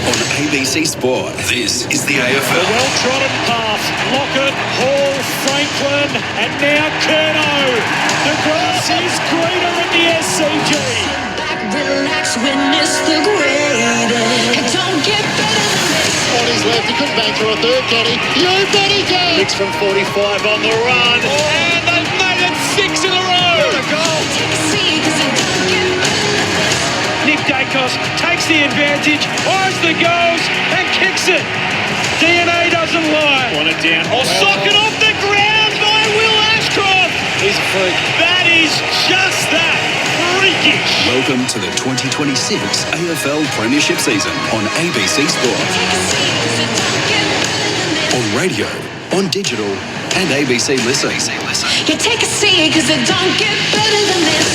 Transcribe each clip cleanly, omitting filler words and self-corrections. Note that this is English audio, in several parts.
on ABC Sport. This is the AFL. A well-trodden path. Lockett, Hall, Franklin, and now Curnow. The grass is greener at the SCG. Sit back, relax, witness the greatest. It don't get better than this. On his left, he couldn't bang through a third, can he? You bet he can! Licks from 45 on the run. And they've made it 6 in a row. What a goal. Take a seat, 'cause it don't get better than this. Nick Dacos takes the advantage, eyes the goals, and kicks it. DNA doesn't lie. Want it down. Oh, socket off the ground by Will Ashcroft. He's a freak. That is just that. Freakish. Welcome to the 2026 AFL Premiership season on ABC Sport. Take a seat, 'cause it don't get better than this. On radio, on digital, and ABC Listen. You take a seat, 'cause it don't get better than this.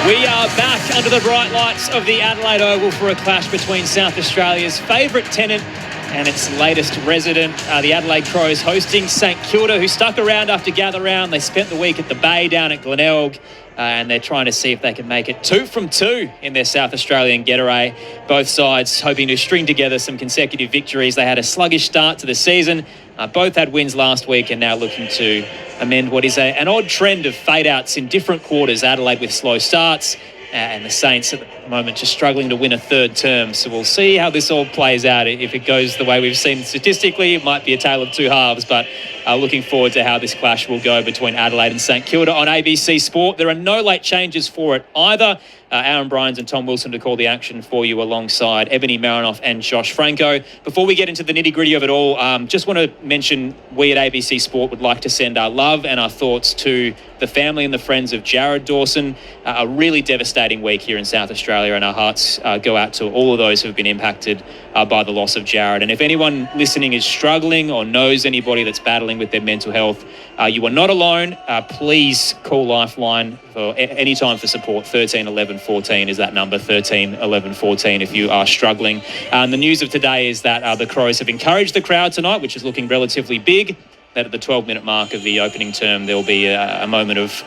We are back under the bright lights of the Adelaide Oval for a clash between South Australia's favourite tenant and its latest resident, the Adelaide Crows, hosting St Kilda, who stuck around after gather round. They spent the week at the Bay down at Glenelg, and they're trying to see if they can make it 2 from 2 in their South Australian getaway. Both sides hoping to string together some consecutive victories. They had a sluggish start to the season. Both had wins last week and now looking to amend what is an odd trend of fade-outs in different quarters. Adelaide with slow starts, and the Saints at the moment just struggling to win a third term. So we'll see how this all plays out. If it goes the way we've seen statistically, it might be a tale of two halves, but looking forward to how this clash will go between Adelaide and St Kilda on ABC Sport. There are no late changes for it either. Aaron Bryans and Tom Wilson to call the action for you alongside Ebony, Marinoff and Josh Francou. Before we get into the nitty-gritty of it all, just want to mention we at ABC Sport would like to send our love and our thoughts to the family and the friends of Jared Dawson. A really devastating week here in South Australia, and our hearts go out to all of those who have been impacted by the loss of Jared. And if anyone listening is struggling or knows anybody that's battling with their mental health, you are not alone. Please call Lifeline for any time for support. 13 11 14 is that number, 13 11 14 if you are struggling. The news of today is that the Crows have encouraged the crowd tonight, which is looking relatively big, that at the 12-minute mark of the opening term there will be a moment of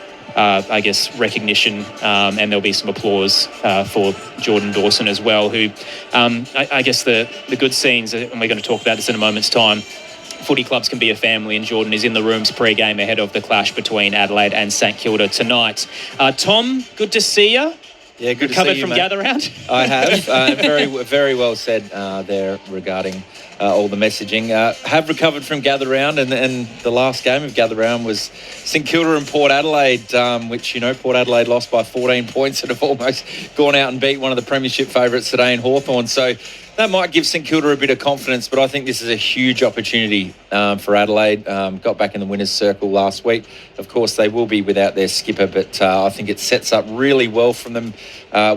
recognition, and there'll be some applause for Jordan Dawson as well, who I guess the good scenes, and we're going to talk about this in a moment's time. Footy clubs can be a family, and Jordan is in the rooms pre-game ahead of the clash between Adelaide and St Kilda tonight. Tom, good to see you. Yeah, good to see you, recovered from gather round? I have. Very well said there regarding all the messaging. Have recovered from gather round, and the last game of gather round was St Kilda and Port Adelaide, which, Port Adelaide lost by 14 points and have almost gone out and beat one of the premiership favourites today in Hawthorn. So that might give St Kilda a bit of confidence, but I think this is a huge opportunity for Adelaide. Got back in the winners' circle last week. Of course, they will be without their skipper, but I think it sets up really well from them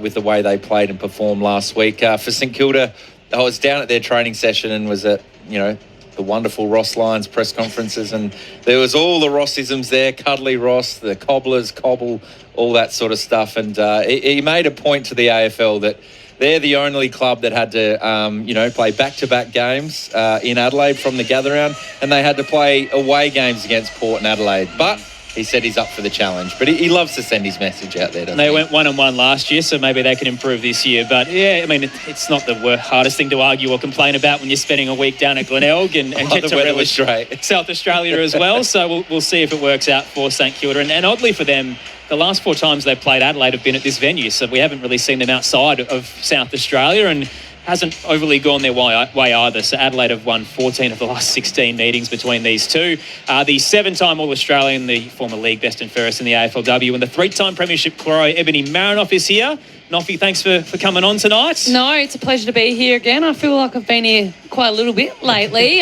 with the way they played and performed last week. For St Kilda, I was down at their training session and was at, the wonderful Ross Lyons press conferences, and there was all the Rossisms there, Cuddly Ross, the cobblers, cobble, all that sort of stuff. And he made a point to the AFL that they're the only club that had to, play back-to-back games in Adelaide from the gather round, and they had to play away games against Port and Adelaide. But he said he's up for the challenge. But he loves to send his message out there, doesn't he? They went 1-1 last year, so maybe they can improve this year. But, yeah, I mean, it's not the hardest thing to argue or complain about when you're spending a week down at Glenelg and get to relish South Australia as well. So we'll see if it works out for St Kilda. And oddly for them, the last 4 times they've played Adelaide have been at this venue, so we haven't really seen them outside of South Australia, and hasn't overly gone their way either. So Adelaide have won 14 of the last 16 meetings between these two. The 7-time All-Australian, the former league best and fairest in the AFLW, and the 3-time Premiership Crow, Ebony Marinoff, is here. Noffy, thanks for coming on tonight. No, it's a pleasure to be here again. I feel like I've been here quite a little bit lately,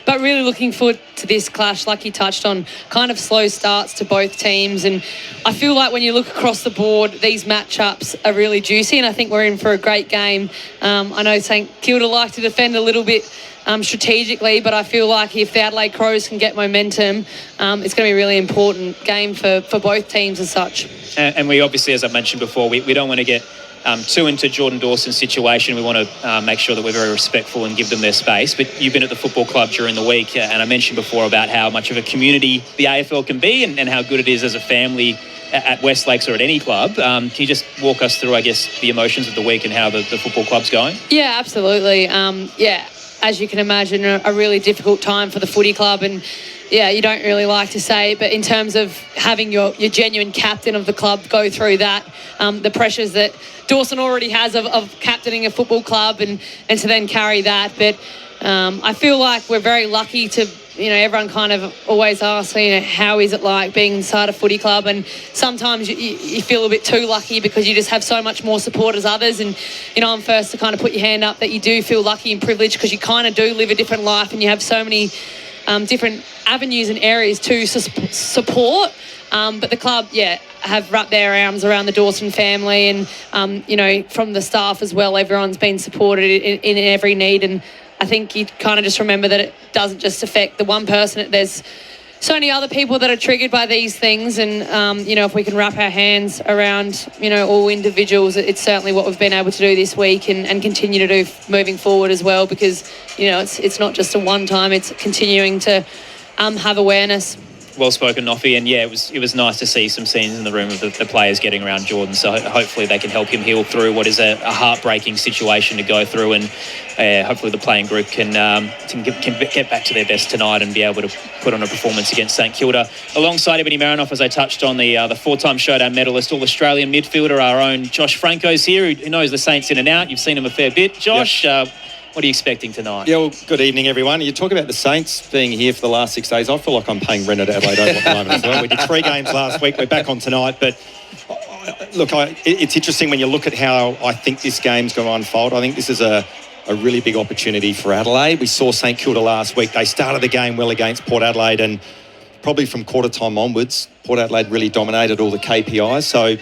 but really looking forward to this clash. Like you touched on, kind of slow starts to both teams, and I feel like when you look across the board, these matchups are really juicy, and I think we're in for a great game. I know St Kilda like to defend a little bit strategically, but I feel like if the Adelaide Crows can get momentum, it's going to be a really important game for both teams as such. And we obviously, as I mentioned before, we don't want to get too into Jordan Dawson's situation. We want to make sure that we're very respectful and give them their space. But you've been at the football club during the week, and I mentioned before about how much of a community the AFL can be and how good it is as a family at Westlakes or at any club. Can you just walk us through, I guess, the emotions of the week and how the football club's going? Yeah, absolutely. As you can imagine, a really difficult time for the footy club, and you don't really like to say it, but in terms of having your genuine captain of the club go through that, the pressures that Dawson already has of captaining a football club and to then carry that. But I feel like we're very lucky to, everyone kind of always asks, how is it like being inside a footy club? And sometimes you feel a bit too lucky because you just have so much more support as others. And, I'm first to kind of put your hand up that you do feel lucky and privileged because you kind of do live a different life and you have so many different avenues and areas to support. But the club, have wrapped their arms around the Dawson family and, from the staff as well, everyone's been supported in every need. And I think you kind of just remember that it doesn't just affect the one person. There's so many other people that are triggered by these things. And, if we can wrap our hands around, all individuals, it's certainly what we've been able to do this week and continue to do moving forward as well, because, it's not just a one time, it's continuing to have awareness. Well spoken, Noffy, and it was nice to see some scenes in the room of the players getting around Jordan. So hopefully they can help him heal through what is a heartbreaking situation to go through, and hopefully the playing group can get back to their best tonight and be able to put on a performance against St Kilda. Alongside Ebony Marinoff, as I touched on, the four-time showdown medalist, All-Australian midfielder, our own Josh Francou's here, who knows the Saints in and out. You've seen him a fair bit, Josh. Yep. What are you expecting tonight? Yeah, well, good evening, everyone. You talk about the Saints being here for the last 6 days. I feel like I'm paying rent at Adelaide Oval at the moment as well. We did 3 games last week. We're back on tonight. But, look, it's interesting when you look at how I think this game's going to unfold. I think this is a really big opportunity for Adelaide. We saw St Kilda last week. They started the game well against Port Adelaide, and probably from quarter time onwards, Port Adelaide really dominated all the KPIs. So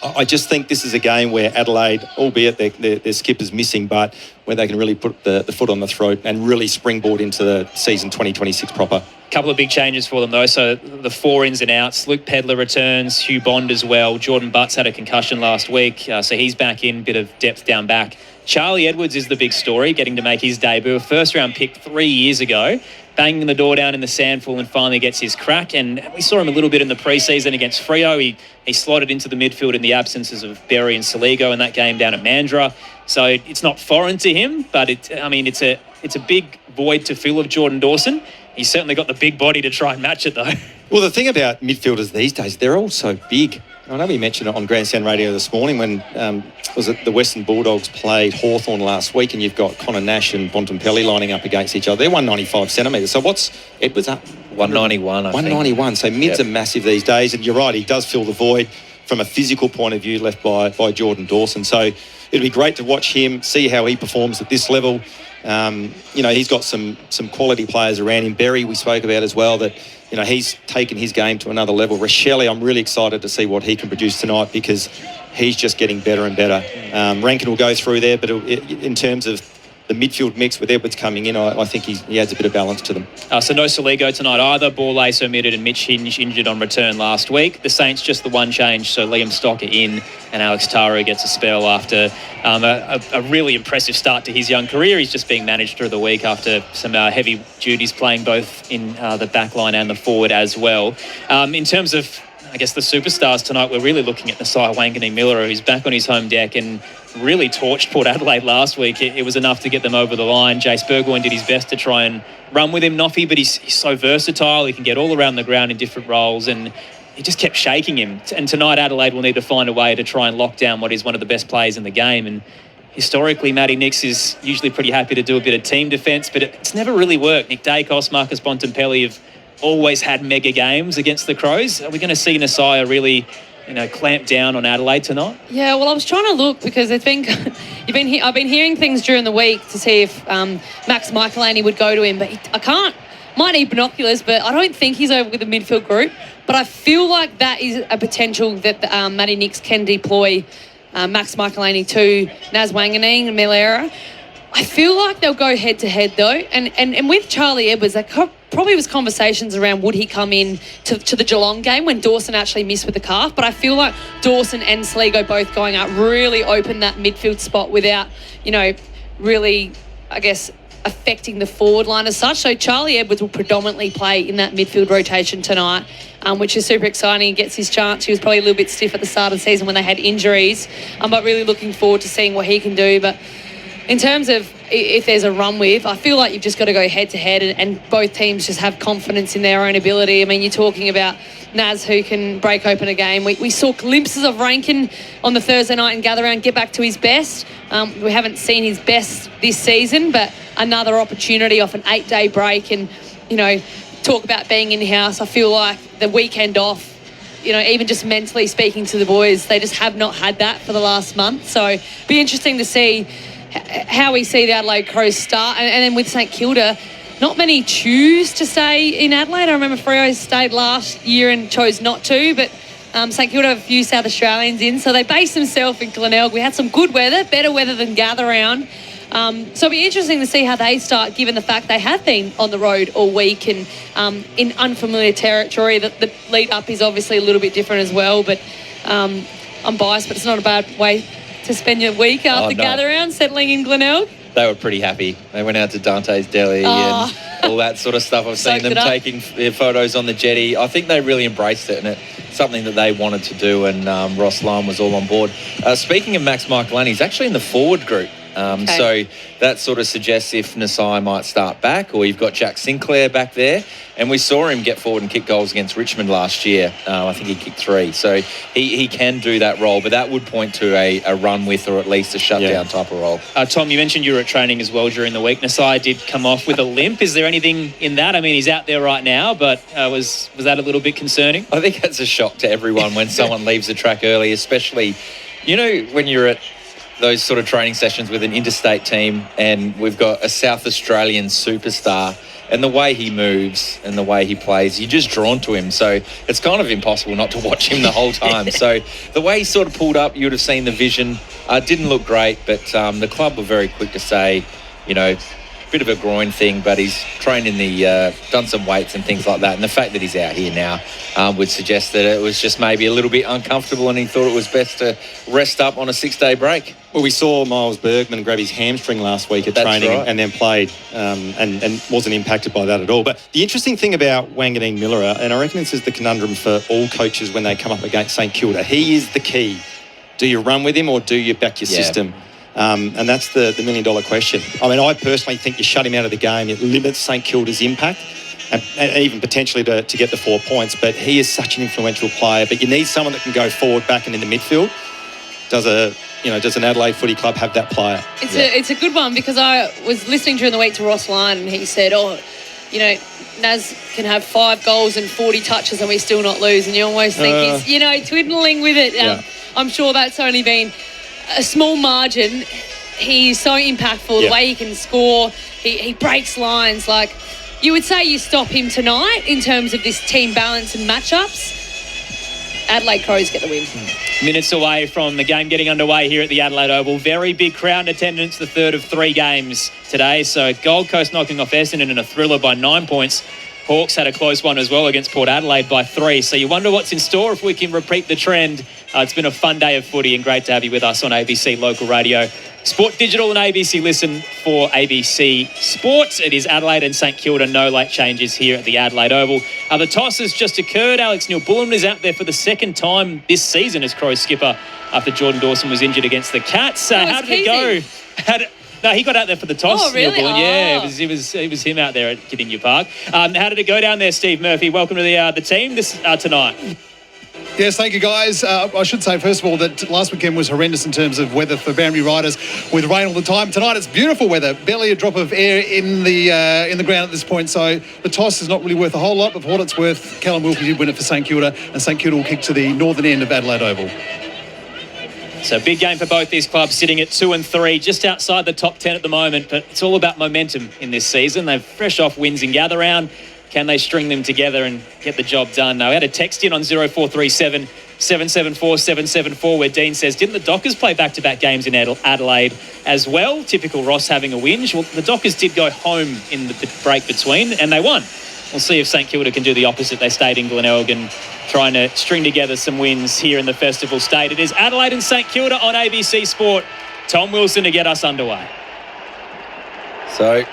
I just think this is a game where Adelaide, albeit their skipper's missing, but where they can really put the foot on the throat and really springboard into the season 2026 proper. Couple of big changes for them, though. So the 4 ins and outs. Luke Pedler returns, Hugh Bond as well. Jordan Butts had a concussion last week, so he's back in, bit of depth down back. Charlie Edwards is the big story, getting to make his debut. A first-round pick 3 years ago, banging the door down in the sandful and finally gets his crack. And we saw him a little bit in the pre-season against Freo. He slotted into the midfield in the absences of Berry and Saligo in that game down at Mandurah. So it's not foreign to him, but it's a big void to fill of Jordan Dawson. He's certainly got the big body to try and match it, though. Well, the thing about midfielders these days, they're all so big. I know we mentioned it on Grandstand Radio this morning when the Western Bulldogs played Hawthorn last week, and you've got Connor Nash and Bontempelli lining up against each other. They're 195 centimetres. So what's Edwards up? 191, I think. 191. So mids are massive these days, and you're right, he does fill the void from a physical point of view left by Jordan Dawson. So it'll be great to watch him, see how he performs at this level. He's got some quality players around him. Berry, we spoke about as well, that he's taken his game to another level. Rochelle, I'm really excited to see what he can produce tonight because he's just getting better and better. Rankin will go through there, but in terms of the midfield mix with Edwards coming in, I think he adds a bit of balance to them. So no Saligo tonight either. Ball Ace omitted and Mitch Hinge injured on return last week. The Saints just the one change, so Liam Stocker in and Alex Taro gets a spell after a really impressive start to his young career. He's just being managed through the week after some heavy duties playing both in the back line and the forward as well. In terms of, I guess, the superstars tonight, we're really looking at Nasiah Wanganeen-Miller, who's back on his home deck and really torched Port Adelaide last week. It was enough to get them over the line. Jace Burgoyne did his best to try and run with him, Noffy, but he's so versatile. He can get all around the ground in different roles, and he just kept shaking him. And tonight, Adelaide will need to find a way to try and lock down what is one of the best players in the game. And historically, Matty Nix is usually pretty happy to do a bit of team defence, but it's never really worked. Nick Dacos, Marcus Bontempelli have always had mega games against the Crows. Are we going to see Nasiah really clamp down on Adelaide tonight? Yeah, well, I was trying to look because I've been hearing things during the week to see if Max Michelini would go to him, but I can't. Might need binoculars, but I don't think he's over with the midfield group. But I feel like that is a potential that Matty Nix can deploy Max Michelini to Naz Wanganeen and Milera. I feel like they'll go head-to-head, though. And with Charlie Edwards, there probably was conversations around would he come in to the Geelong game when Dawson actually missed with the calf. But I feel like Dawson and Saligo both going out really open that midfield spot without, really, I guess, affecting the forward line as such. So Charlie Edwards will predominantly play in that midfield rotation tonight, which is super exciting. He gets his chance. He was probably a little bit stiff at the start of the season when they had injuries, but really looking forward to seeing what he can do. But in terms of if there's a run with, I feel like you've just got to go head-to-head and both teams just have confidence in their own ability. I mean, you're talking about Naz, who can break open a game. We saw glimpses of Rankin on the Thursday night and gather around, get back to his best. We haven't seen his best this season, but another opportunity off an 8-day break. And, talk about being in-house. I feel like the weekend off, even just mentally speaking to the boys, they just have not had that for the last month. So it'll be interesting to see how we see the Adelaide Crows start. And then with St Kilda, not many choose to stay in Adelaide. I remember Freo stayed last year and chose not to, but St Kilda have a few South Australians in, so they based themselves in Glenelg. We had some good weather, better weather than gather round. So it'll be interesting to see how they start, given the fact they have been on the road all week and in unfamiliar territory. The lead up is obviously a little bit different as well, but I'm biased, but it's not a bad way to spend your week after gather round, settling in Glenelg. They were pretty happy. They went out to Dante's Deli and all that sort of stuff. I've seen them taking photos on the jetty. I think they really embraced it, and it's something that they wanted to do, and Ross Lyon was all on board. Speaking of Max Michaelani, he's actually in the forward group. So that sort of suggests if Nasai might start back, or you've got Jack Sinclair back there. And we saw him get forward and kick goals against Richmond last year. I think he kicked 3. So he can do that role, but that would point to a run with, or at least a shutdown type of role. Tom, you mentioned you were at training as well during the week. Nasai did come off with a limp. Is there anything in that? I mean, he's out there right now, but was that a little bit concerning? I think that's a shock to everyone when someone leaves the track early, especially, when you're at those sort of training sessions with an interstate team and we've got a South Australian superstar, and the way he moves and the way he plays, you're just drawn to him. So it's kind of impossible not to watch him the whole time. So the way he sort of pulled up, you would have seen the vision. Didn't look great, but the club were very quick to say, bit of a groin thing, but he's trained in done some weights and things like that. And the fact that he's out here now would suggest that it was just maybe a little bit uncomfortable, and he thought it was best to rest up on a 6-day break. Well, we saw Miles Bergman grab his hamstring last week at training, and then played and wasn't impacted by that at all. But the interesting thing about Wanganeen Miller, and I reckon this is the conundrum for all coaches when they come up against St Kilda, he is the key. Do you run with him or do you back your system? And that's the $1 million question. I mean, I personally think you shut him out of the game, it limits St Kilda's impact, and even potentially to get the 4 points. But he is such an influential player. But you need someone that can go forward, back, and in the midfield. Does an Adelaide Footy Club have that player? It's a good one, because I was listening during the week to Ross Lyon, and he said, Naz can have 5 goals and 40 touches and we still not lose. And you almost think he's, twiddling with it. I'm sure that's only been a small margin. He's so impactful, the way he can score. He breaks lines. Like, you would say you stop him tonight in terms of this team balance and matchups. Adelaide Crows get the win. Minutes away from the game getting underway here at the Adelaide Oval. Very big crowd attendance, the third of 3 games today. So Gold Coast knocking off Essendon in a thriller by 9 points. Hawks had a close one as well against Port Adelaide by 3. So you wonder what's in store if we can repeat the trend. It's been a fun day of footy, and great to have you with us on ABC Local Radio, Sport Digital and ABC Listen for ABC Sports. It is Adelaide and St Kilda. No late changes here at the Adelaide Oval. The toss has just occurred. Alex Neil-Bullen is out there for the second time this season as Crows skipper after Jordan Dawson was injured against the Cats. How did it go? No, he got out there for the toss. Oh, really? Yeah, it was him out there at Kidingu Park. How did it go down there, Steve Murphy? Welcome to the team tonight. Yes, thank you, guys. I should say, first of all, that last weekend was horrendous in terms of weather for boundary riders, with rain all the time. Tonight, it's beautiful weather. Barely a drop of air in the ground at this point. So the toss is not really worth a whole lot, but for what it's worth, Callum Wilkie did win it for St Kilda, and St Kilda will kick to the northern end of Adelaide Oval. So big game for both these clubs, sitting at 2 and 3, just outside the top 10 at the moment. But it's all about momentum in this season. They're fresh off wins in gather round. Can they string them together and get the job done? Now, we had a text in on 0437 774 774 where Dean says, didn't the Dockers play back-to-back games in Adelaide as well? Typical Ross having a whinge. Well, the Dockers did go home in the break between, and they won. We'll see if St Kilda can do the opposite. They stayed in Glenelg and trying to string together some wins here in the Festival State. It is Adelaide and St Kilda on ABC Sport. Tom Wilson to get us underway. So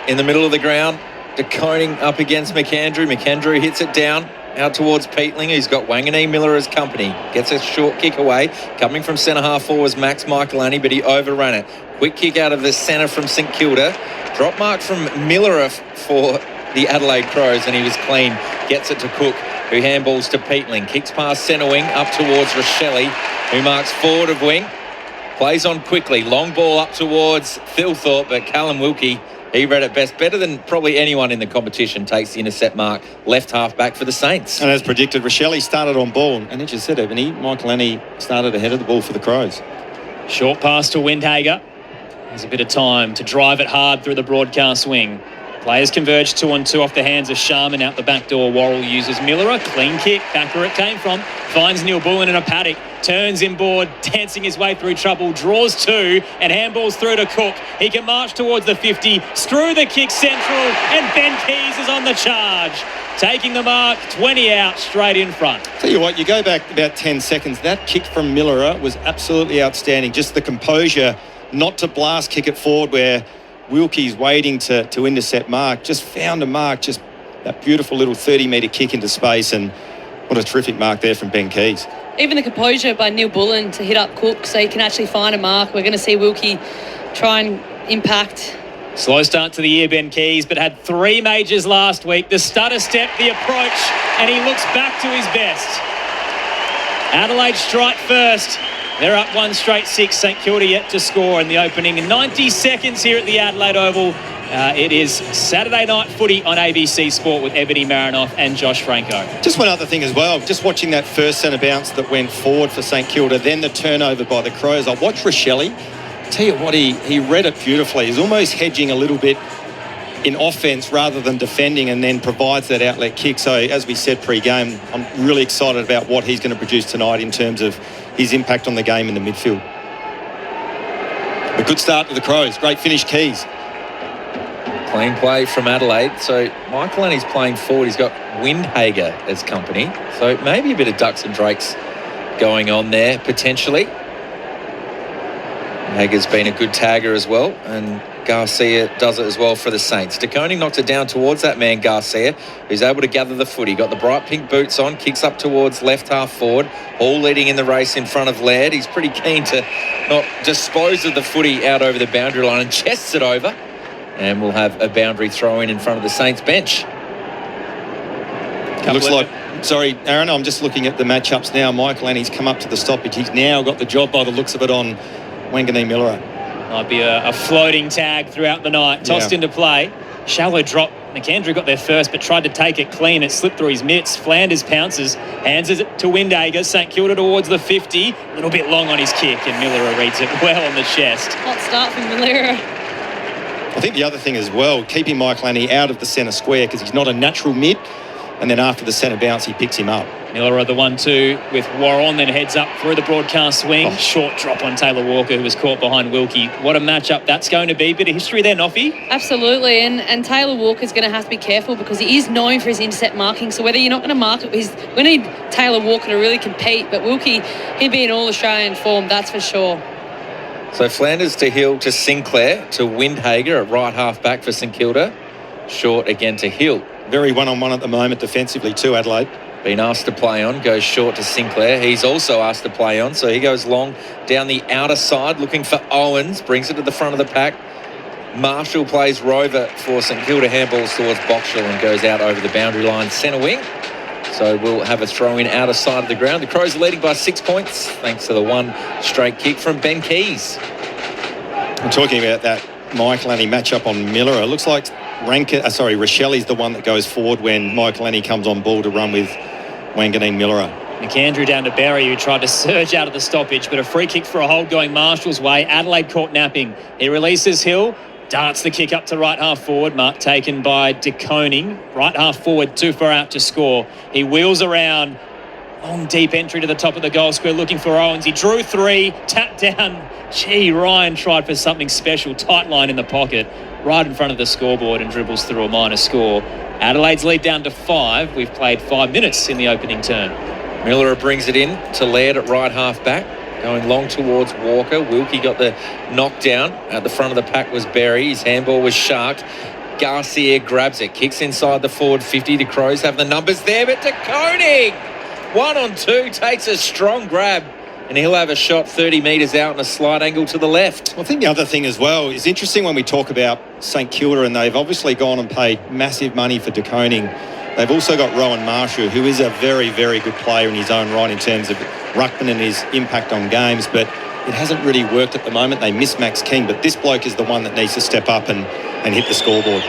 in the middle of the ground. DeConing up against McAndrew. McAndrew hits it down out towards Peatling. He's got Wanganeen Miller as company. Gets a short kick away. Coming from centre half forward was Max Michelani, but he overran it. Quick kick out of the centre from St Kilda. Drop mark from Miller for the Adelaide Crows, and he was clean. Gets it to Cook, who handballs to Peatling. Kicks past centre wing up towards Rochelle, who marks forward of wing. Plays on quickly. Long ball up towards Thilthorpe, but Callum Wilkie, he read it best. Better than probably anyone in the competition, takes the intercept mark. Left half back for the Saints. And as predicted, Rochelle started on ball. And as you said, Ebony, Michelani started ahead of the ball for the Crows. Short pass to Windhager. There's a bit of time to drive it hard through the broadcast wing. Players converge 2-on-2 off the hands of Sharman out the back door. Worrell uses Miller. A clean kick back where it came from. Finds Neil Bullen in a paddock. Turns inboard, dancing his way through trouble. Draws two and handballs through to Cook. He can march towards the 50. Screw the kick central, and Ben Keys is on the charge. Taking the mark, 20 out, straight in front. Tell you what, you go back about 10 seconds. That kick from Miller was absolutely outstanding. Just the composure, not to blast kick it forward where Wilkie's waiting to intercept Mark. Just found a mark, just that beautiful little 30-metre kick into space, and what a terrific mark there from Ben Keys. Even the composure by Neil Bullen to hit up Cook so he can actually find a mark. We're going to see Wilkie try and impact. Slow start to the year, Ben Keys, but had 3 majors last week. The stutter step, the approach, and he looks back to his best. Adelaide strike first. They're up 1 straight 6. St Kilda yet to score in the opening 90 seconds here at the Adelaide Oval. It is Saturday night footy on ABC Sport with Ebony, Marinoff and Josh Francou. Just one other thing as well, just watching that first centre bounce that went forward for St Kilda, then the turnover by the Crows. I watched Rochelle. Tell you what, he read it beautifully. He's almost hedging a little bit in offence rather than defending, and then provides that outlet kick. So as we said pre-game, I'm really excited about what he's going to produce tonight in terms of his impact on the game in the midfield. A good start to the Crows. Great finish, Keys. Clean play from Adelaide. So Michelani's playing forward. He's got Windhager as company. So maybe a bit of ducks and drakes going on there, potentially. Hager's been a good tagger as well, and Garcia does it as well for the Saints. DeConing knocks it down towards that man, Garcia, who's able to gather the footy. Got the bright pink boots on, kicks up towards left half forward. Hall leading in the race in front of Laird. He's pretty keen to not dispose of the footy out over the boundary line, and chests it over. And we'll have a boundary throw in front of the Saints bench. It looks like, sorry, Aaron, I'm just looking at the matchups now. Michelani's come up to the stoppage. He's now got the job by the looks of it on Wanganeen Miller. Might be a floating tag throughout the night. Tossed into play. Shallow drop. McAndrew got there first, but tried to take it clean. It slipped through his mitts. Flanders pounces. Hands it to Windhager. St Kilda towards the 50. A little bit long on his kick, and Miller reads it well on the chest. Hot start from Miller. I think the other thing as well, keeping Michelani out of the centre square because he's not a natural mid, and then after the centre bounce, he picks him up. Miller at the 1-2 with Warren, then heads up through the broadcast swing. Short drop on Taylor Walker, who was caught behind Wilkie. What a matchup that's going to be. Bit of history there, Noffy. Absolutely, and Taylor Walker's going to have to be careful because he is known for his intercept marking. So whether you're not going to mark it, we need Taylor Walker to really compete. But Wilkie, he'd be in all-Australian form, that's for sure. So Flanders to Hill to Sinclair to Windhager at right half back for St Kilda. Short again to Hill. Very one-on-one at the moment defensively too, Adelaide. Been asked to play on, goes short to Sinclair. He's also asked to play on, so he goes long down the outer side looking for Owens, brings it to the front of the pack. Marshall plays rover for St Kilda, handballs towards Boxall and goes out over the boundary line centre wing. So we'll have a throw in outer side of the ground. The Crows are leading by 6 points thanks to the 1 straight kick from Ben Keys. I'm talking about that Michelani matchup on Miller. It looks like Rochelle's the one that goes forward when Michelani comes on ball to run with Wanganeen Miller. McAndrew down to Barry, who tried to surge out of the stoppage, but a free kick for a hold going Marshall's way. Adelaide caught napping. He releases Hill, darts the kick up to right half forward. Mark taken by DeConing. Right half forward, too far out to score. He wheels around. Long, deep entry to the top of the goal square looking for Owens. He drew 3, tapped down. Gee, Ryan tried for something special. Tight line in the pocket, right in front of the scoreboard, and dribbles through a minor score. Adelaide's lead down to 5. We've played 5 minutes in the opening turn. Miller brings it in to Laird at right half back. Going long towards Walker. Wilkie got the knockdown. At the front of the pack was Berry. His handball was sharked. Garcia grabs it, kicks inside the forward 50. The Crows have the numbers there, but De Koning, 1 on 2, takes a strong grab, and he'll have a shot 30 metres out and a slight angle to the left. I think the other thing as well is interesting when we talk about St Kilda, and they've obviously gone and paid massive money for De Koning. They've also got Rowan Marshall, who is a very, very good player in his own right in terms of ruckman and his impact on games, but it hasn't really worked at the moment. They miss Max King, but this bloke is the one that needs to step up and hit the scoreboard.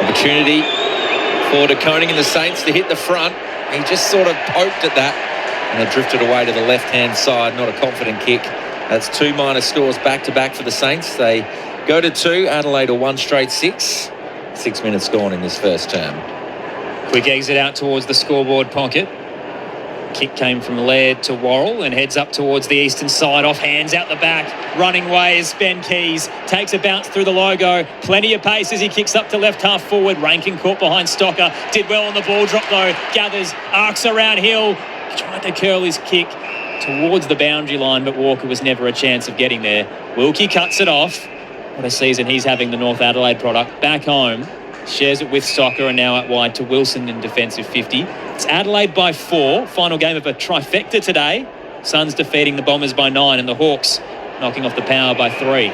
Opportunity for De Koning and the Saints to hit the front. He just sort of poked at that, and it drifted away to the left-hand side. Not a confident kick. That's 2 minor scores back-to-back for the Saints. They go to 2. Adelaide are 1 straight 6. 6 minutes gone in this first term. Quick exit out towards the scoreboard pocket. Kick came from Laird to Worrell and heads up towards the eastern side, off hands out the back. Running way is Ben Keys. Takes a bounce through the logo. Plenty of pace as he kicks up to left half forward. Rankin caught behind Stocker. Did well on the ball drop though. Gathers, arcs around Hill. Tried to curl his kick towards the boundary line, but Walker was never a chance of getting there. Wilkie cuts it off. What a season he's having, the North Adelaide product. Back home. Shares it with Stocker and now out wide to Wilson in defensive 50. It's Adelaide by 4. Final game of a trifecta today. Suns defeating the Bombers by 9 and the Hawks knocking off the Power by 3.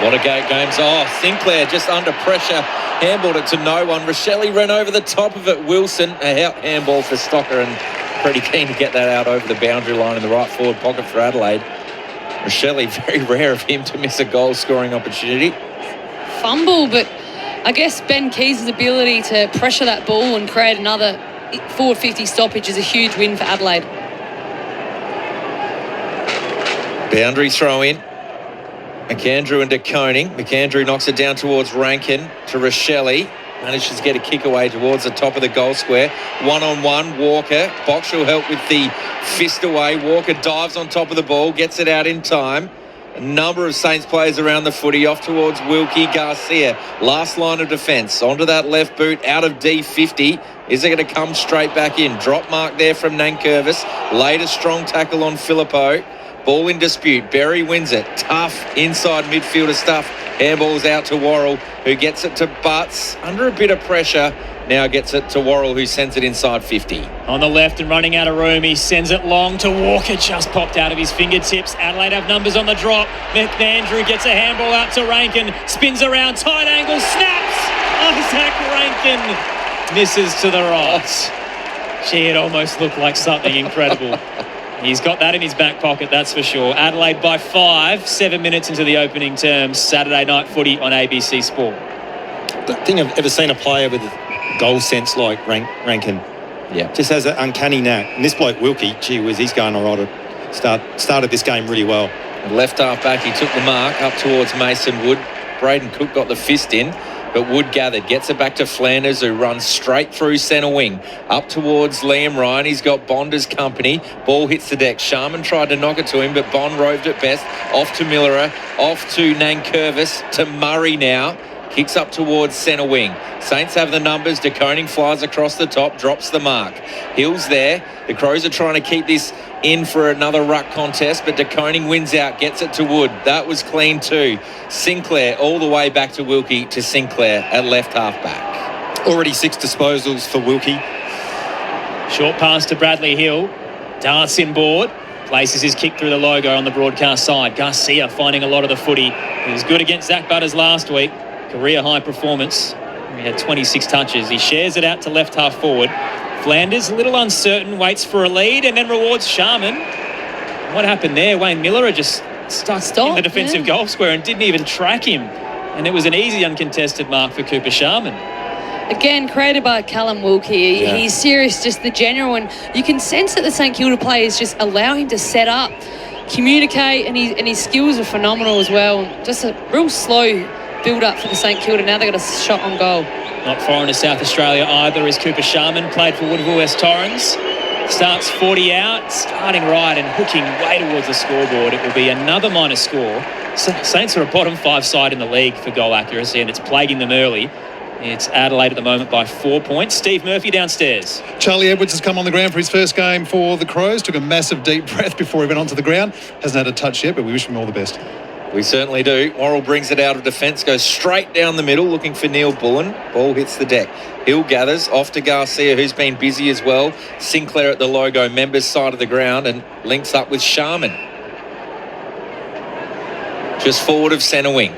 Watergate games. Oh, Sinclair just under pressure. Handballed it to no one. Rochelle ran over the top of it. Wilson, a handball for Stocker, and pretty keen to get that out over the boundary line in the right forward pocket for Adelaide. Rochelle, very rare of him to miss a goal scoring opportunity. Fumble, but I guess Ben Keys' ability to pressure that ball and create another forward 50 stoppage is a huge win for Adelaide. Boundary throw in. McAndrew and De Koning. McAndrew knocks it down towards Rankin to Rochelle. Manages to get a kick away towards the top of the goal square. 1-on-1, Walker. Box will help with the fist away. Walker dives on top of the ball, gets it out in time. A number of Saints players around the footy, off towards Wilkie. Garcia. Last line of defence. Onto that left boot, out of D50. Is it going to come straight back in? Drop mark there from Nankervis. Laid a strong tackle on Filippo. Ball in dispute. Berry wins it. Tough inside midfielder stuff. Handball's out to Worrell, who gets it to Butts. Under a bit of pressure. Now gets it to Worrell, who sends it inside 50. On the left and running out of room, he sends it long to Walker. Just popped out of his fingertips. Adelaide have numbers on the drop. McAndrew gets a handball out to Rankin. Spins around, tight angle, snaps. Isaac Rankin misses to the right. Gee, it almost looked like something incredible. He's got that in his back pocket, that's for sure. Adelaide by 5, 7 minutes into the opening term. Saturday night footy on ABC Sport. I don't think I've ever seen a player with goal sense like Rankin. Yeah. Just has an uncanny knack. And this bloke, Wilkie, gee whiz, he's going all right. Started this game really well. Left half back, he took the mark up towards Mason Wood. Braden Cook got the fist in, but Wood gathered. Gets it back to Flanders, who runs straight through centre wing. Up towards Liam Ryan. He's got Bonder's company. Ball hits the deck. Sharman tried to knock it to him, but Bond roved it best. Off to Millerer. Off to Nankervis. To Murray now. Kicks up towards centre wing. Saints have the numbers. De Koning flies across the top, drops the mark. Hill's there. The Crows are trying to keep this in for another ruck contest, but De Koning wins out, gets it to Wood. That was clean too. Sinclair all the way back to Wilkie to Sinclair at left half back. Already 6 disposals for Wilkie. Short pass to Bradley Hill. Darts inboard. Places his kick through the logo on the broadcast side. Garcia finding a lot of the footy. He was good against Zach Butters last week. Career high performance. He had 26 touches. He shares it out to left half forward. Flanders, a little uncertain, waits for a lead and then rewards Sharman. What happened there? Wayne Miller just stuck in the defensive goal square and didn't even track him. And it was an easy uncontested mark for Cooper Sharman. Again, created by Callum Wilkie. Yeah. He's serious, just the general. And you can sense that the St Kilda players just allow him to set up, communicate, and his skills are phenomenal as well. Just a real slow build-up for the St Kilda. Now they've got a shot on goal. Not foreign to South Australia either is Cooper Sharman. Played for Woodville West Torrens. Starts 40 out, starting right and hooking way towards the scoreboard. It will be another minor score. Saints are a bottom 5 side in the league for goal accuracy, and it's plaguing them early. It's Adelaide at the moment by 4 points. Steve Murphy downstairs. Charlie Edwards has come on the ground for his first game for the Crows. Took a massive deep breath before he went onto the ground. Hasn't had a touch yet, but we wish him all the best. We certainly do. Worrell brings it out of defence, goes straight down the middle, looking for Neil Bullen. Ball hits the deck. Hill gathers off to Garcia, who's been busy as well. Sinclair at the logo members' side of the ground and links up with Sharman. Just forward of centre wing.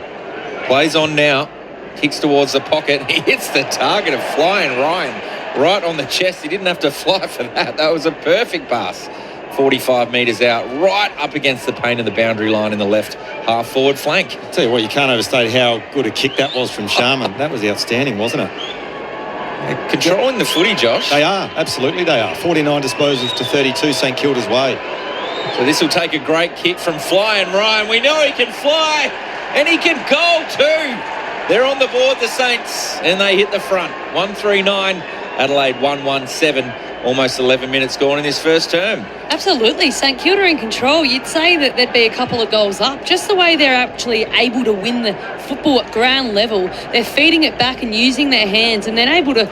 Plays on now. Kicks towards the pocket. He hits the target of Flying Ryan right on the chest. He didn't have to fly for that. That was a perfect pass. 45 metres out, right up against the paint of the boundary line in the left half-forward flank. I'll tell you what, you can't overstate how good a kick that was from Sharman. That was outstanding, wasn't it? They're controlling the footy, Josh. They are, absolutely they are. 49 disposals to 32 St Kilda's way. So this will take a great kick from Flying Ryan. We know he can fly, and he can goal too. They're on the board, the Saints, and they hit the front. 139, Adelaide 117. Almost 11 minutes gone in this first term. Absolutely. St Kilda in control. You'd say that there'd be a couple of goals up. Just the way they're actually able to win the football at ground level. They're feeding it back and using their hands, and then able to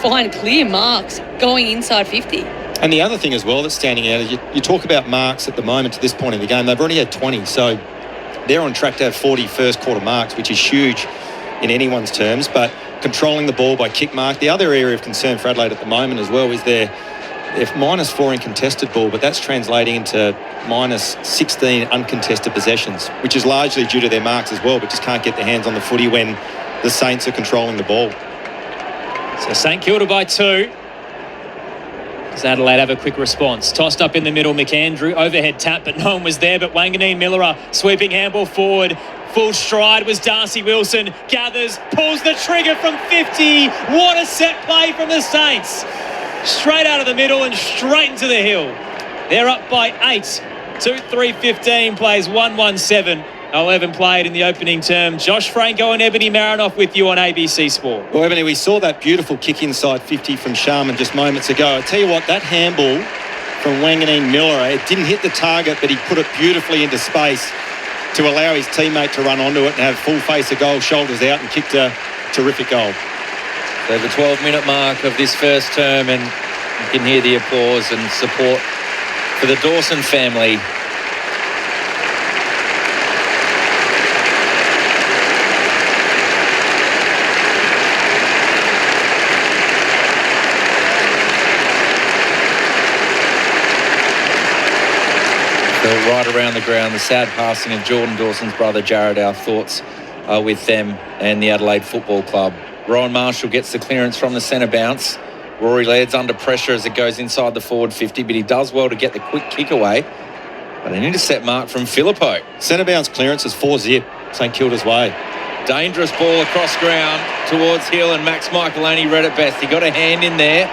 find clear marks going inside 50. And the other thing as well that's standing out is you talk about marks at the moment to this point in the game. They've already had 20, so they're on track to have 40 first quarter marks, which is huge in anyone's terms, but controlling the ball by kick mark. The other area of concern for Adelaide at the moment as well is they're -4 in contested ball, but that's translating into -16 uncontested possessions, which is largely due to their marks as well, but just can't get their hands on the footy when the Saints are controlling the ball. So St Kilda by 2. Does Adelaide have a quick response? Tossed up in the middle, McAndrew, overhead tap, but no one was there but Wanganeen Miller, sweeping handball forward. Full stride was Darcy Wilson, gathers, pulls the trigger from 50. What a set play from the Saints. Straight out of the middle and straight into the hill. They're up by 8. 2-3-15 plays 1-1-7. 11 played in the opening term. Josh Francou and Ebony Marinoff with you on ABC Sport. Well, Ebony, we saw that beautiful kick inside 50 from Sharman just moments ago. I tell you what, that handball from Wanganeen Miller, it didn't hit the target, but he put it beautifully into space to allow his teammate to run onto it and have full face of goal, shoulders out, and kicked a terrific goal. So the 12-minute mark of this first term, and you can hear the applause and support for the Dawson family. Right around the ground, the sad passing of Jordan Dawson's brother Jared. Our thoughts are with them and the Adelaide Football Club. Rowan Marshall gets the clearance from the centre bounce. Rory Laird's under pressure as it goes inside the forward 50, but he does well to get the quick kick away. But an intercept mark from Filippo. Centre bounce clearance is 4-zip, St Kilda's way. Dangerous ball across ground towards Hill, and Max Michaelani read it best. He got a hand in there.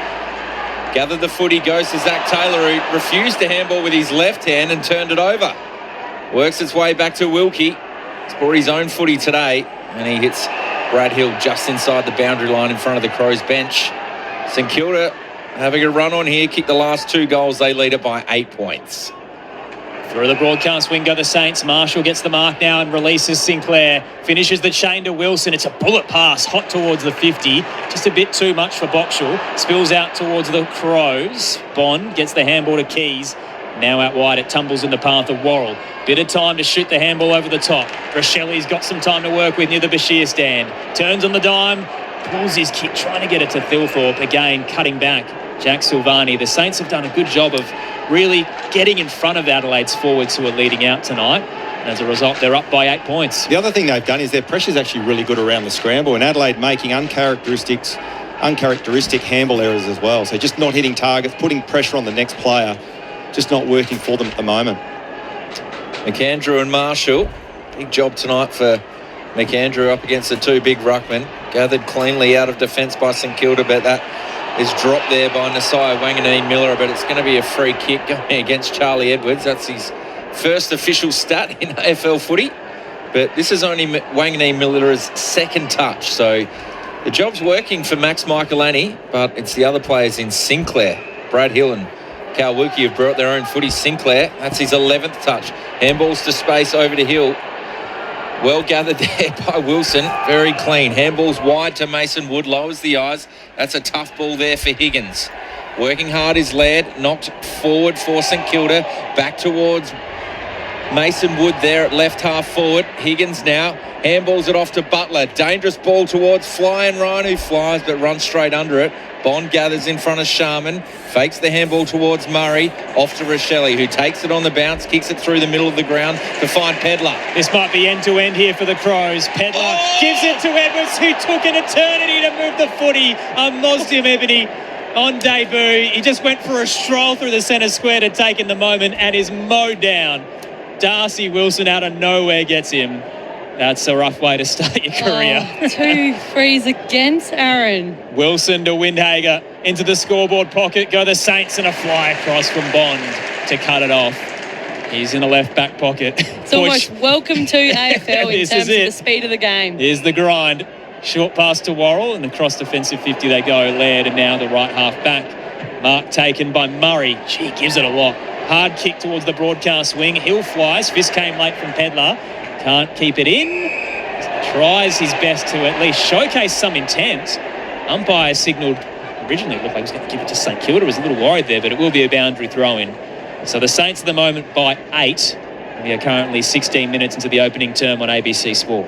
Gathered the footy, goes to Zach Taylor, who refused to handball with his left hand and turned it over. Works its way back to Wilkie. He's brought his own footy today, and he hits Brad Hill just inside the boundary line in front of the Crows bench. St Kilda having a run on here, kicked the last 2 goals. They lead it by 8 points. Through the broadcast wing go the Saints. Marshall gets the mark now and releases Sinclair. Finishes the chain to Wilson. It's a bullet pass, hot towards the 50. Just a bit too much for Boxall. Spills out towards the Crows. Bond gets the handball to Keys. Now out wide, it tumbles in the path of Worrell. Bit of time to shoot the handball over the top. Rochelli's got some time to work with near the Bashir stand. Turns on the dime. Pulls his kick, trying to get it to Thilthorpe. Again, cutting back. Jack Silvani. The Saints have done a good job of really getting in front of Adelaide's forwards who are leading out tonight. And as a result, they're up by 8 points. The other thing they've done is their pressure's actually really good around the scramble, and Adelaide making uncharacteristic handball errors as well. So just not hitting targets, putting pressure on the next player, just not working for them at the moment. McAndrew and Marshall. Big job tonight for McAndrew up against the 2 big ruckmen. Gathered cleanly out of defence by St Kilda, but that is dropped there by Nasiah Wanganeen Miller, but it's going to be a free kick going against Charlie Edwards. That's his first official stat in AFL footy, but this is only Wanganeen Miller's second touch, so the job's working for Max Michaelani, but it's the other players in Sinclair. Brad Hill and Cal Wilkie have brought their own footy. Sinclair, that's his 11th touch. Handballs to space over to Hill. Well gathered there by Wilson. Very clean. Handballs wide to Mason Wood. Lowers the eyes. That's a tough ball there for Higgins. Working hard is Laird. Knocked forward for St Kilda. Back towards Mason Wood there at left half forward. Higgins now handballs it off to Butler. Dangerous ball towards Flying Ryan, who flies but runs straight under it. Bond gathers in front of Sharman, fakes the handball towards Murray, off to Rochelle, who takes it on the bounce, kicks it through the middle of the ground to find Pedler. This might be end-to-end here for the Crows. Pedler gives it to Edwards, who took an eternity to move the footy. Mosdim Ebony on debut. He just went for a stroll through the centre square to take in the moment and is mowed down. Darcy Wilson out of nowhere gets him. That's a rough way to start your career. 2 frees against Aaron. Wilson to Windhager into the scoreboard pocket. Go the Saints, and a fly across from Bond to cut it off. He's in the left back pocket. It's almost welcome to AFL in This terms is of the speed of the game. Here's the grind. Short pass to Worrell, and across defensive 50 they go. Laird, and now the right half back. Mark taken by Murray. Gee, gives it a lot. Hard kick towards the broadcast wing. Hill flies. Fist came late from Pedler. Can't keep it in. Tries his best to at least showcase some intent. Umpire signalled, originally it looked like he was going to give it to St Kilda. Was a little worried there, but it will be a boundary throw-in. So the Saints at the moment by 8. We are currently 16 minutes into the opening term on ABC Sport.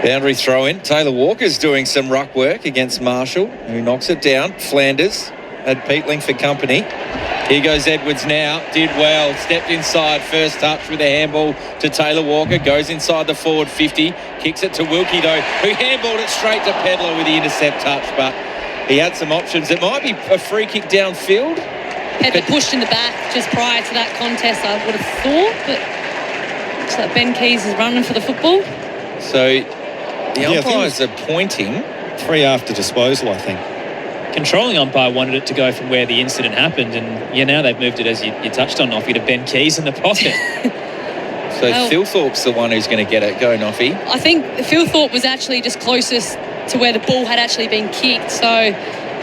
Boundary throw-in. Taylor Walker's doing some ruck work against Marshall, who knocks it down. Flanders had Peatling for company. Here goes Edwards now. Did well. Stepped inside. First touch with a handball to Taylor Walker. Goes inside the forward 50. Kicks it to Wilkie, though, who handballed it straight to Pedler with the intercept touch. But he had some options. It might be a free kick downfield. Pedler pushed in the back just prior to that contest, I would have thought. But looks like Ben Keys is running for the football. So the umpires are pointing. 3 after disposal, I think. Controlling umpire wanted it to go from where the incident happened, and now they've moved it, as you touched on, Noffy, to Ben Keys in the pocket. So Philthorpe's the one who's going to get it. Go, Noffy. I think Philthorpe was actually just closest to where the ball had actually been kicked. So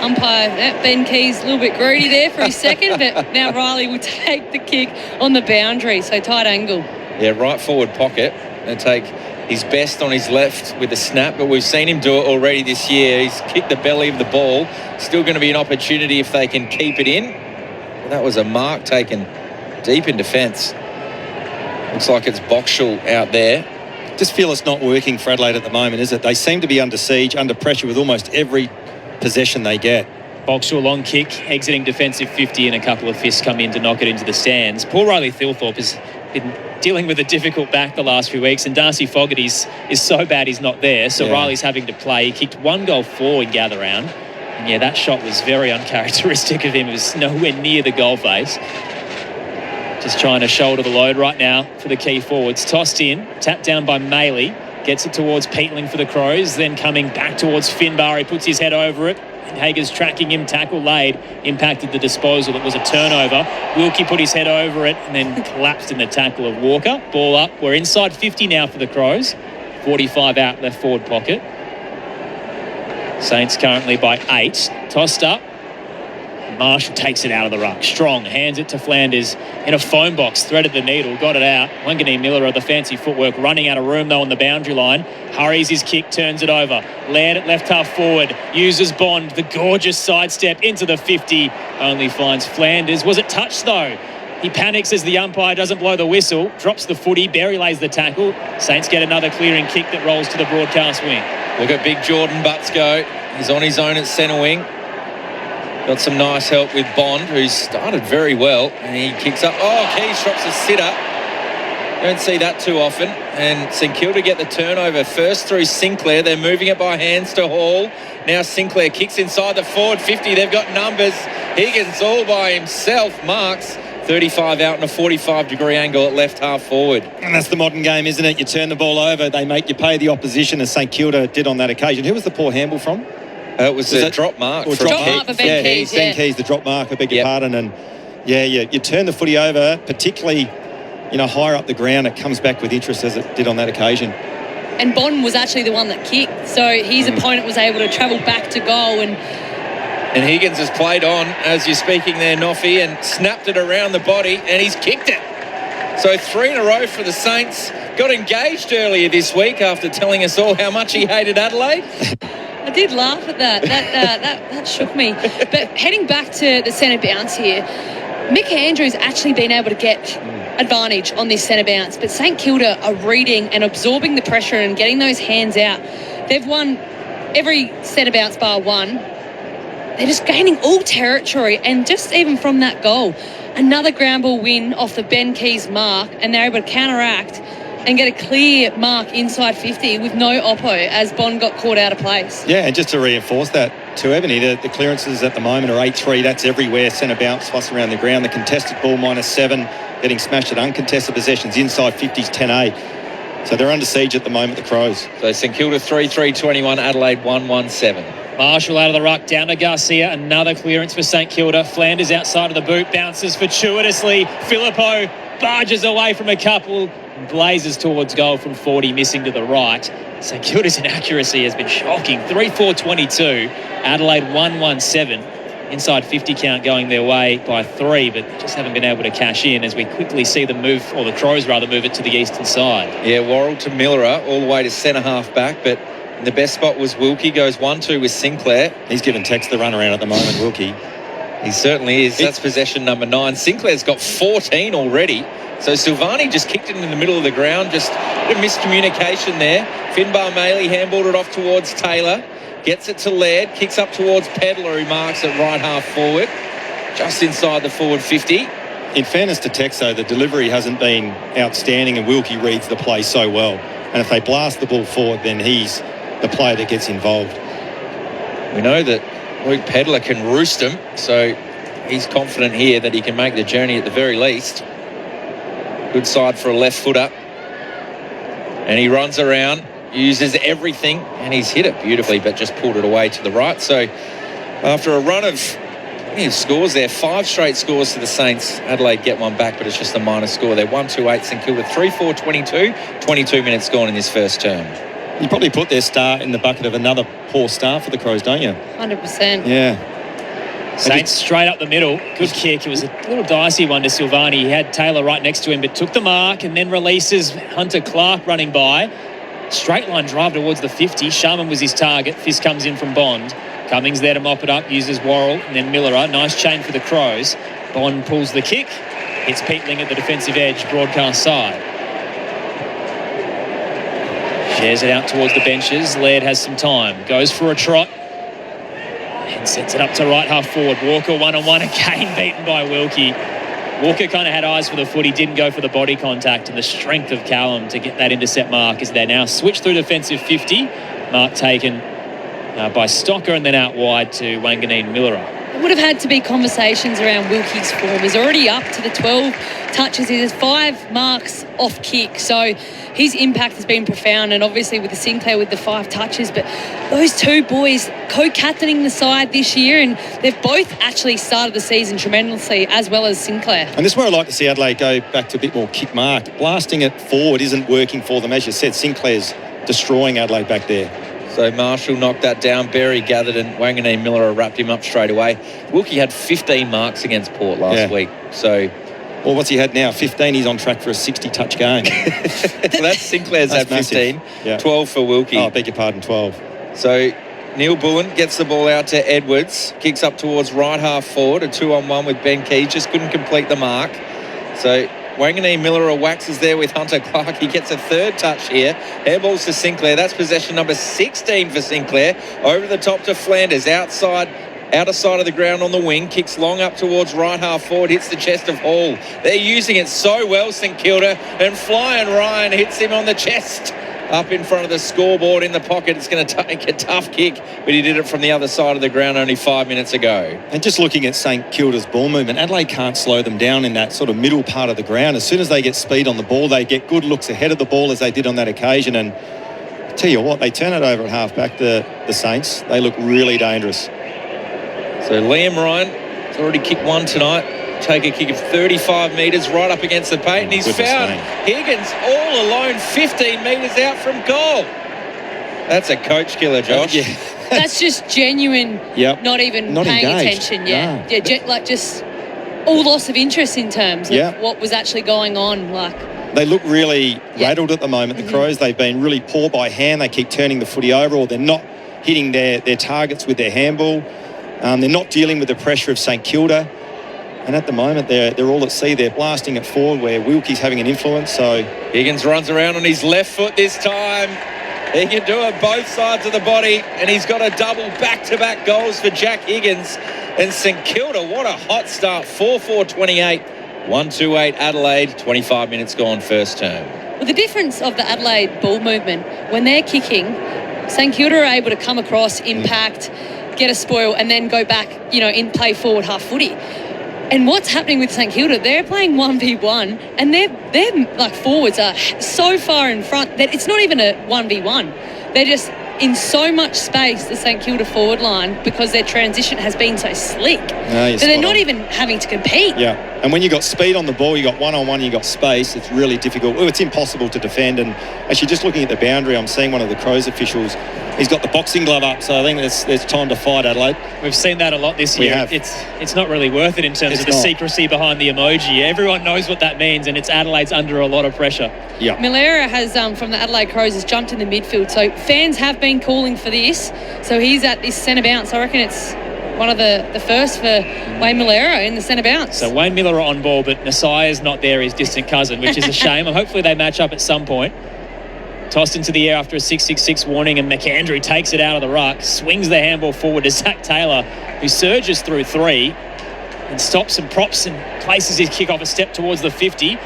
umpire Ben Keys a little bit greedy there for his second, but now Riley will take the kick on the boundary. So tight angle. Yeah, right forward pocket. And take his best on his left with the snap, but we've seen him do it already this year. He's kicked the belly of the ball. Still going to be an opportunity if they can keep it in. Well, that was a mark taken deep in defence. Looks like it's Boxall out there. Just feel it's not working for Adelaide at the moment, is it? They seem to be under siege, under pressure with almost every possession they get. Boxall long kick, exiting defensive 50, and a couple of fists come in to knock it into the stands. Poor Riley Philthorpe has been dealing with a difficult back the last few weeks, and Darcy Fogarty's is so bad he's not there, so Riley's having to play. He kicked 1 goal 4 in gather round, and that shot was very uncharacteristic of him. It was nowhere near the goal face. Just trying to shoulder the load right now for the key forwards. Tossed in, tapped down by Maley, gets it towards Peatling for the Crows, then coming back towards Finbar. He puts his head over it. Hager's tracking him, tackle laid, impacted the disposal. It was a turnover. Wilkie put his head over it and then collapsed in the tackle of Walker. Ball up. We're inside 50 now for the Crows. 45 out left forward pocket. Saints currently by 8. Tossed up. Marshall takes it out of the ruck. Strong, hands it to Flanders in a phone box, threaded the needle, got it out. Wanganeen Miller of the fancy footwork, running out of room though on the boundary line. Hurries his kick, turns it over. Laird at left half forward, uses Bond, the gorgeous sidestep into the 50. Only finds Flanders. Was it touched though? He panics as the umpire doesn't blow the whistle, drops the footy, Berry lays the tackle. Saints get another clearing kick that rolls to the broadcast wing. Look at big Jordan Butts go. He's on his own at centre wing. Got some nice help with Bond, who's started very well. And he kicks up. Oh, Keys drops a sitter. Don't see that too often. And St Kilda get the turnover first through Sinclair. They're moving it by hands to Hall. Now Sinclair kicks inside the forward 50. They've got numbers. Higgins all by himself marks. 35 out in a 45-degree angle at left half forward. And that's the modern game, isn't it? You turn the ball over, they make you pay the opposition, as St Kilda did on that occasion. Who was the poor handball from? It was a drop mark. Drop mark for Ben Keys, Ben Keys, the drop mark, I beg your pardon. And you turn the footy over, particularly higher up the ground, it comes back with interest as it did on that occasion. And Bond was actually the one that kicked, so his opponent was able to travel back to goal. And Higgins has played on, as you're speaking there, Noffy, and snapped it around the body, and he's kicked it. So 3 in a row for the Saints. Got engaged earlier this week after telling us all how much he hated Adelaide. I did laugh at that. That shook me. But heading back to the centre bounce here, Mick Andrews actually been able to get advantage on this centre bounce, but St Kilda are reading and absorbing the pressure and getting those hands out. They've won every centre bounce bar one. They're just gaining all territory, and just even from that goal, another ground ball win off the Ben Keys mark, and they're able to counteract and get a clear mark inside 50 with no oppo as Bond got caught out of place. Yeah, and just to reinforce that to Ebony, the clearances at the moment are 8-3. That's everywhere. Centre bounce, fuss around the ground. The contested ball -7, getting smashed at uncontested possessions. Inside 50s 10-8. So they're under siege at the moment, the Crows. So St Kilda 3-3-21, Adelaide 1-1-7. Marshall out of the ruck, down to Garcia. Another clearance for St Kilda. Flanders outside of the boot, bounces fortuitously. Filippo barges away from a couple, blazes towards goal from 40, missing to the right. St Kilda's inaccuracy has been shocking. 3-4-22, Adelaide 1-1-7. Inside 50 count going their way by 3, but just haven't been able to cash in as we quickly see them move, or the Crows rather, move it to the eastern side. Yeah, Worrell to Miller all the way to centre half back, but the best spot was Wilkie, goes 1-2 with Sinclair. He's given Tex the run around at the moment, Wilkie. He certainly is. That's possession number 9. Sinclair's got 14 already. So Silvani just kicked it in the middle of the ground. Just a miscommunication there. Finbar Maley handballed it off towards Taylor. Gets it to Laird. Kicks up towards Pedler, who marks at right half forward. Just inside the forward 50. In fairness to Tex, though, the delivery hasn't been outstanding, and Wilkie reads the play so well. And if they blast the ball forward, then he's the player that gets involved. We know that Luke Pedler can roost him, so he's confident here that he can make the journey at the very least. Good side for a left footer. And he runs around, uses everything, and he's hit it beautifully, but just pulled it away to the right. So after a run of plenty of scores there, 5 straight scores to the Saints, Adelaide get one back, but it's just a minor score. They're 1-2-8, St Kilda 3-4-22, 22 minutes gone in this first term. You probably put their start in the bucket of another poor start for the Crows, don't you? 100%. Yeah. Saints straight up the middle. Good kick. It was a little dicey one to Silvani. He had Taylor right next to him, but took the mark and then releases Hunter Clark running by. Straight line drive towards the 50. Sharman was his target. Fist comes in from Bond. Cummings there to mop it up, uses Worrell, and then Miller. Nice chain for the Crows. Bond pulls the kick. Hits Peatling at the defensive edge, broadcast side. Shares it out towards the benches. Laird has some time. Goes for a trot. And sets it up to right half forward. Walker one-on-one again, beaten by Wilkie. Walker kind of had eyes for the foot. He didn't go for the body contact, and the strength of Callum to get that intercept mark as they now switch through defensive 50. Mark taken by Stocker and then out wide to Wanganeen Miller. There would have had to be conversations around Wilkie's form. He's already up to the 12 touches. He has 5 marks off kick. So his impact has been profound, and obviously with the Sinclair with the 5 touches. But those two boys co-captaining the side this year, and they've both actually started the season tremendously, as well as Sinclair. And this is where I'd like to see Adelaide go back to a bit more kick mark. Blasting it forward isn't working for them. As you said, Sinclair's destroying Adelaide back there. So Marshall knocked that down. Berry gathered, and Wanganeen Miller wrapped him up straight away. Wilkie had 15 marks against Port last week. So, well, what's he had now? 15. He's on track for a 60-touch game. Well, that's Sinclair's at 15. Yeah. 12 for Wilkie. Oh, I beg your pardon, 12. So Neil Bullen gets the ball out to Edwards. Kicks up towards right half forward. A 2-on-1 with Ben Keys. Just couldn't complete the mark. So Wanganeen Miller waxes there with Hunter Clark. He gets a 3rd touch here. Airballs to Sinclair. That's possession number 16 for Sinclair. Over the top to Flanders. Outer side of the ground on the wing. Kicks long up towards right half forward. Hits the chest of Hall. They're using it so well, St Kilda. And Flying Ryan hits him on the chest. Up in front of the scoreboard in the pocket. It's going to take a tough kick, but he did it from the other side of the ground only 5 minutes ago. And just looking at St Kilda's ball movement, Adelaide can't slow them down in that sort of middle part of the ground. As soon as they get speed on the ball, they get good looks ahead of the ball, as they did on that occasion. And I tell you what, they turn it over at half-back, the Saints. They look really dangerous. So Liam Ryan has already kicked one tonight. Take a kick of 35 metres right up against the paint, and he's found Higgins all alone 15 metres out from goal. That's a coach killer, Josh. Yeah. That's just genuine, not even paying engaged. attention. Yeah, just all loss of interest in terms of what was actually going on. They look really rattled at the moment, the Crows. They've been really poor by hand. They keep turning the footy over, or they're not hitting their targets with their handball. They're not dealing with the pressure of St Kilda. And at the moment, they're all at sea. They're blasting it forward where Wilkie's having an influence. So Higgins runs around on his left foot this time. He can do it both sides of the body, and he's got a double back-to-back goals for Jack Higgins. And St Kilda, what a hot start. 4-4-28, 1-2-8 Adelaide, 25 minutes gone first term. Well, the difference of the Adelaide ball movement, when they're kicking, St Kilda are able to come across, impact, get a spoil, and then go back, in play forward half footy. And what's happening with St Kilda, they're playing 1v1 and their like forwards are so far in front that it's not even a 1v1. They're just in so much space, the St Kilda forward line, because their transition has been so slick. So they're not even having to compete. Yeah, and when you got speed on the ball, you got one-on-one, you got space, it's really difficult. Well, it's impossible to defend. And actually, just looking at the boundary, I'm seeing one of the Crows officials, he's got the boxing glove up, so I think there's time to fight, Adelaide. We've seen that a lot this year. It's not really worth it in terms of the secrecy behind the emoji. Everyone knows what that means, and it's Adelaide's under a lot of pressure. Yeah. Milera has, from the Adelaide Crows, has jumped in the midfield. So fans have been calling for this. So he's at this centre bounce. I reckon it's one of the first for Wayne Milera in the centre bounce. So Wayne Milera on ball, but Nasai's not there, his distant cousin, which is a shame. And hopefully they match up at some point. Tossed into the air after a 666 warning, and McAndrew takes it out of the ruck, swings the handball forward to Zach Taylor, who surges through three and stops and props and places his kick off a step towards the 50.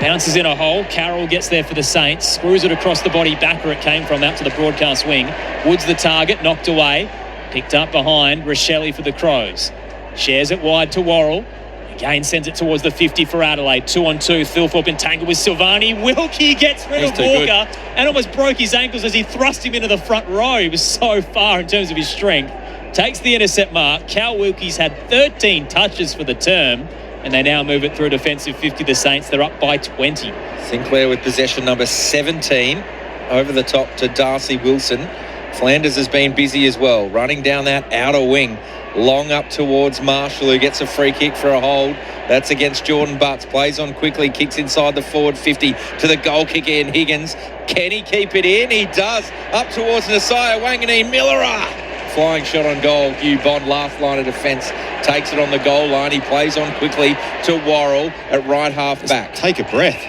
Bounces in a hole. Carroll gets there for the Saints, screws it across the body back where it came from, out to the broadcast wing. Woods the target, knocked away. Picked up behind Rochelle for the Crows. Shares it wide to Worrell. Again sends it towards the 50 for Adelaide. 2-on-2. Thilthorpe entangled with Silvani. Wilkie gets rid of Walker and almost broke his ankles as he thrust him into the front row. He was so far in terms of his strength. Takes the intercept mark. Cal Wilkie's had 13 touches for the term, and they now move it through a defensive 50. The Saints, they're up by 20. Sinclair with possession number 17. Over the top to Darcy Wilson. Flanders has been busy as well, running down that outer wing. Long up towards Marshall, who gets a free kick for a hold. That's against Jordan Butts. Plays on quickly, kicks inside the forward 50 to the goal kicker in Higgins. Can he keep it in? He does. Up towards Nasai Wangani Millera. Flying shot on goal. Hugh Bond, last line of defence, takes it on the goal line. He plays on quickly to Worrell at right half back. Take a breath.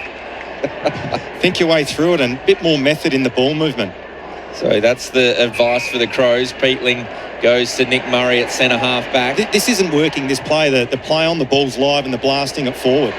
Think your way through it, and a bit more method in the ball movement. So that's the advice for the Crows. Peatling goes to Nick Murray at centre half back. This isn't working, this play. The play on the ball's live and the blasting it forward.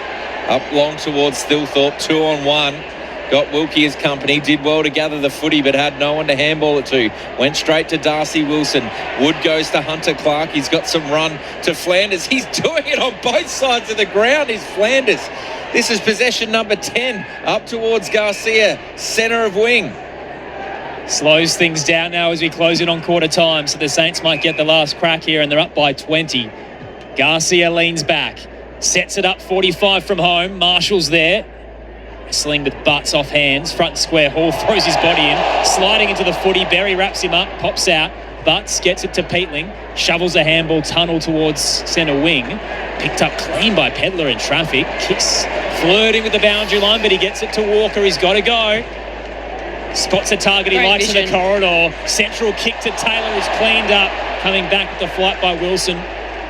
Up long towards Thilthorpe, 2-on-1. Got Wilkie as company, did well to gather the footy, but had no one to handball it to. Went straight to Darcy Wilson. Wood goes to Hunter Clark. He's got some run to Flanders. He's doing it on both sides of the ground, is Flanders. This is possession number 10. Up towards Garcia, centre of wing. Slows things down now as we close in on quarter time, so the Saints might get the last crack here, and they're up by 20. Garcia leans back, sets it up 45 from home. Marshall's there, wrestling with Butts off hands. Front square, Hall throws his body in, sliding into the footy. Berry wraps him up, pops out. Butts gets it to Peatling, shovels a handball tunnel towards centre wing. Picked up clean by Pedler in traffic. Kicks flirting with the boundary line, but he gets it to Walker. He's got to go. Spots a target he likes in the corridor. Central kick to Taylor is cleaned up. Coming back with the flight by Wilson.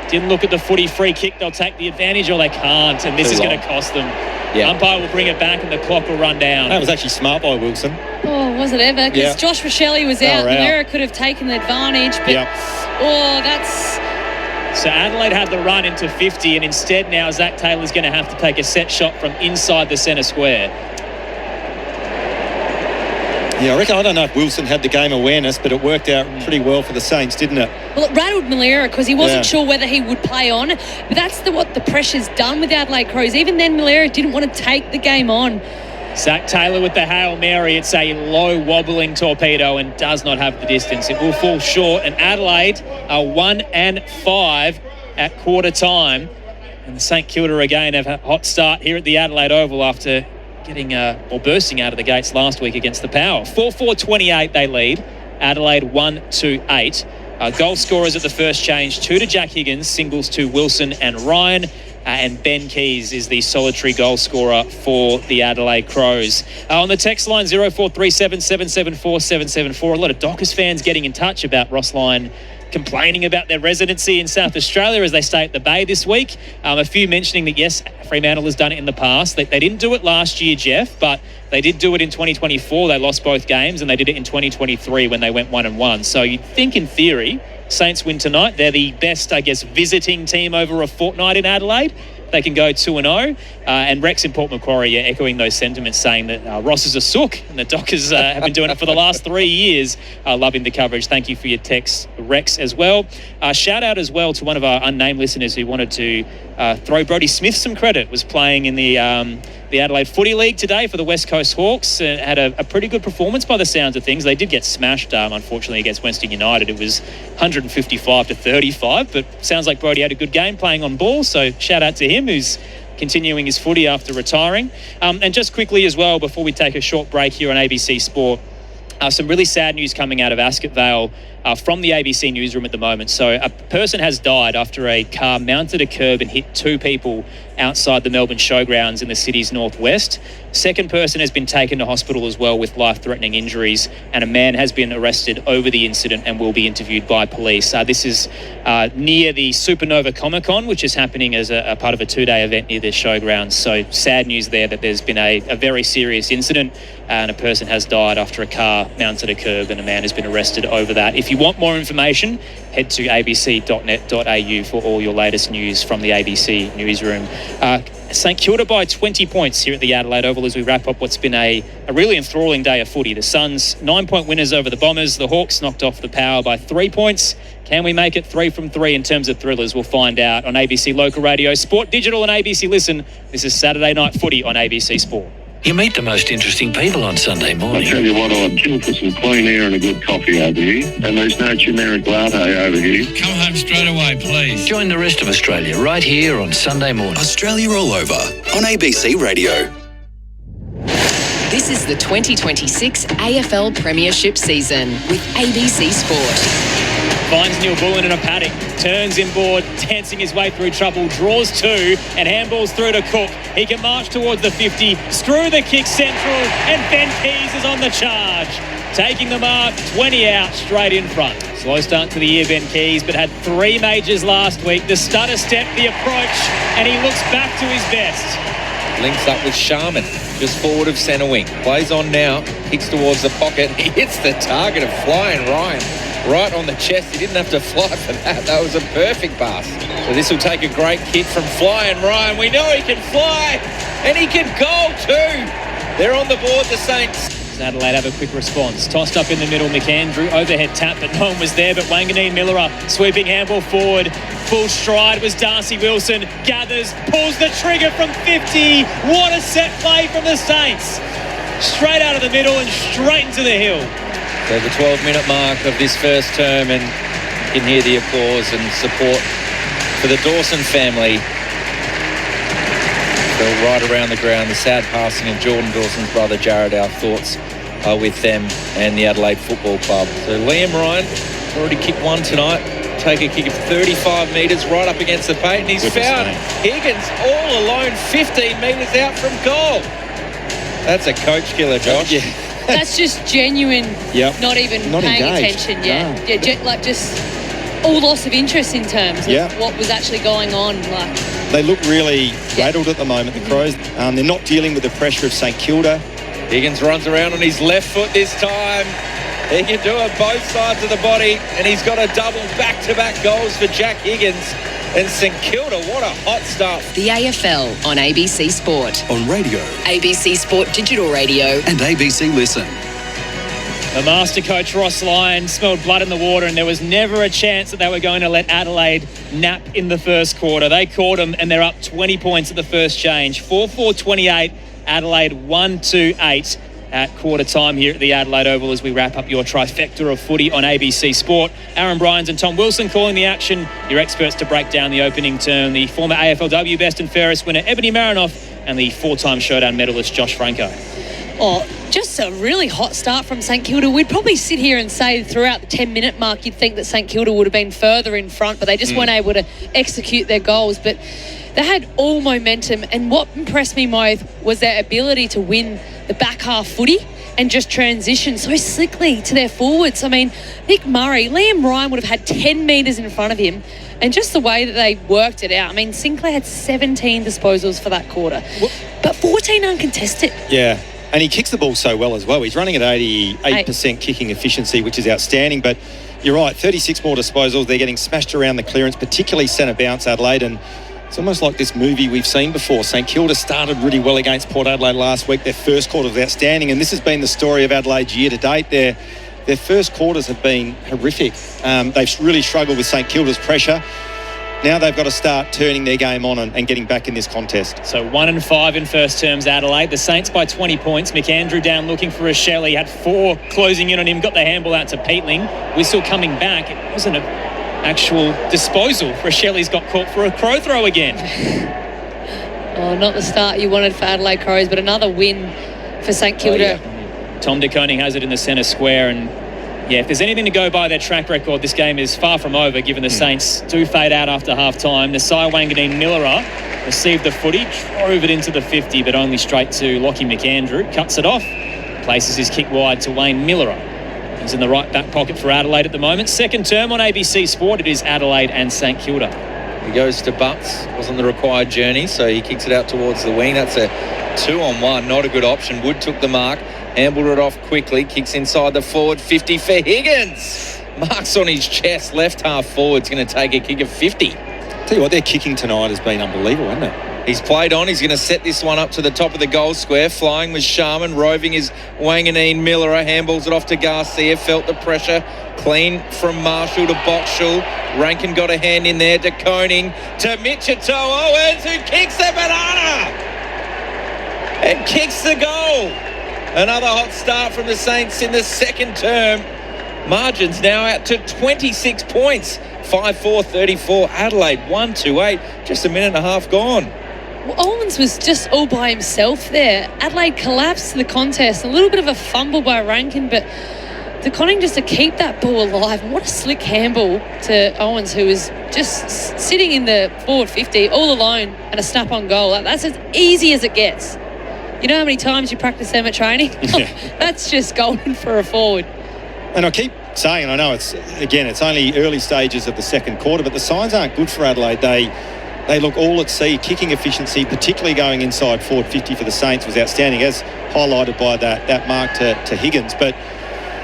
Didn't look at the footy. Free kick. They'll take the advantage or they can't. And this is going to cost them. Yeah. Umpire will bring it back and the clock will run down. That was actually smart by Wilson. Oh, was it ever? Because Josh Rochelle was out. Milera could have taken the advantage. But, that's... So Adelaide had the run into 50, and instead now Zach Taylor's going to have to take a set shot from inside the centre square. Yeah, I don't know if Wilson had the game awareness, but it worked out pretty well for the Saints, didn't it? Well, it rattled Milera because he wasn't sure whether he would play on. But that's what the pressure's done with Adelaide Crows. Even then, Milera didn't want to take the game on. Zach Taylor with the Hail Mary. It's a low wobbling torpedo and does not have the distance. It will fall short. And Adelaide are 1-5 at quarter time. And the St Kilda again have a hot start here at the Adelaide Oval after getting bursting out of the gates last week against the Power. 4-4-28 they lead. Adelaide 1-8. Goal scorers at the first change, 2 to Jack Higgins, singles to Wilson and Ryan. And Ben Keys is the solitary goal scorer for the Adelaide Crows. On the text line, 0437 774 774. A lot of Dockers fans getting in touch about Ross Lyon complaining about their residency in South Australia as they stay at the Bay this week. A few mentioning that, yes, Fremantle has done it in the past. They didn't do it last year, Jeff, but they did do it in 2024. They lost both games, and they did it in 2023 when they went 1-1. So you'd think, in theory, Saints win tonight. They're the best, I guess, visiting team over a fortnight in Adelaide. They can go 2-0. And Rex in Port Macquarie echoing those sentiments, saying that Ross is a sook and the Dockers have been doing it for the last 3 years. Loving the coverage. Thank you for your text, Rex, as well. Shout out as well to one of our unnamed listeners who wanted to throw Brodie Smith some credit. Was playing in the Adelaide Footy League today for the West Coast Hawks. Had a pretty good performance by the sounds of things. They did get smashed, unfortunately, against Western United. It was 155-35, but sounds like Brodie had a good game playing on ball, so shout out to him, who's continuing his footy after retiring. And just quickly as well, before we take a short break here on ABC Sport, some really sad news coming out of Ascot Vale from the ABC newsroom at the moment. So a person has died after a car mounted a curb and hit 2 people outside the Melbourne Showgrounds in the city's northwest. Second person has been taken to hospital as well with life-threatening injuries, and a man has been arrested over the incident and will be interviewed by police. This is near the Supernova Comic-Con, which is happening as a part of a 2-day event near the Showgrounds. So sad news there that there's been a very serious incident and a person has died after a car mounted a curb and a man has been arrested over that. If you want more information, head to abc.net.au for all your latest news from the ABC newsroom. St Kilda by 20 points here at the Adelaide Oval as we wrap up what's been a really enthralling day of footy. The Suns 9-point winners over the Bombers. The Hawks knocked off the Power by 3 points. Can we make it 3 from 3 in terms of thrillers? We'll find out on ABC Local Radio, Sport Digital and ABC Listen. This is Saturday Night Footy on ABC Sport. You meet the most interesting people on Sunday morning. I tell you what, I'd kill for some clean air and a good coffee over here. And there's no generic latte over here. Come home straight away, please. Join the rest of Australia right here on Sunday morning. Australia All Over on ABC Radio. This is the 2026 AFL Premiership season with ABC Sport. Finds Neil Bullen in a paddock, turns inboard, dancing his way through trouble, draws 2 and handballs through to Cook. He can march towards the 50, screw the kick central, and Ben Keys is on the charge. Taking the mark, 20 out, straight in front. Slow start to the year, Ben Keys, but had 3 majors last week. The stutter step, the approach, and he looks back to his best. Links up with Sharman, just forward of centre wing. Plays on now, kicks towards the pocket. He hits the target of Flying Ryan right on the chest. He didn't have to fly for that. That was a perfect pass. So this will take a great kick from Flying Ryan. We know he can fly, and he can goal too. They're on the board, the Saints. Adelaide have a quick response. Tossed up in the middle, McAndrew, overhead tap, but no one was there. But Wanganeen Miller, sweeping handball forward. Full stride was Darcy Wilson. Gathers, pulls the trigger from 50. What a set play from the Saints. Straight out of the middle and straight into the hill. So the 12-minute mark of this first term, and you can hear the applause and support for the Dawson family. Fell right around the ground. The sad passing of Jordan Dawson's brother Jared. Our thoughts are with them and the Adelaide Football Club. So Liam Ryan already kicked one tonight. Take a kick of 35 metres right up against the paint, and he's found Higgins all alone 15 metres out from goal. That's a coach killer, Josh. Yeah. That's just genuine, not even paying engaged. attention yet. No. Yeah, like just all loss of interest in terms of what was actually going on. Like they look really rattled at the moment, the Crows. They're not dealing with the pressure of St Kilda. Higgins runs around on his left foot this time. He can do it both sides of the body, and he's got a double back-to-back goals for Jack Higgins. And St Kilda, what a hot start. The AFL on ABC Sport. On radio. ABC Sport Digital Radio. And ABC Listen. The master coach Ross Lyon smelled blood in the water, and there was never a chance that they were going to let Adelaide nap in the first quarter. They caught them, and they're up 20 points at the first change. 4-4-28, Adelaide 1-2-8. At quarter time here at the Adelaide Oval as we wrap up your trifecta of footy on ABC Sport. Aaron Bryans and Tom Wilson calling the action. Your experts to break down the opening term. The former AFLW Best and Fairest winner Ebony Marinoff and the 4-time Showdown medalist Josh Francou. Oh, just a really hot start from St Kilda. We'd probably sit here and say throughout the 10-minute mark you'd think that St Kilda would have been further in front, but they just weren't able to execute their goals. But they had all momentum, and what impressed me most was their ability to win the back half footy. and just transition so slickly to their forwards. I mean, Nick Murray, Liam Ryan would have had 10 metres in front of him, and just the way that they worked it out. I mean, Sinclair had 17 disposals for that quarter, but 14 uncontested. Yeah. And he kicks the ball so well as well. He's running at 88% kicking efficiency, which is outstanding. But you're right, 36 more disposals. They're getting smashed around the clearance, particularly centre bounce Adelaide. And it's almost like this movie we've seen before. St Kilda started really well against Port Adelaide last week. Their first quarter was outstanding. And this has been the story of Adelaide's year to date. Their first quarters have been horrific. They've really struggled with St Kilda's pressure. Now they've got to start turning their game on and getting back in this contest. So 1-5 in first terms, Adelaide. The Saints by 20 points. McAndrew down looking for a Shelley. Had 4 closing in on him. Got the handball out to Peatling. Whistle coming back. It wasn't an actual disposal. For Shelley's got caught for a crow throw again. Oh, not the start you wanted for Adelaide Crows, but another win for St Kilda. Oh, yeah. Tom De Koning has it in the centre square, and yeah, if there's anything to go by their track record, this game is far from over, given the Saints do fade out after half-time. Nasai Wanganeen-Millera received the footy, drove it into the 50, but only straight to Lockie McAndrew. Cuts it off, places his kick wide to Wayne Millera. He's in the right back pocket for Adelaide at the moment. Second term on ABC Sport, it is Adelaide and St Kilda. He goes to Butts. Wasn't the required journey, so he kicks it out towards the wing. That's a 2-on-1, not a good option. Wood took the mark. Handled it off quickly, kicks inside the forward 50 for Higgins. Marks on his chest, left half forward's going to take a kick of 50. Tell you what, their kicking tonight has been unbelievable, hasn't it? He's played on. He's going to set this one up to the top of the goal square. Flying was Sharman. Roving is Wanganeen-Millera. Handballs it off to Garcia. Felt the pressure. Clean from Marshall to Boxall. Rankin got a hand in there to Koning. To Michito Owens, who kicks the banana. And kicks the goal. Another hot start from the Saints in the second term. Margins now out to 26 points. 5-4-34. Adelaide 1-2-8. Just a minute and a half gone. Well, Owens was just all by himself there. Adelaide collapsed the contest. A little bit of a fumble by Rankin, but De Koning just to keep that ball alive. What a slick handball to Owens, who was just sitting in the forward 50 all alone and a snap-on goal. That's as easy as it gets. You know how many times you practice them at training? That's just golden for a forward. And I keep saying, I know it's only early stages of the second quarter, but the signs aren't good for Adelaide. They look all at sea. Kicking efficiency, particularly going inside forward 50 for the Saints, was outstanding, as highlighted by that mark to Higgins. But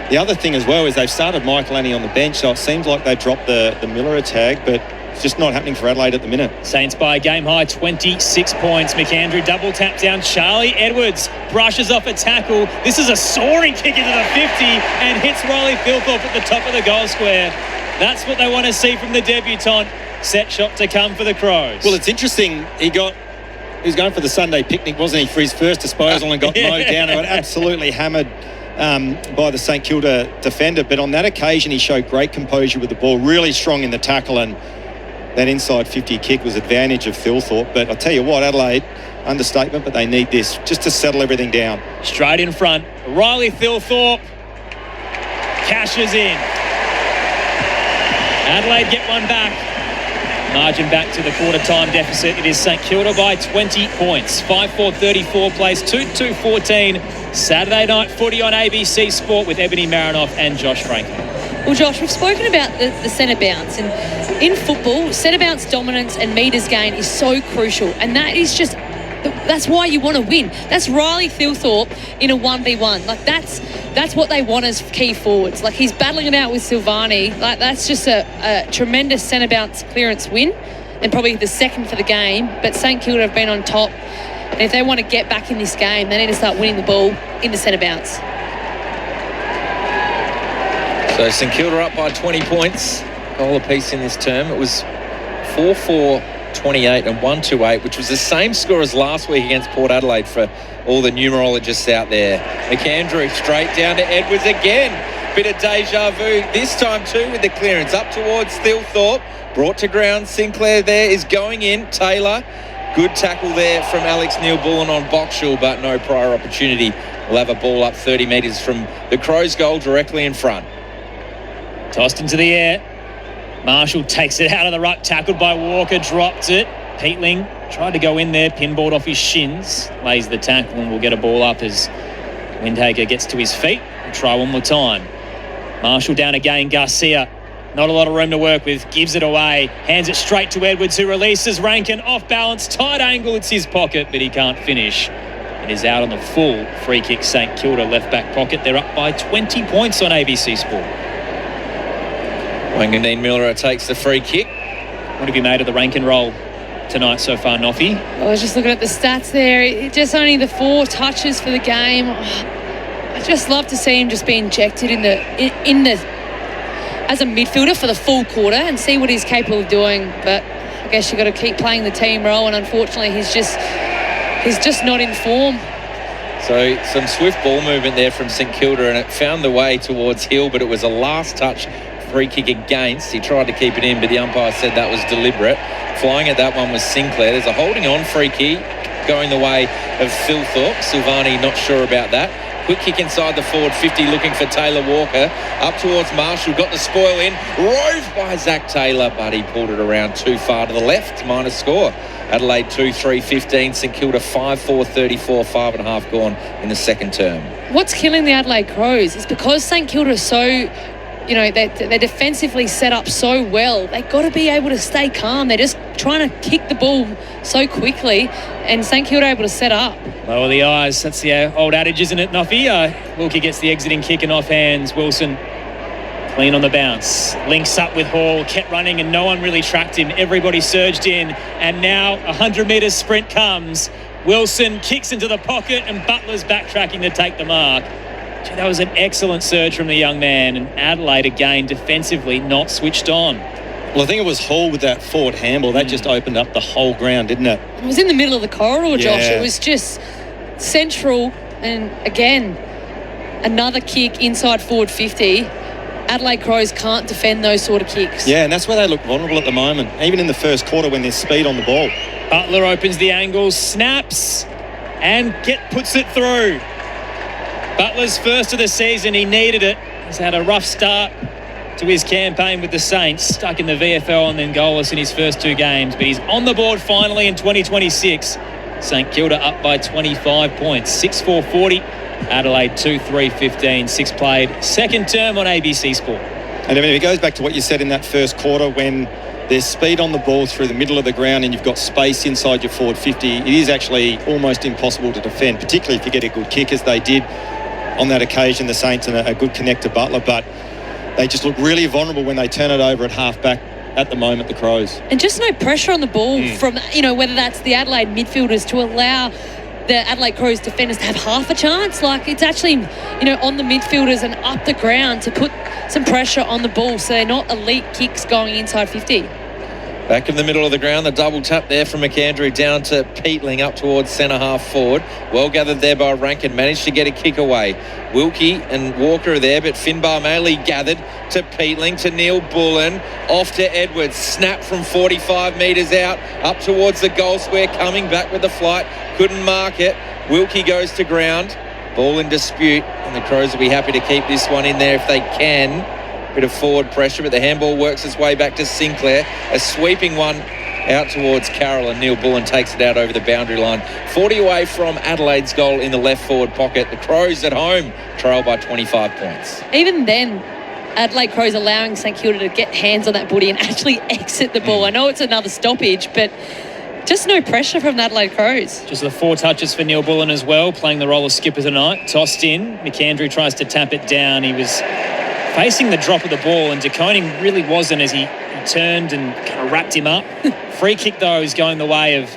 the other thing as well is they've started Michael Annie on the bench, so it seems like they've dropped the Millera tag, but it's just not happening for Adelaide at the minute. Saints by a game high 26 points. McAndrew double tap down. Charlie Edwards brushes off a tackle. This is a soaring kick into the 50 and hits Riley Thilthorpe at the top of the goal square. That's what they want to see from the debutant. Set shot to come for the Crows. Well, it's interesting. He was going for the Sunday picnic, wasn't he, for his first disposal and got mowed down. And absolutely hammered by the St Kilda defender. But on that occasion, he showed great composure with the ball, really strong in the tackle, and that inside 50 kick was advantage of Thilthorpe. But I'll tell you what, Adelaide, understatement, but they need this just to settle everything down. Straight in front, Riley Thilthorpe cashes in. Adelaide get one back. Margin back to the quarter-time deficit. It is St Kilda by 20 points. 5-4-34 plays 2-2-14. Saturday night footy on ABC Sport with Ebony Marinoff and Josh Francou. Well, Josh, we've spoken about the centre bounce, and in football, centre bounce dominance and metres gain is so crucial, and that's why you want to win. That's Riley Thilthorpe in a 1v1. Like, that's what they want as key forwards. Like, he's battling it out with Silvani. Like, that's just a tremendous centre bounce clearance win, and probably the second for the game. But St Kilda have been on top, and if they want to get back in this game, they need to start winning the ball in the centre bounce. So St Kilda up by 20 points. Goal apiece in this term. It was 4-4-28 and 1-2-8, which was the same score as last week against Port Adelaide for all the numerologists out there. McAndrew straight down to Edwards again. Bit of deja vu this time too with the clearance up towards Thilthorpe. Brought to ground. Sinclair there is going in. Taylor. Good tackle there from Alex Neil-Bullen on Boxall, but no prior opportunity. We'll have a ball up 30 metres from the Crows' goal directly in front. Tossed into the air. Marshall takes it out of the ruck, tackled by Walker, dropped it. Peatling tried to go in there, pinballed off his shins, lays the tackle, and will get a ball up as Windhager gets to his feet. We'll try one more time. Marshall down again. Garcia. Not a lot of room to work with. Gives it away. Hands it straight to Edwards, who releases Rankin. Off balance. Tight angle. It's his pocket, but he can't finish. It is out on the full free kick. St Kilda left back pocket. They're up by 20 points on ABC Sport. Wanganeen Miller takes the free kick. What have you made of the Rankin roll tonight so far, Noffy? I was just looking at the stats there. Just only the 4 touches for the game. I just love to see him just be injected in the as a midfielder for the full quarter and see what he's capable of doing. But I guess you've got to keep playing the team role, and unfortunately he's just not in form. So some swift ball movement there from St Kilda, and it found the way towards Hill, but it was a last touch free kick against. He tried to keep it in, but the umpire said that was deliberate. Flying at that one was Sinclair. There's a holding on free kick going the way of Phil Thorpe. Silvani not sure about that. Quick kick inside the forward 50, looking for Taylor Walker. Up towards Marshall, got the spoil in. Roved by Zach Taylor, but he pulled it around too far to the left. Minus score. Adelaide 2-3-15, St Kilda 5-4-34, 5.5 gone in the second term. What's killing the Adelaide Crows is because St Kilda is so... they're defensively set up so well. They've got to be able to stay calm. They're just trying to kick the ball so quickly, and St Kilda able to set up. Lower the eyes. That's the old adage, isn't it, Noffy? Wilkie gets the exiting kick and off hands. Wilson clean on the bounce. Links up with Hall. Kept running and no one really tracked him. Everybody surged in, and now a 100-metre sprint comes. Wilson kicks into the pocket and Butler's backtracking to take the mark. Gee, that was an excellent surge from the young man, and Adelaide again defensively not switched on. Well, I think it was Hall with that forward handball. That just opened up the whole ground, didn't it? It was in the middle of the corridor, Josh. It was just central, and again, another kick inside forward 50. Adelaide Crows can't defend those sort of kicks. Yeah, and that's where they look vulnerable at the moment, even in the first quarter when there's speed on the ball. Butler opens the angle, snaps, and puts it through. Butler's first of the season, he needed it. He's had a rough start to his campaign with the Saints, stuck in the VFL and then goalless in his first 2 games, but he's on the board finally in 2026. St Kilda up by 25 points, 6-4-40. Adelaide 2-3-15, 6 played, second term on ABC Sport. And I mean, it goes back to what you said in that first quarter, when there's speed on the ball through the middle of the ground and you've got space inside your forward 50, it is actually almost impossible to defend, particularly if you get a good kick, as they did on that occasion, the Saints, and a good connect to Butler. But they just look really vulnerable when they turn it over at half-back at the moment, the Crows. And just no pressure on the ball from, whether that's the Adelaide midfielders to allow the Adelaide Crows defenders to have half a chance. Like, it's actually, on the midfielders and up the ground to put some pressure on the ball so they're not elite kicks going inside 50. Back in the middle of the ground, the double tap there from McAndrew down to Peatling up towards centre half forward. Well gathered there by Rankin, managed to get a kick away. Wilkie and Walker are there, but Finbar Maley gathered to Peatling, to Neil Bullen, off to Edwards. Snap from 45 metres out, up towards the goal square, coming back with the flight. Couldn't mark it. Wilkie goes to ground. Ball in dispute, and the Crows will be happy to keep this one in there if they can. Bit of forward pressure, but the handball works its way back to Sinclair. A sweeping one out towards Carroll, and Neil Bullen takes it out over the boundary line. 40 away from Adelaide's goal in the left forward pocket. The Crows at home trail by 25 points. Even then, Adelaide Crows allowing St Kilda to get hands on that booty and actually exit the ball. I know it's another stoppage, but just no pressure from the Adelaide Crows. Just the 4 touches for Neil Bullen as well, playing the role of skipper tonight. Tossed in. McAndrew tries to tap it down. He was facing the drop of the ball, and De Koning really wasn't, as he turned and kind of wrapped him up. Free kick, though, is going the way of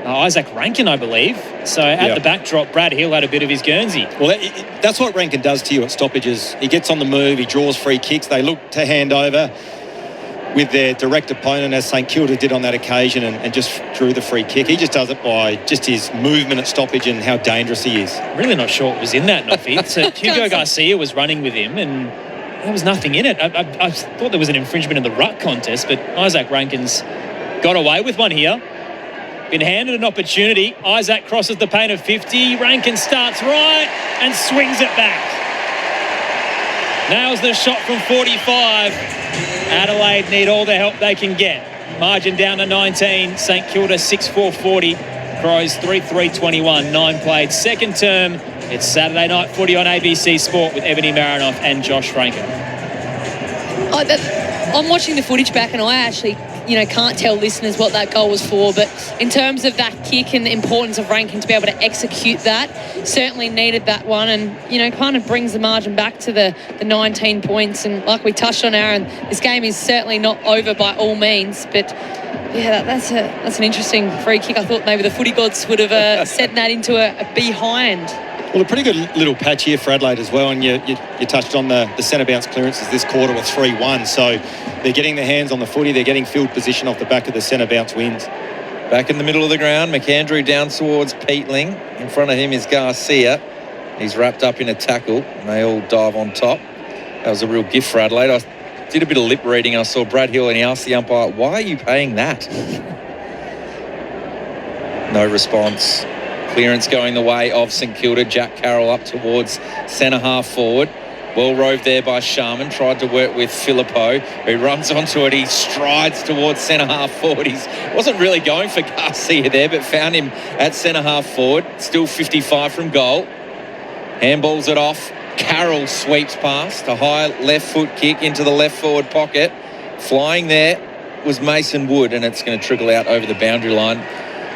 Isaac Rankin, I believe. So at the backdrop, Brad Hill had a bit of his Guernsey. Well, that's what Rankin does to you at stoppages. He gets on the move, he draws free kicks. They look to hand over with their direct opponent, as St Kilda did on that occasion, and just drew the free kick. He just does it by just his movement at stoppage and how dangerous he is. Really not sure what was in that, Noffy. So Hugo Garcia was running with him, and there was nothing in it. I thought there was an infringement in the ruck contest, but Isaac Rankin's got away with one here. Been handed an opportunity. Isaac crosses the paint of 50. Rankin starts right and swings it back. Nails the shot from 45. Adelaide need all the help they can get. Margin down to 19. St Kilda 6-4-40. Crows 3-3-21. 9 played. Second term. It's Saturday night footy on ABC Sport with Ebony Marinoff and Josh Francou. I'm watching the footage back and I actually, can't tell listeners what that goal was for, but in terms of that kick and the importance of Rankin to be able to execute that, certainly needed that one and, kind of brings the margin back to the 19 points. And like we touched on, Aaron, this game is certainly not over by all means, but yeah, that's an interesting free kick. I thought maybe the footy gods would have set that into a behind. Well, a pretty good little patch here for Adelaide as well, and you touched on the centre bounce clearances this quarter were 3-1, so they're getting their hands on the footy, they're getting field position off the back of the centre bounce wins. Back in the middle of the ground, McAndrew down towards Peatling. In front of him is Garcia. He's wrapped up in a tackle, and they all dive on top. That was a real gift for Adelaide. I did a bit of lip reading. I saw Brad Hill, and he asked the umpire, why are you paying that? No response. Clearance going the way of St Kilda. Jack Carroll up towards centre half forward. Well roved there by Sharman. Tried to work with Filippo, who runs onto it. He strides towards centre half forward. He wasn't really going for Garcia there, but found him at centre half forward. Still 55 from goal. Handballs it off. Carroll sweeps past. A high left foot kick into the left forward pocket. Flying there was Mason Wood, and it's going to trickle out over the boundary line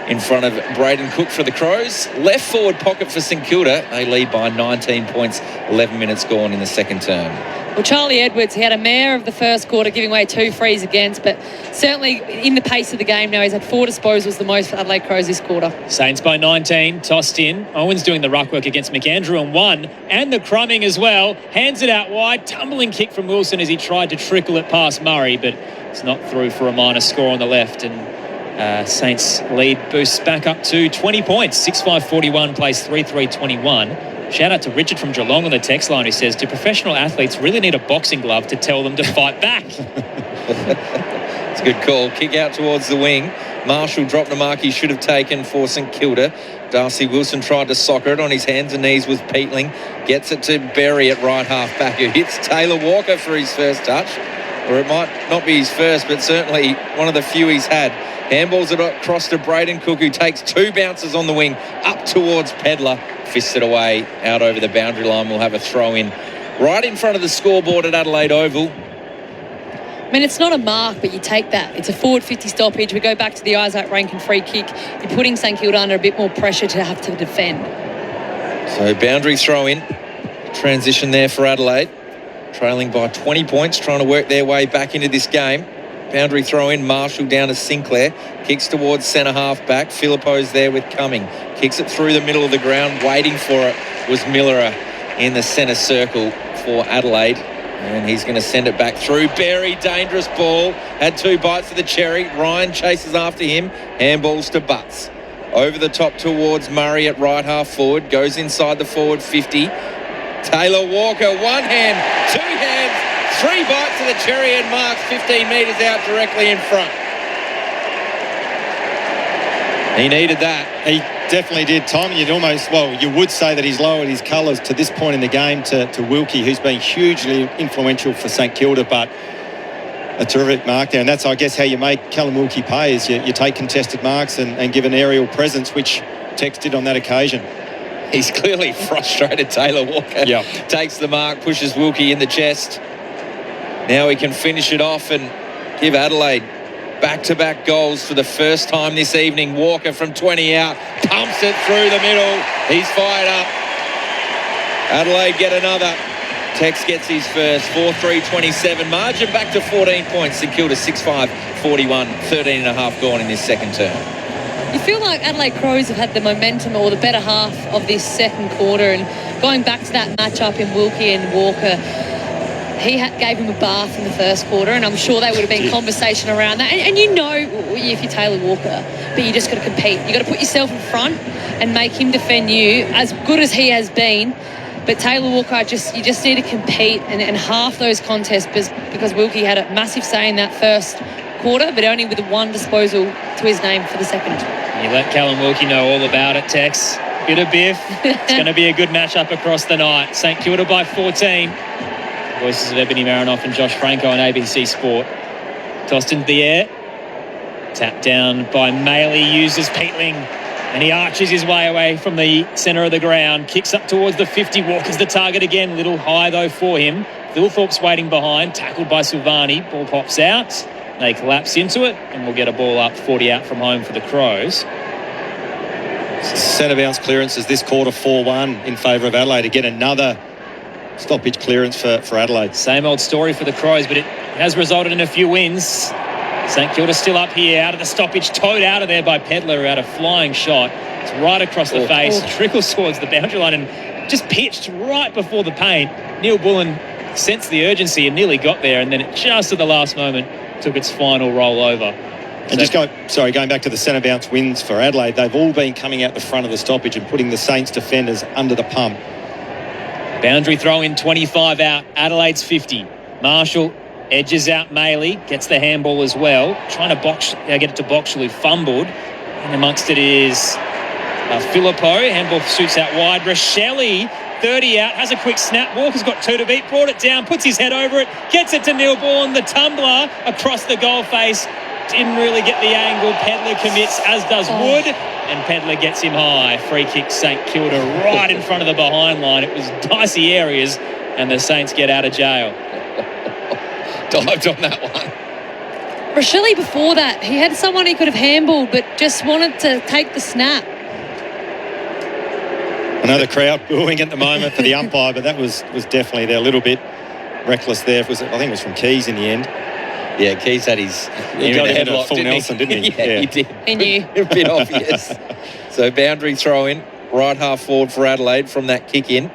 in front of Braden Cook for the Crows. Left forward pocket for St Kilda. They lead by 19 points, 11 minutes gone in the second term. Well, Charlie Edwards, he had a mare of the first quarter, giving away 2 frees against, but certainly in the pace of the game now, he's had 4 disposals, the most for Adelaide Crows this quarter. Saints by 19, tossed in. Owen's doing the ruck work against McAndrew and 1, and the crumbing as well. Hands it out wide, tumbling kick from Wilson as he tried to trickle it past Murray, but it's not through for a minor score on the left, and Saints lead boosts back up to 20 points. 6-5-41 plays 3-3-21. Shout out to Richard from Geelong on the text line who says, do professional athletes really need a boxing glove to tell them to fight back? It's a good call. Kick out towards the wing. Marshall dropped the mark he should have taken for St Kilda. Darcy Wilson tried to soccer it on his hands and knees with Peatling. Gets it to Berry at right half back, who hits Taylor Walker for his first touch. Or it might not be his first, but certainly one of the few he's had. Handballs it across to Braden Cook, who takes 2 bounces on the wing up towards Pedler. Fists it away out over the boundary line. We'll have a throw in right in front of the scoreboard at Adelaide Oval. I mean, it's not a mark, but you take that. It's a forward 50 stoppage. We go back to the Isaac Rankin free kick. You're putting St Kilda under a bit more pressure to have to defend. So boundary throw in. Transition there for Adelaide. Trailing by 20 points, trying to work their way back into this game. Boundary throw in, Marshall down to Sinclair. Kicks towards centre half back. Filippo's there with Cumming. Kicks it through the middle of the ground. Waiting for it was Miller in the centre circle for Adelaide. And he's going to send it back through. Berry, dangerous ball. Had 2 bites of the cherry. Ryan chases after him. Handballs to Butts. Over the top towards Murray at right half forward. Goes inside the forward 50. Taylor Walker, 1 hand, 2 hands. 3 bites of the cherry and marks 15 metres out directly in front. He needed that. He definitely did, Tom. You would say that he's lowered his colours to this point in the game to Wilkie, who's been hugely influential for St Kilda, but a terrific mark there. And that's, I guess, how you make Callum Wilkie pay, is you take contested marks and give an aerial presence, which Tex did on that occasion. He's clearly frustrated, Taylor Walker. Yeah. Takes the mark, pushes Wilkie in the chest. Now he can finish it off and give Adelaide back-to-back goals for the first time this evening. Walker from 20 out, pumps it through the middle. He's fired up. Adelaide get another. Tex gets his first. 4-3-27. Margin back to 14 points. St Kilda 6-5-41. 13 and a half gone in this second term. You feel like Adelaide Crows have had the momentum or the better half of this second quarter, and going back to that matchup in Wilkie and Walker, he gave him a bath in the first quarter, and I'm sure there would have been conversation around that. And you know, if you're Taylor Walker, but you just got to compete. You got to put yourself in front and make him defend you, as good as he has been. But Taylor Walker, you just need to compete, and half those contests, because Wilkie had a massive say in that first quarter, but only with 1 disposal to his name for the second. You let Callum Wilkie know all about it, Tex. Bit of biff. It's going to be a good matchup across the night. St Kilda by 14. Voices of Ebony Marinoff and Josh Francou on ABC Sport. Tossed into the air. Tapped down by Maley. Uses Peatling. And he arches his way away from the centre of the ground. Kicks up towards the 50. Walker's the target again. Little high, though, for him. Thilthorpe's waiting behind. Tackled by Silvani. Ball pops out. They collapse into it. And we'll get a ball up 40 out from home for the Crows. Centre bounce clearances this quarter 4-1 in favour of Adelaide. Again, another stoppage clearance for Adelaide. Same old story for the Crows, but it has resulted in a few wins. St Kilda still up here, out of the stoppage, towed out of there by Pedler, who had a flying shot. It's right across the face, trickles towards the boundary line and just pitched right before the paint. Neil Bullen sensed the urgency and nearly got there, and then it just at the last moment took its final roll over. And going back to the centre bounce wins for Adelaide, they've all been coming out the front of the stoppage and putting the Saints defenders under the pump. Boundary throw in, 25 out, Adelaide's 50. Marshall edges out Maley, gets the handball as well, trying to get it to Boxall, who fumbled. And amongst it is Filippo. Handball shoots out wide. Rochelle, 30 out, has a quick snap. Walker's got 2 to beat, brought it down, puts his head over it, gets it to Neil Bourne. The tumbler across the goal face. Didn't really get the angle. Pedler commits, as does Wood. And Pedler gets him high. Free kick, St Kilda, right in front of the behind line. It was dicey areas, and the Saints get out of jail. Dived on that one. Rochelle, before that, he had someone he could have handballed, but just wanted to take the snap. Another crowd booing at the moment for the umpire, but that was definitely there, a little bit reckless there. I think it was from Keys in the end. Yeah, Keys had his headlock, full Nelson, didn't he? Yeah, he did. He knew. A bit obvious. So boundary throw in, right half forward for Adelaide from that kick in.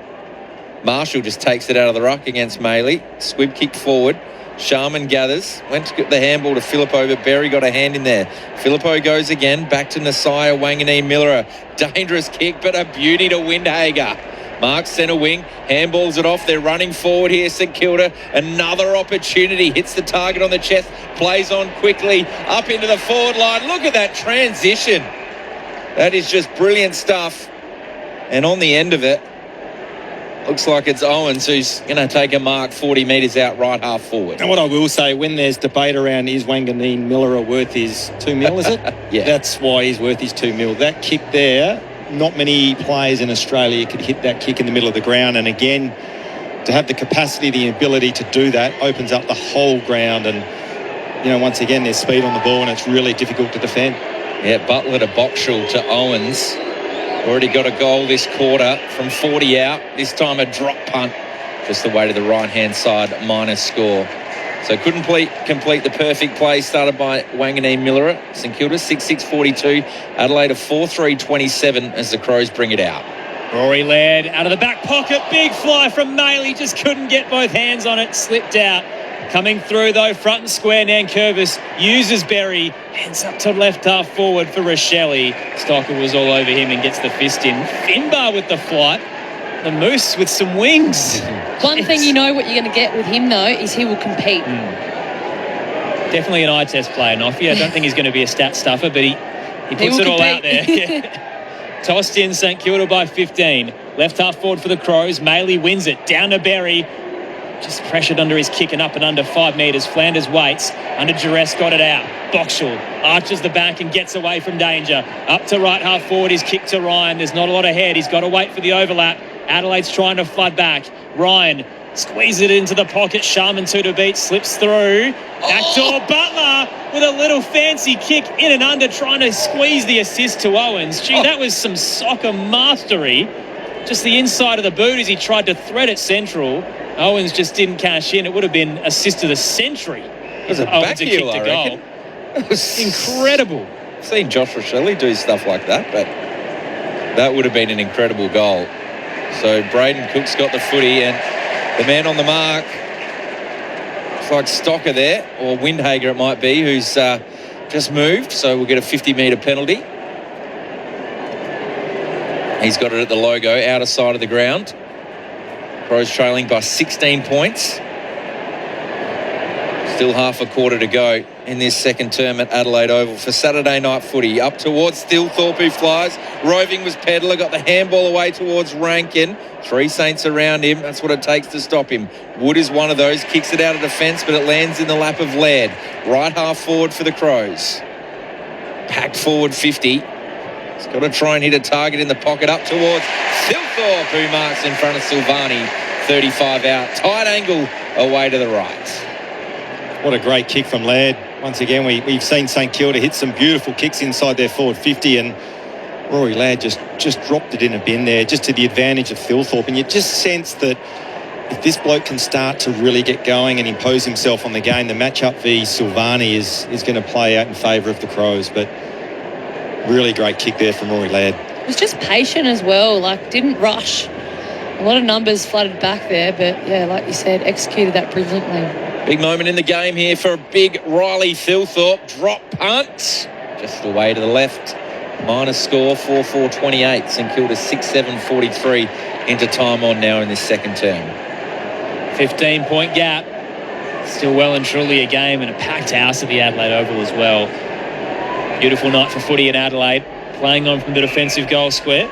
Marshall just takes it out of the ruck against Maley. Squib kick forward. Sharman gathers, went to get the handball to Filippo, but Berry got a hand in there. Filippo goes again, back to Nasiah, Wanganeen Miller. Dangerous kick, but a beauty to Windhager. Mark centre wing, handballs it off. They're running forward here, St Kilda. Another opportunity, hits the target on the chest, plays on quickly, up into the forward line. Look at that transition. That is just brilliant stuff. And on the end of it, looks like it's Owens who's going to take a mark 40 metres out right half forward. And what I will say, when there's debate around is Wanganeen Miller worth his $2 million, is it? Yeah. That's why he's worth his $2 million. That kick there, not many players in Australia could hit that kick in the middle of the ground. And again, to have the capacity, the ability to do that opens up the whole ground. And, once again, there's speed on the ball and it's really difficult to defend. Yeah, Butler to Boxall to Owens. Already got a goal this quarter from 40 out. This time a drop punt. Just the way to the right-hand side, minus score. So couldn't complete the perfect play started by Wanganeen Miller. St Kilda 6-6-42. Adelaide a 4-3-27 as the Crows bring it out. Rory Laird out of the back pocket. Big fly from Maley. Just couldn't get both hands on it. Slipped out. Coming through, though, front and square, Nankervis uses Berry. Hands up to left half forward for Rochelle. Stocker was all over him and gets the fist in. Finbar with the flight. The Moose with some wings. One thing you know what you're going to get with him, though, is he will compete. Definitely an eye test player, Noffy. I don't think he's going to be a stat stuffer, but he puts it all out there. Yeah. Tossed in St Kilda by 15. Left half forward for the Crows. Maley wins it. Down to Berry. Just pressured under his kick and up and under 5 metres. Flanders waits. Under duress, got it out. Boxall arches the back and gets away from danger. Up to right half forward, his kick to Ryan. There's not a lot ahead. He's got to wait for the overlap. Adelaide's trying to flood back. Ryan squeezes it into the pocket. Sharman 2 to beat. Slips through. Backdoor Butler with a little fancy kick in and under, trying to squeeze the assist to Owens. Gee, that was some soccer mastery. Just the inside of the boot as he tried to thread it central. Owens just didn't cash in. It would have been assist of the century. It was a back heel, I reckon. It was incredible. I've seen Josh Rochelle do stuff like that, but that would have been an incredible goal. So Braden Cook's got the footy and the man on the mark, it's like Stocker there, or Windhager it might be, who's just moved. So we'll get a 50-metre penalty. He's got it at the logo, outer side of the ground. Crows trailing by 16 points. Still half a quarter to go in this second term at Adelaide Oval for Saturday night footy. Up towards Thilthorpe, who flies. Roving was Pedler, got the handball away towards Rankin. 3 Saints around him. That's what it takes to stop him. Wood is one of those. Kicks it out of defence, but it lands in the lap of Laird. Right half forward for the Crows. Packed forward 50. He's got to try and hit a target in the pocket up towards Silthorpe, who marks in front of Silvani. 35 out. Tight angle away to the right. What a great kick from Laird. Once again, we've seen St Kilda hit some beautiful kicks inside their forward 50, and Rory Laird just dropped it in a bin there, just to the advantage of Silthorpe. And you just sense that if this bloke can start to really get going and impose himself on the game, the matchup v Silvani is going to play out in favour of the Crows. But really great kick there from Rory Laird. It was just patient as well, like didn't rush. A lot of numbers flooded back there, but yeah, like you said, executed that brilliantly. Big moment in the game here for a big Riley Silthorpe. Drop punt. Just away to the left. Minus score, 4-4-28. St Kilda 6-7-43 into time on now in this second term. 15-point gap. Still well and truly a game, and a packed house at the Adelaide Oval as well. Beautiful night for footy in Adelaide. Playing on from the defensive goal square.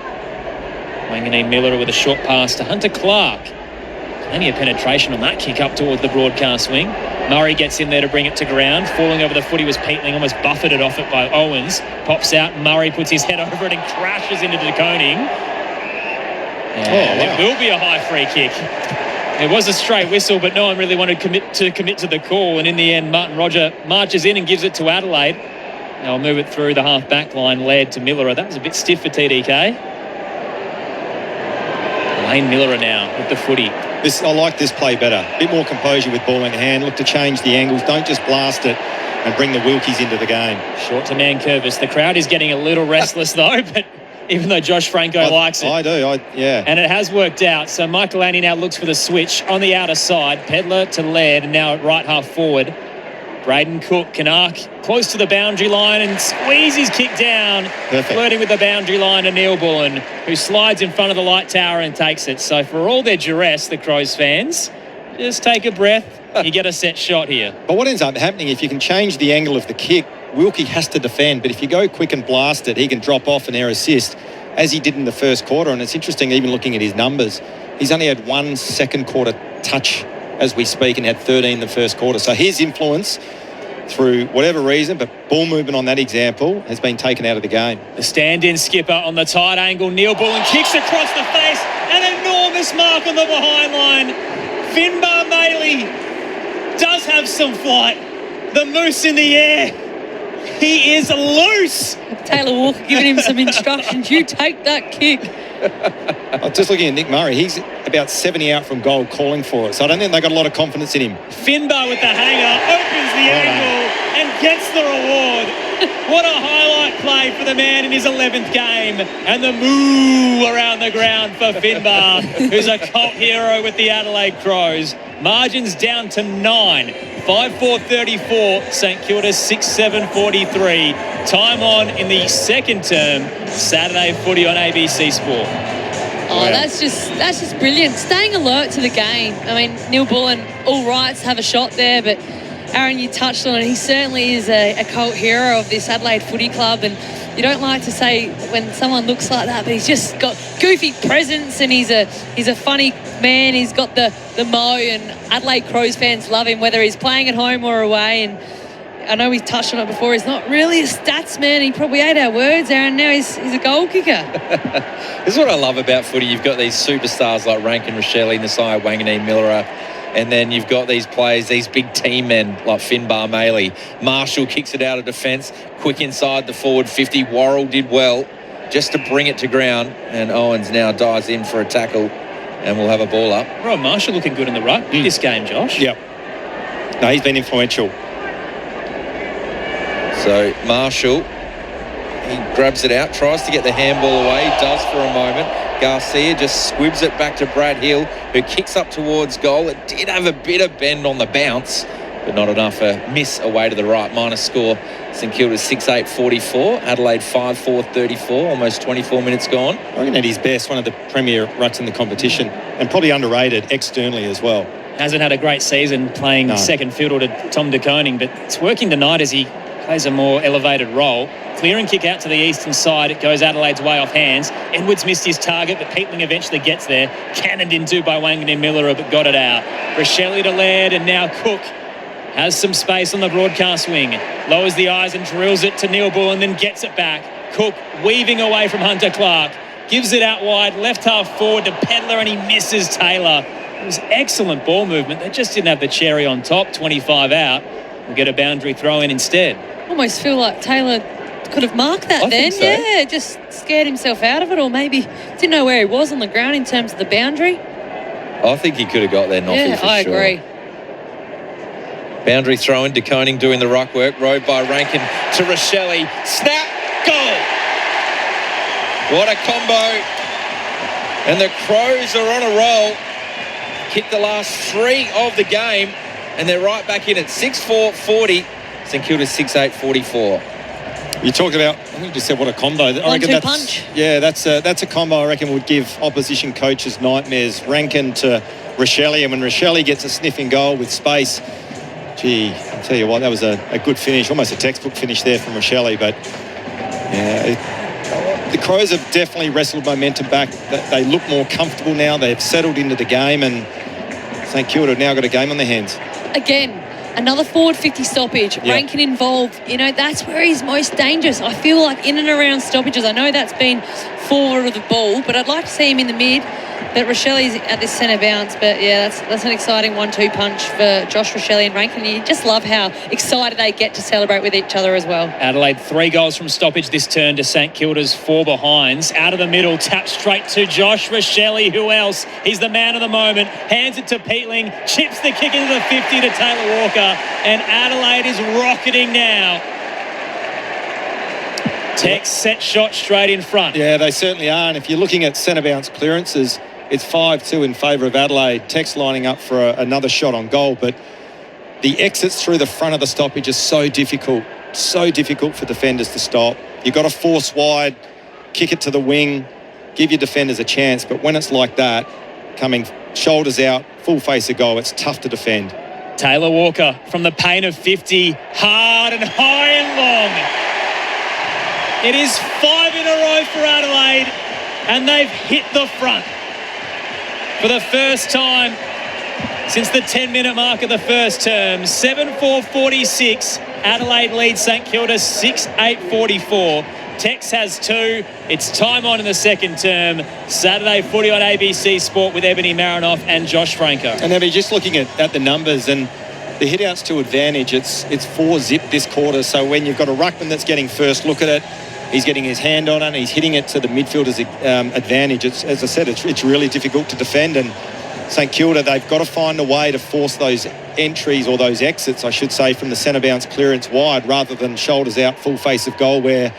Wanganeen Miller with a short pass to Hunter Clark. Plenty of penetration on that kick up towards the broadcast wing. Murray gets in there to bring it to ground. Falling over the footy was Peatling, almost buffeted off it by Owens. Pops out, Murray puts his head over it and crashes into De Koning. It will be a high free kick. It was a straight whistle, but no one really wanted to commit to the call. And in the end, Martin Roger marches in and gives it to Adelaide. They'll move it through the half-back line, Laird to Miller. That was a bit stiff for TDK. Lane Miller now with the footy. I like this play better. A bit more composure with ball in hand. Look to change the angles. Don't just blast it and bring the Wilkies into the game. Short to Nankervis. The crowd is getting a little restless though, but even though Josh Francou likes it. I do, yeah. And it has worked out. So Michael Annie now looks for the switch on the outer side. Pedler to Laird, and now at right half forward. Braden Cook can arc close to the boundary line and squeeze his kick down. Perfect. Flirting with the boundary line to Neil Bullen, who slides in front of the light tower and takes it. So for all their duress, the Crows fans, just take a breath. You get a set shot here. But what ends up happening, if you can change the angle of the kick, Wilkie has to defend. But if you go quick and blast it, he can drop off and air assist, as he did in the first quarter. And it's interesting, even looking at his numbers, he's only had 1 second quarter touch as we speak, and had 13 in the first quarter. So his influence, through whatever reason, but ball movement on that example, has been taken out of the game. The stand-in skipper on the tight angle. Neil Bullen kicks across the face. An enormous mark on the behind line. Finbar Maley does have some flight. The moose in the air. He is loose. Taylor Walker giving him some instructions. You take that kick. I'm just looking at Nick Murray. He's about 70 out from goal calling for it. So I don't think they've got a lot of confidence in him. Finbar with the hanger, opens the angle and gets the reward. What a highlight play for the man in his 11th game. And the moo around the ground for Finbar, who's a cult hero with the Adelaide Crows. Margins down to 9. 5-4-34. St Kilda 6-7-43. Time on in the second term. Saturday footy on ABC Sport. Oh, that's just brilliant. Staying alert to the game. I mean, Neil Bullen, all right to have a shot there, but Aaron, you touched on it. He certainly is a cult hero of this Adelaide Footy Club, and you don't like to say when someone looks like that, but he's just got goofy presence, and he's a funny man. He's got the mo, and Adelaide Crows fans love him, whether he's playing at home or away. And I know we've touched on it before. He's not really a stats man. He probably ate our words, Aaron. Now he's a goal kicker. This is what I love about footy. You've got these superstars like Rankin, Rochelle, Nasai, Wanganeen, Miller, and then you've got these players, these big team men like Finbar Maley. Marshall kicks it out of defence, quick inside the forward 50. Worrell did well just to bring it to ground, and Owens now dives in for a tackle, and we'll have a ball up. Rob Marshall looking good in the ruck this game, Josh. Yep. No, he's been influential. So Marshall, he grabs it out, tries to get the handball away, does for a moment. Garcia just squibs it back to Brad Hill, who kicks up towards goal. It did have a bit of bend on the bounce, but not enough. A miss away to the right. Minus score, St Kilda 6-8-44. Adelaide 5-4-34. Almost 24 minutes gone. I reckon at his best, one of the premier rucks in the competition, and probably underrated externally as well. Hasn't had a great season playing second fiddle to Tom De Koning, but it's working tonight as he plays a more elevated role. Clearing kick out to the eastern side. It goes Adelaide's way off hands. Edwards missed his target, but Peatling eventually gets there. Cannoned into by Wanganeen Miller, but got it out. Rochelle to Laird, and now Cook has some space on the broadcast wing. Lowers the eyes and drills it to Neil Bull, and then gets it back. Cook weaving away from Hunter Clark. Gives it out wide, left half forward to Pedler, and he misses Taylor. It was excellent ball movement. They just didn't have the cherry on top. 25 out. We'll get a boundary throw in instead. Almost feel like Taylor could have marked that then. So. Yeah, just scared himself out of it, or maybe didn't know where he was on the ground in terms of the boundary. I think he could have got there, Noffy, for I sure. agree. Boundary throw in, De Koning doing the ruck work. Rode by Rankin to Rochelle. Snap, goal! What a combo. And the Crows are on a roll. Kicked the last 3 of the game, and they're right back in at 6-4-40. St Kilda 6-8-44. You talked about, I think you just said what a combo. I reckon 1-2 punch. Yeah, that's a combo I reckon would give opposition coaches nightmares. Rankin to Rochelle, and when Rochelle gets a sniffing goal with space, gee, I'll tell you what, that was a good finish, almost a textbook finish there from Rochelle. But yeah, the Crows have definitely wrestled momentum back. They look more comfortable now. They've settled into the game, and St Kilda have now got a game on their hands. Again, another forward 50 stoppage. Yeah. Rankin involved. You know, that's where he's most dangerous. I feel like in and around stoppages. I know that's been forward of the ball, but I'd like to see him in the mid. That Rochelle's at this centre bounce, but yeah, that's an exciting 1-2 punch for Josh Rochelle and Rankin. You just love how excited they get to celebrate with each other as well. Adelaide 3 goals from stoppage this turn to St Kilda's 4 behinds. Out of the middle, tap straight to Josh Rochelle. Who else? He's the man of the moment. Hands it to Peatling, chips the kick into the 50 to Taylor Walker, and Adelaide is rocketing now. Tex set shot straight in front. Yeah, they certainly are. And if you're looking at centre bounce clearances, it's 5-2 in favour of Adelaide. Tex lining up for another shot on goal, but the exits through the front of the stoppage is so difficult for defenders to stop. You've got to force wide, kick it to the wing, give your defenders a chance. But when it's like that, coming shoulders out, full face of goal, it's tough to defend. Taylor Walker from the paint of 50, hard and high and long. It is 5 in a row for Adelaide, and they've hit the front. For the first time since the 10-minute mark of the first term. 7-4-46. Adelaide leads St Kilda 6-8-44. Tex has 2. It's time on in the second term. Saturday footy on ABC Sport with Ebony, Marinoff and Josh Francou. And Ebony, just looking at the numbers and the hit-outs to advantage, it's 4-zip this quarter. So when you've got a ruckman that's getting first look at it, he's getting his hand on it and he's hitting it to the midfielder's advantage. As I said, it's really difficult to defend. And St Kilda, they've got to find a way to force those entries or those exits, I should say, from the centre bounce clearance wide rather than shoulders out, full face of goal where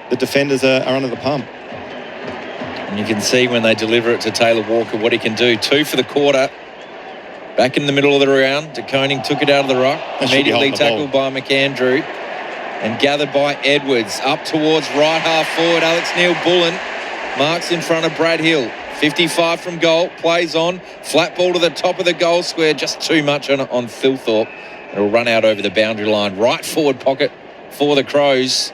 the defenders are under the pump. And you can see when they deliver it to Taylor Walker what he can do. 2 for the quarter. Back in the middle of the round, De Koning took it out of the ruck. Immediately tackled by McAndrew and gathered by Edwards. Up towards right half forward, Alex Neil-Bullen marks in front of Brad Hill. 55 from goal, plays on. Flat ball to the top of the goal square, just too much on Thilthorpe. It'll run out over the boundary line. Right forward pocket for the Crows.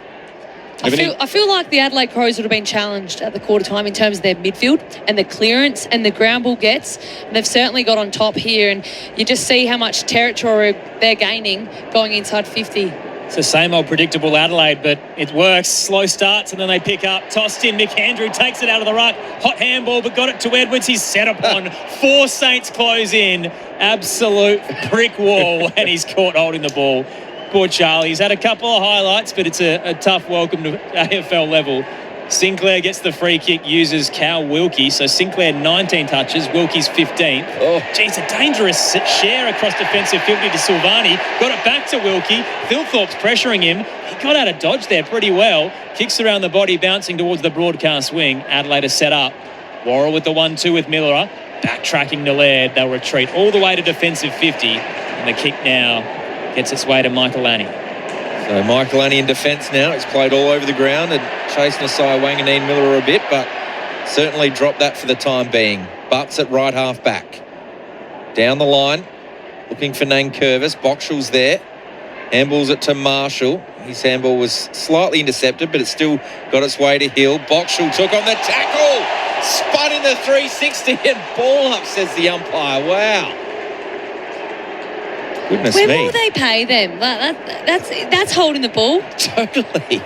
I feel like the Adelaide Crows would have been challenged at the quarter time in terms of their midfield and the clearance and the ground ball gets. And they've certainly got on top here, and you just see how much territory they're gaining going inside 50. It's the same old predictable Adelaide, but it works. Slow starts and then they pick up. Tossed in, McAndrew takes it out of the ruck. Hot handball, but got it to Edwards. He's set upon. 4 Saints close in. Absolute brick wall, and he's caught holding the ball. Poor Charlie. He's had a couple of highlights, but it's a tough welcome to AFL level. Sinclair gets the free kick, uses Cal Wilkie. So Sinclair 19 touches, Wilkie's 15. Oh, geez, a dangerous share across defensive 50 to Silvani. Got it back to Wilkie. Thilthorpe's pressuring him. He got out of dodge there pretty well. Kicks around the body, bouncing towards the broadcast wing. Adelaide is set up. Worrell with the 1-2 with Miller. Backtracking to Laird. They'll retreat all the way to defensive 50. And the kick now gets its way to Michael Annie. So Michael Annie in defence now. He's played all over the ground and chased Nasiah Wanganeen Miller a bit, but certainly dropped that for the time being. Butts at right half back. Down the line, looking for Nankervis. Boxall's there. Handballs it to Marshall. His handball was slightly intercepted, but it still got its way to Hill. Boxall took on the tackle. Spun into 360 and ball up, says the umpire. Wow. Goodness When me. will they pay them? That's holding the ball. Totally.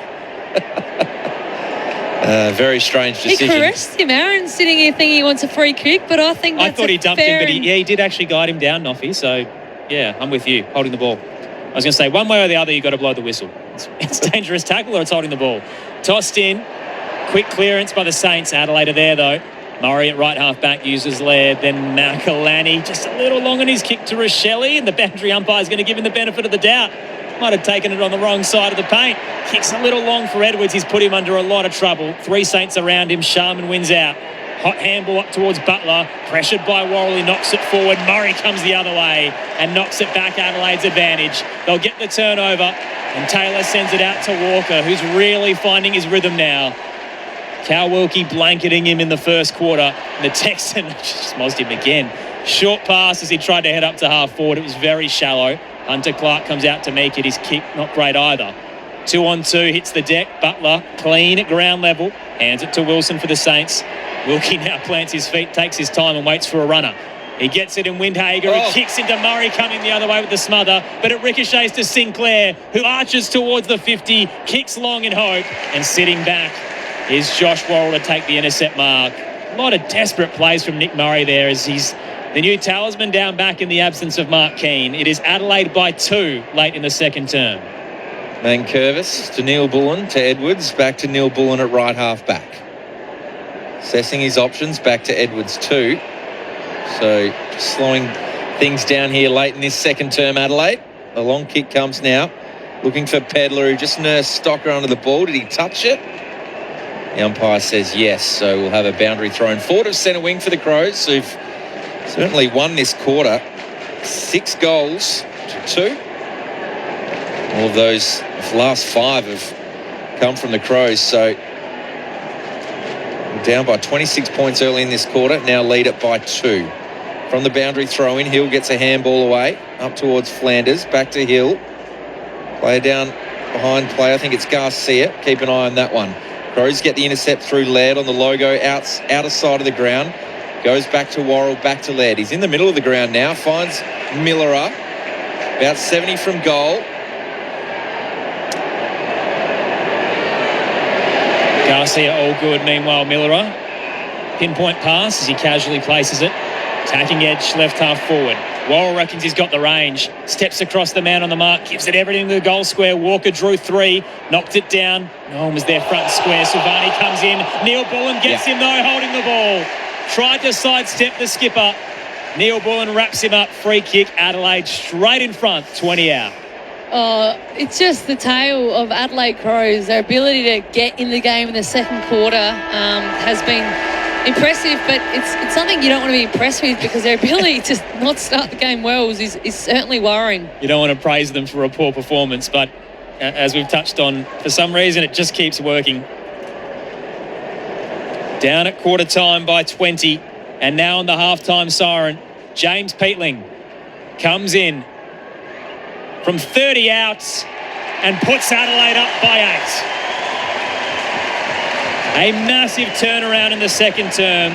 Very strange He decision. caressed him. Aaron's sitting here thinking he wants a free kick, but I think that's I thought he dumped him, but and- he did actually guide him down, Noffy. So, yeah, I'm with you, holding the ball. I was going to say, one way or the other, you've got to blow the whistle. It's dangerous tackle or it's holding the ball. Tossed in. Quick clearance by the Saints. Adelaide are there, though. Murray at right half back uses Laird. Then Malcolani just a little long on his kick to Rochelle, and the boundary umpire is going to give him the benefit of the doubt. Might have taken it on the wrong side of the paint. Kicks a little long for Edwards. He's put him under a lot of trouble. 3 Saints around him. Sharman wins out. Hot handball up towards Butler. Pressured by Worrell. He knocks it forward. Murray comes the other way and knocks it back. Adelaide's advantage. They'll get the turnover. And Taylor sends it out to Walker, who's really finding his rhythm now. Cal Wilkie blanketing him in the first quarter. And the Texan just mozzed him again. Short pass as he tried to head up to half forward. It was very shallow. Hunter Clark comes out to make it. His kick not great either. 2-on-2 hits the deck. Butler clean at ground level. Hands it to Wilson for the Saints. Wilkie now plants his feet, takes his time and waits for a runner. He gets it in Windhager. He kicks into Murray coming the other way with the smother, but it ricochets to Sinclair, who arches towards the 50, kicks long in hope, and sitting back is Josh Worrell to take the intercept mark. A lot of desperate plays from Nick Murray there as he's the new talisman down back in the absence of Mark Keane. It is Adelaide by 2 late in the second term. Mankervis to Neil Bullen to Edwards, back to Neil Bullen at right half back. Assessing his options, back to Edwards too. So just slowing things down here late in this second term, Adelaide. The long kick comes now. Looking for Pedler, who just nursed Stocker under the ball. Did he touch it? The umpire says yes, so we'll have a boundary thrown forward of centre wing for the Crows, who've certainly won this quarter. 6 goals to 2. All of those last 5 have come from the Crows, so we're down by 26 points early in this quarter, now lead it by 2. From the boundary throw-in, Hill gets a handball away, up towards Flanders, back to Hill. Player down behind play, I think it's Garcia. Keep an eye on that one. Crows get the intercept through Laird on the logo, outer side of the ground. Goes back to Worrell, back to Laird. He's in the middle of the ground now, finds Millerer, about 70 from goal. Garcia all good. Meanwhile, Millerer, pinpoint pass as he casually places it. Attacking edge, left half forward. Worrell reckons he's got the range. Steps across the man on the mark, gives it everything to the goal square. Walker drew 3, knocked it down. No one was there front and square. Silvani comes in. Neil Bullen gets him though, holding the ball. Tried to sidestep the skipper. Neil Bullen wraps him up. Free kick. Adelaide straight in front, 20 out. Oh, it's just the tale of Adelaide Crows. Their ability to get in the game in the second quarter has been impressive, but it's something you don't want to be impressed with because their ability to not start the game well is certainly worrying. You don't want to praise them for a poor performance, but as we've touched on, for some reason it just keeps working. Down at quarter time by 20, and now on the halftime siren, James Peatling comes in from 30 out and puts Adelaide up by 8. A massive turnaround in the second term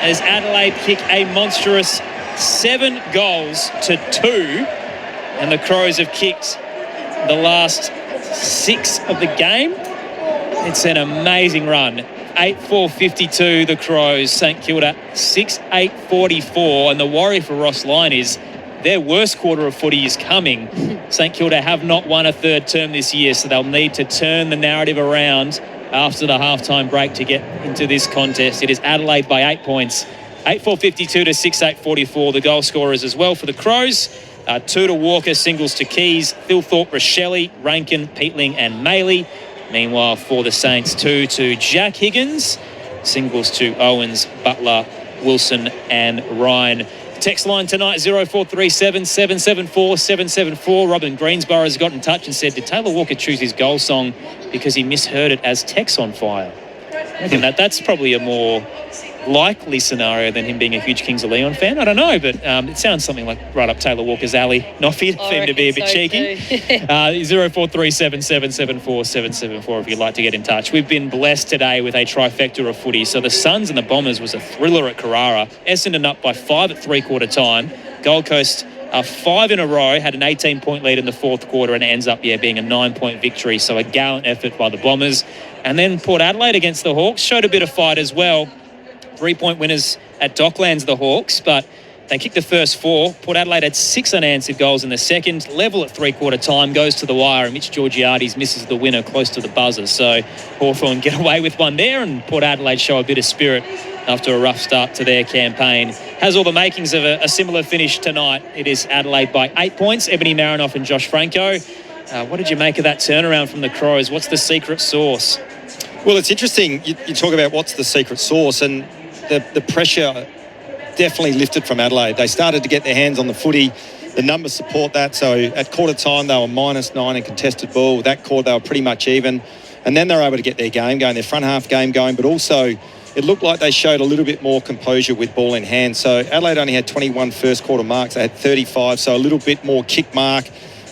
as Adelaide kick a monstrous 7 goals to 2, and the Crows have kicked the last 6 of the game. It's an amazing run. 8-4-52 the Crows, St Kilda 6-8-44, and the worry for Ross Lyon is their worst quarter of footy is coming. St Kilda have not won a third term this year, so they'll need to turn the narrative around after the halftime break to get into this contest. It is Adelaide by 8 points, 8-4-52 to 6-8-44. The goal scorers as well for the Crows. 2 to Walker, singles to Keys, Philthorpe, Rochelle, Rankin, Peatling and Maley. Meanwhile, for the Saints, 2 to Jack Higgins, singles to Owens, Butler, Wilson and Ryan. Text line tonight, 0437 774 774. Robin Greensborough has got in touch and said, did Taylor Walker choose his goal song because he misheard it as Tex on Fire? I reckon that's probably a more likely scenario than him being a huge Kings of Leon fan. I don't know, but it sounds something like right up Taylor Walker's alley. Not for him to be a bit cheeky. 0437 774 774 if you'd like to get in touch. We've been blessed today with a trifecta of footy. So the Suns and the Bombers was a thriller at Carrara. Essendon up by 5 at three-quarter time. Gold Coast 5 in a row, had an 18-point lead in the fourth quarter, and it ends up being a 9-point victory. So a gallant effort by the Bombers. And then Port Adelaide against the Hawks showed a bit of fight as well. 3-point winners at Docklands, the Hawks, but they kicked the first 4. Port Adelaide had 6 unanswered goals in the second. Level at three-quarter time, goes to the wire, and Mitch Georgiades misses the winner close to the buzzer. So Hawthorn get away with one there, and Port Adelaide show a bit of spirit after a rough start to their campaign. Has all the makings of a similar finish tonight. It is Adelaide by 8 points. Ebony, Marinoff and Josh Francou. What did you make of that turnaround from the Crows? What's the secret sauce? Well, it's interesting. You talk about what's the secret sauce, and the pressure definitely lifted from Adelaide. They started to get their hands on the footy. The numbers support that. So at quarter time, they were -9 in contested ball. That quarter, they were pretty much even. And then they were able to get their game going, their front half game going, but also it looked like they showed a little bit more composure with ball in hand. So Adelaide only had 21 first quarter marks. They had 35, so a little bit more kick mark.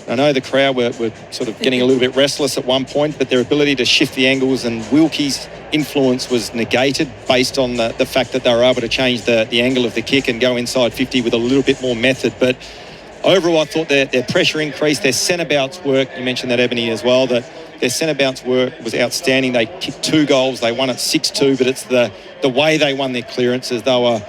I know the crowd were sort of getting a little bit restless at one point, but their ability to shift the angles and Wilkie's influence was negated based on the fact that they were able to change the angle of the kick and go inside 50 with a little bit more method. But overall, I thought their pressure increased. Their centre bounce work, you mentioned that, Ebony, as well, that their centre bounce work was outstanding. They kicked 2 goals. They won at 6-2, but it's the way they won their clearances. They were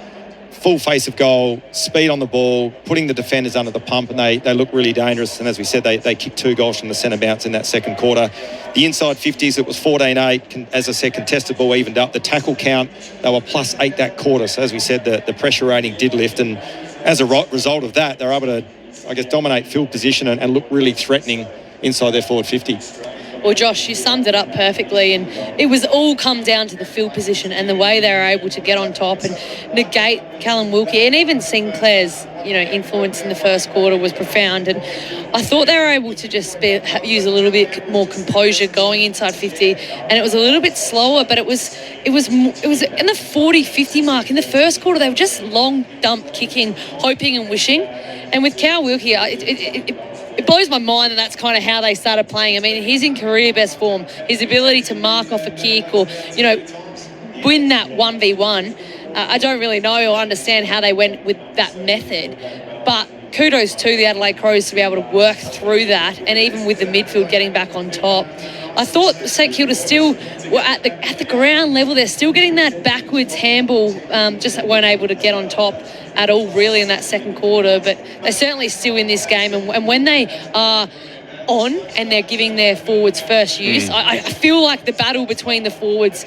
full face of goal, speed on the ball, putting the defenders under the pump, and they look really dangerous. And as we said, they kicked 2 goals from the centre bounce in that second quarter. The inside 50s, it was 14-8. As I said, contested ball evened up. The tackle count, they were +8 that quarter. So as we said, the pressure rating did lift. And as a result of that, they're able to, I guess, dominate field position and look really threatening inside their forward 50. Well, Josh, you summed it up perfectly, and it was all come down to the field position and the way they were able to get on top and negate Callum Wilkie, and even Sinclair's, influence in the first quarter was profound. And I thought they were able to just use a little bit more composure going inside 50, and it was a little bit slower, but it was in the 40-50 mark. In the first quarter, they were just long dump kicking, hoping and wishing. And with Cal Wilkie, it blows my mind that that's kind of how they started playing. I mean, he's in career best form. His ability to mark off a kick or, win that 1v1, I don't really know or understand how they went with that method. But kudos to the Adelaide Crows to be able to work through that, and even with the midfield getting back on top. I thought St Kilda still were at the ground level. They're still getting that backwards handball, just weren't able to get on top at all really in that second quarter, but they're certainly still in this game. And when they are on and they're giving their forwards first use, I feel like the battle between the forwards,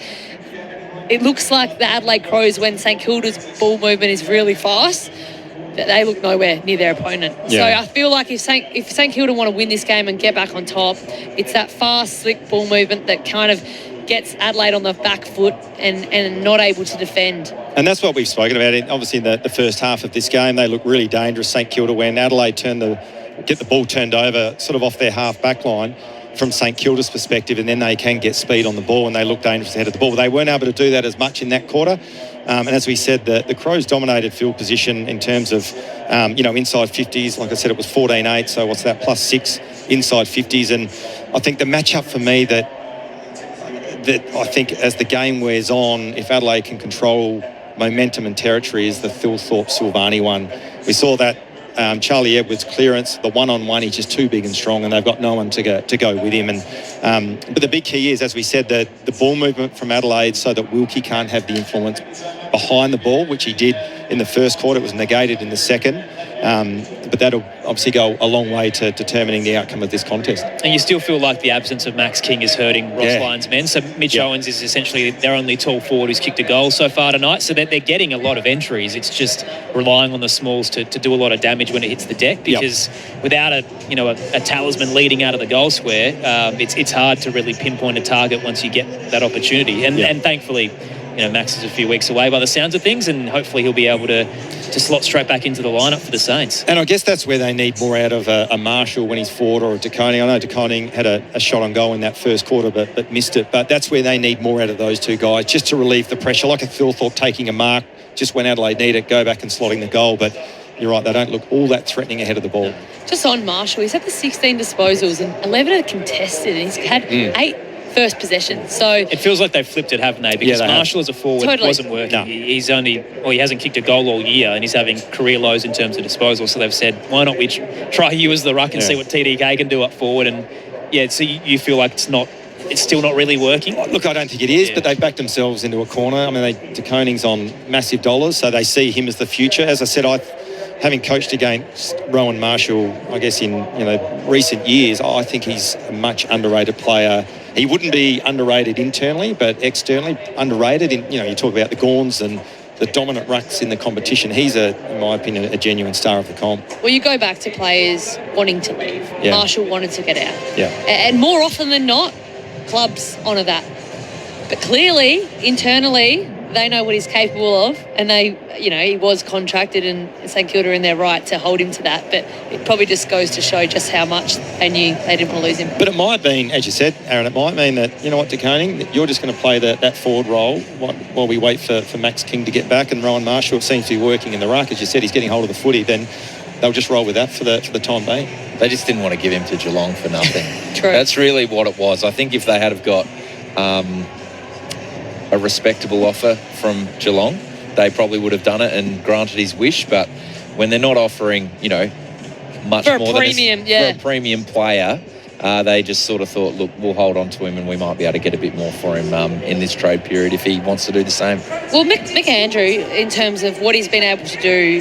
it looks like the Adelaide Crows, when St Kilda's ball movement is really fast, that they look nowhere near their opponent. Yeah. So I feel like if St Kilda want to win this game and get back on top, it's that fast, slick ball movement that kind of gets Adelaide on the back foot and not able to defend. And that's what we've spoken about. Obviously, in the first half of this game, they look really dangerous, St Kilda, when Adelaide get the ball turned over sort of off their half-back line from St Kilda's perspective, and then they can get speed on the ball and they look dangerous ahead of the ball. But they weren't able to do that as much in that quarter. And as we said, the Crows dominated field position in terms of, inside 50s. Like I said, it was 14-8, so what's that, +6 inside 50s. And I think the matchup for me that I think as the game wears on, if Adelaide can control momentum and territory, is the Thilthorpe-Silvani one. We saw that Charlie Edwards clearance, the one-on-one, he's just too big and strong, and they've got no one to go with him. And but the big key is, as we said, the ball movement from Adelaide, so that Wilkie can't have the influence behind the ball, which he did in the first quarter. It was negated in the second. But that'll obviously go a long way to determining the outcome of this contest. And you still feel like the absence of Max King is hurting Ross Lyon's men. So Mitch Owens is essentially their only tall forward who's kicked a goal so far tonight. So that they're getting a lot of entries. It's just relying on the smalls to do a lot of damage when it hits the deck, because without a talisman leading out of the goal square, it's hard to really pinpoint a target once you get that opportunity. And thankfully, Max is a few weeks away by the sounds of things, and hopefully he'll be able to slot straight back into the lineup for the Saints. And I guess that's where they need more out of a Marshall when he's forward, or a De Koning. I know De Koning had a shot on goal in that first quarter but missed it. But that's where they need more out of those two guys, just to relieve the pressure, like a Thilthorpe taking a mark just when Adelaide need it, go back and slotting the goal. But you're right, they don't look all that threatening ahead of the ball. Just on Marshall, he's had the 16 disposals and 11 are contested, and he's had 8 first possession. So it feels like they've flipped it, haven't they? Because Marshall as a forward wasn't working. No. He hasn't kicked a goal all year, and he's having career lows in terms of disposal. So they've said, why not we try you as the ruck and see what TDK can do up forward? And so you feel like it's not it's still not really working? Look, I don't think it is, but they've backed themselves into a corner. I mean, De Koning's on massive dollars, so they see him as the future. As I said, having coached against Rowan Marshall, I guess in recent years, I think he's a much underrated player. He wouldn't be underrated internally, but externally underrated. You talk about the Gawns and the dominant rucks in the competition. He's, in my opinion, a genuine star of the comp. Well, you go back to players wanting to leave. Yeah. Marshall wanted to get out. Yeah. And more often than not, clubs honour that. But clearly, internally, they know what he's capable of, and he was contracted, and St Kilda are in their right to hold him to that. But it probably just goes to show just how much they knew they didn't want to lose him. But it might mean, as you said, Aaron, it might mean that, you know what, De Koning, that you're just going to play that forward role while we wait for Max King to get back, and Rowan Marshall seems to be working in the ruck. As you said, he's getting hold of the footy, then they'll just roll with that for the time being. They just didn't want to give him to Geelong for nothing. True. That's really what it was. I think if they had have got a respectable offer from Geelong, they probably would have done it and granted his wish. But when they're not offering, much for more a premium, for a premium player, they just sort of thought, look, we'll hold on to him and we might be able to get a bit more for him in this trade period if he wants to do the same. Well, Mick Andrew, in terms of what he's been able to do,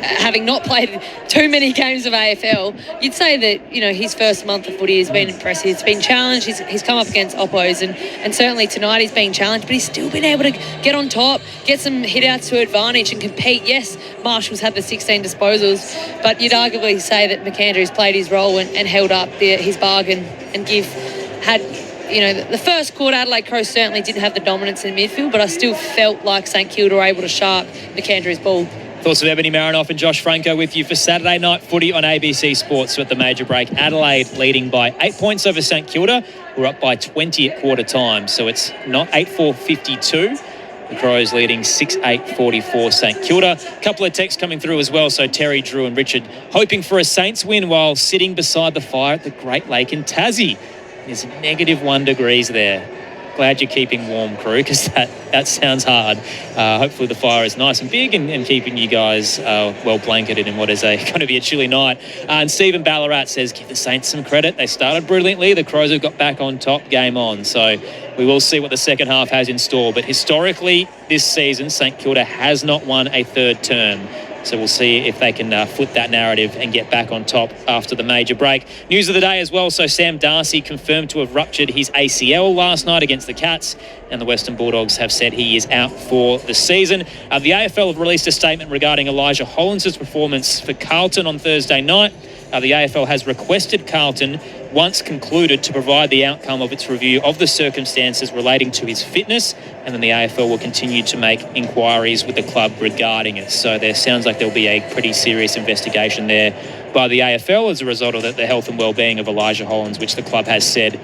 having not played too many games of AFL, you'd say that, his first month of footy has been impressive. It's been challenged. He's come up against oppos, and certainly tonight he's been challenged, but he's still been able to get on top, get some hit-outs to advantage and compete. Yes, Marshall's had the 16 disposals, but you'd arguably say that McAndrew's played his role and held up his bargain, and the first quarter, Adelaide Crows certainly didn't have the dominance in midfield, but I still felt like St Kilda were able to shark McAndrew's ball. Thoughts of Ebony, Marinoff and Josh Francou with you for Saturday night footy on ABC Sports. So at the major break, Adelaide leading by 8 points over St Kilda. We're up by 20 at quarter time, so it's not 8-4-52. The Crows leading 6-8-44 St Kilda. A couple of texts coming through as well. So Terry, Drew and Richard hoping for a Saints win while sitting beside the fire at the Great Lake in Tassie. There's -1 degrees there. Glad you're keeping warm, crew, because that sounds hard. Hopefully the fire is nice and big and keeping you guys well blanketed in what is going to be a chilly night. And Stephen Ballarat says, give the Saints some credit. They started brilliantly. The Crows have got back on top, game on. So we will see what the second half has in store. But historically, this season, St Kilda has not won a third term. So we'll see if they can flip that narrative and get back on top after the major break. News of the day as well. So Sam Darcy confirmed to have ruptured his ACL last night against the Cats, and the Western Bulldogs have said he is out for the season. The AFL have released a statement regarding Elijah Hollands' performance for Carlton on Thursday night. The AFL has requested Carlton, once concluded, to provide the outcome of its review of the circumstances relating to his fitness, and then the AFL will continue to make inquiries with the club regarding it. So there sounds like there'll be a pretty serious investigation there by the AFL as a result of the health and well-being of Elijah Hollands, which the club has said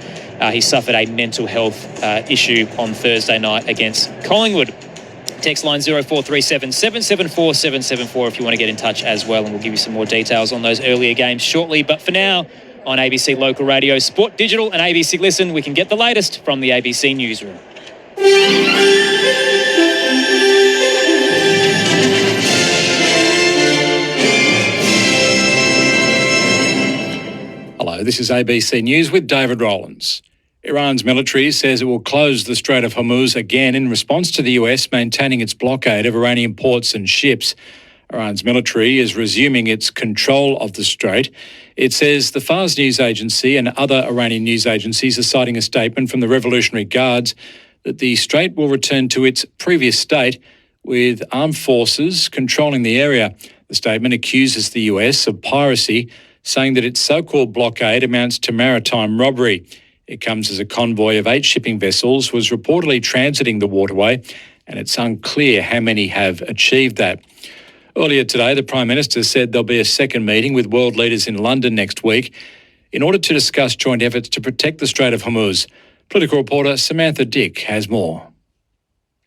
he suffered a mental health issue on Thursday night against Collingwood. Text line 0437 774 774 if you want to get in touch as well, and we'll give you some more details on those earlier games shortly. But for now, on ABC Local Radio, Sport Digital and ABC Listen, we can get the latest from the ABC Newsroom. Hello, this is ABC News with David Rowlands. Iran's military says it will close the Strait of Hormuz again in response to the US maintaining its blockade of Iranian ports and ships. Iran's military is resuming its control of the strait. It says the Fars news agency and other Iranian news agencies are citing a statement from the Revolutionary Guards that the strait will return to its previous state with armed forces controlling the area. The statement accuses the US of piracy, saying that its so-called blockade amounts to maritime robbery. It comes as a convoy of 8 shipping vessels was reportedly transiting the waterway, and it's unclear how many have achieved that. Earlier today, the Prime Minister said there'll be a second meeting with world leaders in London next week in order to discuss joint efforts to protect the Strait of Hormuz. Political reporter Samantha Dick has more.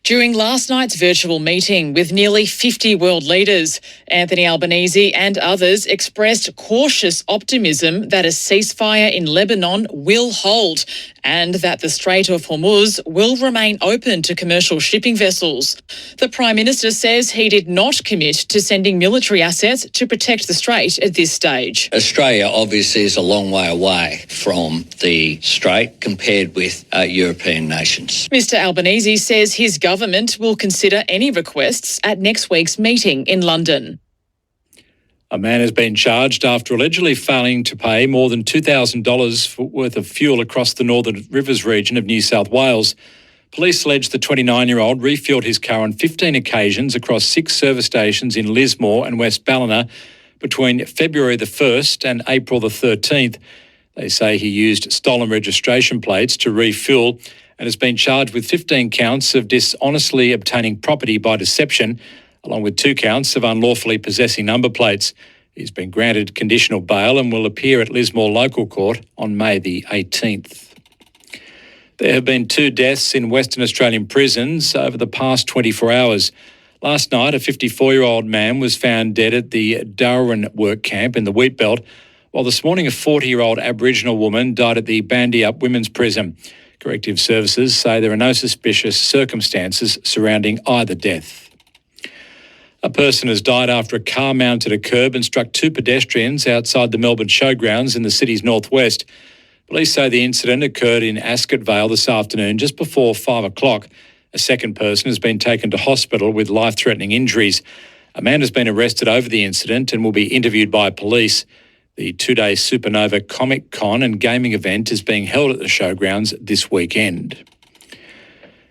During last night's virtual meeting with nearly 50 world leaders, Anthony Albanese and others expressed cautious optimism that a ceasefire in Lebanon will hold and that the Strait of Hormuz will remain open to commercial shipping vessels. The Prime Minister says he did not commit to sending military assets to protect the strait at this stage. Australia obviously is a long way away from the strait compared with European nations. Mr Albanese says his government will consider any requests at next week's meeting in London. A man has been charged after allegedly failing to pay more than $2,000 worth of fuel across the Northern Rivers region of New South Wales. Police allege the 29-year-old refuelled his car on 15 occasions across 6 service stations in Lismore and West Ballina between February the 1st and April the 13th. They say he used stolen registration plates to refuel and has been charged with 15 counts of dishonestly obtaining property by deception, along with 2 counts of unlawfully possessing number plates. He's been granted conditional bail and will appear at Lismore Local Court on May the 18th. There have been 2 deaths in Western Australian prisons over the past 24 hours. Last night, a 54-year-old man was found dead at the Darwin work camp in the Wheatbelt, while this morning a 40-year-old Aboriginal woman died at the Bandiup Women's Prison. Corrective services say there are no suspicious circumstances surrounding either death. A person has died after a car mounted a curb and struck 2 pedestrians outside the Melbourne Showgrounds in the city's northwest. Police say the incident occurred in Ascot Vale this afternoon just before 5 o'clock. A second person has been taken to hospital with life-threatening injuries. A man has been arrested over the incident and will be interviewed by police. The 2-day Supernova Comic Con and gaming event is being held at the Showgrounds this weekend.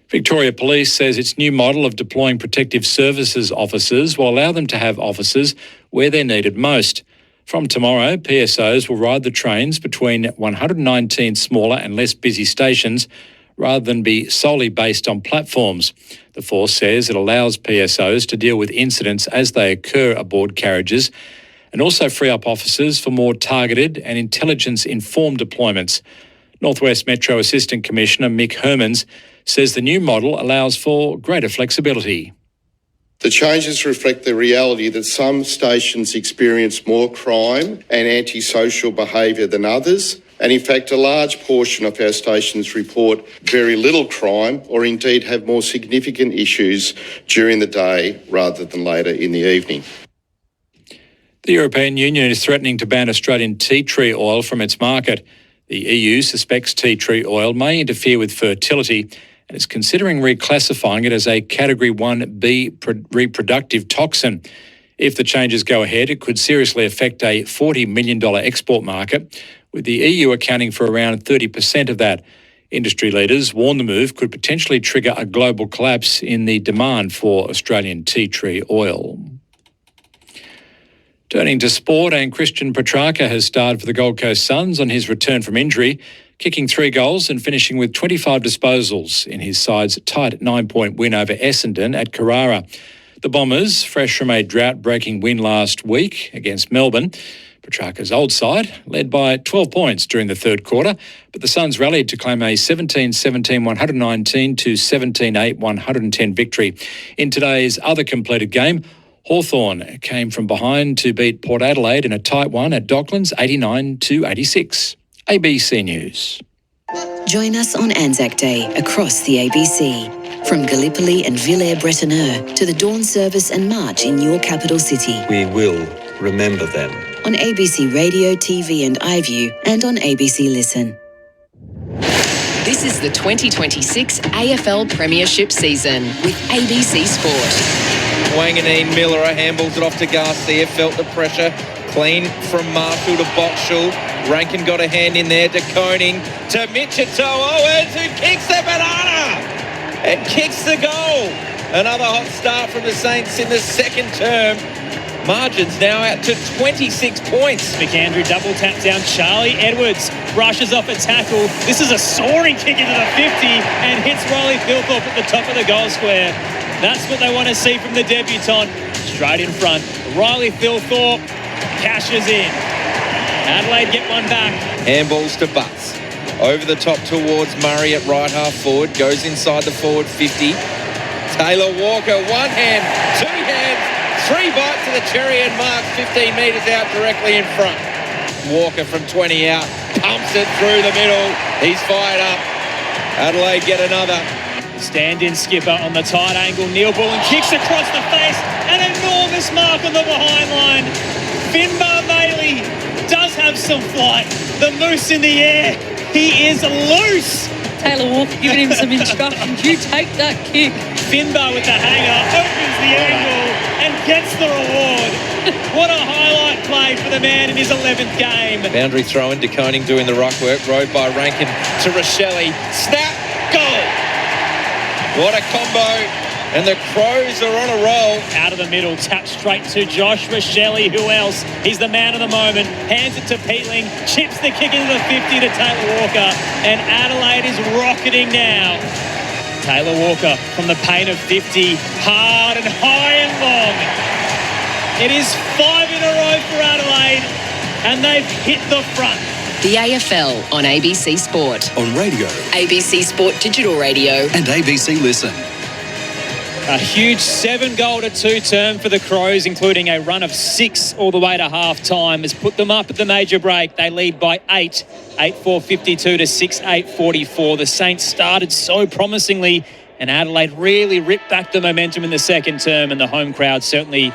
Victoria Police says its new model of deploying protective services officers will allow them to have officers where they're needed most. From tomorrow, PSOs will ride the trains between 119 smaller and less busy stations rather than be solely based on platforms. The force says it allows PSOs to deal with incidents as they occur aboard carriages and also free up officers for more targeted and intelligence-informed deployments. Northwest Metro Assistant Commissioner Mick Hermans says the new model allows for greater flexibility. The changes reflect the reality that some stations experience more crime and antisocial behaviour than others, and in fact a large portion of our stations report very little crime or indeed have more significant issues during the day rather than later in the evening. The European Union is threatening to ban Australian tea tree oil from its market. The EU suspects tea tree oil may interfere with fertility and is considering reclassifying it as a Category 1B reproductive toxin. If the changes go ahead, it could seriously affect a $40 million export market, with the EU accounting for around 30% of that. Industry leaders warn the move could potentially trigger a global collapse in the demand for Australian tea tree oil. Turning to sport, and Christian Petrarca has starred for the Gold Coast Suns on his return from injury, kicking 3 goals and finishing with 25 disposals in his side's tight 9-point win over Essendon at Carrara. The Bombers, fresh from a drought-breaking win last week against Melbourne, Petrarca's old side led by 12 points during the third quarter, but the Suns rallied to claim a 17-17 119 to 17-8 110 victory. In today's other completed game, Hawthorn came from behind to beat Port Adelaide in a tight one at Docklands 89-86. ABC News. Join us on Anzac Day across the ABC. From Gallipoli and Villers-Bretonneux to the Dawn Service and March in your capital city. We will remember them. On ABC Radio, TV and iView and on ABC Listen. This is the 2026 AFL Premiership season with ABC Sport. Wanganeen Miller handballs it off to Garcia, felt the pressure. Clean from Marshall to Boxall. Rankin got a hand in there to Koning, to Mitchell Owens, who kicks the banana and kicks the goal. Another hot start from the Saints in the second term. Margins now out to 26 points. McAndrew double tap down. Charlie Edwards brushes off a tackle. This is a soaring kick into the 50 and hits Riley Philthorpe at the top of the goal square. That's what they want to see from the debutant. Straight in front. Riley Philthorpe cashes in. Adelaide get one back. Handballs to Butts. Over the top towards Murray at right half forward. Goes inside the forward 50. Taylor Walker, one hand, two hands, 3 bites to the cherry and marks 15 metres out directly in front. Walker from 20 out, pumps it through the middle. He's fired up. Adelaide get another. Stand-in skipper on the tight angle. Neil Bullen kicks across the face. An enormous mark on the behind line. Finbar Bailey does have some flight. The moose in the air. He is loose. Taylor Walker giving him some instructions. You take that kick. Finbar with the hanger, opens the angle and gets the reward. What a highlight play for the man in his 11th game. Boundary throw in, De Koning doing the ruck work. Rode by Rankin to Rochelle. Snap, goal. What a combo. And the Crows are on a roll. Out of the middle, tap straight to Josh Rochelle. Who else? He's the man of the moment. Hands it to Peatling. Chips the kick into the 50 to Taylor Walker. And Adelaide is rocketing now. Taylor Walker from the paint of 50. Hard and high and long. It is 5 in a row for Adelaide. And they've hit the front. The AFL on ABC Sport. On radio. ABC Sport Digital Radio. And ABC Listen. A huge 7-2 term for the Crows, including a run of 6 all the way to half-time, has put them up at the major break. They lead by 8, 8-4-52 to 6-8-44. The Saints started so promisingly, and Adelaide really ripped back the momentum in the second term, and the home crowd certainly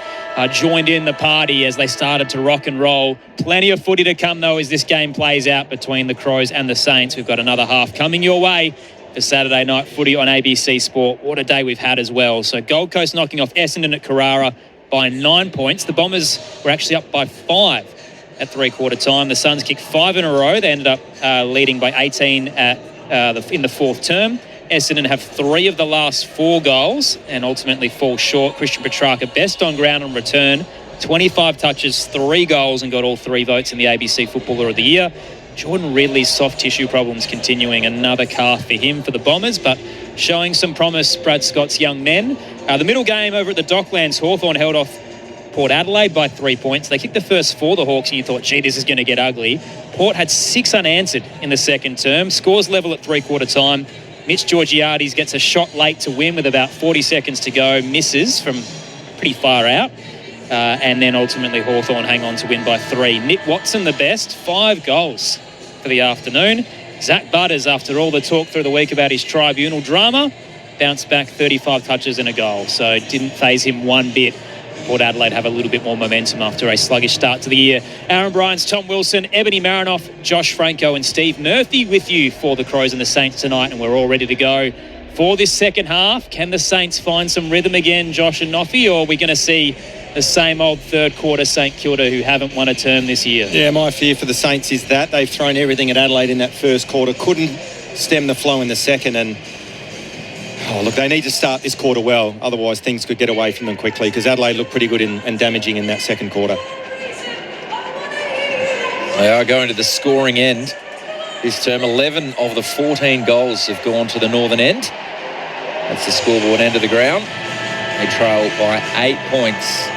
joined in the party as they started to rock and roll. Plenty of footy to come, though, as this game plays out between the Crows and the Saints. We've got another half coming your way for Saturday night footy on ABC Sport. What a day we've had as well. So Gold Coast knocking off Essendon at Carrara by 9 points. The Bombers were actually up by 5 at three-quarter time. The Suns kicked 5 in a row. They ended up leading by 18 in the fourth term. Essendon have 3 of the last 4 goals and ultimately fall short. Christian Petrarca best on ground on return. 25 touches, 3 goals, and got all 3 votes in the ABC Footballer of the Year. Jordan Ridley's soft tissue problems continuing. Another calf for him for the Bombers, but showing some promise, Brad Scott's young men. The middle game over at the Docklands, Hawthorn held off Port Adelaide by 3 points. They kicked the first for the Hawks, and you thought, gee, this is going to get ugly. Port had 6 unanswered in the second term. Scores level at three-quarter time. Mitch Georgiades gets a shot late to win with about 40 seconds to go. Misses from pretty far out. And then ultimately Hawthorn hang on to win by 3. Nick Watson, the best, 5 goals for the afternoon. Zach Butters, after all the talk through the week about his tribunal drama, bounced back 35 touches and a goal. So it didn't faze him one bit. Port Adelaide have a little bit more momentum after a sluggish start to the year. Aaron Bryans, Tom Wilson, Ebony Marinoff, Josh Francou and Steve Murphy with you for the Crows and the Saints tonight, and we're all ready to go for this second half. Can the Saints find some rhythm again, Josh and Noffy, or are we going to see the same old third quarter St Kilda who haven't won a term this year? Yeah, my fear for the Saints is that they've thrown everything at Adelaide in that first quarter, couldn't stem the flow in the second, and look, they need to start this quarter well, otherwise things could get away from them quickly, because Adelaide looked pretty good and damaging in that second quarter. They are going to the scoring end this term. 11 of the 14 goals have gone to the northern end. That's the scoreboard end of the ground. They trail by 8 points.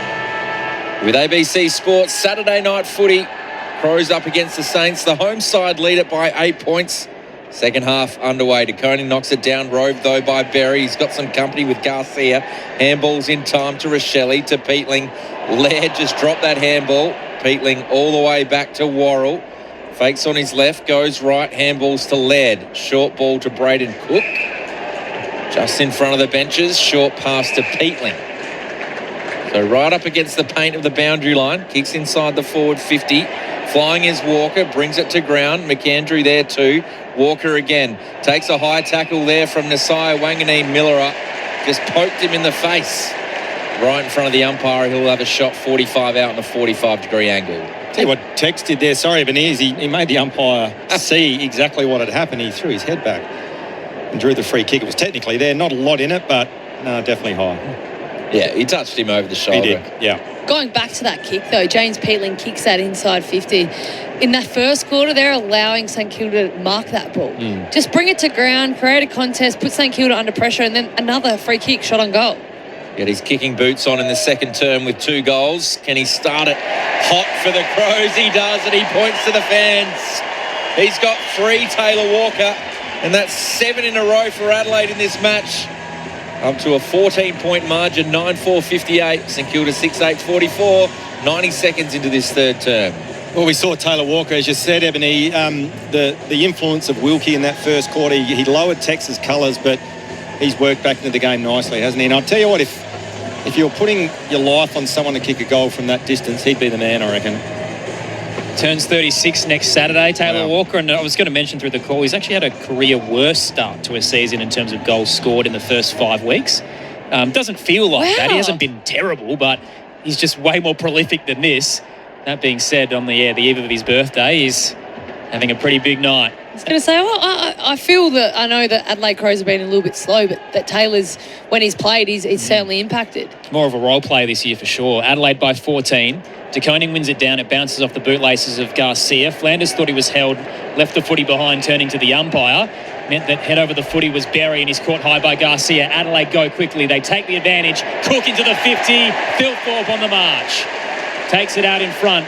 With ABC Sports Saturday night footy, Crows up against the Saints. The home side lead it by 8 points. Second half underway. De Koning knocks it down. Roved, though, by Berry. He's got some company with Garcia. Handballs in time to Rochelle, to Peatling. Laird just dropped that handball. Peatling all the way back to Worrell. Fakes on his left, goes right. Handballs to Laird. Short ball to Braden Cook. Just in front of the benches. Short pass to Peatling. So right up against the paint of the boundary line. Kicks inside the forward 50. Flying is Walker, brings it to ground. McAndrew there too. Walker again. Takes a high tackle there from Nasiah Wangani. Miller just poked him in the face. Right in front of the umpire. He'll have a shot 45 out in a 45-degree angle. Tell you what Tex did there, sorry, Ebenezer, he made the umpire see exactly what had happened. He threw his head back and drew the free kick. It was technically there, not a lot in it, but no, definitely high. Yeah, he touched him over the shoulder. He did, yeah. Going back to that kick, though, James Peatling kicks that inside 50. In that first quarter, they're allowing St Kilda to mark that ball. Just bring it to ground, create a contest, put St Kilda under pressure, and then another free kick shot on goal. Get his kicking boots on in the second term with 2 goals. Can he start it hot for the Crows? He does, and he points to the fans. He's got 3, Taylor Walker, and that's 7 in a row for Adelaide in this match. Up to a 14-point margin, 9-4-58. St Kilda 6-8-44. 90 seconds into this third term. Well, we saw Taylor Walker, as you said, Ebony, the influence of Wilkie in that first quarter. He lowered Texas colours, but he's worked back into the game nicely, hasn't he? And I'll tell you what, if you're putting your life on someone to kick a goal from that distance, he'd be the man, I reckon. Turns 36 next Saturday, Taylor Walker. And I was going to mention through the call, he's actually had a career worst start to a season in terms of goals scored in the first 5 weeks. Doesn't feel like that. He hasn't been terrible, but he's just way more prolific than this. That being said, on the eve of his birthday, he's having a pretty big night. I was going to say, well, I feel that I know that Adelaide Crows have been a little bit slow, but that Taylor's, when he's played, he's certainly impacted. More of a role player this year for sure. Adelaide by 14. De Koning wins it down. It bounces off the bootlaces of Garcia. Flanders thought he was held, left the footy behind, turning to the umpire. Meant that head over the footy was Berry, and he's caught high by Garcia. Adelaide go quickly. They take the advantage. Cook into the 50. Phil Thorpe on the march. Takes it out in front.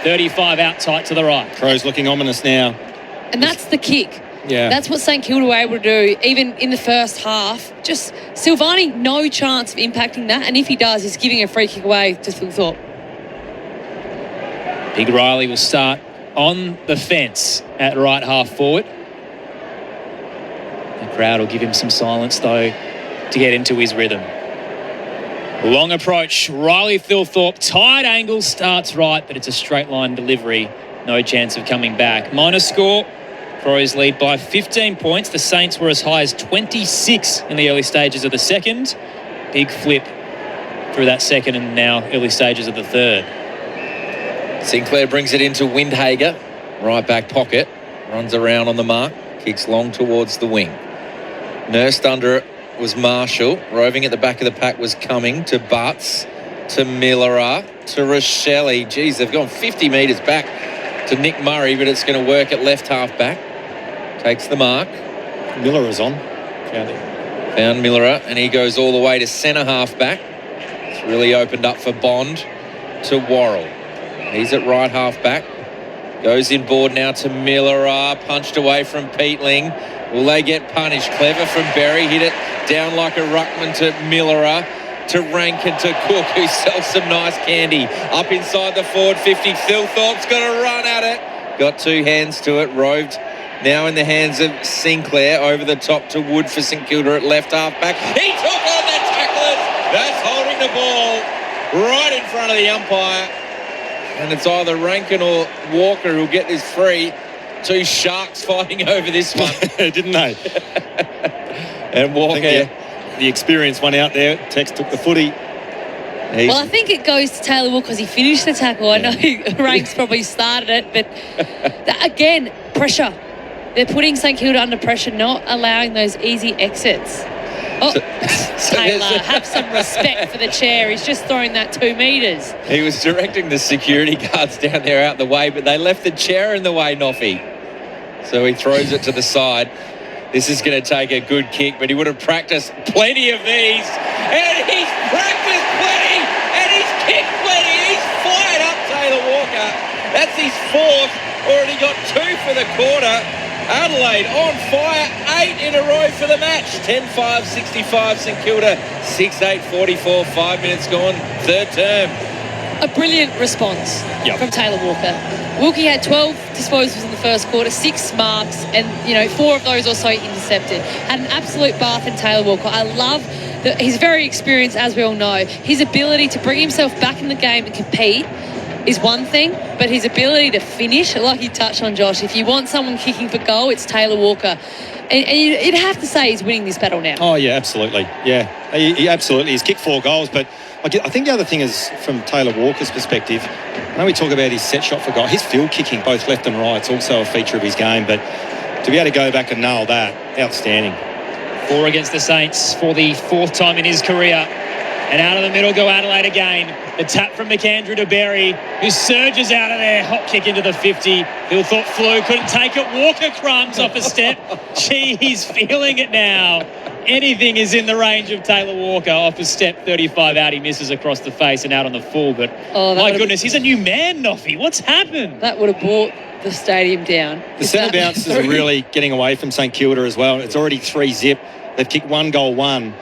35 out tight to the right. Crows looking ominous now. And that's the kick. Yeah. That's what St Kilda were able to do, even in the first half. Just Silvani, no chance of impacting that. And if he does, he's giving a free kick away to Phil Thorpe. Big Riley will start on the fence at right half forward. The crowd will give him some silence, though, to get into his rhythm. Long approach. Riley Thilthorpe. Tight angle. Starts right, but it's a straight line delivery. No chance of coming back. Minor score. Crows lead by 15 points. The Saints were as high as 26 in the early stages of the second. Big flip through that second and now early stages of the third. Sinclair brings it into Windhager. Right back pocket. Runs around on the mark. Kicks long towards the wing. Nursed under it was Marshall. Roving at the back of the pack was Cumming to Butts, to Millera, to Rochelle. Geez, they've gone 50 metres back to Nick Murray, but it's going to work at left half back. Takes the mark. Millera's on. Found Millera, and he goes all the way to centre half back. It's really opened up for Bond to Worrell. He's at right half back. Goes inboard now to Millera. Punched away from Peatling. Will they get punished? Clever from Berry. Hit it down like a ruckman to Millera. To Rankin to Cook, who sells some nice candy. Up inside the forward 50. Thilthorpe's got a run at it. Got two hands to it. Roved now in the hands of Sinclair. Over the top to Wood for St Kilda at left half back. He took on the tacklers. That's holding the ball right in front of the umpire. And it's either Rankin or Walker who'll get this free. Two sharks fighting over this one. Didn't they? And Walker. The experienced one out there. Tex took the footy. Well, I think it goes to Taylor Walker because he finished the tackle. I know Rank's probably started it, but again, pressure. They're putting St Kilda under pressure, not allowing those easy exits. Oh, Taylor, have some respect for the chair. He's just thrown that 2 metres. He was directing the security guards down there out the way, but they left the chair in the way, Noffy. So he throws it to the side. This is going to take a good kick, but he would have practiced plenty of these. And he's practiced plenty, and he's kicked plenty. He's fired up Taylor Walker. That's his fourth. Already got 2 for the quarter. Adelaide on fire, 8 in a row for the match. 10-5, 65, St Kilda, 6-8, 44, 5 minutes gone, third term. A brilliant response from Taylor Walker. Wilkie had 12 disposals in the first quarter, 6 marks, and 4 of those also intercepted. Had an absolute bath in Taylor Walker. I love that he's very experienced, as we all know. His ability to bring himself back in the game and compete is one thing, but his ability to finish, like you touched on, Josh, if you want someone kicking for goal, it's Taylor Walker. And you'd have to say he's winning this battle now. Oh, yeah, absolutely. Yeah, he absolutely. He's kicked 4 goals, but I think the other thing is, from Taylor Walker's perspective, I know we talk about his set shot for goal. His field kicking, both left and right, is also a feature of his game, but to be able to go back and nail that, outstanding. 4 against the Saints for the 4th time in his career. And out of the middle go Adelaide again. The tap from McAndrew to Berry, who surges out of there. Hot kick into the 50. Phil thought flew, couldn't take it. Walker crumbs off a step. Gee, he's feeling it now. Anything is in the range of Taylor Walker. Off a step, 35 out. He misses across the face and out on the full. But my goodness, he's a new man, Noffy. What's happened? That would have brought the stadium down. The centre bounces are really getting away from St Kilda as well. It's already 3-0. They've kicked 1 goal, 1.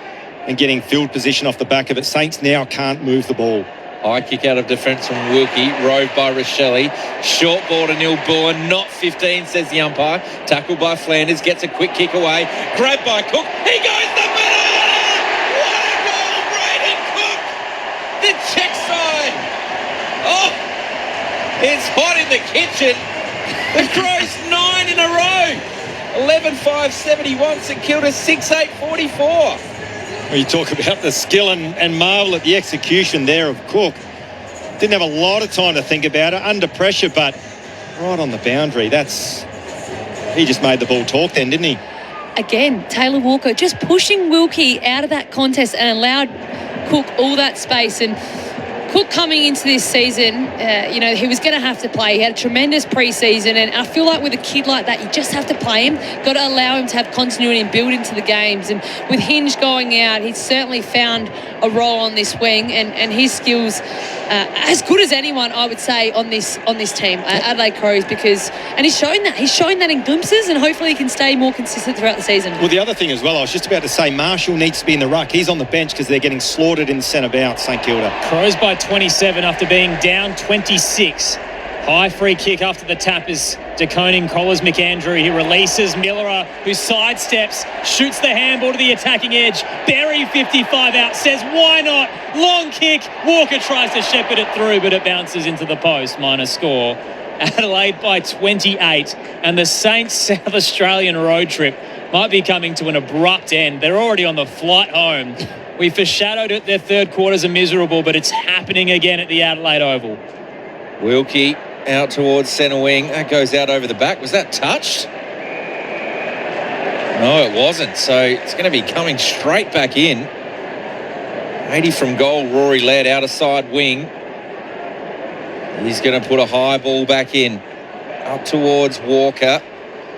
And getting field position off the back of it. Saints now can't move the ball. High kick out of defence from Wilkie, roved by Rochelle. Short ball to Neil Bourne, not 15, says the umpire. Tackled by Flanders, gets a quick kick away. Grabbed by Cook, he goes the middle! What a goal, Braden Cook! The check side! Oh! It's hot in the kitchen. The Crows 9 in a row. 11-5-71, St Kilda 6-8-44. Well, you talk about the skill and marvel at the execution there of Cook. Didn't have a lot of time to think about it, under pressure, but right on the boundary. He just made the ball talk then, didn't he? Again, Taylor Walker just pushing Wilkie out of that contest and allowed Cook all that space. And Cook coming into this season, he was going to have to play. He had a tremendous pre-season, and I feel like with a kid like that, you just have to play him. Got to allow him to have continuity and build into the games. And with Hinge going out, he's certainly found a role on this wing, and his skills as good as anyone, I would say, on this team, Adelaide Crows, and he's showing that in glimpses, and hopefully he can stay more consistent throughout the season. Well, the other thing as well, I was just about to say, Marshall needs to be in the ruck. He's on the bench because they're getting slaughtered in the centre bounce, St Kilda. Crows by 27 after being down 26. High free kick after the tap is DeConing collars McAndrew. He releases Miller, who sidesteps, shoots the handball to the attacking edge. Berry 55 out, says why not? Long kick. Walker tries to shepherd it through, but it bounces into the post. Minor score. Adelaide by 28, and the Saints South Australian road trip might be coming to an abrupt end. They're already on the flight home. We foreshadowed it. Their third quarters are miserable, but it's happening again at the Adelaide Oval. Wilkie out towards centre wing. That goes out over the back. Was that touched? No, it wasn't. So it's going to be coming straight back in. 80 from goal. Rory led out of side wing. He's going to put a high ball back in. Up towards Walker.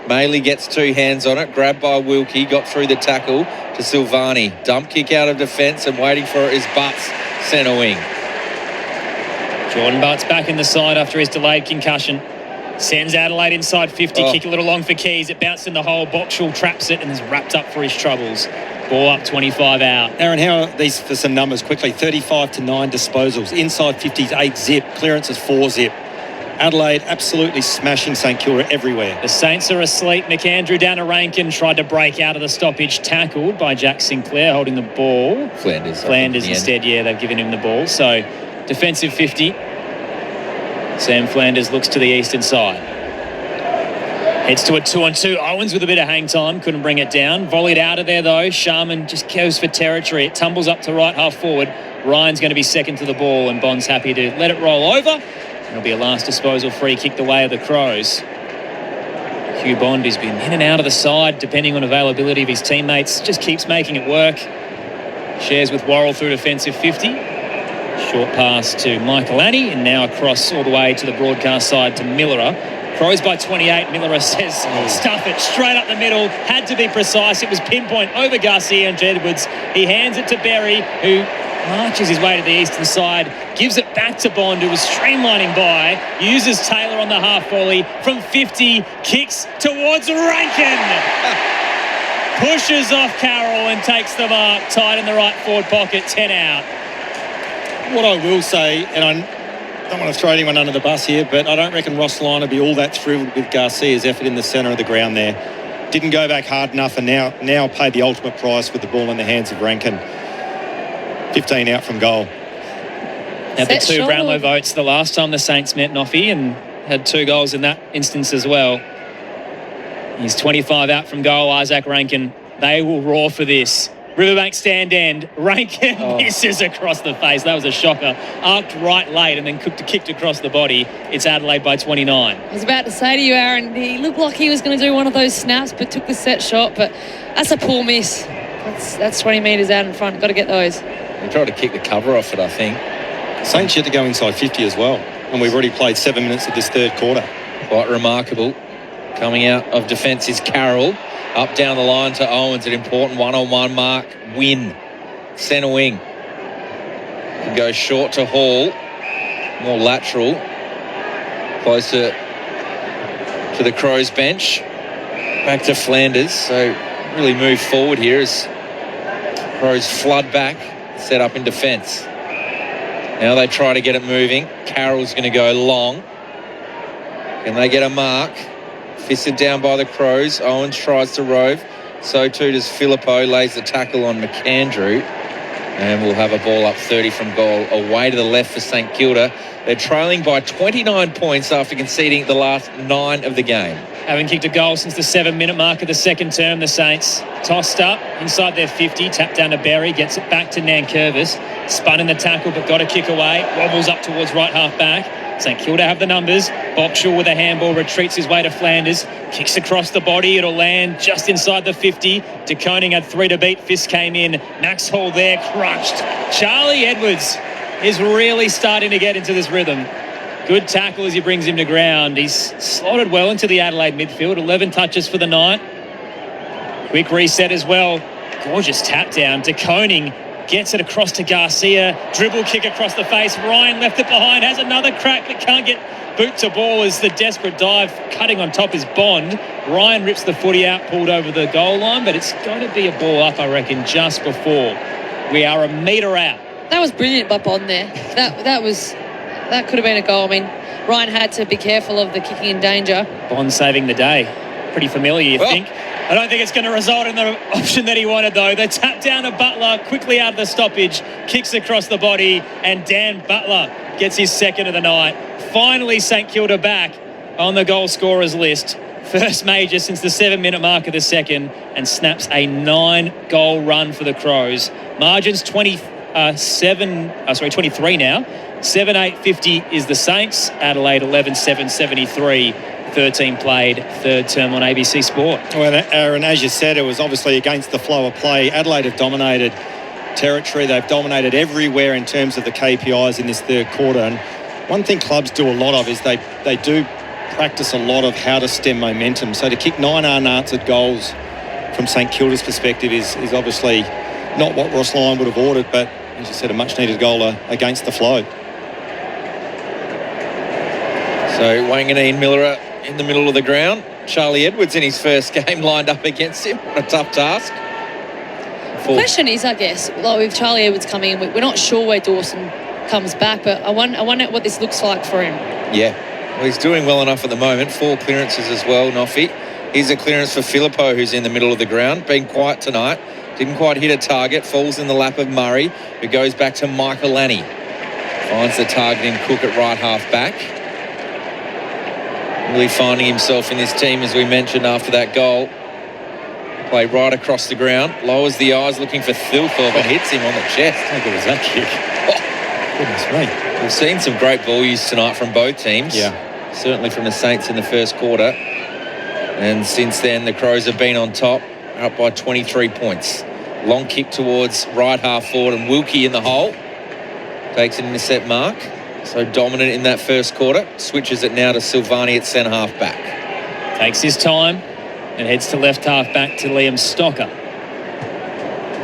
Maley gets two hands on it. Grabbed by Wilkie. Got through the tackle to Silvani. Dump kick out of defence, and waiting for it is Butts, centre wing. Jordan Butts back in the side after his delayed concussion. Sends Adelaide inside 50. Kick a little long for Keys. It bounced in the hole. Boxall traps it and is wrapped up for his troubles. Ball up 25 out. Aaron, how are these for some numbers quickly? 35 to 9 disposals. Inside 50s 8 zip. Clearances 4 zip. Adelaide absolutely smashing St Kilda everywhere. The Saints are asleep. McAndrew down to Rankin. Tried to break out of the stoppage. Tackled by Jack Sinclair holding the ball. Flanders instead. Yeah, they've given him the ball. So defensive 50. Sam Flanders looks to the eastern side. Heads to a 2-on-2. Owens with a bit of hang time. Couldn't bring it down. Volleyed out of there, though. Sharman just goes for territory. It tumbles up to right half forward. Ryan's going to be second to the ball, and Bond's happy to let it roll over. It'll be a last disposal free kick the way of the Crows. Hugh Bond, who's been in and out of the side, depending on availability of his teammates, just keeps making it work. Shares with Worrell through defensive 50. Short pass to Michael Annie, and now across all the way to the broadcast side to Miller. Crows by 28. Miller says, stuff it straight up the middle. Had to be precise. It was pinpoint over Garcia and Edwards. He hands it to Berry, who marches his way to the eastern side, gives it back to Bond, who was streamlining by, uses Taylor on the half volley from 50, kicks towards Rankin. Pushes off Carroll and takes the mark, tight in the right forward pocket, 10 out. What I will say, and I don't want to throw anyone under the bus here, but I don't reckon Ross Lyon will be all that thrilled with Garcia's effort in the centre of the ground there. Didn't go back hard enough, and now paid the ultimate price with the ball in the hands of Rankin. 15 out from goal. Had the two Brownlow votes the last time the Saints met Noffy, and had 2 goals in that instance as well. He's 25 out from goal, Isaac Rankin. They will roar for this. Riverbank stand end. Rankin misses across the face. That was a shocker. Arced right late and then kicked across the body. It's Adelaide by 29. I was about to say to you, Aaron, he looked like he was going to do one of those snaps, but took the set shot. But that's a poor miss. That's 20 metres out in front. Got to get those. He tried to kick the cover off it, I think. Saints yet to go inside 50 as well. And we've already played 7 minutes of this third quarter. Quite remarkable. Coming out of defence is Carroll. Up down the line to Owens, an important one-on-one mark. Win. Centre wing. Can go short to Hall. More lateral. Closer to the Crows bench. Back to Flanders. So really move forward here as Crows flood back. Set up in defence. Now they try to get it moving. Carroll's going to go long. Can they get a mark? Fisted down by the Crows. Owens tries to rove. So too does Filippo. Lays the tackle on McAndrew. And we'll have a ball up 30 from goal away to the left for St Kilda. They're trailing by 29 points after conceding the last 9 of the game. Haven't kicked a goal since the 7-minute mark of the second term, the Saints. Tossed up inside their 50, tapped down to Berry, gets it back to Nankervis. Spun in the tackle, but got a kick away. Wobbles up towards right half back. St Kilda have the numbers. Boxall with a handball retreats his way to Flanders. Kicks across the body. It'll land just inside the 50. De Koning had 3 to beat. Fist came in. Max Hall there, crunched. Charlie Edwards is really starting to get into this rhythm. Good tackle as he brings him to ground. He's slotted well into the Adelaide midfield. 11 touches for the night. Quick reset as well. Gorgeous tap down. De Koning gets it across to Garcia. Dribble kick across the face. Ryan left it behind. Has another crack but can't get boot to ball as the desperate dive cutting on top is Bond. Ryan rips the footy out, pulled over the goal line, but it's going to be a ball up, I reckon, just before. We are a metre out. That was brilliant by Bond there. That could have been a goal. I mean, Ryan had to be careful of the kicking in danger. Bond saving the day. Pretty familiar, you think? I don't think it's going to result in the option that he wanted, though. They tap down to Butler, quickly out of the stoppage, kicks across the body, and Dan Butler gets his second of the night. Finally, St Kilda back on the goal scorers list. First major since the 7-minute mark of the second, and snaps a 9-goal run for the Crows. Margins 23 now. 7-8-50 is the Saints. Adelaide 11-7-73. 13 played, third term on ABC Sport. Well, Aaron, as you said, it was obviously against the flow of play. Adelaide have dominated territory. They've dominated everywhere in terms of the KPIs in this third quarter. And one thing clubs do a lot of is they do practice a lot of how to stem momentum. So to kick 9 unanswered goals from St Kilda's perspective is obviously not what Ross Lyon would have ordered, but as you said, a much-needed goal against the flow. So Wanganeen and Miller in the middle of the ground. Charlie Edwards in his first game lined up against him. What a tough task. The question is, I guess, like with Charlie Edwards coming in, we're not sure where Dawson comes back, but I wonder what this looks like for him. Yeah, well, he's doing well enough at the moment. 4 clearances as well, Noffy. Here's a clearance for Filippo, who's in the middle of the ground. Been quiet tonight. Didn't quite hit a target. Falls in the lap of Murray, who goes back to Michael Lanny. Finds the target in Cook at right half back. Really finding himself in this team, as we mentioned after that goal. Play right across the ground. Lowers the eyes looking for Thilthorpe and hits him on the chest. How good was that kick? Oh, goodness me. We've seen some great ball use tonight from both teams. Yeah. Certainly from the Saints in the first quarter. And since then, the Crows have been on top, up by 23 points. Long kick towards right half forward, and Wilkie in the hole. Takes an intercept mark. So dominant in that first quarter. Switches it now to Silvani at centre half back. Takes his time and heads to left half back to Liam Stocker.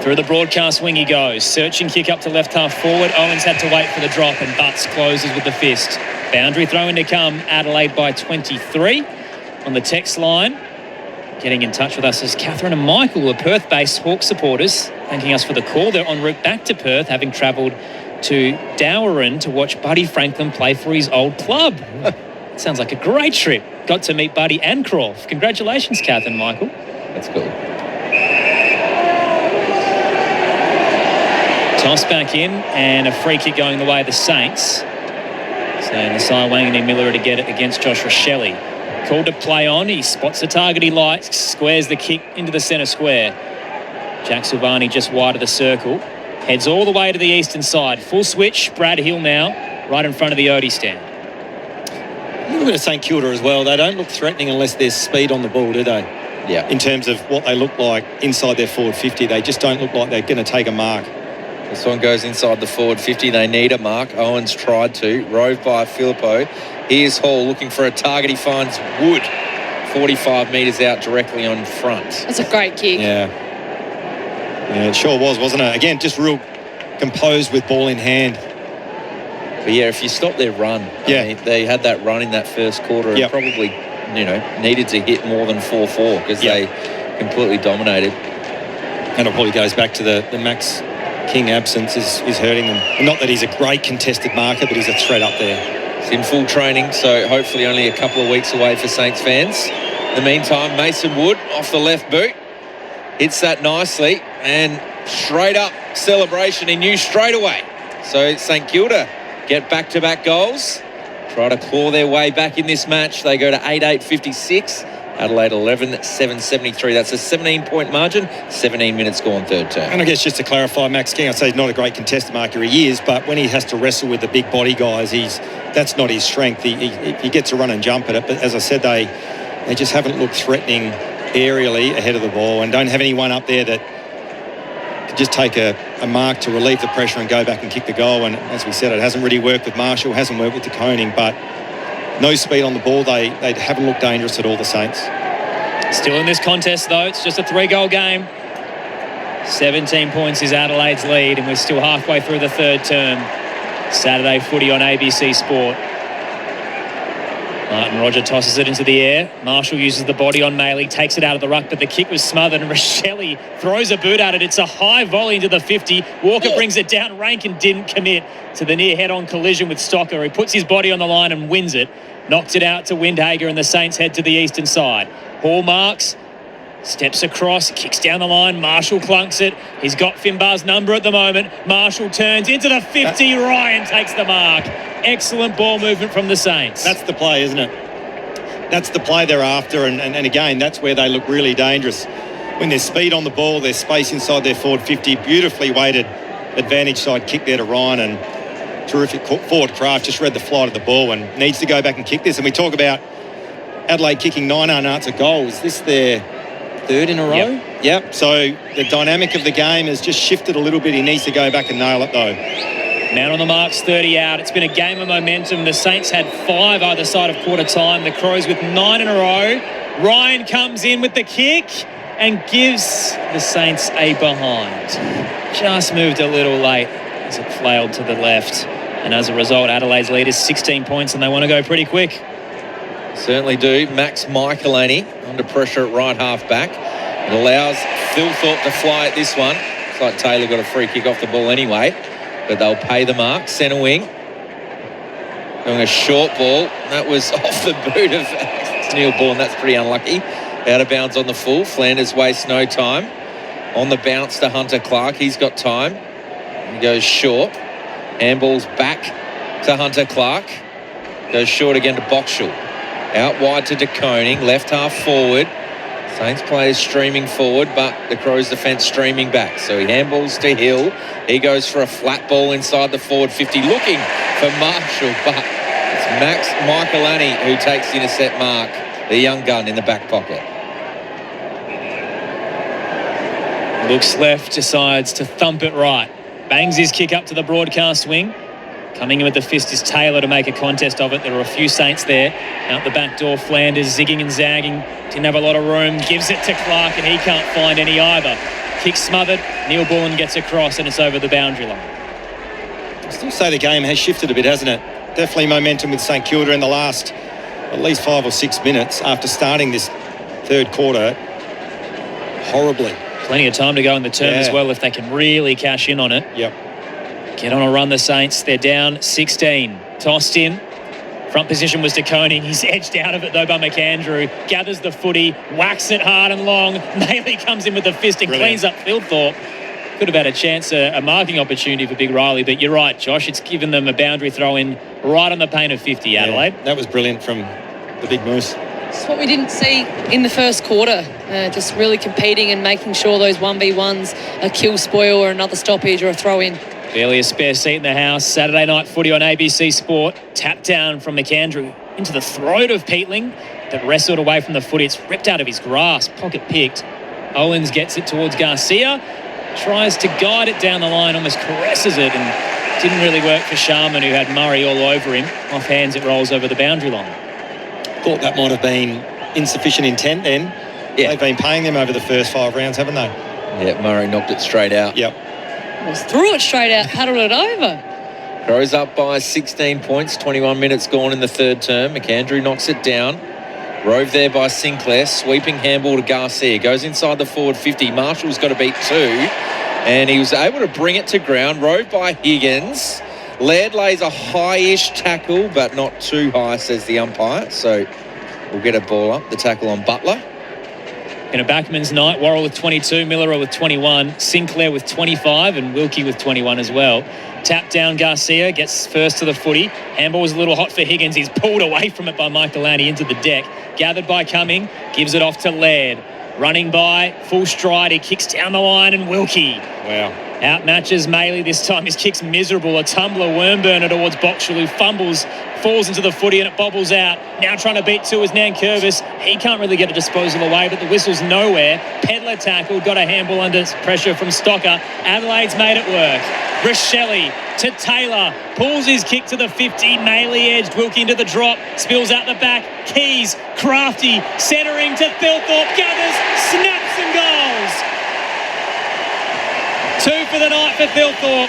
Through the broadcast wing he goes. Searching kick up to left half forward. Owens had to wait for the drop, and Butts closes with the fist. Boundary throw in to come. Adelaide by 23. On the text line, getting in touch with us is Catherine and Michael, the Perth-based Hawks supporters, thanking us for the call. They're en route back to Perth, having travelled to Dowerin to watch Buddy Franklin play for his old club. Sounds like a great trip. Got to meet Buddy and Croft. Congratulations, Kath and Michael. That's cool. Toss back in, and a free kick going the way of the Saints. So Nasai Wanganeen Miller to get it against Joshua Shelley. Called to play on. He spots the target he likes, squares the kick into the centre square. Jack Silvani just wide of the circle. Heads all the way to the eastern side. Full switch. Brad Hill now, right in front of the Odie stand. A little bit of St Kilda as well. They don't look threatening unless there's speed on the ball, do they? Yeah. In terms of what they look like inside their forward 50, they just don't look like they're going to take a mark. This one goes inside the forward 50. They need a mark. Owens tried to. Rove by Filippo. Here's Hall looking for a target. He finds Wood 45 metres out directly on front. That's a great kick. Yeah, it sure was, wasn't it? Again, just real composed with ball in hand. But yeah, if you stop their run, I mean, they had that run in that first quarter and probably, needed to hit more than 4-4 because they completely dominated. And it probably goes back to the Max King absence is hurting them. And not that he's a great contested marker, but he's a threat up there. He's in full training, so hopefully only a couple of weeks away for Saints fans. In the meantime, Mason Wood off the left boot. Hits that nicely and straight up celebration. He knew straight away. So St Kilda get back-to-back goals. Try to claw their way back in this match. They go to 8-8-56. Adelaide 11-7-73. That's a 17-point margin. 17 minutes gone third term. And I guess just to clarify, Max King, I say he's not a great contested marker. He is, but when he has to wrestle with the big body guys, that's not his strength. He gets a run and jump at it. But as I said, they just haven't looked threatening aerially ahead of the ball and don't have anyone up there that could just take a mark to relieve the pressure and go back and kick the goal. And as we said, it hasn't really worked with Marshall, hasn't worked with De Koning, but no speed on the ball. They haven't looked dangerous at all, the Saints. Still in this contest, though. It's just a 3-goal game. 17 points is Adelaide's lead, and we're still halfway through the third term. Saturday footy on ABC Sport. Martin Roger tosses it into the air. Marshall uses the body on Maley, takes it out of the ruck, but the kick was smothered, and Rochelle throws a boot at it. It's a high volley into the 50. Walker brings it down. Rankin didn't commit to the near head-on collision with Stocker. He puts his body on the line and wins it. Knocks it out to Windhager, and the Saints head to the eastern side. Hall marks, steps across, kicks down the line. Marshall clunks it. He's got Finbar's number at the moment. Marshall turns into the 50. Ryan takes the mark. Excellent ball movement from the Saints. That's the play, isn't it? That's the play they're after, and again, that's where they look really dangerous. When there's speed on the ball, there's space inside their forward 50. Beautifully weighted advantage side kick there to Ryan, and terrific forward craft. Just read the flight of the ball and needs to go back and kick this. And we talk about Adelaide kicking 9 unanswered goals. Is this their third in a row? Yep. So the dynamic of the game has just shifted a little bit. He needs to go back and nail it, though. Man on the marks, 30 out. It's been a game of momentum. The Saints had 5 either side of quarter time. The Crows with 9 in a row. Ryan comes in with the kick and gives the Saints a behind. Just moved a little late as it flailed to the left. And as a result, Adelaide's lead is 16 points, and they want to go pretty quick. Certainly do. Max Michelini under pressure at right half back. It allows Phil Thorpe to fly at this one. Looks like Taylor got a free kick off the ball anyway, but they'll pay the mark. Centre wing. Going a short ball. That was off the boot of Neil Ball, and that's pretty unlucky. Out of bounds on the full. Flanders wastes no time. On the bounce to Hunter Clark. He's got time. He goes short. Handball's back to Hunter Clark. Goes short again to Boxall. Out wide to De Koning. Left half forward. Saints players streaming forward, but the Crows defence streaming back. So he handballs to Hill. He goes for a flat ball inside the forward 50, looking for Marshall, but it's Max Michelini who takes the intercept mark. The young gun in the back pocket. Looks left, decides to thump it right. Bangs his kick up to the broadcast wing. Coming in with the fist is Taylor to make a contest of it. There are a few Saints there. Out the back door, Flanders zigging and zagging. Didn't have a lot of room. Gives it to Clark, and he can't find any either. Kick smothered. Neil Bullen gets across, and it's over the boundary line. I still say the game has shifted a bit, hasn't it? Definitely momentum with St Kilda in the last at least 5 or 6 minutes after starting this third quarter horribly. Plenty of time to go in the term as well if they can really cash in on it. Yep. Get on a run, the Saints. They're down 16. Tossed in. Front position was De Koning. He's edged out of it, though, by McAndrew. Gathers the footy, whacks it hard and long. Maley comes in with the fist and cleans up Phil Thorpe. Could have had a chance, a marking opportunity for Big Riley, but you're right, Josh. It's given them a boundary throw in right on the paint of 50, Adelaide. Yeah, that was brilliant from the Big Moose. It's what we didn't see in the first quarter. Just really competing and making sure those 1v1s, a kill spoil or another stoppage or a throw in. Barely a spare seat in the house. Saturday night footy on ABC Sport. Tap down from McAndrew into the throat of Peatling that wrestled away from the footy. It's ripped out of his grasp, pocket picked. Owens gets it towards Garcia. Tries to guide it down the line, almost caresses it, and didn't really work for Sharman, who had Murray all over him. Off hands, it rolls over the boundary line. Thought that might have been insufficient intent then. Yeah. They've been paying them over the first 5 rounds, haven't they? Yeah, Murray knocked it straight out. Yep. Threw it straight out, paddled it over. Crows up by 16 points, 21 minutes gone in the third term. McAndrew knocks it down. Rove there by Sinclair, sweeping handball to Garcia. Goes inside the forward 50. Marshall's got to beat 2. And he was able to bring it to ground, rode by Higgins. Laird lays a high-ish tackle, but not too high, says the umpire. So we'll get a ball up. The tackle on Butler. In a backman's night, Worrell with 22, Miller with 21, Sinclair with 25, and Wilkie with 21 as well. Tap down Garcia, gets first to the footy. Handball was a little hot for Higgins. He's pulled away from it by Michael Lanny into the deck. Gathered by Cumming, gives it off to Laird. Running by, full stride, he kicks down the line, and Wilkie. Wow. Outmatches Maley this time. His kick's miserable. A tumbler worm burner towards Boxall, who fumbles, falls into the footy, and it bobbles out. Now trying to beat two is Nankervis. He can't really get a disposal away, but the whistle's nowhere. Pedler tackled, got a handball under pressure from Stocker. Adelaide's made it work. Rochelle to Taylor, pulls his kick to the 50. Maley edged, Wilkie into the drop, spills out the back. Keys, crafty, centering to Thilthorpe, gathers, snaps and goals. 2 for the night for Thilthorpe.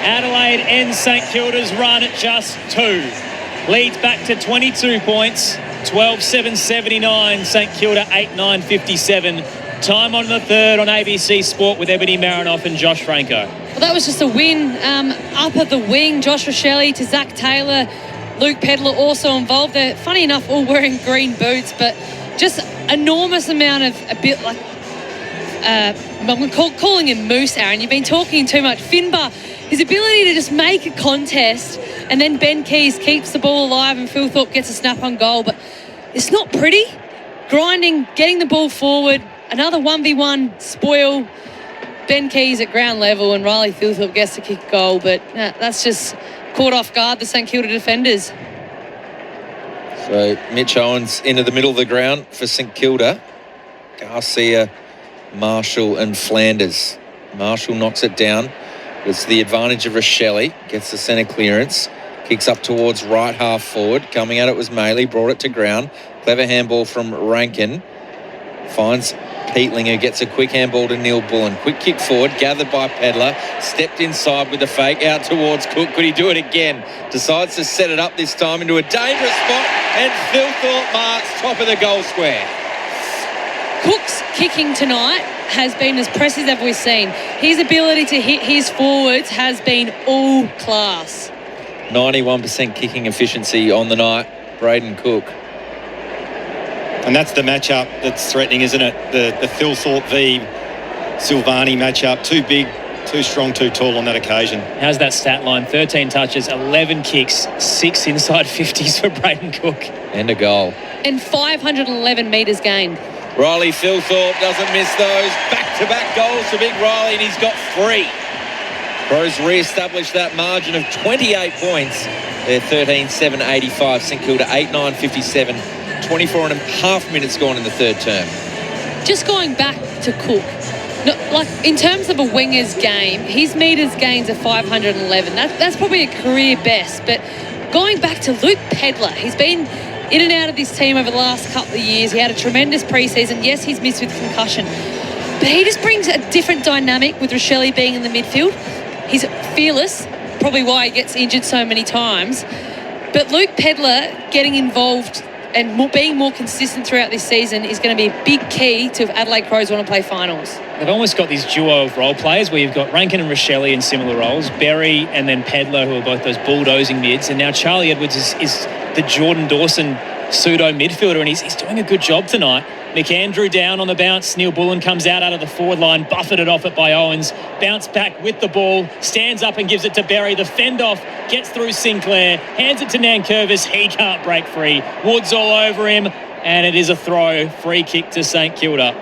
Adelaide ends St Kilda's run at just 2. Leads back to 22 points. 12-7-79. St Kilda 8-9-57. Time on the third on ABC Sport with Ebony Marinoff and Josh Francou. Well, that was just a win up at the wing. Josh Rochelle to Zach Taylor. Luke Pedler also involved. They're, funny enough, all wearing green boots, but just enormous amount of a bit like... I'm calling him Moose, Aaron. You've been talking too much. Finbar, his ability to just make a contest, and then Ben Keys keeps the ball alive and Phil Thorpe gets a snap on goal, but it's not pretty. Grinding, getting the ball forward, another 1v1 spoil. Ben Keys at ground level and Riley Philthorpe gets to kick a goal, but that's just caught off guard the St Kilda defenders. So Mitch Owens into the middle of the ground for St Kilda. Garcia, Marshall and Flanders. Marshall knocks it down. It's the advantage of Rochelle. Gets the centre clearance. Kicks up towards right half forward. Coming at it was Maley. Brought it to ground. Clever handball from Rankin. Finds Peatling, who gets a quick handball to Neil Bullen. Quick kick forward. Gathered by Pedler. Stepped inside with a fake. Out towards Cook. Could he do it again? Decides to set it up this time into a dangerous spot. And Philthorpe marks top of the goal square. Cook's kicking tonight has been as impressive as we've seen. His ability to hit his forwards has been all class. 91% kicking efficiency on the night. Braden Cook. And that's the matchup that's threatening, isn't it? The Thilthorpe v Silvani matchup. Too big, too strong, too tall on that occasion. How's that stat line? 13 touches, 11 kicks, 6 inside 50s for Braden Cook. And a goal. And 511 metres gained. Riley Philthorpe doesn't miss those. Back-to-back goals for Big Riley, and he's got 3. Crows re-established that margin of 28 points. They're 13-7-85. St Kilda 8-9-57. 24 and a half minutes gone in the third term. Just going back to Cook, like in terms of a winger's game, his metres gains are 511. That's probably a career best. But going back to Luke Pedler, he's been in and out of this team over the last couple of years. He had a tremendous pre-season. Yes, he's missed with concussion, but he just brings a different dynamic with Rochelle being in the midfield. He's fearless, probably why he gets injured so many times. But Luke Pedler getting involved and being more consistent throughout this season is going to be a big key to if Adelaide Crows want to play finals. They've almost got this duo of role players where you've got Rankin and Rochelle in similar roles, Berry and then Pedler, who are both those bulldozing mids, and now Charlie Edwards is the Jordan Dawson pseudo midfielder, and he's doing a good job tonight. McAndrew down on the bounce. Neil Bullen comes out of the forward line, buffeted off it by Owens. Bounce back with the ball, stands up and gives it to Berry. The fend-off gets through Sinclair, hands it to Nankervis. He can't break free. Woods all over him, and it is a throw. Free kick to St Kilda.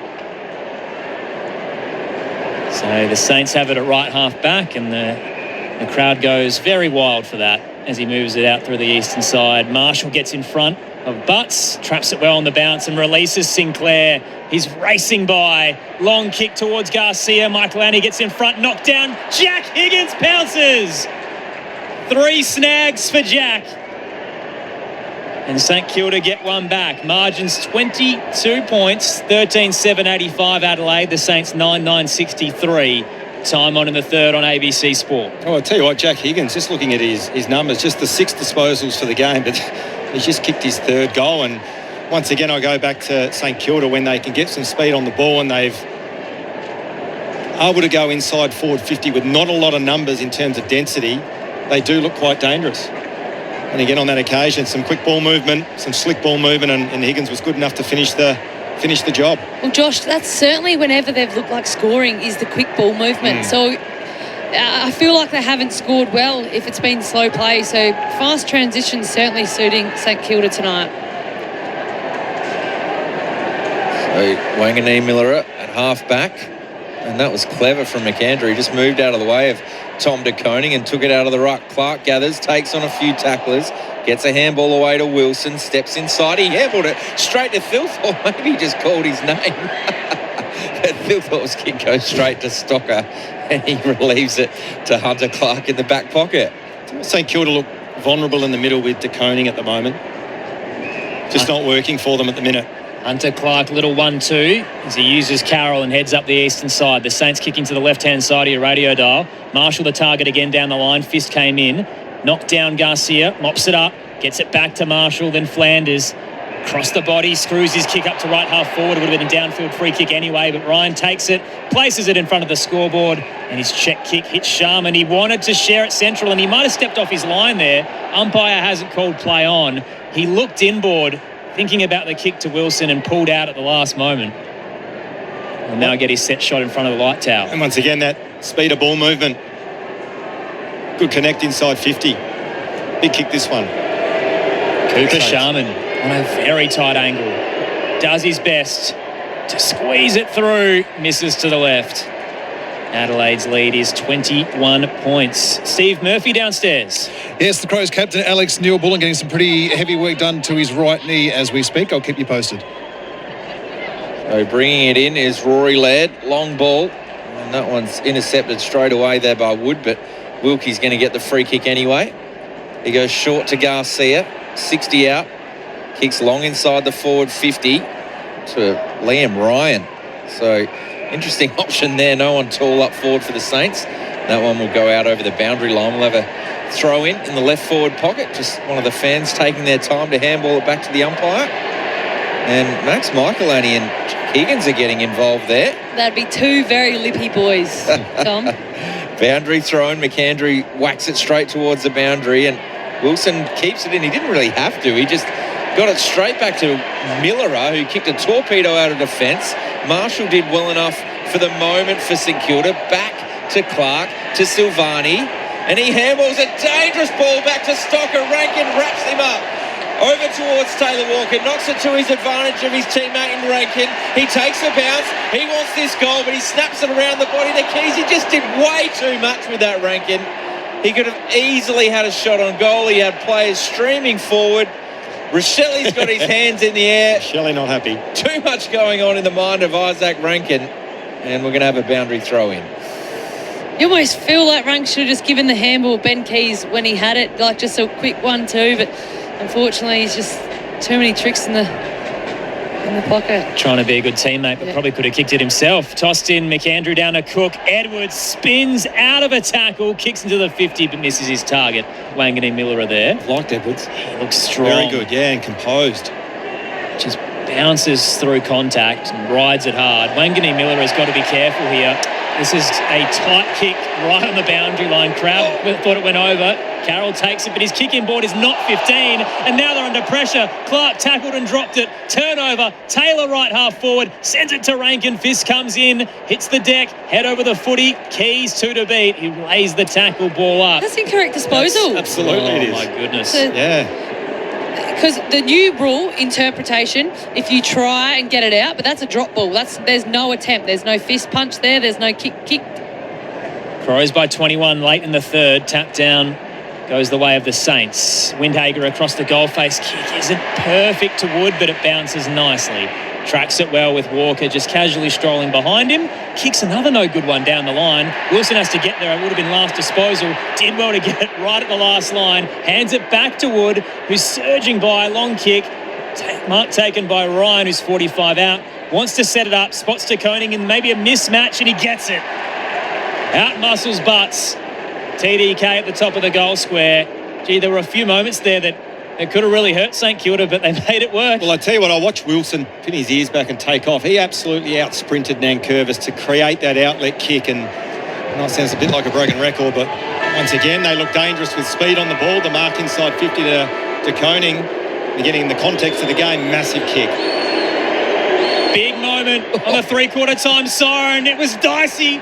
So the Saints have it at right half back, and the crowd goes very wild for that as he moves it out through the eastern side. Marshall gets in front of Butts, traps it well on the bounce and releases Sinclair. He's racing by. Long kick towards Garcia. Michael Annie gets in front, knocked down. Jack Higgins pounces. 3 snags for Jack. And St Kilda get one back. Margins 22 points, 13-7-85 Adelaide. The Saints 9-9-63. Time on in the third on ABC Sport. Oh, I'll tell you what, Jack Higgins, just looking at his numbers, just the 6 disposals for the game, but he's just kicked his 3rd goal. And once again, I go back to St Kilda when they can get some speed on the ball, and they've able to go inside forward 50 with not a lot of numbers in terms of density, they do look quite dangerous. And again, on that occasion, some quick ball movement, some slick ball movement, and Higgins was good enough to finish the job. Well, Josh, that's certainly whenever they've looked like scoring is the quick ball movement. So I feel like they haven't scored well if it's been slow play. So fast transitions certainly suiting St Kilda tonight. So Wanganeen Miller at half back, and that was clever from McAndrew. He just moved out of the way of Tom De Koning and took it out of the ruck. Clark gathers, takes on a few tacklers, gets a handball away to Wilson, steps inside. He handballed it straight to Thilthorpe. Maybe he just called his name. But Thilthorpe's kick goes straight to Stocker, and he relieves it to Hunter Clark in the back pocket. St Kilda look vulnerable in the middle with De Koning at the moment. Just not working for them at the minute. Hunter Clark, little 1-2 as he uses Carroll and heads up the eastern side. The Saints kicking to the left-hand side of your radio dial. Marshall the target again down the line. Fist came in. Knocked down Garcia. Mops it up. Gets it back to Marshall. Then Flanders. Across the body. Screws his kick up to right half forward. It would have been a downfield free kick anyway. But Ryan takes it. Places it in front of the scoreboard. And his check kick hits Sharman. He wanted to share it central. And he might have stepped off his line there. Umpire hasn't called play on. He looked inboard, thinking about the kick to Wilson, and pulled out at the last moment. And now get his set shot in front of the light tower. And once again, that speed of ball movement. Good connect inside 50. Big kick this one. Cooper Sharman on a very tight angle. Does his best to squeeze it through. Misses to the left. Adelaide's lead is 21 points. Steve Murphy downstairs. Yes, the Crows captain Alex Neal-Bullen getting some pretty heavy work done to his right knee as we speak. I'll keep you posted. So bringing it in is Rory Laird. Long ball. And that one's intercepted straight away there by Wood, but Wilkie's going to get the free kick anyway. He goes short to Garcia. 60 out. Kicks long inside the forward 50 to Liam Ryan. So interesting option there. No one tall up forward for the Saints. That one will go out over the boundary line. We'll have a throw in the left forward pocket. Just one of the fans taking their time to handball it back to the umpire. And Max Michaelani and Higgins are getting involved there. That'd be two very lippy boys, Tom. Boundary thrown. McAndrew whacks it straight towards the boundary, and Wilson keeps it in. He didn't really have to. He just got it straight back to Millera, who kicked a torpedo out of defence. Marshall did well enough for the moment for St Kilda. Back to Clark, to Silvani, and he handballs a dangerous ball back to Stocker. Rankin wraps him up. Over towards Taylor Walker, knocks it to his advantage of his teammate in Rankin. He takes a bounce. He wants this goal, but he snaps it around the body to Keys. He just did way too much with that Rankin. He could have easily had a shot on goal. He had players streaming forward. Rochelli's got his hands in the air. Shelley not happy. Too much going on in the mind of Isaac Rankin. And we're going to have a boundary throw in. You almost feel like Rank should have just given the handball Ben Keys when he had it, like just a quick 1-2, but unfortunately he's just too many tricks in the pocket. Trying to be a good teammate, but probably could have kicked it himself. Tossed in, McAndrew down to Cook. Edwards spins out of a tackle, kicks into the 50, but misses his target. Wanganeen Miller are there. Liked Edwards. He looks strong. Very good, yeah, and composed. Just bounces through contact and rides it hard. Wanganeen Miller has got to be careful here. This is a tight kick right on the boundary line. Crowd thought it went over. Carroll takes it, but his kick-in board is not 15. And now they're under pressure. Clark tackled and dropped it. Turnover. Taylor right half forward. Sends it to Rankin. Fist comes in. Hits the deck. Head over the footy. Keys 2 to beat. He lays the tackle ball up. That's incorrect disposal. Absolutely it is. Oh, my goodness. Yeah. Because the new rule interpretation, if you try and get it out, but that's a drop ball. There's no attempt. There's no fist punch there. There's no kick. Crows by 21 late in the third. Tap down goes the way of the Saints. Windhager across the goal face. Kick isn't perfect to Wood, but it bounces nicely. Tracks it well with Walker just casually strolling behind him. Kicks another no good one down the line. Wilson has to get there. It would have been last disposal. Did well to get it right at the last line. Hands it back to Wood, who's surging by. Long kick. Mark taken by Ryan, who's 45 out. Wants to set it up. Spots De Koning in maybe a mismatch, and he gets it. Out muscles butts. TDK at the top of the goal square. Gee, there were a few moments there that It could have really hurt St Kilda, but they made it work. Well, I tell you what, I watched Wilson pin his ears back and take off. He absolutely out-sprinted Nankervis to create that outlet kick, and that sounds a bit like a broken record, but once again, they look dangerous with speed on the ball. The mark inside 50 to Koning. They're getting in the context of the game, massive kick. Big moment on the three-quarter time siren. It was dicey,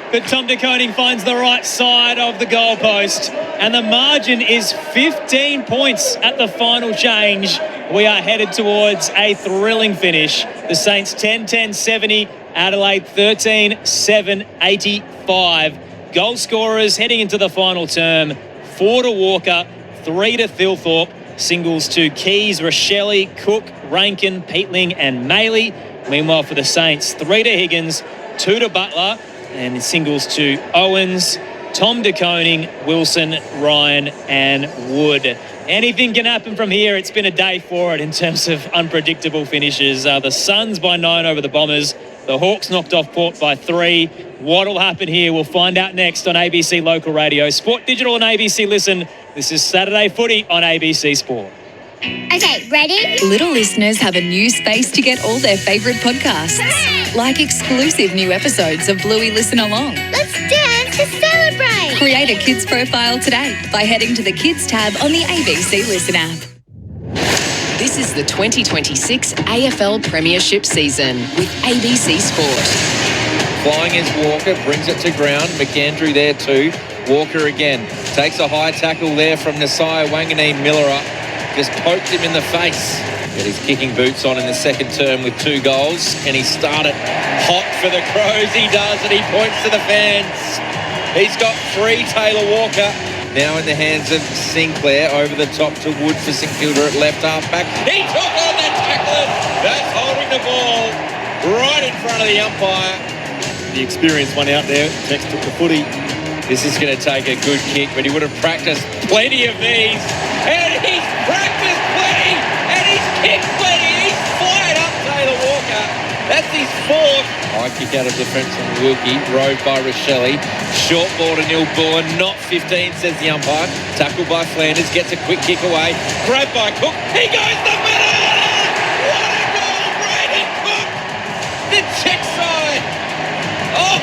but Tom de Koning finds the right side of the goalpost. And the margin is 15 points at the final change. We are headed towards a thrilling finish. The Saints 10-10-70, Adelaide 13-7-85. Goal scorers heading into the final term: 4 to Walker, 3 to Thilthorpe, singles to Keys, Rochelle, Cook, Rankin, Peatling and Maley. Meanwhile for the Saints, 3 to Higgins, 2 to Butler, and singles to Owens, Tom de Koning, Wilson, Ryan and Wood. Anything can happen from here. It's been a day for it in terms of unpredictable finishes. The Suns by 9 over the Bombers. The Hawks knocked off Port by 3. What will happen here? We'll find out next on ABC Local Radio, Sport Digital and ABC Listen. This is Saturday Footy on ABC Sport. Okay, ready? Little listeners have a new space to get all their favourite podcasts. Like exclusive new episodes of Bluey Listen Along. Let's dance to celebrate. Create a kids profile today by heading to the Kids tab on the ABC Listen app. This is the 2026 AFL Premiership season with ABC Sport. Flying is Walker, brings it to ground. McAndrew there too. Walker again. Takes a high tackle there from Nasiah Wanganeen. Miller up. Just poked him in the face. Got his kicking boots on in the second term with 2 goals. Can he start it hot for the Crows? He does, and he points to the fans. He's got 3, Taylor Walker. Now in the hands of Sinclair. Over the top to Wood for St Kilda at left half back. He took on that tackler. That's holding the ball right in front of the umpire. The experienced one out there. Tex took the footy. This is going to take a good kick, but he would have practiced plenty of these. And he's practiced plenty, and he's kicked plenty. He's fired up Taylor Walker. That's his 4th. High kick out of defence from Wilkie. Rode by Rochelle. Short ball to Neil Bullen. Not 15, says the umpire. Tackled by Flanders. Gets a quick kick away. Grabbed by Cook. He goes the middle. What a goal, Brayden Cook. The check side. Oh,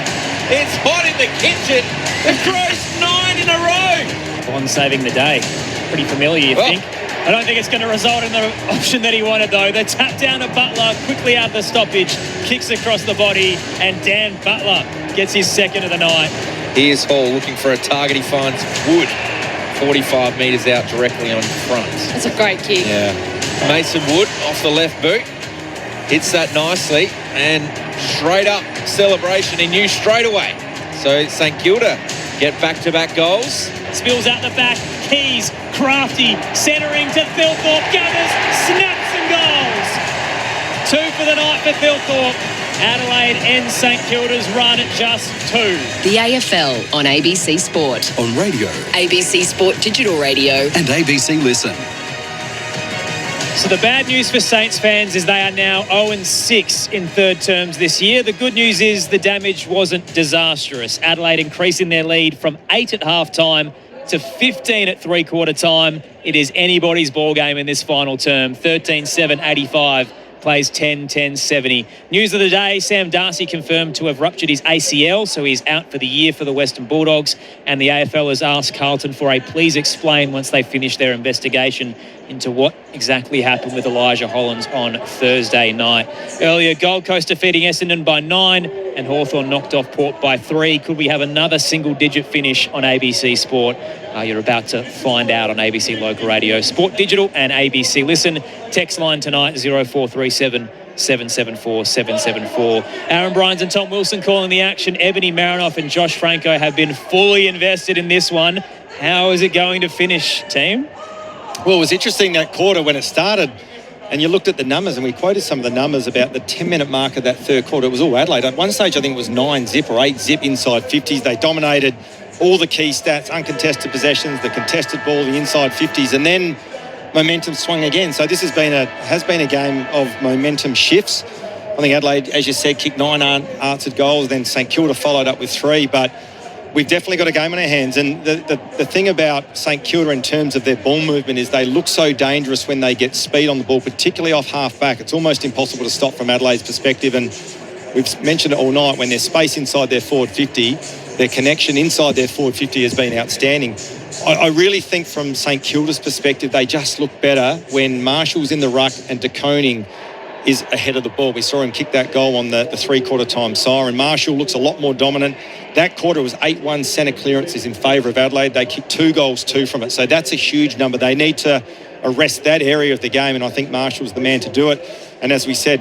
it's hot in the kitchen. The Crows 9 in a row. Bond saving the day. Pretty familiar, you think? I don't think it's going to result in the option that he wanted, though. The tap down to Butler, quickly out the stoppage, kicks across the body, and Dan Butler gets his 2nd of the night. Here's Hall looking for a target. He finds Wood 45 metres out directly on front. That's a great kick. Yeah. Mason Wood off the left boot. Hits that nicely, and straight up celebration. He knew straight away. So St Kilda get back-to-back goals. Spills out the back. Keys, crafty, centering to Thilthorpe. Gathers, snaps and goals. 2 for the night for Thilthorpe. Adelaide ends St Kilda's run at just 2. The AFL on ABC Sport. On radio. ABC Sport Digital Radio. And ABC Listen. So the bad news for Saints fans is they are now 0-6 in third terms this year. The good news is the damage wasn't disastrous. Adelaide increasing their lead from 8 at half-time to 15 at three-quarter time. It is anybody's ball game in this final term. 13-7-85. Plays 10-10-70. News of the day, Sam Darcy confirmed to have ruptured his ACL, so he's out for the year for the Western Bulldogs. And the AFL has asked Carlton for a please explain once they finish their investigation into what exactly happened with Elijah Hollands on Thursday night. Earlier, Gold Coast defeating Essendon by 9 and Hawthorn knocked off Port by 3. Could we have another single-digit finish on ABC Sport? You're about to find out on ABC Local Radio, Sport Digital and ABC Listen. Text line tonight 0437 774 774. Aaron Bryans and Tom Wilson calling the action. Ebony, Marinoff and Josh Francou have been fully invested in this one. How is it going to finish, team? Well, it was interesting that quarter when it started, and you looked at the numbers, and we quoted some of the numbers about the 10-minute mark of that third quarter. It was all Adelaide. At one stage, I think it was 9-zip or 8-zip inside 50s. They dominated all the key stats, uncontested possessions, the contested ball, the inside 50s, and then momentum swung again. So this has been a game of momentum shifts. I think Adelaide, as you said, kicked 9 unanswered goals. Then St Kilda followed up with 3. But we've definitely got a game on our hands. And the thing about St Kilda in terms of their ball movement is they look so dangerous when they get speed on the ball, particularly off half-back. It's almost impossible to stop from Adelaide's perspective. And we've mentioned it all night, when there's space inside their forward 50, their connection inside their forward 50 has been outstanding. I really think from St Kilda's perspective, they just look better when Marshall's in the ruck and De Koning is ahead of the ball. We saw him kick that goal on the three-quarter time siren. Marshall looks a lot more dominant. That quarter was 8-1 centre clearances in favour of Adelaide. They kicked 2 goals, 2 from it. So that's a huge number. They need to arrest that area of the game, and I think Marshall's the man to do it. And as we said,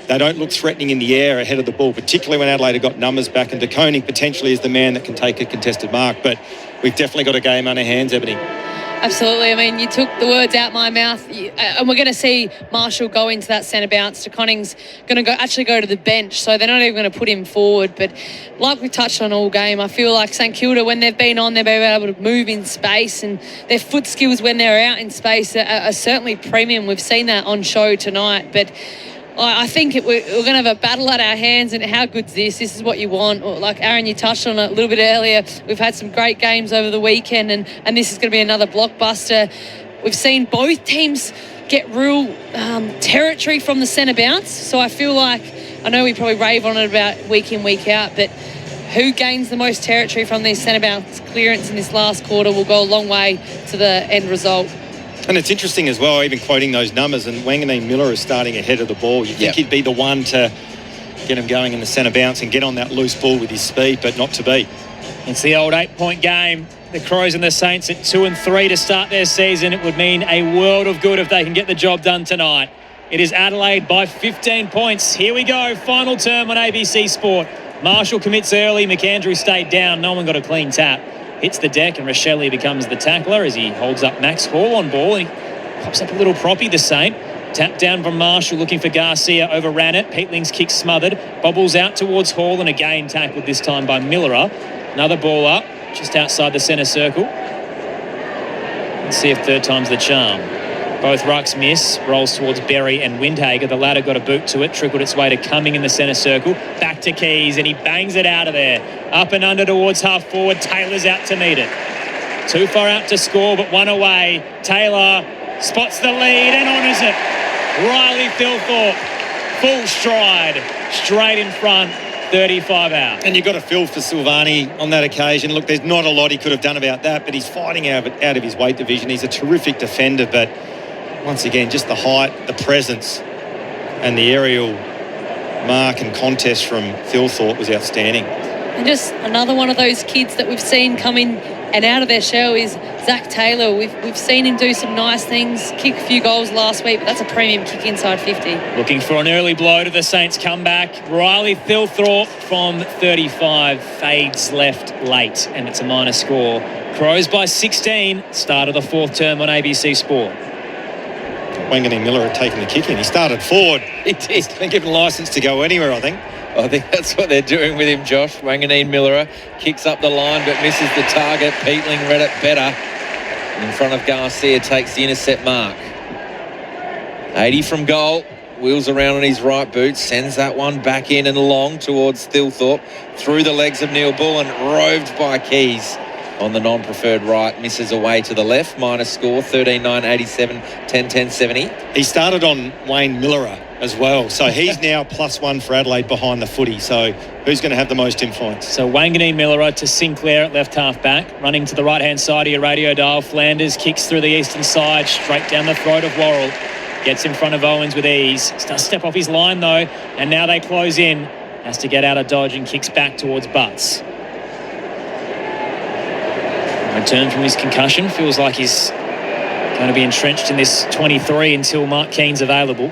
they don't look threatening in the air ahead of the ball, particularly when Adelaide have got numbers back, and De Koning potentially is the man that can take a contested mark. But we've definitely got a game on our hands, Ebony. Absolutely. I mean, you took the words out my mouth, and we're going to see Marshall go into that centre bounce. De Koning's going to actually go to the bench, so they're not even going to put him forward. But like we touched on all game, I feel like St Kilda, when they've been on, they've been able to move in space, and their foot skills when they're out in space are certainly premium. We've seen that on show tonight, but I think we're going to have a battle at our hands, and how good's this? This is what you want. Like Aaron, you touched on it a little bit earlier. We've had some great games over the weekend, and this is going to be another blockbuster. We've seen both teams get real territory from the centre bounce, so I feel like, I know we probably rave on it about week in, week out, but who gains the most territory from these centre bounce clearance in this last quarter will go a long way to the end result. And it's interesting as well, even quoting those numbers, and Wanganeen Miller is starting ahead of the ball. You'd think he'd be the one to get him going in the centre bounce and get on that loose ball with his speed, but not to be. It's the old 8-point game. The Crows and the Saints at 2 and 3 to start their season. It would mean a world of good if they can get the job done tonight. It is Adelaide by 15 points. Here we go, final term on ABC Sport. Marshall commits early. McAndrew stayed down. No one got a clean tap. Hits the deck, and Rochelle becomes the tackler as he holds up Max Hall on ball. He pops up a little proppy, the Saint. Tap down from Marshall, looking for Garcia, overran it. Peatling's kick smothered. Bobbles out towards Hall, and again tackled this time by Millerer. Another ball up, just outside the centre circle. Let's see if third time's the charm. Both rucks miss. Rolls towards Berry and Windhager. The latter got a boot to it. Trickled its way to Cumming in the centre circle. Back to Keys, and he bangs it out of there. Up and under towards half forward. Taylor's out to meet it. Too far out to score, but one away. Taylor spots the lead and honours it. Riley Thilthorpe, full stride, straight in front. 35 out. And you've got to feel for Silvani on that occasion. Look, there's not a lot he could have done about that, but he's fighting out of his weight division. He's a terrific defender, but once again, just the height, the presence, and the aerial mark and contest from Thilthorpe was outstanding. And just another one of those kids that we've seen come in and out of their shell is Zach Taylor. We've seen him do some nice things, kick a few goals last week, but that's a premium kick inside 50. Looking for an early blow to the Saints' comeback. Riley Thilthorpe from 35 fades left late, and it's a minor score. Crows by 16, start of the fourth term on ABC Sport. Wanganeen Miller had taken the kick in. He started forward. He did. He's been given licence to go anywhere, I think. I think that's what they're doing with him, Josh. Wanganeen Miller kicks up the line but misses the target. Peatling read it better. In front of Garcia, takes the intercept mark. 80 from goal. Wheels around on his right boot. Sends that one back in and long towards Thilthorpe. Through the legs of Neil Bullen. Roved by Keys on the non-preferred right. Misses away to the left. Minus score, 13-9, 87, 10-10, 70. He started on Wayne Millerer as well. So he's now +1 for Adelaide behind the footy. So who's going to have the most influence? So Wanganeen Miller to Sinclair at left half back. Running to the right-hand side of your radio dial. Flanders kicks through the eastern side, straight down the throat of Worrell. Gets in front of Owens with ease. Does step off his line though. And now they close in. Has to get out of dodge and kicks back towards Butts. Return from his concussion. Feels like he's going to be entrenched in this 23 until Mark Keane's available.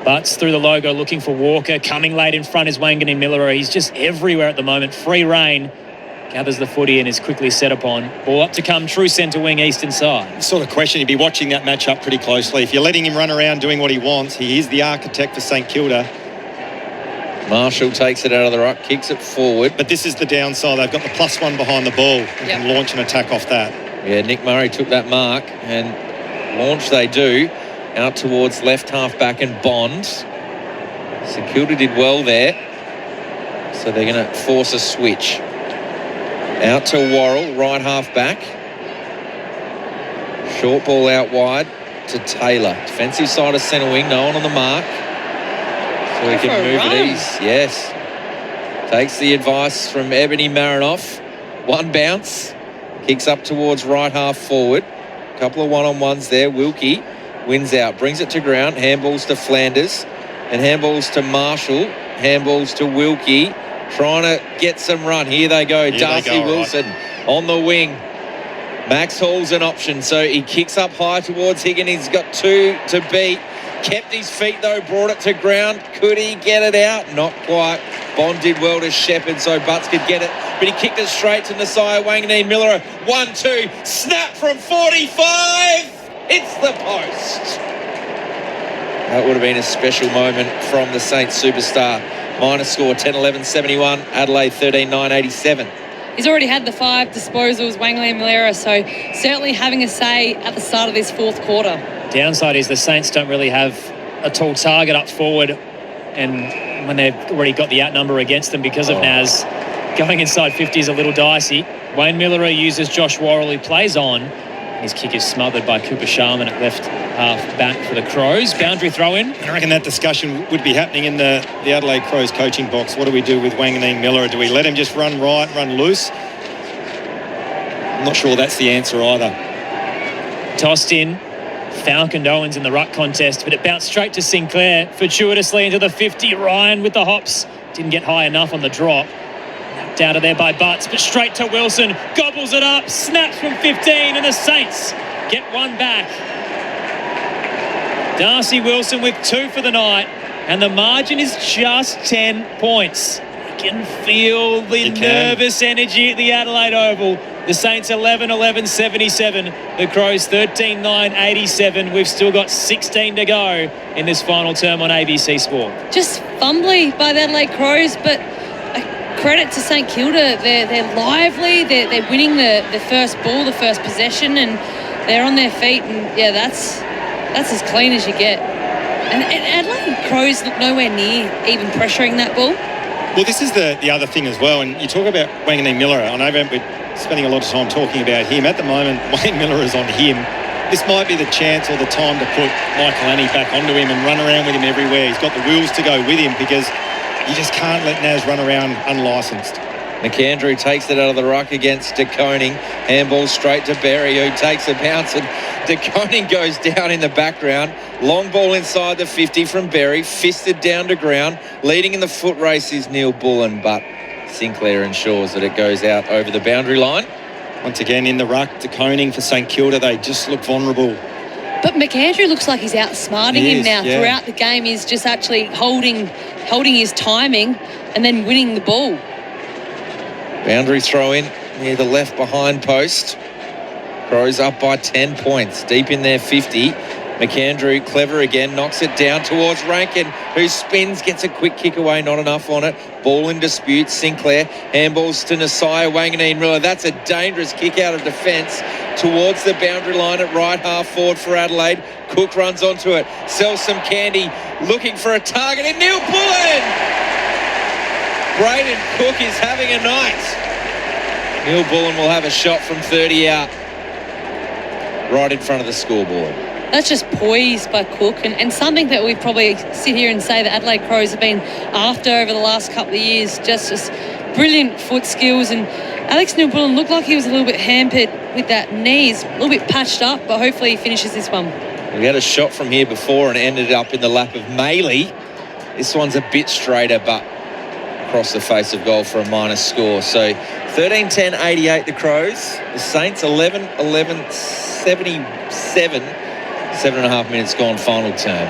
Butts through the logo looking for Walker. Coming late in front is Wanganeen Miller. He's just everywhere at the moment. Free rein. Gathers the footy and is quickly set upon. Ball up to come. True centre wing eastern side. Sort of question. You'd be watching that matchup pretty closely. If you're letting him run around doing what he wants, he is the architect for St Kilda. Marshall takes it out of the ruck, kicks it forward. But this is the downside. They've got the +1 behind the ball and can launch an attack off that. Yeah, Nick Murray took that mark and launch they do. Out towards left half back and Bond. St Kilda did well there. So they're going to force a switch. Out to Worrell, right half back. Short ball out wide to Taylor. Defensive side of centre wing, no one on the mark. So he can move it easy. Yes. Takes the advice from Ebony Marinoff. One bounce. Kicks up towards right half forward. Couple of one-on-ones there. Wilkie wins out. Brings it to ground. Handballs to Flanders. And handballs to Marshall. Handballs to Wilkie. Trying to get some run. Here they go. Darcy Wilson on the wing. Max Hall's an option, so he kicks up high towards Higgin. He's got 2 to beat. Kept his feet, though, brought it to ground. Could he get it out? Not quite. Bond did well to Shepherd, so Butts could get it. But he kicked it straight to Nasiah Wanganeen Miller. 1-2. Snap from 45. It's the post. That would have been a special moment from the Saints superstar. Minor score 10-11-71. Adelaide 13-9-87. He's already had the 5 disposals, Wanganeen Milera, so certainly having a say at the start of this fourth quarter. Downside is the Saints don't really have a tall target up forward, and when they've already got the outnumber against them because of Naz, going inside 50 is a little dicey. Wayne Miller uses Josh Worrell, who plays on. His kick is smothered by Cooper Sharman at left half back for the Crows. Boundary throw in. I reckon that discussion would be happening in the Adelaide Crows coaching box. What do we do with Wanganeen Miller? Do we let him just run right, run loose? I'm not sure that's the answer either. Tossed in. Falcon Owens in the ruck contest, but it bounced straight to Sinclair. Fortuitously into the 50. Ryan with the hops. Didn't get high enough on the drop. Out of there by Butts, but straight to Wilson. Gobbles it up. Snaps from 15, and the Saints get one back. Darcy Wilson with 2 for the night, and the margin is just 10 points. You can feel the nervous energy at the Adelaide Oval. The Saints 11-11-77. The Crows 13-9-87. We've still got 16 to go in this final term on ABC Sport. Just fumbly by the Adelaide Crows, but credit to St Kilda. They're lively. They're winning the first ball, the first possession, and they're on their feet. And yeah, that's as clean as you get. And Adelaide Crows look nowhere near even pressuring that ball. Well, this is the other thing as well. And you talk about Wanganeen Miller. I know we're spending a lot of time talking about him. At the moment, Wayne Miller is on him. This might be the chance or the time to put Michael Annie back onto him and run around with him everywhere. He's got the wheels to go with him because you just can't let Naz run around unlicensed. McAndrew takes it out of the ruck against De Koning. Handball straight to Berry, who takes a bounce, and De Koning goes down in the background. Long ball inside the 50 from Berry, fisted down to ground. Leading in the foot race is Neil Bullen, but Sinclair ensures that it goes out over the boundary line. Once again in the ruck, De Koning for St Kilda. They just look vulnerable. But McAndrew looks like he's outsmarting him now. Yeah. Throughout the game, he's just actually holding his timing and then winning the ball. Boundary throw in near the left behind post. Crows up by 10 points. Deep in their 50. McAndrew, clever again, knocks it down towards Rankin, who spins, gets a quick kick away, not enough on it. Ball in dispute. Sinclair handballs to Nasiah Wanganeen Miller. That's a dangerous kick out of defence towards the boundary line at right half forward for Adelaide. Cook runs onto it, sells some candy, looking for a target in Neil Bullen. Braden Cook is having a night. Neil Bullen will have a shot from 30 out, right in front of the scoreboard. That's just poise by Cook, and something that we probably sit here and say that Adelaide Crows have been after over the last couple of years. Just brilliant foot skills, and Alex Neil Bullen looked like he was a little bit hampered with that knee. He's a little bit patched up, but hopefully he finishes this one. We had a shot from here before and ended up in the lap of Maley. This one's a bit straighter, but across the face of goal for a minor score. So 13-10-88 the Crows. The Saints 11-11-77. 7.5 minutes gone, final term.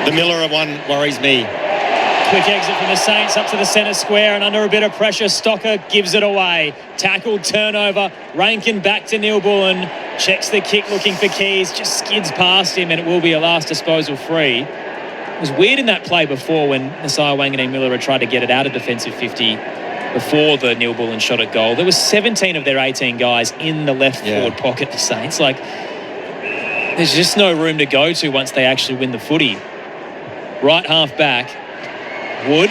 The Miller one worries me. Quick exit from the Saints up to the centre square, and under a bit of pressure, Stocker gives it away. Tackled, turnover. Rankin back to Neil Bullen. Checks the kick, looking for Keys. Just skids past him, and it will be a last disposal free. It was weird in that play before when Nasiah Wanganeen Miller had tried to get it out of defensive 50 before the Neil Bullen shot at goal. There was 17 of their 18 guys in the left forward pocket, the Saints. There's just no room to go to once they actually win the footy. Right half back. Wood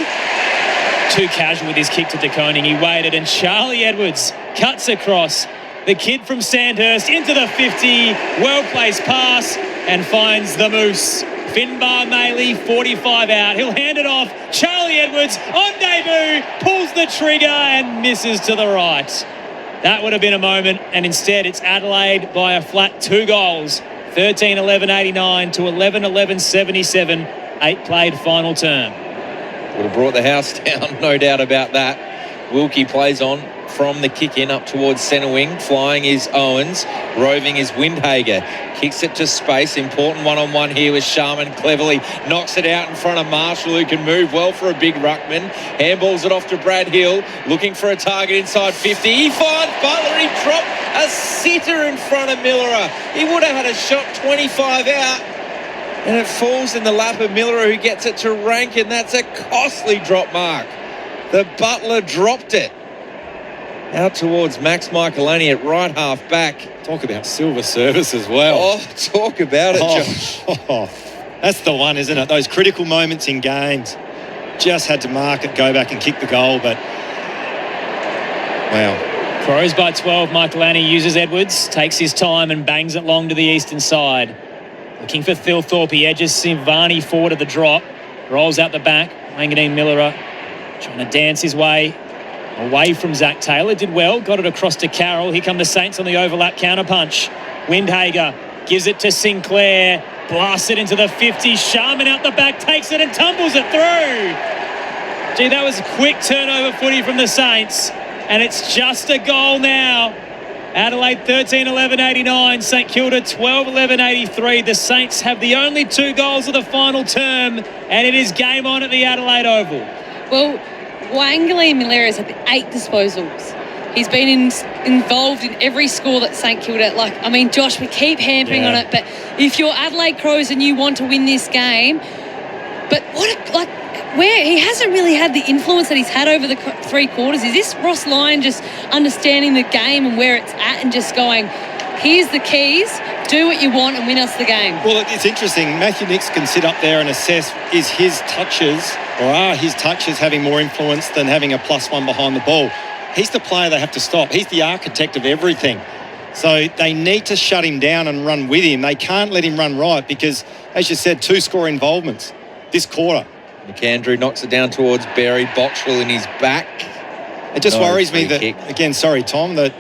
too casual with his kick to De Koning. He waited, and Charlie Edwards cuts across. The kid from Sandhurst into the 50. Well-placed pass and finds the Moose. Finbar Maley, 45 out. He'll hand it off. Charlie Edwards on debut, pulls the trigger and misses to the right. That would have been a moment, and instead it's Adelaide by a flat 2 goals. 13-11-89 to 11-11-77. 8 played final term. Would have brought the house down, no doubt about that. Wilkie plays on from the kick in up towards centre wing. Flying is Owens. Roving is Windhager. Kicks it to space. Important one-on-one here with Sharman. Cleverly knocks it out in front of Marshall, who can move well for a big ruckman. Handballs it off to Brad Hill. Looking for a target inside 50. He finds Butler. He dropped a sitter in front of Millerer. He would have had a shot 25 out. And it falls in the lap of Millerer, who gets it to Rankin. That's a costly drop mark. The Butler dropped it. Out towards Max Michaelani at right half back. Talk about silver service as well. Oh, talk about it, Josh. That's the one, isn't it? Those critical moments in games. Just had to mark it, go back and kick the goal, but wow. Crows by 12. Michaelani uses Edwards, takes his time and bangs it long to the eastern side. Looking for Thilthorpe. He edges Simvani forward at the drop. Rolls out the back. Wanganeen Millerer trying to dance his way away from Zach Taylor. Did well. Got it across to Carroll. Here come the Saints on the overlap counterpunch. Windhager gives it to Sinclair. Blasts it into the 50. Sharman out the back. Takes it and tumbles it through. Gee, that was a quick turnover footy from the Saints. And it's just a goal now. Adelaide 13-11-89. St Kilda 12-11-83. The Saints have the only 2 goals of the final term. And it is game on at the Adelaide Oval. Well, Wanganeen Millerer has had 8 disposals. He's been involved in every score that St Kilda. Josh, we keep hampering on it, but if you're Adelaide Crows and you want to win this game, but where he hasn't really had the influence that he's had over the 3 quarters. Is this Ross Lyon just understanding the game and where it's at and just going, here's the keys, do what you want and win us the game? Well, it's interesting. Matthew Nicks can sit up there and assess, is his touches or are his touches having more influence than having a +1 behind the ball? He's the player they have to stop. He's the architect of everything. So they need to shut him down and run with him. They can't let him run right because, as you said, 2 score involvements this quarter. McAndrew knocks it down towards Barry. Boxwell in his back. It just worries me that, again, sorry, Tom, that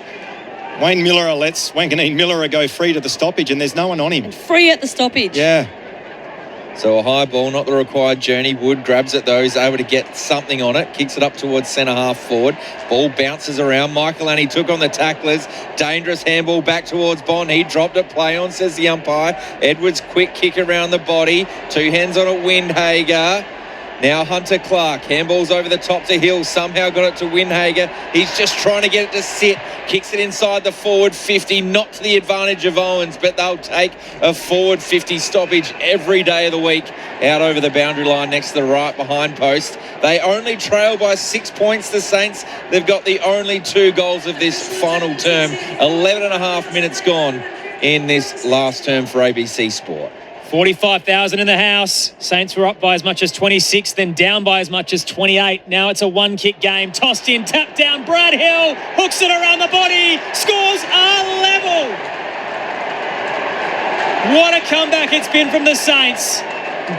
Wayne Millerer lets Wanganeen Millerer go free to the stoppage and there's no one on him. And free at the stoppage. Yeah. So a high ball, not the required journey. Wood grabs it though, is able to get something on it. Kicks it up towards centre half forward. Ball bounces around. Michaelani took on the tacklers. Dangerous handball back towards Bond. He dropped it. Play on, says the umpire. Edwards, quick kick around the body. 2 hands on it, Windhager. Now Hunter Clark, handballs over the top to Hill, somehow got it to Windhager. He's just trying to get it to sit. Kicks it inside the forward 50, not to the advantage of Owens, but they'll take a forward 50 stoppage every day of the week out over the boundary line next to the right behind post. They only trail by 6 points, the Saints. They've got the only 2 goals of this final term. 11 and a half minutes gone in this last term for ABC Sport. 45,000 in the house. Saints were up by as much as 26, then down by as much as 28. Now it's a 1-kick game. Tossed in, tapped down. Brad Hill hooks it around the body. Scores are level. What a comeback it's been from the Saints.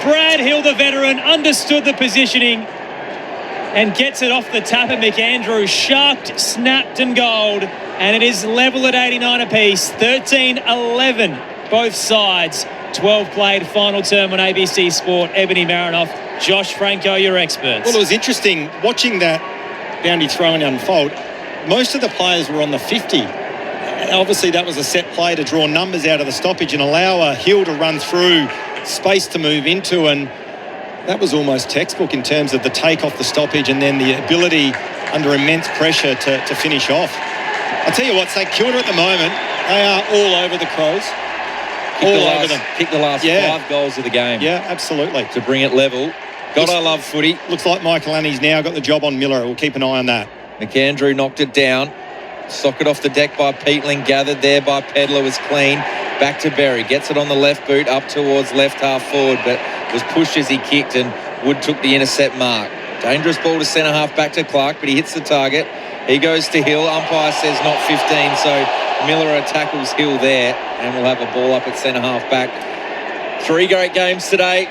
Brad Hill, the veteran, understood the positioning and gets it off the tap of McAndrew. Sharped, snapped and gold. And it is level at 89 apiece. 13-11 both sides. 12 played final term on ABC Sport. Ebony, Marinoff, Josh Francou, your experts. Well, it was interesting watching that boundary throw-in unfold. Most of the players were on the 50. And obviously, that was a set play to draw numbers out of the stoppage and allow a Hill to run through, space to move into, and that was almost textbook in terms of the take off the stoppage and then the ability under immense pressure to finish off. I'll tell you what, St Kilda at the moment, they are all over the Crows. Over them. Kick the last 5 goals of the game. Yeah, absolutely. To bring it level. I love footy. Looks like Michaelani's now got the job on Miller. We'll keep an eye on that. McAndrew knocked it down. Socket off the deck by Peatling. Gathered there by Pedler was clean. Back to Berry. Gets it on the left boot up towards left half forward, but was pushed as he kicked and Wood took the intercept mark. Dangerous ball to centre half back to Clark, but he hits the target. He goes to Hill. Umpire says not 15, so Miller tackles Hill there, and we'll have a ball up at centre half back. 3 great games today.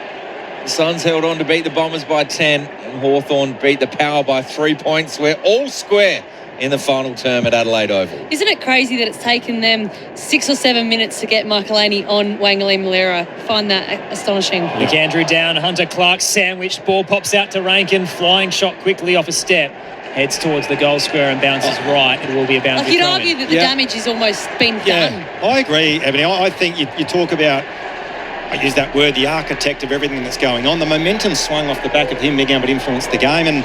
The Suns held on to beat the Bombers by 10, and Hawthorn beat the Power by 3 points. We're all square in the final term at Adelaide Oval. Isn't it crazy that it's taken them 6 or 7 minutes to get Michaelini on Wangali Malera? I find that astonishing. Nick Andrew down, Hunter Clark sandwiched, ball pops out to Rankin, flying shot quickly off a step, heads towards the goal square and bounces right. It will be a bouncy. Like, you'd argue that the damage has almost been done. I agree, Ebony. I think you talk about, I use that word, the architect of everything that's going on. The momentum swung off the back of him being able to influence the game. And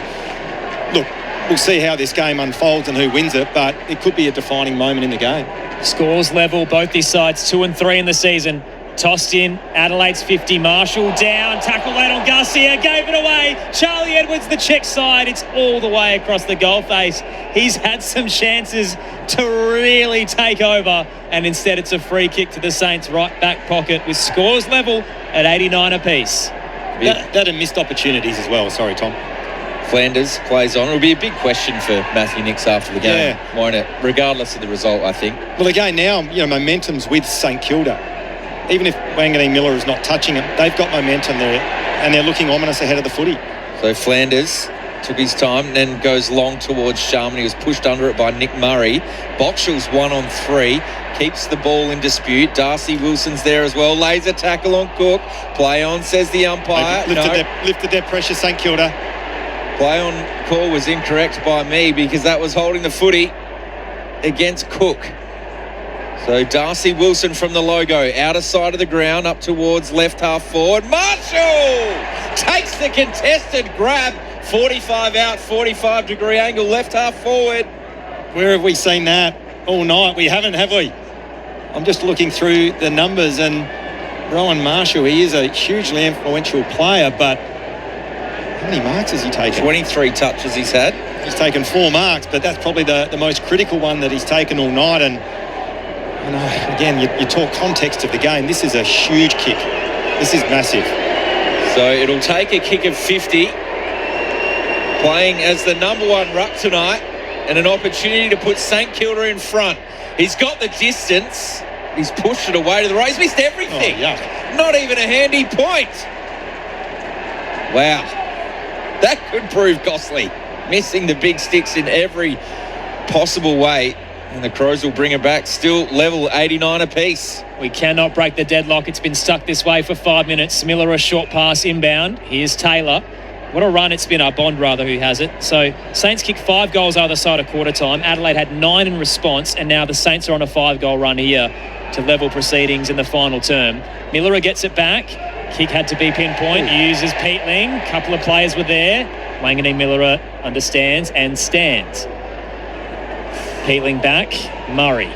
look, we'll see how this game unfolds and who wins it, but it could be a defining moment in the game. Scores level, both these sides 2 and 3 in the season. Tossed in, Adelaide's 50, Marshall down, tackle late on Garcia, gave it away. Charlie Edwards, the check side, it's all the way across the goal face. He's had some chances to really take over, and instead it's a free kick to the Saints' right back pocket with scores level at 89 apiece. That and missed opportunities as well. Sorry, Tom. Flanders plays on. It'll be a big question for Matthew Nicks after the game, won't it? Regardless of the result, I think. Well, again, now, momentum's with St Kilda. Even if Wangali Miller is not touching him, they've got momentum there, and they're looking ominous ahead of the footy. So Flanders took his time and then goes long towards Sharman. He was pushed under it by Nick Murray. Boxall's 1 on 3. Keeps the ball in dispute. Darcy Wilson's there as well. Lays a tackle on Cook. Play on, says the umpire. Lifted their pressure, St Kilda. Play on call was incorrect by me because that was holding the footy against Cook. So Darcy Wilson from the logo, outer side of the ground, up towards left half forward. Marshall takes the contested grab. 45 out, 45-degree angle, left half forward. Where have we seen that all night? We haven't, have we? I'm just looking through the numbers, and Rowan Marshall, he is a hugely influential player, but how many marks has he taken? 23 touches he's had. He's taken 4 marks, but that's probably the most critical one that he's taken all night. And again, you talk context of the game. This is a huge kick. This is massive. So it'll take a kick of 50. Playing as the number 1 ruck tonight, and an opportunity to put St Kilda in front. He's got the distance. He's pushed it away to the right. He's missed everything. Not even a handy point. Wow. That could prove costly. Missing the big sticks in every possible way. And the Crows will bring it back. Still level 89 apiece. We cannot break the deadlock. It's been stuck this way for 5 minutes. Miller a short pass inbound. Here's Taylor. What a run. It's been Bond, rather, who has it. So Saints kicked 5 goals either side of quarter time. Adelaide had 9 in response, and now the Saints are on a 5-goal run here to level proceedings in the final term. Miller gets it back. Kick had to be pinpoint. Uses Peatling. A couple of players were there. Wangali Miller understands and stands. Peatling back. Murray.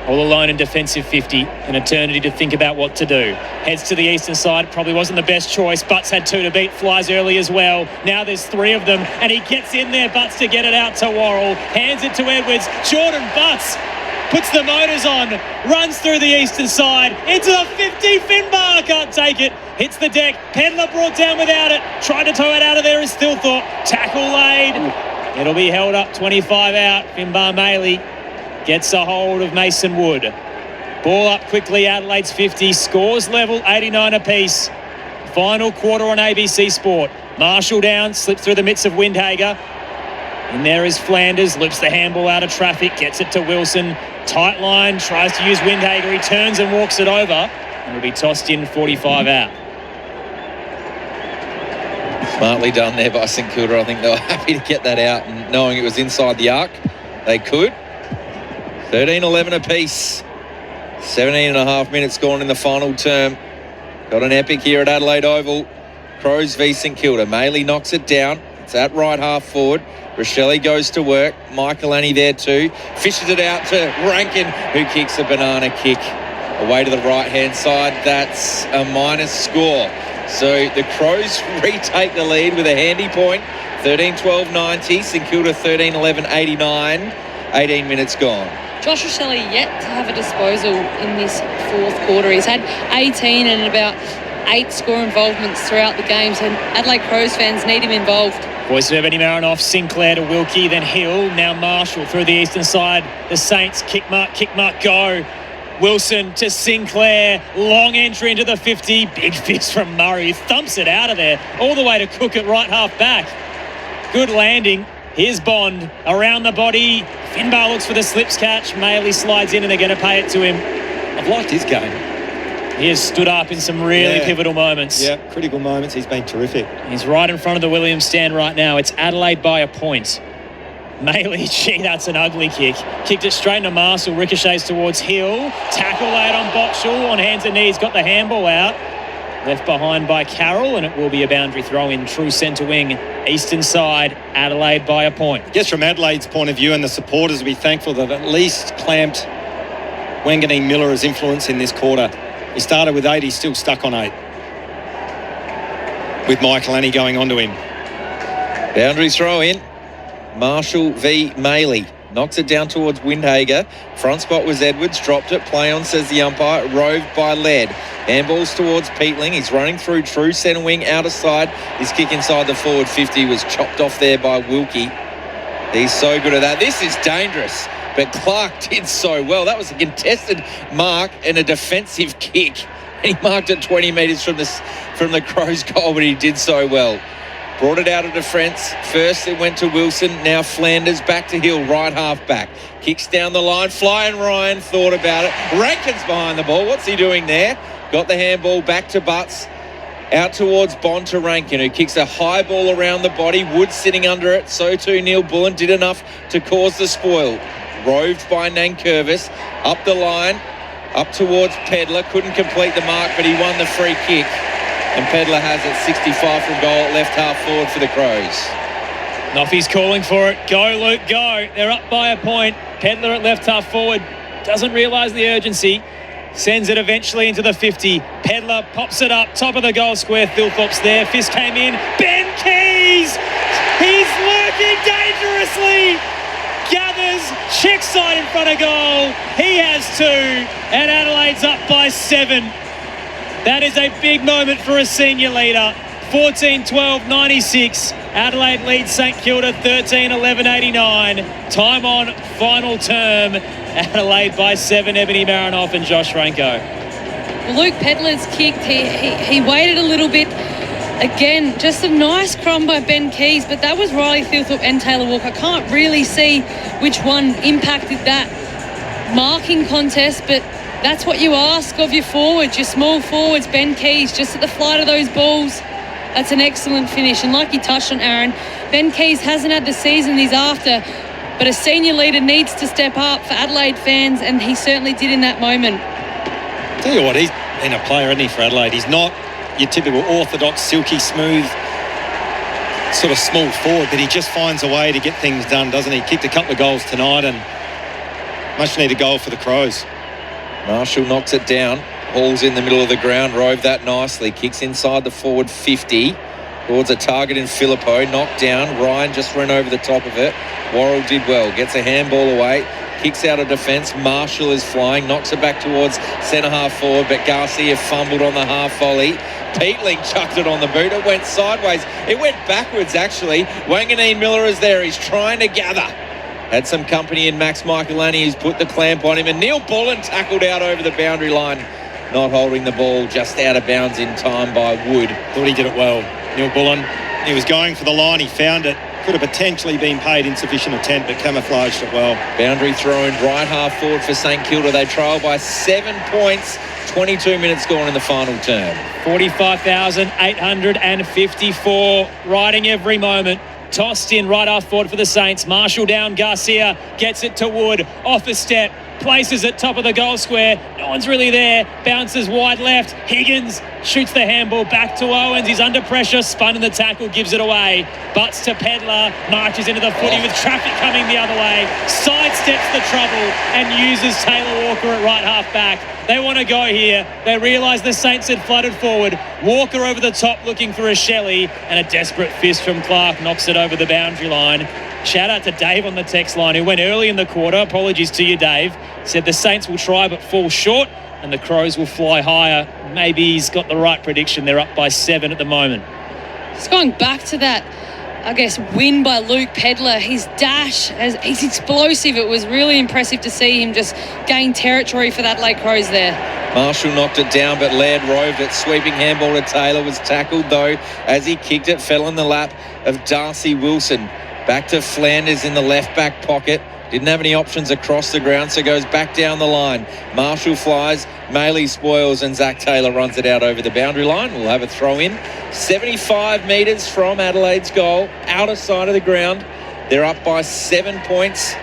All alone in defensive 50. An eternity to think about what to do. Heads to the eastern side. Probably wasn't the best choice. Butts had 2 to beat. Flies early as well. Now there's 3 of them. And he gets in there. Butts to get it out to Worrell. Hands it to Edwards. Jordan Butts puts the motors on. Runs through the eastern side. Into the 50. Finbar can't take it. Hits the deck. Pendler brought down without it. Tried to tow it out of there and still thought. Tackle laid. It'll be held up. 25 out. Finbar Maley gets a hold of Mason Wood. Ball up quickly, Adelaide's 50. Scores level, 89 apiece. Final quarter on ABC Sport. Marshall down, slips through the midst of Windhager. And there is Flanders, loops the handball out of traffic, gets it to Wilson. Tight line, tries to use Windhager. He turns and walks it over. And will be tossed in, 45 out. Smartly done there by St Kilda. I think they were happy to get that out, and knowing it was inside the arc, they could. 13-11 apiece. 17 and a half minutes gone in the final term. Got an epic here at Adelaide Oval. Crows v St Kilda. Maley knocks it down. It's at right half forward. Rochelle goes to work. Michaelini there too. Fishes it out to Rankin, who kicks a banana kick away to the right-hand side. That's a minus score. So the Crows retake the lead with a handy point. 13-12-90. St Kilda 13-11-89. 18 minutes gone. Josh Rochelle yet to have a disposal in this fourth quarter. He's had 18 and about 8 score involvements throughout the games, and Adelaide Crows fans need him involved. Voice of Ebony, Marinoff, Sinclair to Wilkie, then Hill, now Marshall through the eastern side. The Saints kick mark, go. Wilson to Sinclair, long entry into the 50, big fist from Murray, thumps it out of there, all the way to Cook at right half back. Good landing. Here's Bond around the body. Finbar looks for the slips catch. Maley slides in and they're going to pay it to him. I've liked his game. He has stood up in some really pivotal moments. Yeah, critical moments. He's been terrific. He's right in front of the Williams stand right now. It's Adelaide by a point. Maley, gee, that's an ugly kick. Kicked it straight into Marshall. Ricochets towards Hill. Tackle laid on Botchell. On hands and knees. Got the handball out. Left behind by Carroll, and it will be a boundary throw in true centre wing. Eastern side, Adelaide by a point. I guess from Adelaide's point of view, and the supporters will be thankful that at least clamped Wanganeen Miller's influence in this quarter. He started with 8, he's still stuck on 8. With Michael Annie going on to him. Boundary throw in. Marshall v. Maley. Knocks it down towards Windhager. Front spot was Edwards. Dropped it. Play on, says the umpire. Roved by Laird. Handballs towards Peatling. He's running through true centre wing, outer side. His kick inside the forward 50 was chopped off there by Wilkie. He's so good at that. This is dangerous. But Clark did so well. That was a contested mark and a defensive kick. And he marked it 20 metres from the Crows' goal, but he did so well. Brought it out of defence. First it went to Wilson. Now Flanders back to Hill, right half back. Kicks down the line. Flying Ryan thought about it. Rankin's behind the ball. What's he doing there? Got the handball back to Butts. Out towards Bond to Rankin, who kicks a high ball around the body. Wood sitting under it. So too Neil Bullen did enough to cause the spoil. Roved by Nankervis. Up the line. Up towards Pedler. Couldn't complete the mark, but he won the free kick. And Pedler has it 65 from goal at left half forward for the Crows. Noffy's calling for it. Go, Luke, go. They're up by a point. Pedler at left half forward. Doesn't realise the urgency. Sends it eventually into the 50. Pedler pops it up. Top of the goal square. Thilthorpe's there. Fist came in. Ben Keys! He's lurking dangerously. Gathers. Check side in front of goal. He has 2. And Adelaide's up by 7. That is a big moment for a senior leader. 14-12-96. Adelaide leads St Kilda 13-11-89. Time on final term. Adelaide by 7. Ebony Marinoff and Josh Francou. Luke Pedler's kicked. He waited a little bit. Again, just a nice crumb by Ben Keys, but that was Riley Thilthorpe and Taylor Walker. I can't really see which one impacted that marking contest, but that's what you ask of your forwards, your small forwards. Ben Keys just at the flight of those balls. That's an excellent finish. And like you touched on, Aaron, Ben Keys hasn't had the season he's after, but a senior leader needs to step up for Adelaide fans, and he certainly did in that moment. Tell you what, he's been a player, isn't he, for Adelaide? He's not your typical orthodox, silky smooth sort of small forward, but he just finds a way to get things done, doesn't he? Kicked a couple of goals tonight, and much needed goal for the Crows. Marshall knocks it down. Hall's in the middle of the ground. Rove that nicely. Kicks inside the forward 50. Towards a target in Filippo. Knocked down. Ryan just ran over the top of it. Worrell did well. Gets a handball away. Kicks out of defence. Marshall is flying. Knocks it back towards centre half forward. But Garcia fumbled on the half volley. Peatling chucked it on the boot. It went sideways. It went backwards, actually. Wanganeen Miller is there. He's trying to gather. Had some company in Max Michaelani, who's put the clamp on him. And Neil Bullen tackled out over the boundary line. Not holding the ball, just out of bounds in time by Wood. Thought he did it well. Neil Bullen, he was going for the line. He found it. Could have potentially been paid insufficient intent, but camouflaged it well. Boundary thrown right half forward for St Kilda. They trail by 7 points. 22 minutes gone in the final term. 45,854. Riding every moment. Tossed in right half forward for the Saints. Marshall down. Garcia gets it to Wood. Off a step. Places it top of the goal square. No one's really there. Bounces wide left. Higgins shoots the handball back to Owens. He's under pressure. Spun in the tackle. Gives it away. Butts to Pedler. Marches into the footy with traffic coming the other way. Sidesteps the trouble and uses Taylor Walker at right half back. They want to go here. They realise the Saints had flooded forward. Walker over the top looking for a Shelley, and a desperate fist from Clark knocks it over the boundary line. Shout out to Dave on the text line, who went early in the quarter. Apologies to you, Dave. Said the Saints will try but fall short and the Crows will fly higher. Maybe he's got the right prediction. They're up by 7 at the moment. Just going back to that, I guess, win by Luke Pedlar. His dash, he's explosive. It was really impressive to see him just gain territory for that Adelaide Crows there. Marshall knocked it down, but Laird roved it. Sweeping handball to Taylor, was tackled, though. As he kicked it, fell in the lap of Darcy Wilson. Back to Flanders in the left-back pocket. Didn't have any options across the ground, so goes back down the line. Marshall flies, Maley spoils, and Zach Taylor runs it out over the boundary line. We'll have a throw in. 75 metres from Adelaide's goal, outer side of the ground. They're up by 7 points.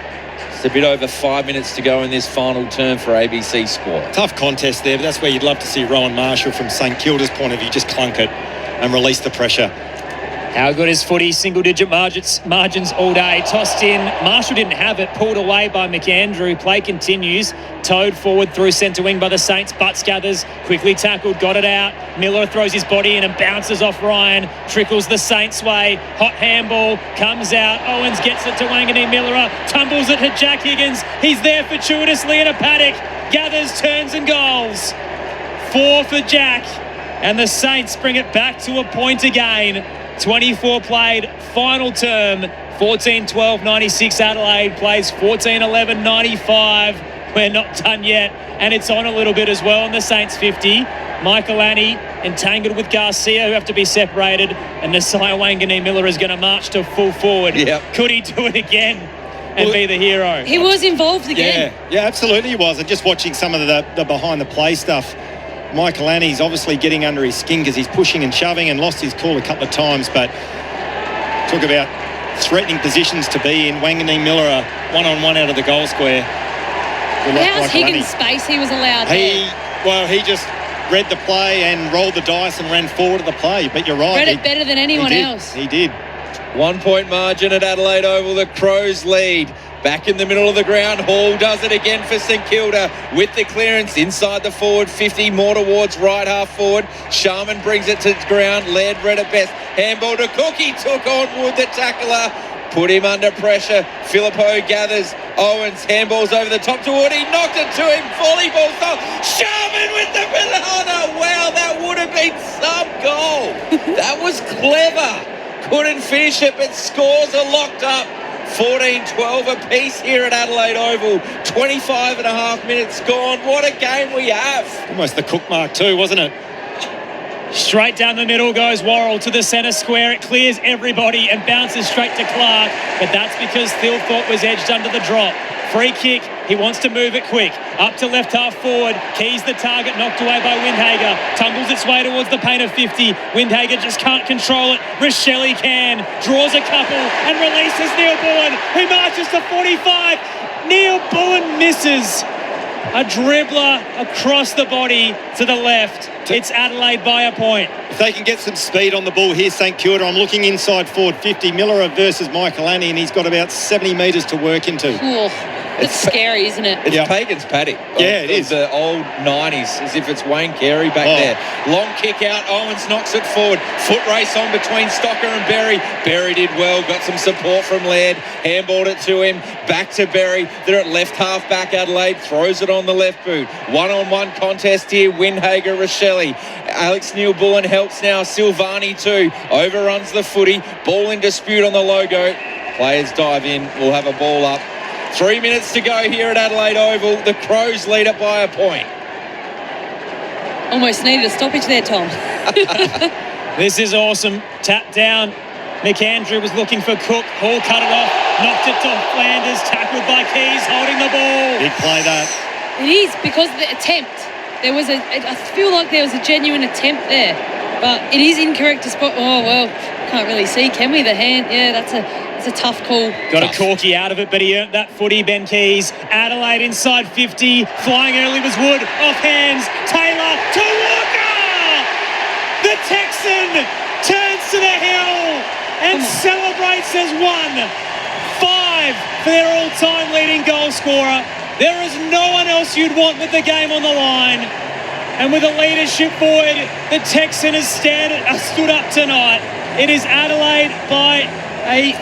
It's a bit over 5 minutes to go in this final term for ABC Sport. Tough contest there, but that's where you'd love to see Rowan Marshall from St Kilda's point of view just clunk it and release the pressure. How good is footy? Single-digit margins all day. Tossed in. Marshall didn't have it. Pulled away by McAndrew. Play continues. Towed forward through centre wing by the Saints. Butts gathers. Quickly tackled. Got it out. Miller throws his body in and bounces off Ryan. Trickles the Saints' way. Hot handball. Comes out. Owens gets it to Wanganeen Miller. Tumbles it to Jack Higgins. He's there fortuitously in a paddock. Gathers, turns and goals. 4 for Jack. And the Saints bring it back to a point again. 24 played, final term, 14-12-96. Adelaide plays 14-11-95. We're not done yet, and it's on a little bit as well in the Saints 50. Michael Annie entangled with Garcia, who have to be separated, and Nasiah Wanganeen Miller is going to march to full forward. Yep. Could he do it again and be the hero? He was involved again. Yeah, absolutely he was. And just watching some of the behind-the-play stuff, Michael Annie's obviously getting under his skin because he's pushing and shoving and lost his call a couple of times, but talk about threatening positions to be in. Wanganeen Miller, a one-on-one out of the goal square. How's Higgins' space he was allowed there? Well, he just read the play and rolled the dice and ran forward of the play, but you're right. Read it better than anyone else. He did. 1 point margin at Adelaide Oval. The Crows lead. Back in the middle of the ground, Hall does it again for St Kilda with the clearance inside the forward 50, more towards right half forward. Sharman brings it to the ground. Laird read it best. Handball to Cook. He took on Wood, the tackler. Put him under pressure. Philippou gathers. Owens handballs over the top to Wood. He knocked it to him. Volleyball style. Sharman with the banana. Wow, that would have been some goal. That was clever. Couldn't finish it, but scores are locked up. 14-12 apiece here at Adelaide Oval. 25 and a half minutes gone. What a game we have. Almost the Cook mark too, wasn't it? Straight down the middle goes Worrell to the centre square. It clears everybody and bounces straight to Clark. But that's because Thilthorpe was edged under the drop. Free kick. He wants to move it quick. Up to left half forward. Keys the target. Knocked away by Windhager. Tumbles its way towards the paint of 50. Windhager just can't control it. Rochelle can. Draws a couple and releases Neil Bullen, who marches to 45. Neil Bullen misses. A dribbler across the body to the left. It's Adelaide by a point. If they can get some speed on the ball here, St Kilda, I'm looking inside forward 50. Miller versus Michael Annie, and he's got about 70 metres to work into. Cool. It's scary, isn't it? It's Pagan's paddock. Yeah, it is. The old 90s, as if it's Wayne Carey back there. Long kick out. Owens knocks it forward. Foot race on between Stocker and Berry. Berry did well. Got some support from Laird. Handballed it to him. Back to Berry. They're at left half back. Adelaide throws it on the left boot. One-on-one contest here. Windhager, Rochelle. Alex Neil-Bullen helps now. Silvani too. Overruns the footy. Ball in dispute on the logo. Players dive in. We'll have a ball up. 3 minutes to go here at Adelaide Oval. The Crows lead it by a point. Almost needed a stoppage there, Tom. This is awesome. Tap down. McAndrew was looking for Cook. Hall cut it off. Knocked it to Flanders. Tackled by Keys. Holding the ball. Big play that. It is because of the attempt. I feel like there was a genuine attempt there. But it is incorrect to spot. Oh, well, can't really see, can we? The hand. Yeah, that's a tough call. Got a corky out of it, but he earned that footy, Ben Keys. Adelaide inside 50. Flying early was Wood. Off hands. Taylor to Walker! The Texan turns to the hill and celebrates as 1-5 for their all-time leading goal scorer. There is no one else you'd want with the game on the line. And with a leadership void, the Texan has stood up tonight. It is Adelaide by a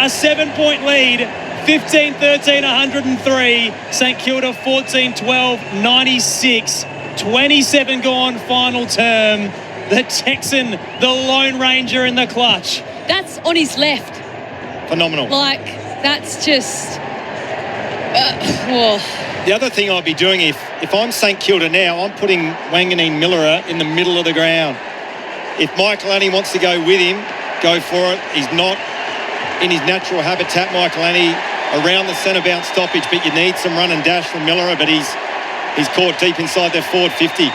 7-point lead. 15-13, 103. St Kilda 14-12, 96. 27 gone, final term. The Texan, the Lone Ranger in the clutch. That's on his left. Phenomenal. Like, that's just... The other thing I'd be doing if I'm St Kilda now, I'm putting Wangani Miller in the middle of the ground. If Michael Annie wants to go with him, go for it. He's not in his natural habitat, Michael Annie, around the centre bounce stoppage, but you need some run and dash from Miller, but he's caught deep inside their forward 50.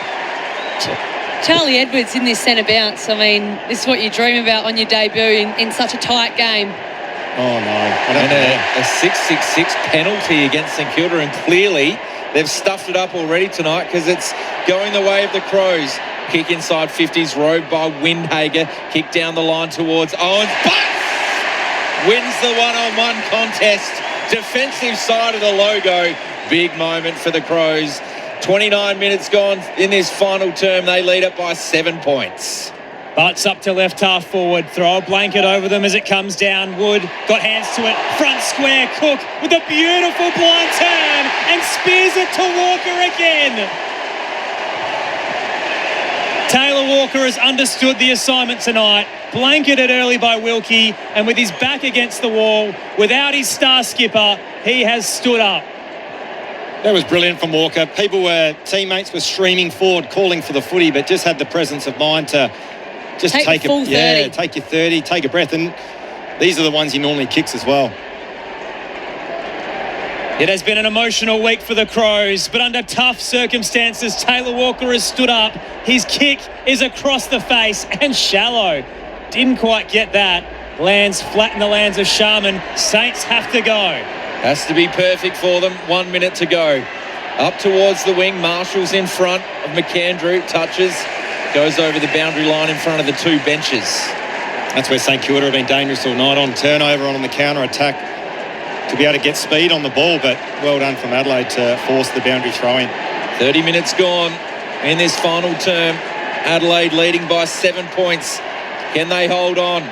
Charlie Edwards in this centre bounce. I mean, this is what you dream about on your debut in such a tight game. Oh, no. And a 6-6-6 penalty against St Kilda, and clearly they've stuffed it up already tonight because it's going the way of the Crows. Kick inside 50s, rowed by Windhager. Kick down the line towards Owens. But wins the one-on-one contest. Defensive side of the logo. Big moment for the Crows. 29 minutes gone in this final term. They lead it by 7 points. Butts up to left half forward. Throw a blanket over them as it comes down. Wood got hands to it. Front square. Cook with a beautiful blind turn and spears it to Walker again. Taylor Walker has understood the assignment tonight. Blanketed early by Wilkie, and with his back against the wall, without his star skipper, he has stood up. That was brilliant from Walker. Teammates were streaming forward, calling for the footy, but just had the presence of mind to just take full 30. Yeah, take your 30, take a breath, and these are the ones he normally kicks as well. It has been an emotional week for the Crows, but under tough circumstances, Taylor Walker has stood up. His kick is across the face and shallow. Didn't quite get that. Lands flat in the lands of Sharman. Saints have to go. Has to be perfect for them. 1 minute to go. Up towards the wing. Marshall's in front of McAndrew. Touches. Goes over the boundary line in front of the two benches. That's where St Kilda have been dangerous all night, on turnover, on the counter-attack, to be able to get speed on the ball, but well done from Adelaide to force the boundary throw-in. 30 minutes gone in this final term. Adelaide leading by 7 points. Can they hold on?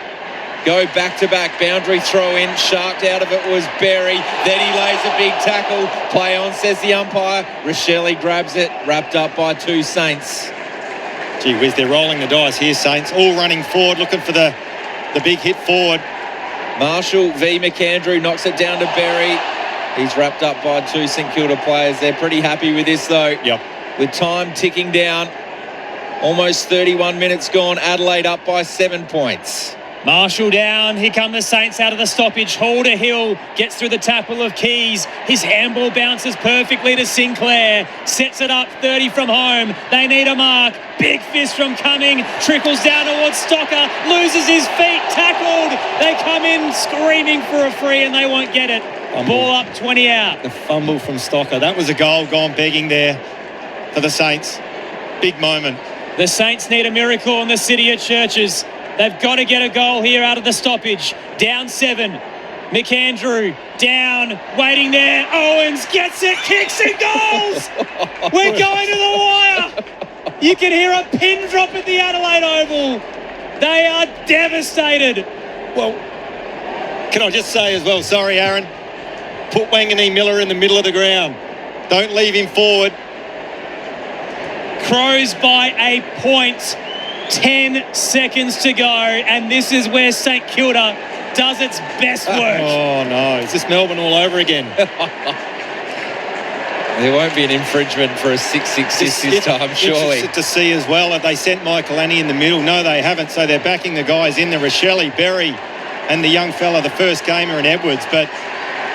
Go back-to-back, boundary throw-in. Sharked out of it was Berry. Then he lays a big tackle. Play on, says the umpire. Rochelle grabs it, wrapped up by two Saints. Gee whiz, they're rolling the dice here, Saints. All running forward, looking for the big hit forward. Marshall v. McAndrew knocks it down to Berry. He's wrapped up by two St Kilda players. They're pretty happy with this, though. Yep. With time ticking down. Almost 31 minutes gone. Adelaide up by 7 points. Marshall down. Here come the Saints out of the stoppage. Halder Hill gets through the tackle of Keys. His handball bounces perfectly to Sinclair. Sets it up 30 from home. They need a mark. Big fist from Cumming. Trickles down towards Stocker. Loses his feet. Tackled. They come in screaming for a free and they won't get it. Ball up, 20 out. The fumble from Stocker. That was a goal gone begging there for the Saints. Big moment. The Saints need a miracle in the city of churches. They've got to get a goal here out of the stoppage. Down 7. McAndrew down, waiting there. Owens gets it, kicks and goals. We're going to the wire. You can hear a pin drop at the Adelaide Oval. They are devastated. Well, can I just say as well, sorry, Aaron, put Wangani Miller in the middle of the ground. Don't leave him forward. Crows by a point. 10 seconds to go, and this is where St Kilda does its best work. Oh, no. Is this Melbourne all over again? There won't be an infringement for a 6-6 this time, surely. Interested to see as well, have they sent Michael Annie in the middle? No, they haven't, so they're backing the guys in, the Rochelle, Berry, and the young fella, the first gamer in Edwards. But,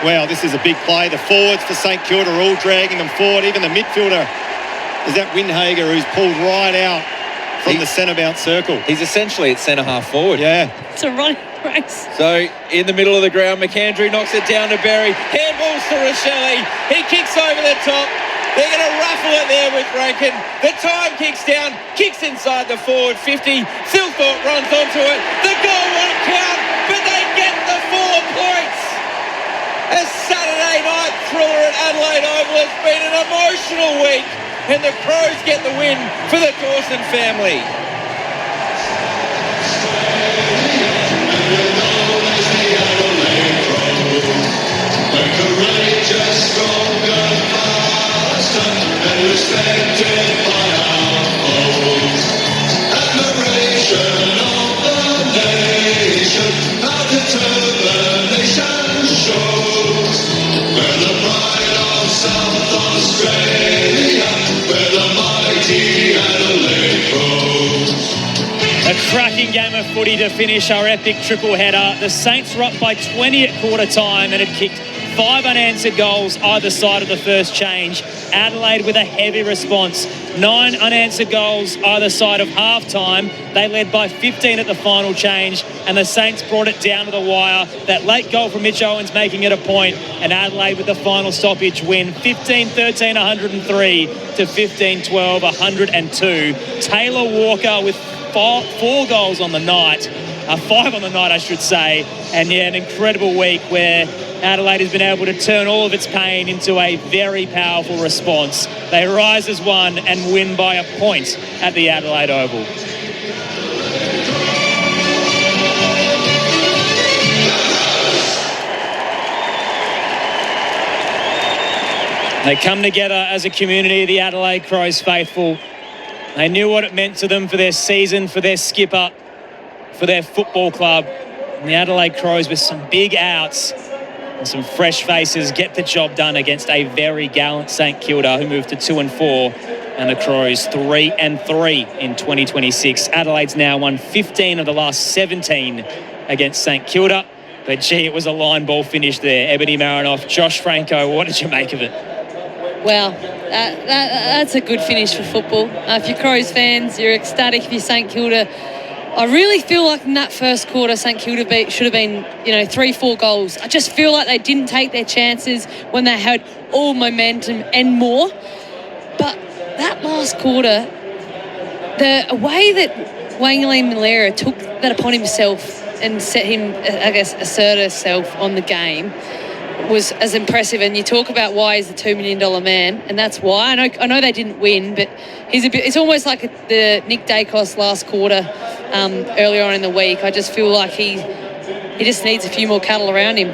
wow, this is a big play. The forwards for St Kilda are all dragging them forward. Even the midfielder is that Windhager, who's pulled right out from the centre bounce circle. He's essentially at centre half forward. Yeah. It's a running race. So in the middle of the ground, McAndrew knocks it down to Berry. Handballs to Rochelle. He kicks over the top. They're going to ruffle it there with Rankin. The time kicks down, kicks inside the forward 50. Thilthorpe runs onto it. The goal won't count, but they get the 4 points. A Saturday night thriller at Adelaide Oval. It's been an emotional week. And the Crows get the win for the Dawson family. A cracking game of footy to finish our epic triple header. The Saints were up by 20 at quarter time and had kicked 5 unanswered goals either side of the first change. Adelaide with a heavy response. 9 unanswered goals either side of half time. They led by 15 at the final change, and the Saints brought it down to the wire. That late goal from Mitch Owens making it a point, and Adelaide with the final stoppage win 15-13, 103 to 15-12, 102. Taylor Walker with 4 goals on the night. 5 on the night, I should say. And yeah, an incredible week where Adelaide has been able to turn all of its pain into a very powerful response. They rise as one and win by a point at the Adelaide Oval. They come together as a community, the Adelaide Crows faithful. They knew what it meant to them for their season, for their skipper, for their football club. And the Adelaide Crows with some big outs and some fresh faces get the job done against a very gallant St Kilda who moved to 2-4, and the Crows 3-3 in 2026. Adelaide's now won 15 of the last 17 against St Kilda. But gee, it was a line ball finish there. Ebony, Marinoff, Josh Francou, what did you make of it? Well, that's a good finish for football. If you're Crows fans, you're ecstatic. If you're St Kilda, I really feel like in that first quarter, St Kilda should have been, 3-4 goals. I just feel like they didn't take their chances when they had all momentum and more. But that last quarter, the way that Wangley Malera took that upon himself and set him, assert herself on the game was as impressive. And you talk about why he's the $2 million man, and that's why. I know they didn't win, but it's almost like the Nick Dacos last quarter earlier on in the week. I just feel like he just needs a few more cattle around him.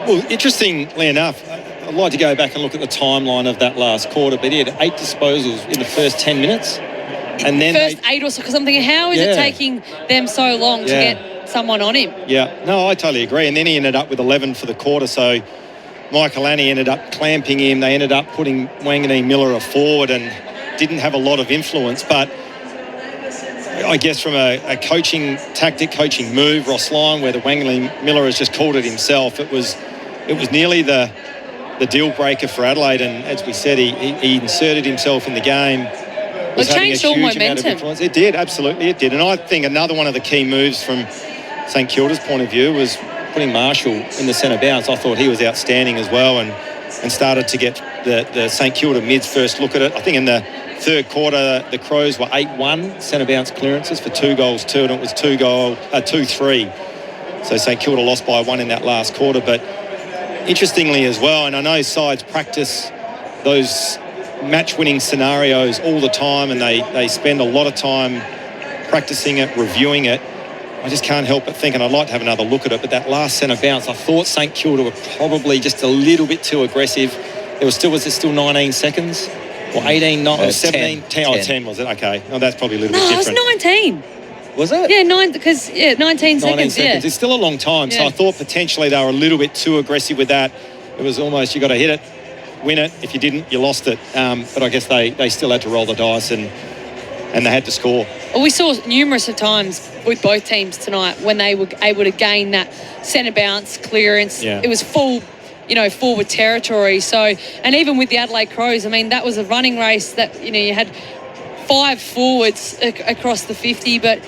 Well, interestingly enough, I'd like to go back and look at the timeline of that last quarter, but he had 8 disposals in the first 10 minutes. And then first 8 or so, because I'm thinking, how is it taking them so long to get someone on him? Yeah, no, I totally agree. And then he ended up with 11 for the quarter, so Michael Annie ended up clamping him. They ended up putting Wanganeen Miller forward and didn't have a lot of influence. But I guess from a coaching move, Ross Lyon, where the Wanganeen Miller has just called it himself, it was nearly the deal breaker for Adelaide. And as we said, he inserted himself in the game. It changed all momentum. It did, absolutely, it did. And I think another one of the key moves from St Kilda's point of view was putting Marshall in the centre bounce. I thought he was outstanding as well, and started to get the St Kilda mids first look at it. I think in the third quarter, the Crows were 8-1 centre bounce clearances for 2 goals, 2, and it was 2-3. So St Kilda lost by 1 in that last quarter. But interestingly as well, and I know sides practice those match-winning scenarios all the time, and they spend a lot of time practicing it, reviewing it. I just can't help but think, and I'd like to have another look at it, but that last centre bounce, I thought St Kilda were probably just a little bit too aggressive. Was it still 19 seconds? Or 18, 17, 10. Oh, 10 was it? Okay. No, that's probably a little bit different. No, it was 19. Was it? Yeah, 19 seconds. Yeah. It's still a long time. So I thought potentially they were a little bit too aggressive with that. It was almost, you got to hit it, win it. If you didn't, you lost it. But I guess they still had to roll the dice and they had to score. Well, we saw numerous of times with both teams tonight when they were able to gain that centre bounce clearance. Yeah. It was full, forward territory. So, and even with the Adelaide Crows, I mean, that was a running race that, you had 5 forwards across the 50. But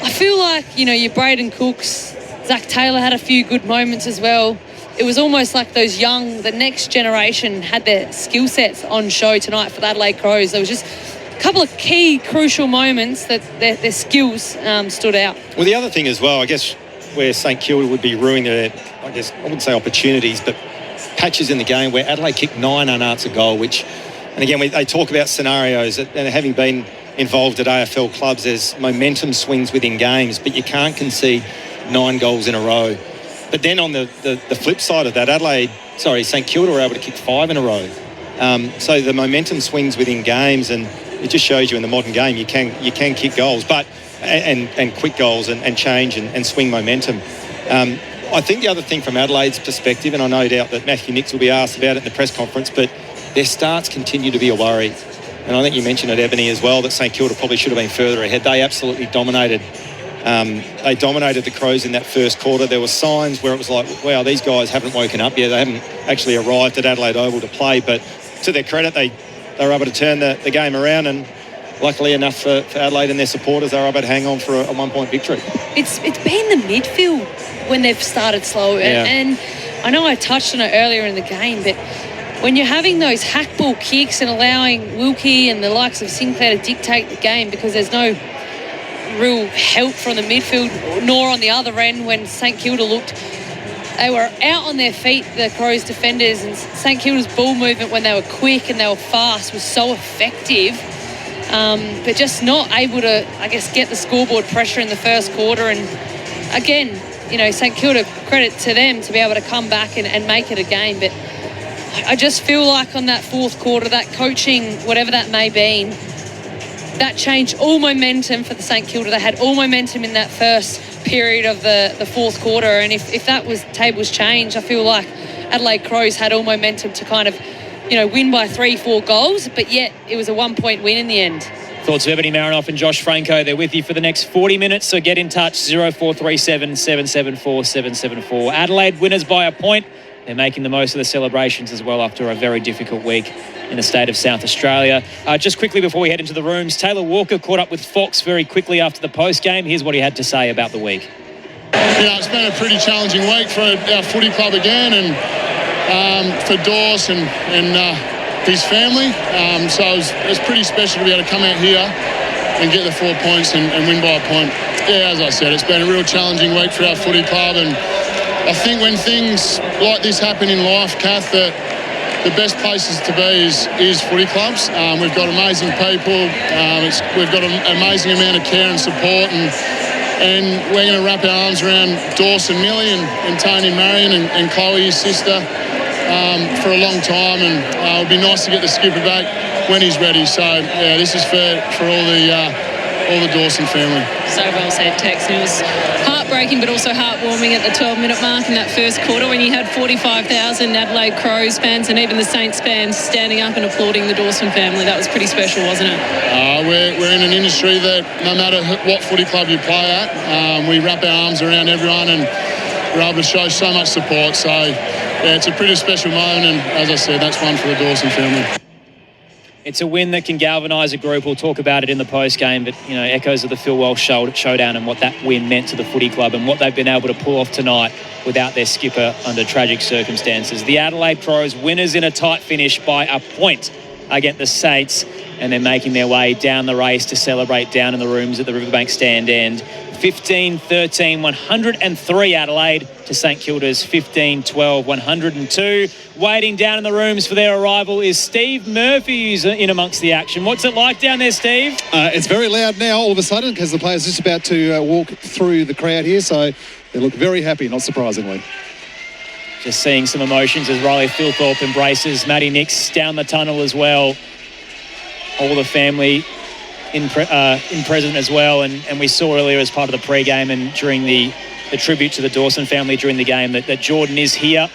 I feel like, your Braden Cooks, Zach Taylor had a few good moments as well. It was almost like the next generation had their skill sets on show tonight for the Adelaide Crows. There was just a couple of key, crucial moments that their skills stood out. Well, the other thing as well, I guess, where St Kilda would be ruining their, I wouldn't say opportunities, but patches in the game where Adelaide kicked 9 unanswered goal, which, and again, they talk about scenarios, and having been involved at AFL clubs, there's momentum swings within games, but you can't concede 9 goals in a row. But then on the flip side of that, St Kilda were able to kick 5 in a row. So the momentum swings within games, and it just shows you in the modern game you can kick goals, but and quick goals and change and swing momentum. I think the other thing from Adelaide's perspective, and I no doubt that Matthew Nicks will be asked about it in the press conference, but their starts continue to be a worry. And I think you mentioned at Ebony as well that St Kilda probably should have been further ahead. They absolutely dominated. They dominated the Crows in that first quarter. There were signs where it was like, wow, these guys haven't woken up yet. They haven't actually arrived at Adelaide Oval to play. But to their credit, they were able to turn the game around, and luckily enough for Adelaide and their supporters, they were able to hang on for a 1-point victory. It's been the midfield when they've started slow. Yeah. And I know I touched on it earlier in the game, but when you're having those hackball kicks and allowing Wilkie and the likes of Sinclair to dictate the game because there's no real help from the midfield nor on the other end, when St Kilda looked, they were out on their feet, the Crows defenders, and St Kilda's ball movement when they were quick and they were fast was so effective, but just not able to, I guess, get the scoreboard pressure in the first quarter. And again, St Kilda, credit to them to be able to come back and make it a game. But I just feel like on that fourth quarter, that coaching, whatever that may be, that changed all momentum for the St Kilda. They had all momentum in that first period of the fourth quarter. And if that was tables change, I feel like Adelaide Crows had all momentum to kind of, win by 3-4 goals, but yet it was a 1-point win in the end. Thoughts of Ebony, Marinoff and Josh Francou. They're with you for the next 40 minutes, so get in touch, 0437 774 774. Adelaide winners by a point. They're making the most of the celebrations as well after a very difficult week in the state of South Australia. Just quickly before we head into the rooms, Taylor Walker caught up with Fox very quickly after the post-game. Here's what he had to say about the week. Yeah, it's been a pretty challenging week for our footy club again, and for Dawes and his family. So it was pretty special to be able to come out here and get the 4 points and win by a point. Yeah, as I said, it's been a real challenging week for our footy club, and I think when things like this happen in life, Kath, that the best places to be is footy clubs. We've got amazing people. We've got an amazing amount of care and support, and we're going to wrap our arms around Dawson, Millie, and Tony, Marion, and Chloe, his sister, for a long time. And it'll be nice to get the skipper back when he's ready. So yeah, this is for all the Dawson family. So well said, Tex. It was heartbreaking but also heartwarming at the 12-minute mark in that first quarter when you had 45,000 Adelaide Crows fans and even the Saints fans standing up and applauding the Dawson family. That was pretty special, wasn't it? We're in an industry that no matter what footy club you play at, we wrap our arms around everyone and we're able to show so much support. So yeah, it's a pretty special moment, and as I said, that's one for the Dawson family. It's a win that can galvanise a group. We'll talk about it in the post-game, but, echoes of the Phil Walsh showdown and what that win meant to the footy club and what they've been able to pull off tonight without their skipper under tragic circumstances. The Adelaide Crows winners in a tight finish by a point against the Saints, and they're making their way down the race to celebrate down in the rooms at the Riverbank Stand end. 15-13, 103 Adelaide to St Kilda's 15-12, 102. Waiting down in the rooms for their arrival is Steve Murphy, who's in amongst the action. What's it like down there, Steve? It's very loud now all of a sudden because the players are just about to walk through the crowd here, so they look very happy, not surprisingly. Just seeing some emotions as Riley Philthorpe embraces Matty Nicks down the tunnel as well. All the family in present as well, and we saw earlier as part of the pre-game and during the tribute to the Dawson family during the game that Jordan is here,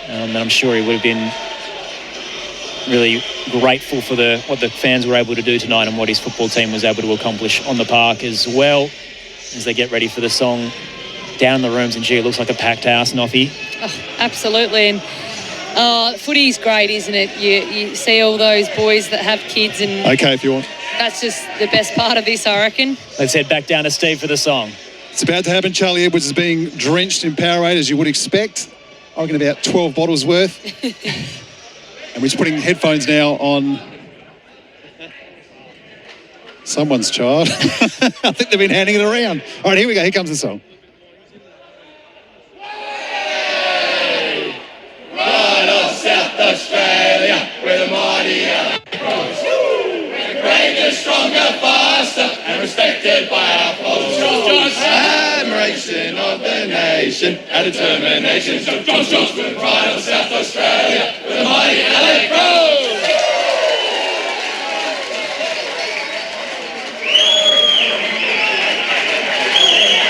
and I'm sure he would have been really grateful for what the fans were able to do tonight and what his football team was able to accomplish on the park as well, as they get ready for the song down in the rooms. And gee, it looks like a packed house, Noffy. Oh, absolutely. And footy's great, isn't it? You see all those boys that have kids, and okay, if you want. That's just the best part of this, I reckon. Let's head back down to Steve for the song. It's about to happen. Charlie Edwards is being drenched in Powerade, as you would expect. I reckon about 12 bottles worth. And we're just putting headphones now on someone's child. I think they've been handing it around. All right, here we go. Here comes the song. Right of South Australia, we're the mighty Crows. We're greater, stronger, faster, and respected by our foes. Admiration of the nation. passion, our determination. So Josh with pride of South Australia with the mighty Adelaide Crows.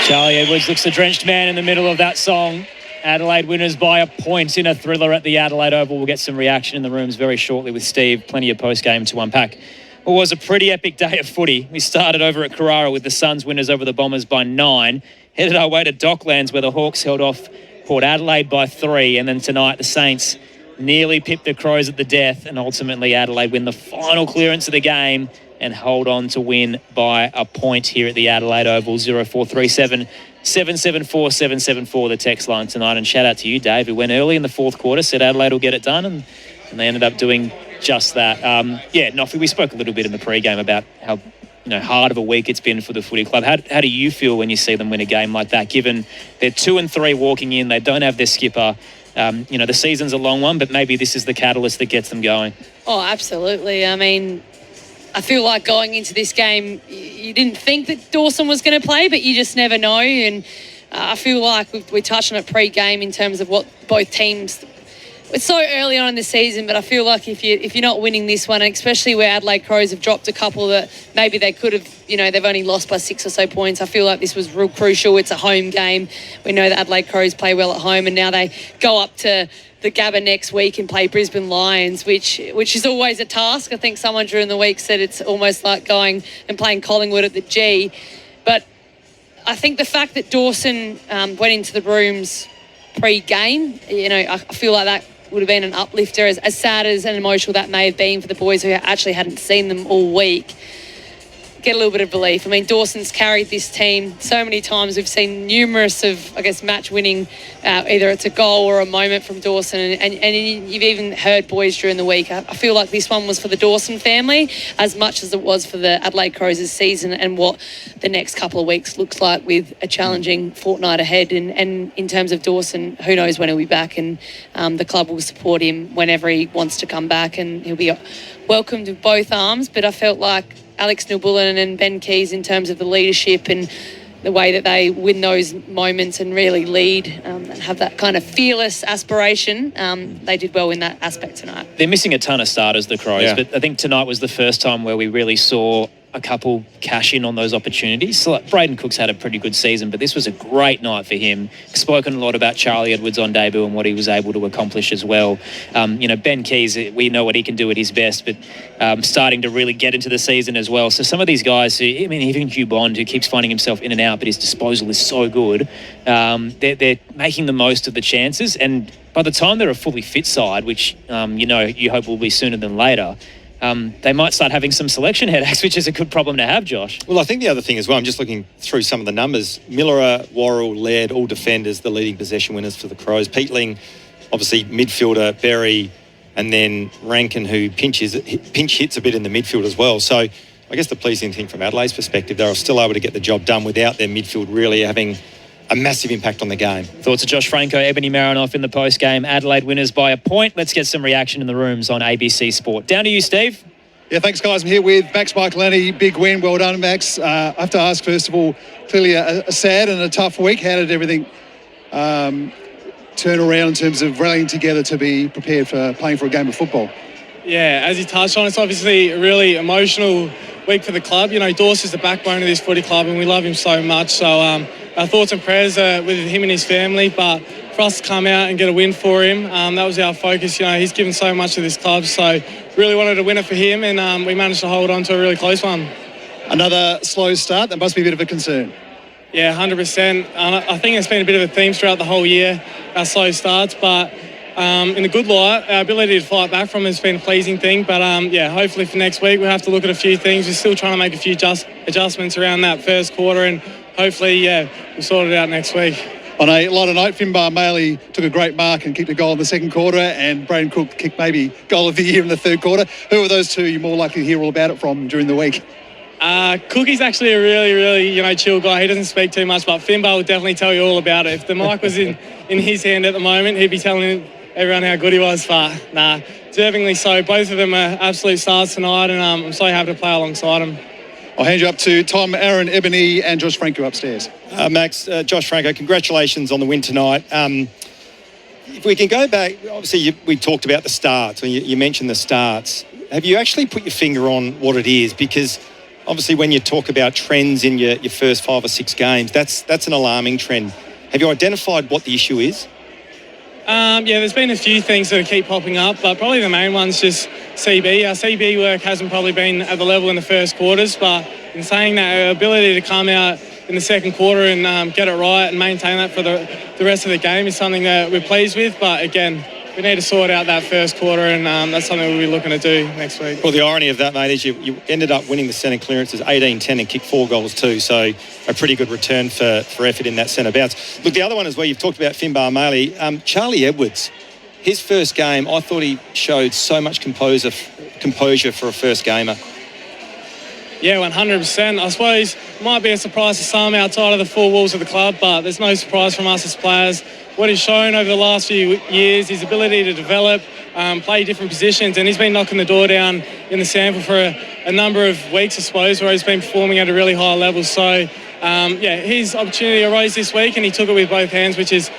Charlie Edwards looks the drenched man in the middle of that song. Adelaide winners by a point in a thriller at the Adelaide Oval. We'll get some reaction in the rooms very shortly with Steve. Plenty of post-game to unpack. It was a pretty epic day of footy. We started over at Carrara with the Suns winners over the Bombers by 9. Headed our way to Docklands where the Hawks held off Port Adelaide by 3. And then tonight the Saints nearly pipped the Crows at the death, and ultimately Adelaide win the final clearance of the game and hold on to win by a point here at the Adelaide Oval. 0437 774 774 the text line tonight. And shout out to you, Dave, who went early in the fourth quarter, said Adelaide will get it done, and they ended up doing just that. Noffy, we spoke a little bit in the pre-game about how hard of a week it's been for the footy club. How do you feel when you see them win a game like that, given they're 2-3 walking in, they don't have their skipper? The season's a long one, but maybe this is the catalyst that gets them going. Oh, absolutely. I mean, I feel like going into this game, you didn't think that Dawson was going to play, but you just never know. And I feel like we touched on it pre-game in terms of what both teams. It's so early on in the season, but I feel like if you're not winning this one, especially where Adelaide Crows have dropped a couple that maybe they could have, they've only lost by 6 or so points. I feel like this was real crucial. It's a home game. We know that Adelaide Crows play well at home, and now they go up to the Gabba next week and play Brisbane Lions, which is always a task. I think someone during the week said it's almost like going and playing Collingwood at the G. But I think the fact that Dawson went into the rooms pre-game, I feel like that would have been an uplifter, as sad as and emotional that may have been for the boys who actually hadn't seen them all week. Get a little bit of relief. I mean, Dawson's carried this team so many times. We've seen numerous of, match winning, either it's a goal or a moment from Dawson. And you've even heard boys during the week. I feel like this one was for the Dawson family as much as it was for the Adelaide Crows' season and what the next couple of weeks looks like with a challenging fortnight ahead. And in terms of Dawson, who knows when he'll be back, and the club will support him whenever he wants to come back, and he'll be welcomed with both arms. But I felt like Alex Newbullen and Ben Keys, in terms of the leadership and the way that they win those moments and really lead and have that kind of fearless aspiration, they did well in that aspect tonight. They're missing a ton of starters, the Crows, but I think tonight was the first time where we really saw a couple cash in on those opportunities. So Braden Cook's had a pretty good season, but this was a great night for him. Spoken a lot about Charlie Edwards on debut and what he was able to accomplish as well. Ben Keys, we know what he can do at his best, but starting to really get into the season as well. So some of these guys, even Hugh Bond, who keeps finding himself in and out, but his disposal is so good, they're making the most of the chances. And by the time they're a fully fit side, which you hope will be sooner than later, they might start having some selection headaches, which is a good problem to have, Josh. Well, I think the other thing as well, I'm just looking through some of the numbers. Miller, Worrell, Laird, all defenders, the leading possession winners for the Crows. Peatling, obviously midfielder, Berry, and then Rankin, who pinch hits a bit in the midfield as well. So I guess the pleasing thing from Adelaide's perspective, they were still able to get the job done without their midfield really having a massive impact on the game. Thoughts of Josh Francou, Ebony Marinoff in the post-game. Adelaide winners by a point. Let's get some reaction in the rooms on ABC Sport. Down to you, Steve. Yeah, thanks, guys. I'm here with Max Michaelani. Big win. Well done, Max. I have to ask, first of all, clearly a sad and a tough week. How did everything turn around in terms of rallying together to be prepared for playing for a game of football? Yeah, as you touched on, it's obviously a really emotional week for the club. Dawson's the backbone of this footy club, and we love him so much. So our thoughts and prayers are with him and his family. But for us to come out and get a win for him, that was our focus. He's given so much to this club, so really wanted to win it for him, and we managed to hold on to a really close one. Another slow start. That must be a bit of a concern. Yeah, 100%. I think it's been a bit of a theme throughout the whole year, our slow starts, but in the good light, our ability to fight back from it has been a pleasing thing. But hopefully for next week, we'll have to look at a few things. We're still trying to make a few adjustments around that first quarter, and hopefully, we'll sort it out next week. On a lighter note, Finbar Maley took a great mark and kicked a goal in the second quarter, and Braden Cook kicked maybe goal of the year in the third quarter. Who are those two you're more likely to hear all about it from during the week? Cookie's actually a really, really, chill guy. He doesn't speak too much, but Finbar will definitely tell you all about it. If the mic was in his hand at the moment, he'd be telling everyone how good he was. But deservingly so. Both of them are absolute stars tonight, and I'm so happy to play alongside them. I'll hand you up to Tom, Aaron, Ebony and Josh Francou upstairs. Max, Josh Franco, congratulations on the win tonight. If we can go back, obviously we talked about the starts, or you mentioned the starts. Have you actually put your finger on what it is? Because obviously when you talk about trends in your first 5 or 6 games, that's an alarming trend. Have you identified what the issue is? Yeah, there's been a few things that keep popping up, but probably the main one's just CB. Our CB work hasn't probably been at the level in the first quarters, but in saying that, our ability to come out in the second quarter and get it right and maintain that for the rest of the game is something that we're pleased with. But again, we need to sort out that first quarter, and that's something we'll be looking to do next week. Well, the irony of that, mate, is you ended up winning the centre clearances 18-10 and kicked 4 goals too, so a pretty good return for effort in that centre bounce. Look, the other one is where you've talked about Finbar Maley. Charlie Edwards, his first game, I thought he showed so much composure for a first gamer. Yeah, 100%. I suppose it might be a surprise to some outside of the 4 walls of the club, but there's no surprise from us as players. What he's shown over the last few years, his ability to develop, play different positions, and he's been knocking the door down in the sample for a number of weeks, I suppose, where he's been performing at a really high level. So, his opportunity arose this week, and he took it with both hands, which is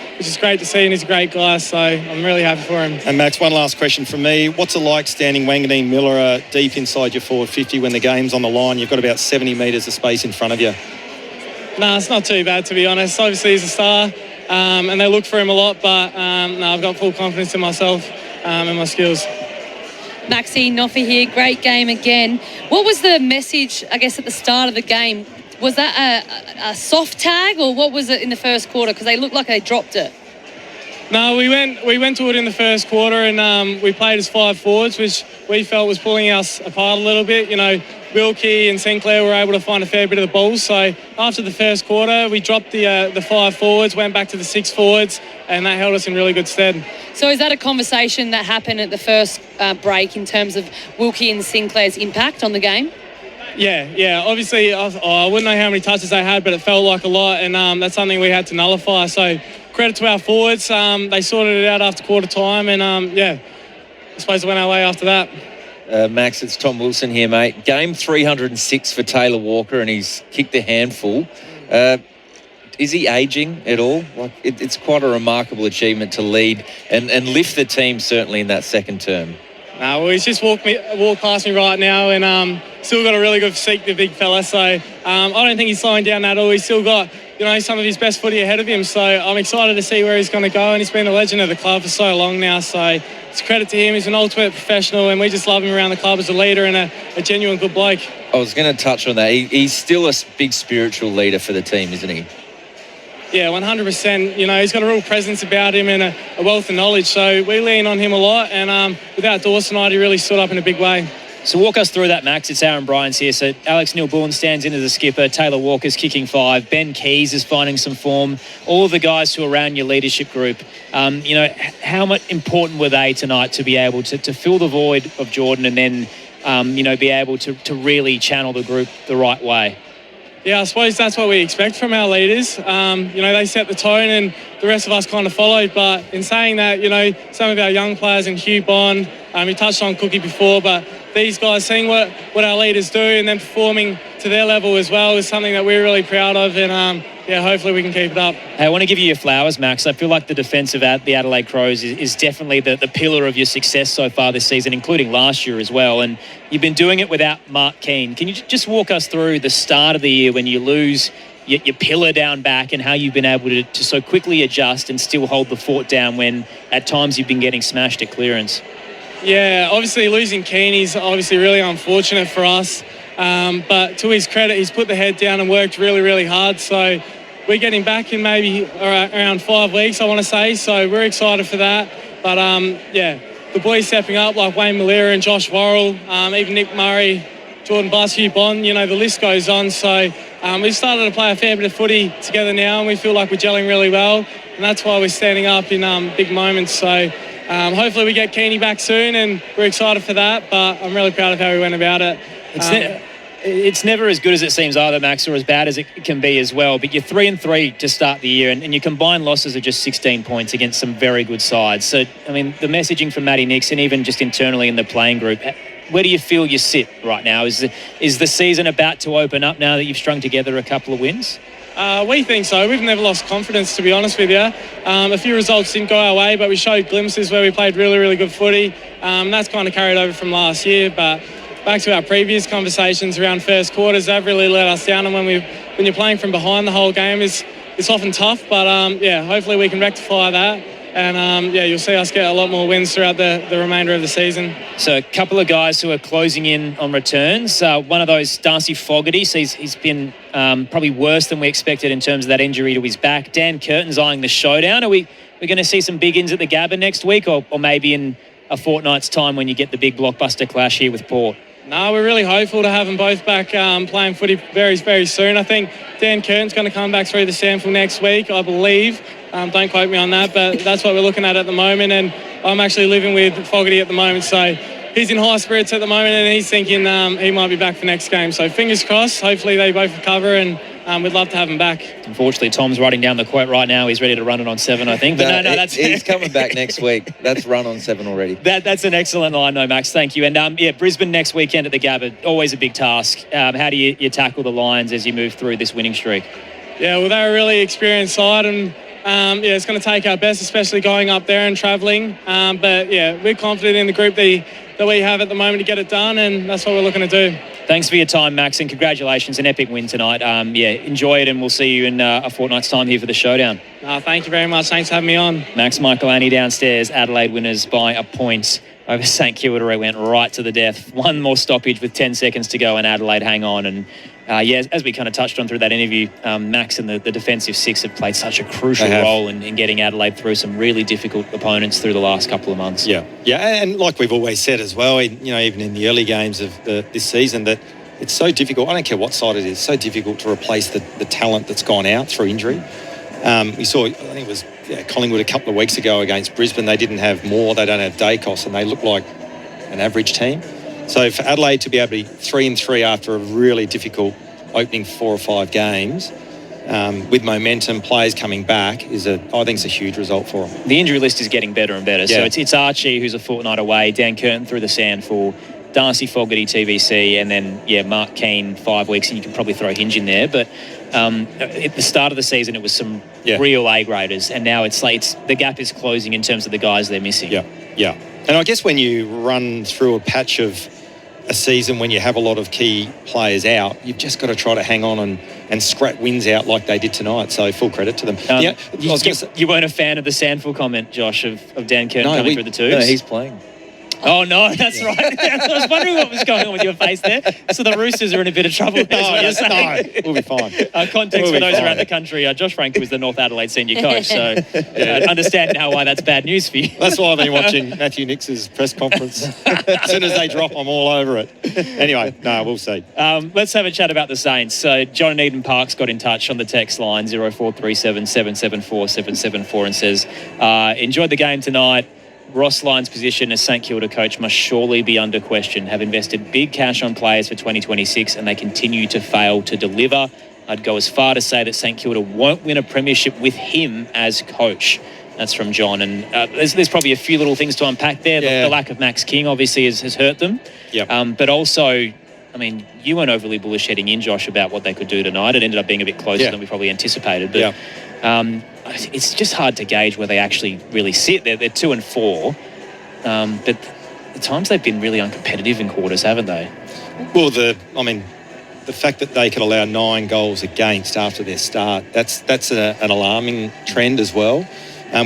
great to see, and he's a great guy, so I'm really happy for him. And Max, one last question from me. What's it like standing Wanganeen Miller deep inside your forward 50 when the game's on the line? You've got about 70 metres of space in front of you. No, it's not too bad, to be honest. Obviously, he's a star. And they look for him a lot, but I've got full confidence in myself and my skills. Maxie, Noffa here, great game again. What was the message, I guess, at the start of the game? Was that a soft tag, or what was it in the first quarter? Because they looked like they dropped it. No, we went to it in the first quarter, and we played as 5 forwards, which we felt was pulling us apart a little bit. You know, Wilkie and Sinclair were able to find a fair bit of the balls. So after the first quarter, we dropped the 5 forwards, went back to the 6 forwards, and that held us in really good stead. So is that a conversation that happened at the first break in terms of Wilkie and Sinclair's impact on the game? Yeah. Obviously, I wouldn't know how many touches they had, but it felt like a lot, and that's something we had to nullify. So credit to our forwards. They sorted it out after quarter time, and I suppose it went our way after that. Max, it's Tom Wilson here, mate. Game 306 for Taylor Walker, and he's kicked a handful. Is he ageing at all? It's quite a remarkable achievement to lead and lift the team, certainly in that second term. No, well, he's just walked past me right now, and still got a really good physique, the big fella. So I don't think he's slowing down at all. He's still got some of his best footy ahead of him. So I'm excited to see where he's going to go, and he's been a legend of the club for so long now. So it's credit to him. He's an ultimate professional, and we just love him around the club as a leader and a genuine good bloke. I was going to touch on that. He's still a big spiritual leader for the team, isn't he? Yeah, 100%. He's got a real presence about him and a wealth of knowledge. So we lean on him a lot, and without Dawes tonight, he really stood up in a big way. So walk us through that, Max. It's Aaron Bryans here. So Alex Neil-Bullen stands in as a skipper. Taylor Walker's kicking 5. Ben Keys is finding some form. All of the guys who are around your leadership group, how much important were they tonight to be able to fill the void of Jordan and then, be able to really channel the group the right way? Yeah, I suppose that's what we expect from our leaders. They set the tone and the rest of us kind of followed. But in saying that, some of our young players and Hugh Bond, you touched on Cookie before, but these guys seeing what our leaders do and then performing to their level as well is something that we're really proud of, and hopefully we can keep it up. Hey, I want to give you your flowers, Max. I feel like the defence of the Adelaide Crows is definitely the pillar of your success so far this season, including last year as well, and you've been doing it without Mark Keane. Can you just walk us through the start of the year when you lose your pillar down back and how you've been able to so quickly adjust and still hold the fort down when at times you've been getting smashed at clearance? Yeah, obviously losing Keane is obviously really unfortunate for us. But to his credit, he's put the head down and worked really, really hard. So we're getting back in maybe around 5 weeks, I want to say. So we're excited for that. But, the boys stepping up like Wayne Malera and Josh Worrell, even Nick Murray, Jordan Buss, Hugh Bond, the list goes on. So we've started to play a fair bit of footy together now, and we feel like we're gelling really well. And that's why we're standing up in big moments. So hopefully we get Keeney back soon, and we're excited for that. But I'm really proud of how we went about it. It's never as good as it seems either, Max, or as bad as it can be as well. But you're 3-3 to start the year, and your combined losses are just 16 points against some very good sides. So, the messaging from Matty Nixon, even just internally in the playing group, where do you feel you sit right now? Is the season about to open up now that you've strung together a couple of wins? We think so. We've never lost confidence, to be honest with you. A few results didn't go our way, but we showed glimpses where we played really, really good footy. That's kind of carried over from last year. But back to our previous conversations around first quarters, they've really let us down. And when you're playing from behind the whole game, it's often tough. But hopefully we can rectify that. And you'll see us get a lot more wins throughout the remainder of the season. So a couple of guys who are closing in on returns. One of those, Darcy Fogarty, so he's been probably worse than we expected in terms of that injury to his back. Dan Curtin's eyeing the showdown. Are we going to see some big ins at the Gabba next week, or maybe in a fortnight's time when you get the big blockbuster clash here with Port? No, we're really hopeful to have them both back playing footy very, very soon. I think Dan Curtin's going to come back through the sample next week, I believe. Don't quote me on that, but that's what we're looking at the moment. And I'm actually living with Fogarty at the moment, so he's in high spirits at the moment, and he's thinking he might be back for next game. So fingers crossed. Hopefully they both recover, and we'd love to have him back. Unfortunately, Tom's writing down the quote right now. He's ready to run it on 7, I think. But no, he's coming back next week. That's run on 7 already. That's an excellent line, though, Max. Thank you. And Brisbane next weekend at the Gabba, always a big task. How do you tackle the Lions as you move through this winning streak? Yeah, well, they're a really experienced side, and it's going to take our best, especially going up there and travelling. But we're confident in the group that we have at the moment to get it done, and that's what we're looking to do. Thanks for your time, Max, and congratulations. An epic win tonight. Enjoy it, and we'll see you in a fortnight's time here for the showdown. Thank you very much. Thanks for having me on. Max Michaelani downstairs. Adelaide winners by a point over St Kilda. It went right to the death. One more stoppage with 10 seconds to go, and Adelaide hang on. And as we kind of touched on through that interview, Max and the defensive six have played such a crucial role in getting Adelaide through some really difficult opponents through the last couple of months. Yeah, and like we've always said as well, even in the early games of this season, that it's so difficult. I don't care what side it is, so difficult to replace the talent that's gone out through injury. We saw, I think it was Collingwood a couple of weeks ago against Brisbane. They didn't have Moore, they don't have Dacos, and they look like an average team. So for Adelaide to be able to be 3-3 after a really difficult opening 4 or 5 games, with momentum, players coming back, I think it's a huge result for them. The injury list is getting better and better. Yeah. So it's Archie, who's a fortnight away, Dan Curtin through the sand for Darcy Fogarty, TBC, and then, Mark Keane, 5 weeks, and you can probably throw Hinge in there. But at the start of the season, it was some real A-graders, and now it's the gap is closing in terms of the guys they're missing. Yeah. And I guess when you run through a patch of a season when you have a lot of key players out, you've just got to try to hang on and scrap wins out like they did tonight. So full credit to them. You weren't a fan of the Sandful comment, Josh, of Dan Curtin coming through the twos? No, he's playing. Oh, no, that's right. I was wondering what was going on with your face there. So the Roosters are in a bit of trouble. No, we'll be fine. Context for those around the country, Josh Francou is the North Adelaide senior coach, so I understand now why that's bad news for you. That's why I've been watching Matthew Nix's press conference. As soon as they drop, I'm all over it. Anyway, we'll see. Let's have a chat about the Saints. So John and Eden Parks got in touch on the text line 0437 774 774 and says, enjoyed the game tonight. Ross Lyon's position as St Kilda coach must surely be under question. Have invested big cash on players for 2026 and they continue to fail to deliver. I'd go as far to say that St Kilda won't win a premiership with him as coach. That's from John. And there's probably a few little things to unpack there. The lack of Max King obviously has hurt them. Yep. But also, you weren't overly bullish heading in, Josh, about what they could do tonight. It ended up being a bit closer than we probably anticipated. But it's just hard to gauge where they actually really sit. They're 2-4, but at times they've been really uncompetitive in quarters, haven't they? Well, the fact that they could allow 9 goals against after their start, that's an alarming trend as well.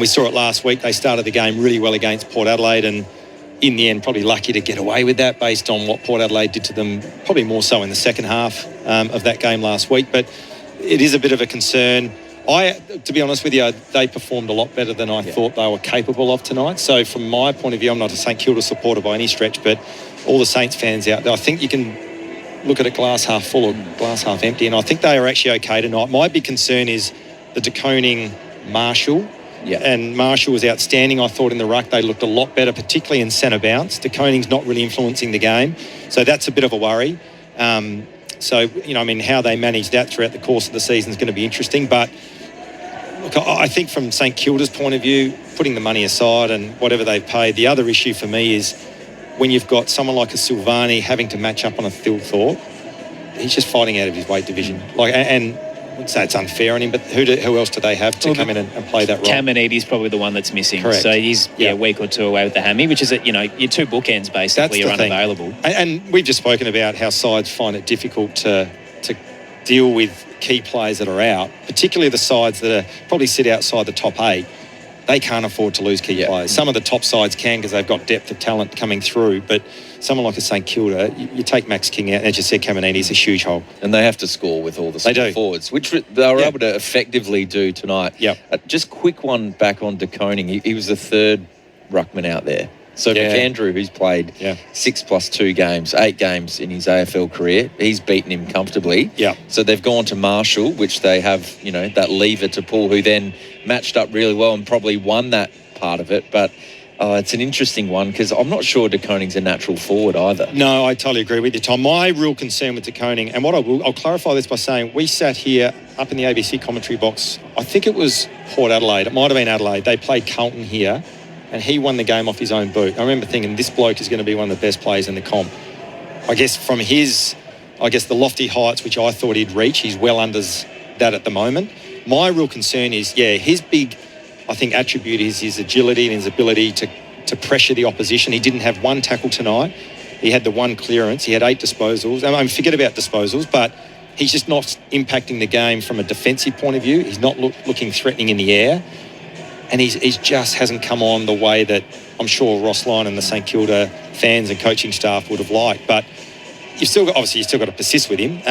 We saw it last week. They started the game really well against Port Adelaide, and in the end, probably lucky to get away with that based on what Port Adelaide did to them, probably more so in the second half of that game last week. But it is a bit of a concern. To be honest with you, they performed a lot better than I thought they were capable of tonight. So from my point of view, I'm not a St Kilda supporter by any stretch, but all the Saints fans out there, I think you can look at it glass half full or glass half empty, and I think they are actually okay tonight. My big concern is the DeConing Marshall. And Marshall was outstanding, I thought, in the ruck. They looked a lot better, particularly in centre bounce. DeConing's not really influencing the game. So that's a bit of a worry. How they manage that throughout the course of the season is going to be interesting. But look, I think from St Kilda's point of view, putting the money aside and whatever they've paid, the other issue for me is when you've got someone like a Silvani having to match up on a Phil Thorpe, he's just fighting out of his weight division. And I would say it's unfair on him, but who else do they have to come in and play that role? Caminiti's probably the one that's missing. Correct. So he's a week or two away with the hammy, which is, your two bookends basically are unavailable. And we've just spoken about how sides find it difficult to deal with key players that are out, particularly the sides that are probably sit outside the top 8. They can't afford to lose key players. Some of the top sides can because they've got depth of talent coming through, but someone like a St Kilda, you take Max King out, and as you said, Caminiti's a huge hole. And they have to score with all the small forwards, which they were able to effectively do tonight. Just quick one back on De Koning. He was the third ruckman out there. So McAndrew, who's played 6 + 2 games, 8 games in his AFL career, he's beaten him comfortably. So they've gone to Marshall, which they have, that lever to pull, who then matched up really well and probably won that part of it. But it's an interesting one because I'm not sure De Koning's a natural forward either. No, I totally agree with you, Tom. My real concern with De Koning, and I'll clarify this by saying we sat here up in the ABC commentary box. I think it was Port Adelaide. It might have been Adelaide. They played Carlton here, and he won the game off his own boot. I remember thinking this bloke is going to be one of the best players in the comp. I guess from the lofty heights which I thought he'd reach, he's well under that at the moment. My real concern is, his big, I think, attribute is his agility and his ability to pressure the opposition. He didn't have one tackle tonight. He had the one clearance. He had 8 disposals. I mean, forget about disposals, but he's just not impacting the game from a defensive point of view. He's not looking threatening in the air. And he's just hasn't come on the way that I'm sure Ross Lyon and the St Kilda fans and coaching staff would have liked. But you've still got to persist with him.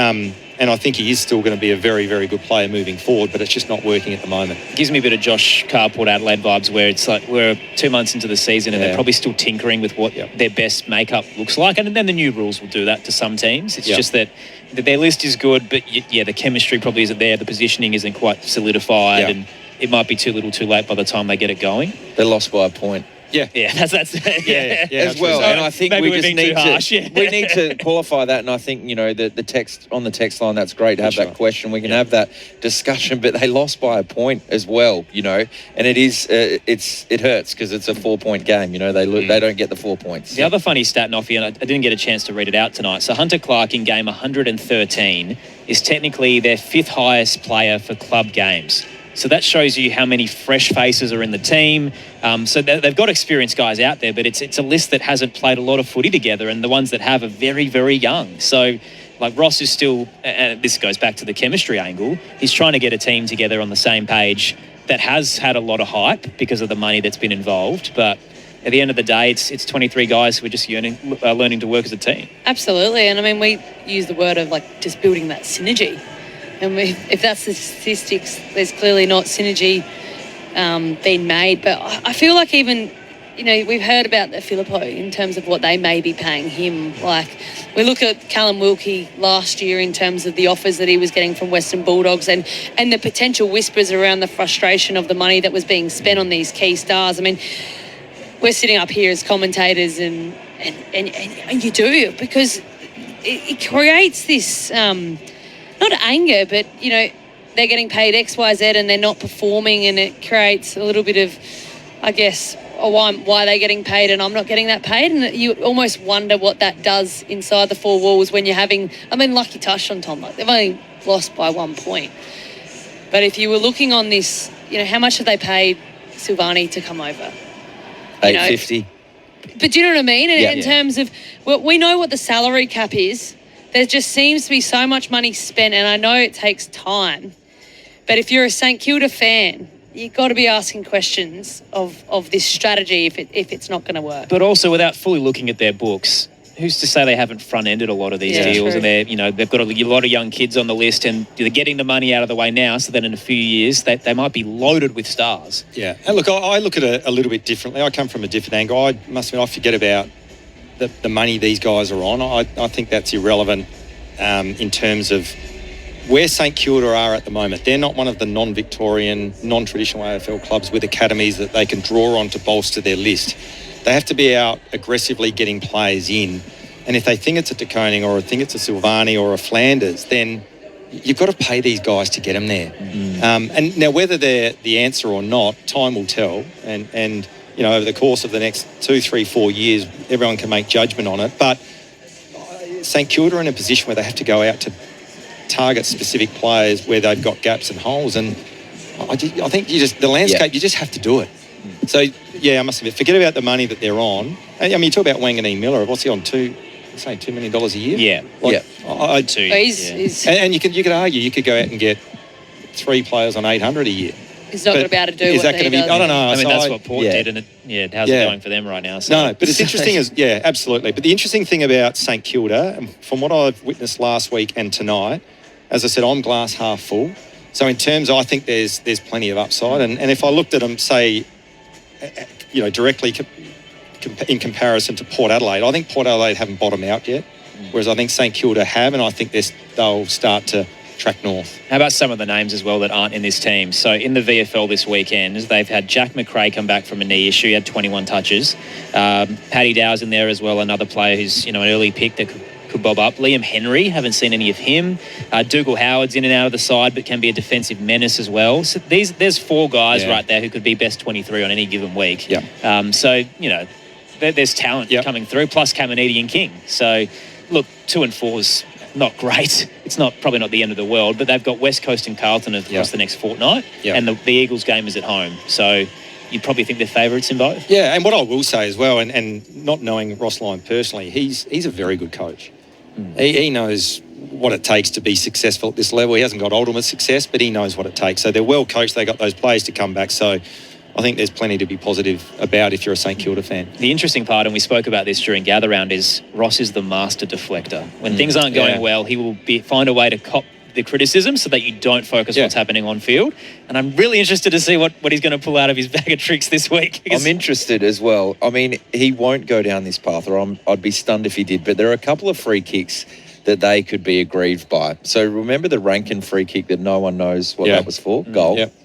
And I think he is still going to be a very, very good player moving forward, but it's just not working at the moment. It gives me a bit of Josh Carr, Port Adelaide vibes, where it's like we're 2 months into the season and they're probably still tinkering with what their best makeup looks like. And then the new rules will do that to some teams. It's just that their list is good, but the chemistry probably isn't there. The positioning isn't quite solidified and it might be too little too late by the time they get it going. They're lost by a point. That's as well. And I think we just need to qualify that. And I think the text on the text line, that's great to have that question. We can have that discussion, but they lost by a point as well. And it is it hurts because it's a 4-point game. They don't get the 4 points. The other funny stat, Noffy, and I didn't get a chance to read it out tonight. So Hunter Clark in game 113 is technically their 5th highest player for club games. So that shows you how many fresh faces are in the team. So they've got experienced guys out there, but it's a list that hasn't played a lot of footy together, and the ones that have are very, very young. So, like, Ross is still, and this goes back to the chemistry angle, he's trying to get a team together on the same page that has had a lot of hype because of the money that's been involved. But at the end of the day, it's 23 guys who are just learning to work as a team. Absolutely. And, I mean, we use the word of, just building that synergy. And if that's the statistics, there's clearly not synergy being made. But I feel like even, we've heard about the Filippo in terms of what they may be paying him. Like, we look at Callum Wilkie last year in terms of the offers that he was getting from Western Bulldogs and the potential whispers around the frustration of the money that was being spent on these key stars. I mean, we're sitting up here as commentators and you do, because it creates this... not anger, but, they're getting paid X, Y, Z and they're not performing, and it creates a little bit of, I guess, why they're getting paid and I'm not getting that paid. And you almost wonder what that does inside the 4 walls when you're having, like you touched on, Tom, they've only lost by 1 point. But if you were looking on this, how much have they paid Silvani to come over? $850. But do you know what I mean? In terms of, we know what the salary cap is. There just seems to be so much money spent, and I know it takes time. But if you're a St Kilda fan, you've got to be asking questions of this strategy if it's not going to work. But also, without fully looking at their books, who's to say they haven't front-ended a lot of these deals? True. And they've got a lot of young kids on the list, and they're getting the money out of the way now, so that in a few years they might be loaded with stars. Yeah, and look, I look at it a little bit differently. I come from a different angle. I must admit, I forget about the money these guys are on. I think that's irrelevant in terms of where St Kilda are at the moment. They're not one of the non-Victorian, non-traditional AFL clubs with academies that they can draw on to bolster their list. They have to be out aggressively getting players in. And if they think it's a De Koning or think it's a Silvani or a Flanders, then you've got to pay these guys to get them there. And now whether they're the answer or not, time will tell. And over the course of the next 2, 3, 4 years, everyone can make judgment on it. But St Kilda are in a position where they have to go out to target specific players where they've got gaps and holes. And I think the landscape, you just have to do it. So, I must admit, forget about the money that they're on. I mean, you talk about Wanganeen Miller. What's he on? $2 million a year? Yeah. And you could argue, you could go out and get 3 players on 800 a year. He's not going to be able to do what he does. I don't know. I mean, that's what Port did, and how's it going for them right now? So. No, but it's interesting absolutely. But the interesting thing about St Kilda, from what I've witnessed last week and tonight, as I said, I'm glass half full. So in terms, I think there's plenty of upside. And if I looked at them, say, directly in comparison to Port Adelaide, I think Port Adelaide haven't bottomed out yet, whereas I think St Kilda have, and I think they'll start to track north. How about some of the names as well that aren't in this team? So in the VFL this weekend, they've had Jack McRae come back from a knee issue. He had 21 touches. Paddy Dow's in there as well, another player who's an early pick that could bob up. Liam Henry, haven't seen any of him. Dougal Howard's in and out of the side, but can be a defensive menace as well. So there's 4 guys right there who could be best 23 on any given week. There's talent coming through, plus Caminiti and King. So, look, 2 and 4's not great. It's probably not the end of the world, but they've got West Coast and Carlton across the next fortnight, and the Eagles game is at home. So you'd probably think they're favourites in both. Yeah, and what I will say as well, and not knowing Ross Lyon personally, he's a very good coach. He knows what it takes to be successful at this level. He hasn't got ultimate success, but he knows what it takes. So they're well coached. They got those players to come back. So I think there's plenty to be positive about if you're a St Kilda fan. The interesting part, and we spoke about this during Gather Round, is Ross is the master deflector. When things aren't going well, he will find a way to cop the criticism so that you don't focus what's happening on field. And I'm really interested to see what he's going to pull out of his bag of tricks this week. I'm interested as well. I mean, he won't go down this path, or I'd be stunned if he did. But there are a couple of free kicks that they could be aggrieved by. So remember the Rankin free kick that no one knows what that was for? Goal. Yep.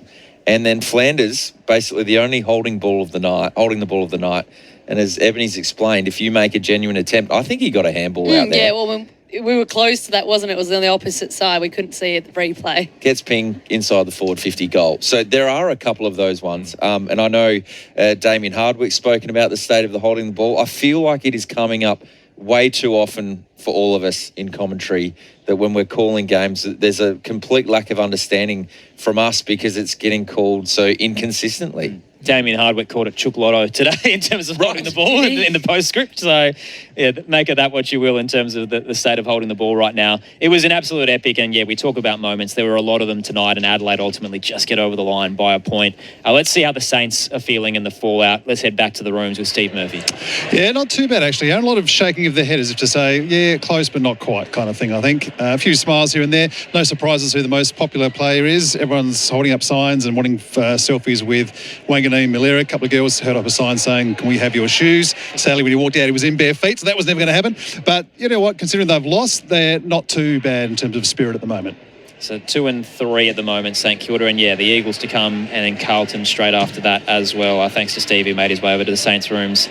And then Flanders, basically the only holding the ball of the night. And as Ebony's explained, if you make a genuine attempt, I think he got a handball out there. Yeah, well, we were close to that, wasn't it? It was on the opposite side. We couldn't see it, the replay. Gets pinged inside the forward 50 goal. So there are a couple of those ones. And I know Damien Hardwick's spoken about the state of the holding the ball. I feel like it is coming up way too often for all of us in commentary that when we're calling games, there's a complete lack of understanding from us because it's getting called so inconsistently. Damien Hardwick called it Chook Lotto today in terms of holding the ball in the postscript. So, make of that what you will in terms of the state of holding the ball right now. It was an absolute epic, and, we talk about moments. There were a lot of them tonight, and Adelaide ultimately just get over the line by a point. Let's see how the Saints are feeling in the fallout. Let's head back to the rooms with Steve Murphy. Yeah, not too bad, actually. A lot of shaking of the head as if to say, close but not quite kind of thing, I think. A few smiles here and there. No surprises who the most popular player is. Everyone's holding up signs and wanting selfies with Wanganeen Milera. A couple of girls held up a sign saying, "Can we have your shoes?" Sadly, when he walked out, he was in bare feet, so that was never going to happen. But you know what? Considering they've lost, they're not too bad in terms of spirit at the moment. So 2 and 3 at the moment, St Kilda, and the Eagles to come, and then Carlton straight after that as well. Thanks to Steve, who made his way over to the Saints rooms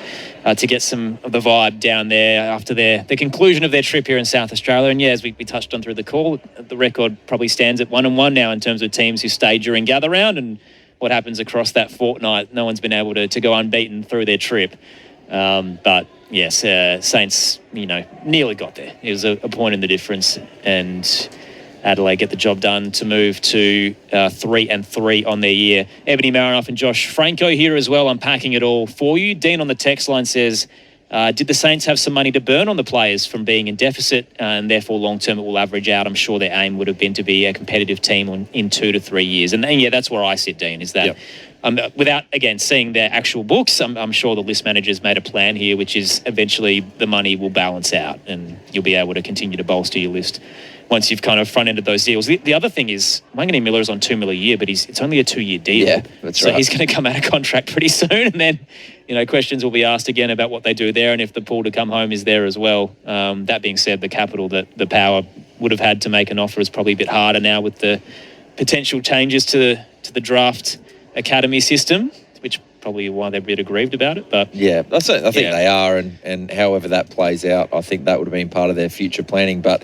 to get some of the vibe down there after the conclusion of their trip here in South Australia. And as we touched on through the call, the record probably stands at 1-1 now in terms of teams who stayed during Gather Round, and what happens across that fortnight. No one's been able to go unbeaten through their trip. But yes, Saints, nearly got there. It was a point in the difference, and Adelaide get the job done to move to 3-3 on their year. Ebony, Marinoff and Josh Francou here as well, unpacking it all for you. Dean on the text line says, did the Saints have some money to burn on the players from being in deficit, and therefore long-term it will average out? I'm sure their aim would have been to be a competitive team in 2 to 3 years. And that's where I sit, Dean, is that without, again, seeing their actual books, I'm sure the list managers made a plan here, which is eventually the money will balance out and you'll be able to continue to bolster your list once you've kind of front-ended those deals. The other thing is, Wanganeen Miller is on $2 million a year, but it's only a 2-year deal. Yeah, that's so right. He's going to come out of contract pretty soon, and then, questions will be asked again about what they do there and if the pool to come home is there as well. That being said, the capital that the Power would have had to make an offer is probably a bit harder now with the potential changes to the draft academy system, which probably why they're a bit aggrieved about it. But I think they are, and however that plays out, I think that would have been part of their future planning. But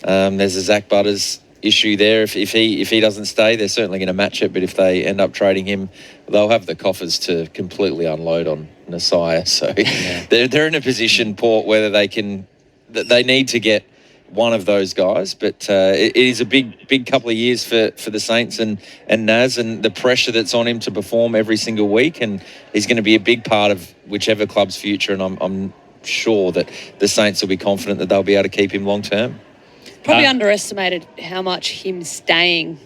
there's a Zach Butters issue there. If he doesn't stay, they're certainly going to match it. But if they end up trading him, they'll have the coffers to completely unload on Nasiah. So they're in a position, Port, whether they need to get one of those guys. But it is a big couple of years for the Saints and Naz, and the pressure that's on him to perform every single week. And he's going to be a big part of whichever club's future. And I'm sure that the Saints will be confident that they'll be able to keep him long term. Probably underestimated how much him staying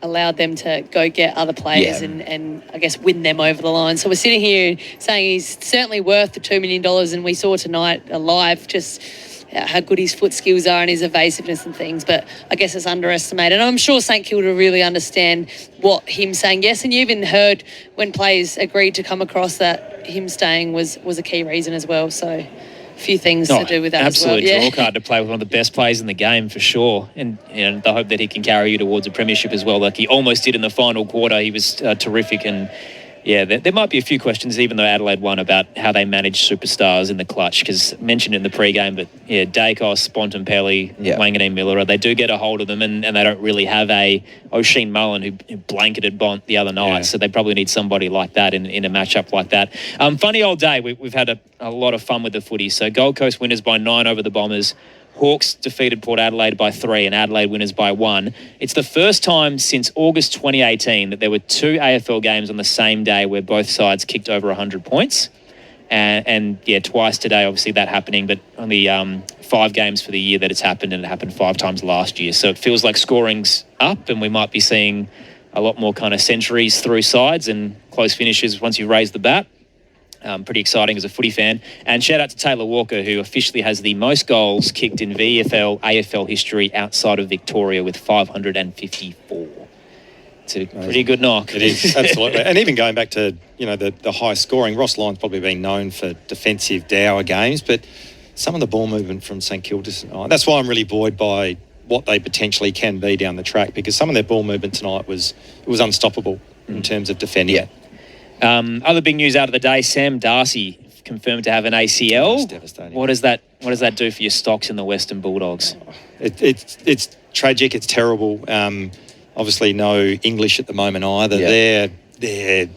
allowed them to go get other players and I guess win them over the line. So we're sitting here saying he's certainly worth the $2 million, and we saw tonight live just how good his foot skills are and his evasiveness and things, but I guess it's underestimated. And I'm sure St Kilda really understand what him saying yes, and you even heard when players agreed to come across that him staying was a key reason as well. So a few things to do with that as well. Absolute draw card to play with one of the best players in the game for sure, and the hope that he can carry you towards a premiership as well, like he almost did in the final quarter. He was terrific. And yeah, there might be a few questions, even though Adelaide won, about how they manage superstars in the clutch, because mentioned in the pre-game, but yeah, Dacos, Bontempelli, Wanganeen Miller, they do get a hold of them, and they don't really have a O'Sheen Mullen who blanketed Bont the other night, so they probably need somebody like that in a matchup like that. Funny old day. We've had a lot of fun with the footy. So Gold Coast winners by 9 over the Bombers. Hawks defeated Port Adelaide by 3 and Adelaide winners by 1. It's the first time since August 2018 that there were 2 AFL games on the same day where both sides kicked over 100 points. And twice today, obviously, that happening, but only 5 games for the year that it's happened, and it happened 5 times last year. So it feels like scoring's up, and we might be seeing a lot more kind of centuries through sides and close finishes once you raise the bat. Pretty exciting as a footy fan. And shout out to Taylor Walker, who officially has the most goals kicked in VFL AFL history outside of Victoria with 554. It's a pretty good knock. It is, absolutely. And even going back to, the high scoring, Ross Lyon's probably been known for defensive dour games, but some of the ball movement from St Kilda tonight, that's why I'm really buoyed by what they potentially can be down the track, because some of their ball movement tonight was unstoppable in terms of defending. Yeah. Other big news out of the day, Sam Darcy confirmed to have an ACL. That's devastating. What does that do for your stocks in the Western Bulldogs? It's tragic. It's terrible. Obviously, no English at the moment either. Yeah. They're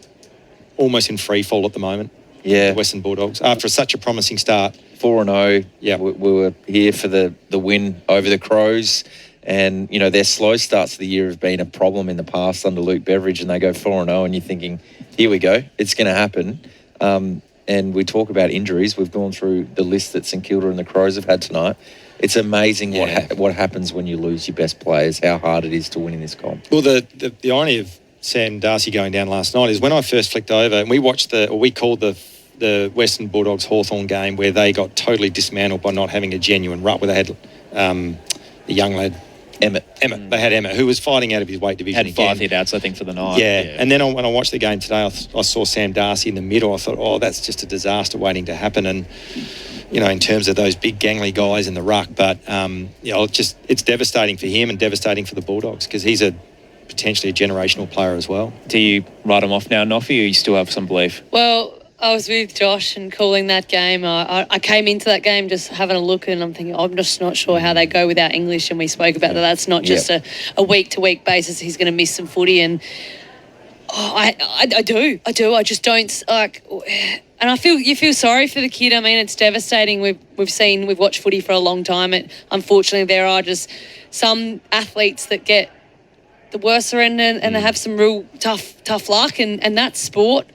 almost in free fall at the moment. Yeah, the Western Bulldogs after such a promising start. 4-0. Yeah, we were here for the win over the Crows. And, their slow starts of the year have been a problem in the past under Luke Beveridge, and they go 4-0, and you're thinking, here we go, it's going to happen. And we talk about injuries. We've gone through the list that St Kilda and the Crows have had tonight. It's amazing what happens when you lose your best players, how hard it is to win in this comp. Well, the irony of Sam Darcy going down last night is when I first flicked over, and we called the Western Bulldogs Hawthorn game where they got totally dismantled by not having a genuine ruck, where they had the young lad, Emmett. They had Emmett, who was fighting out of his weight division. Had 5 hit-outs, I think, for the night. Yeah. And then when I watched the game today, I saw Sam Darcy in the middle. I thought, that's just a disaster waiting to happen. And, in terms of those big gangly guys in the ruck. But, it's devastating for him and devastating for the Bulldogs, because he's potentially a generational player as well. Do you write him off now, Noffy, or you still have some belief? Well, I was with Josh and calling that game. I came into that game just having a look, and I'm thinking, I'm just not sure how they go without English. And we spoke about that. That's not just a week-to-week basis. He's going to miss some footy. And I do. I just don't like. And you feel sorry for the kid. I mean, it's devastating. We've watched footy for a long time. Unfortunately, there are just some athletes that get the worst end and they have some real tough luck, and that's sport.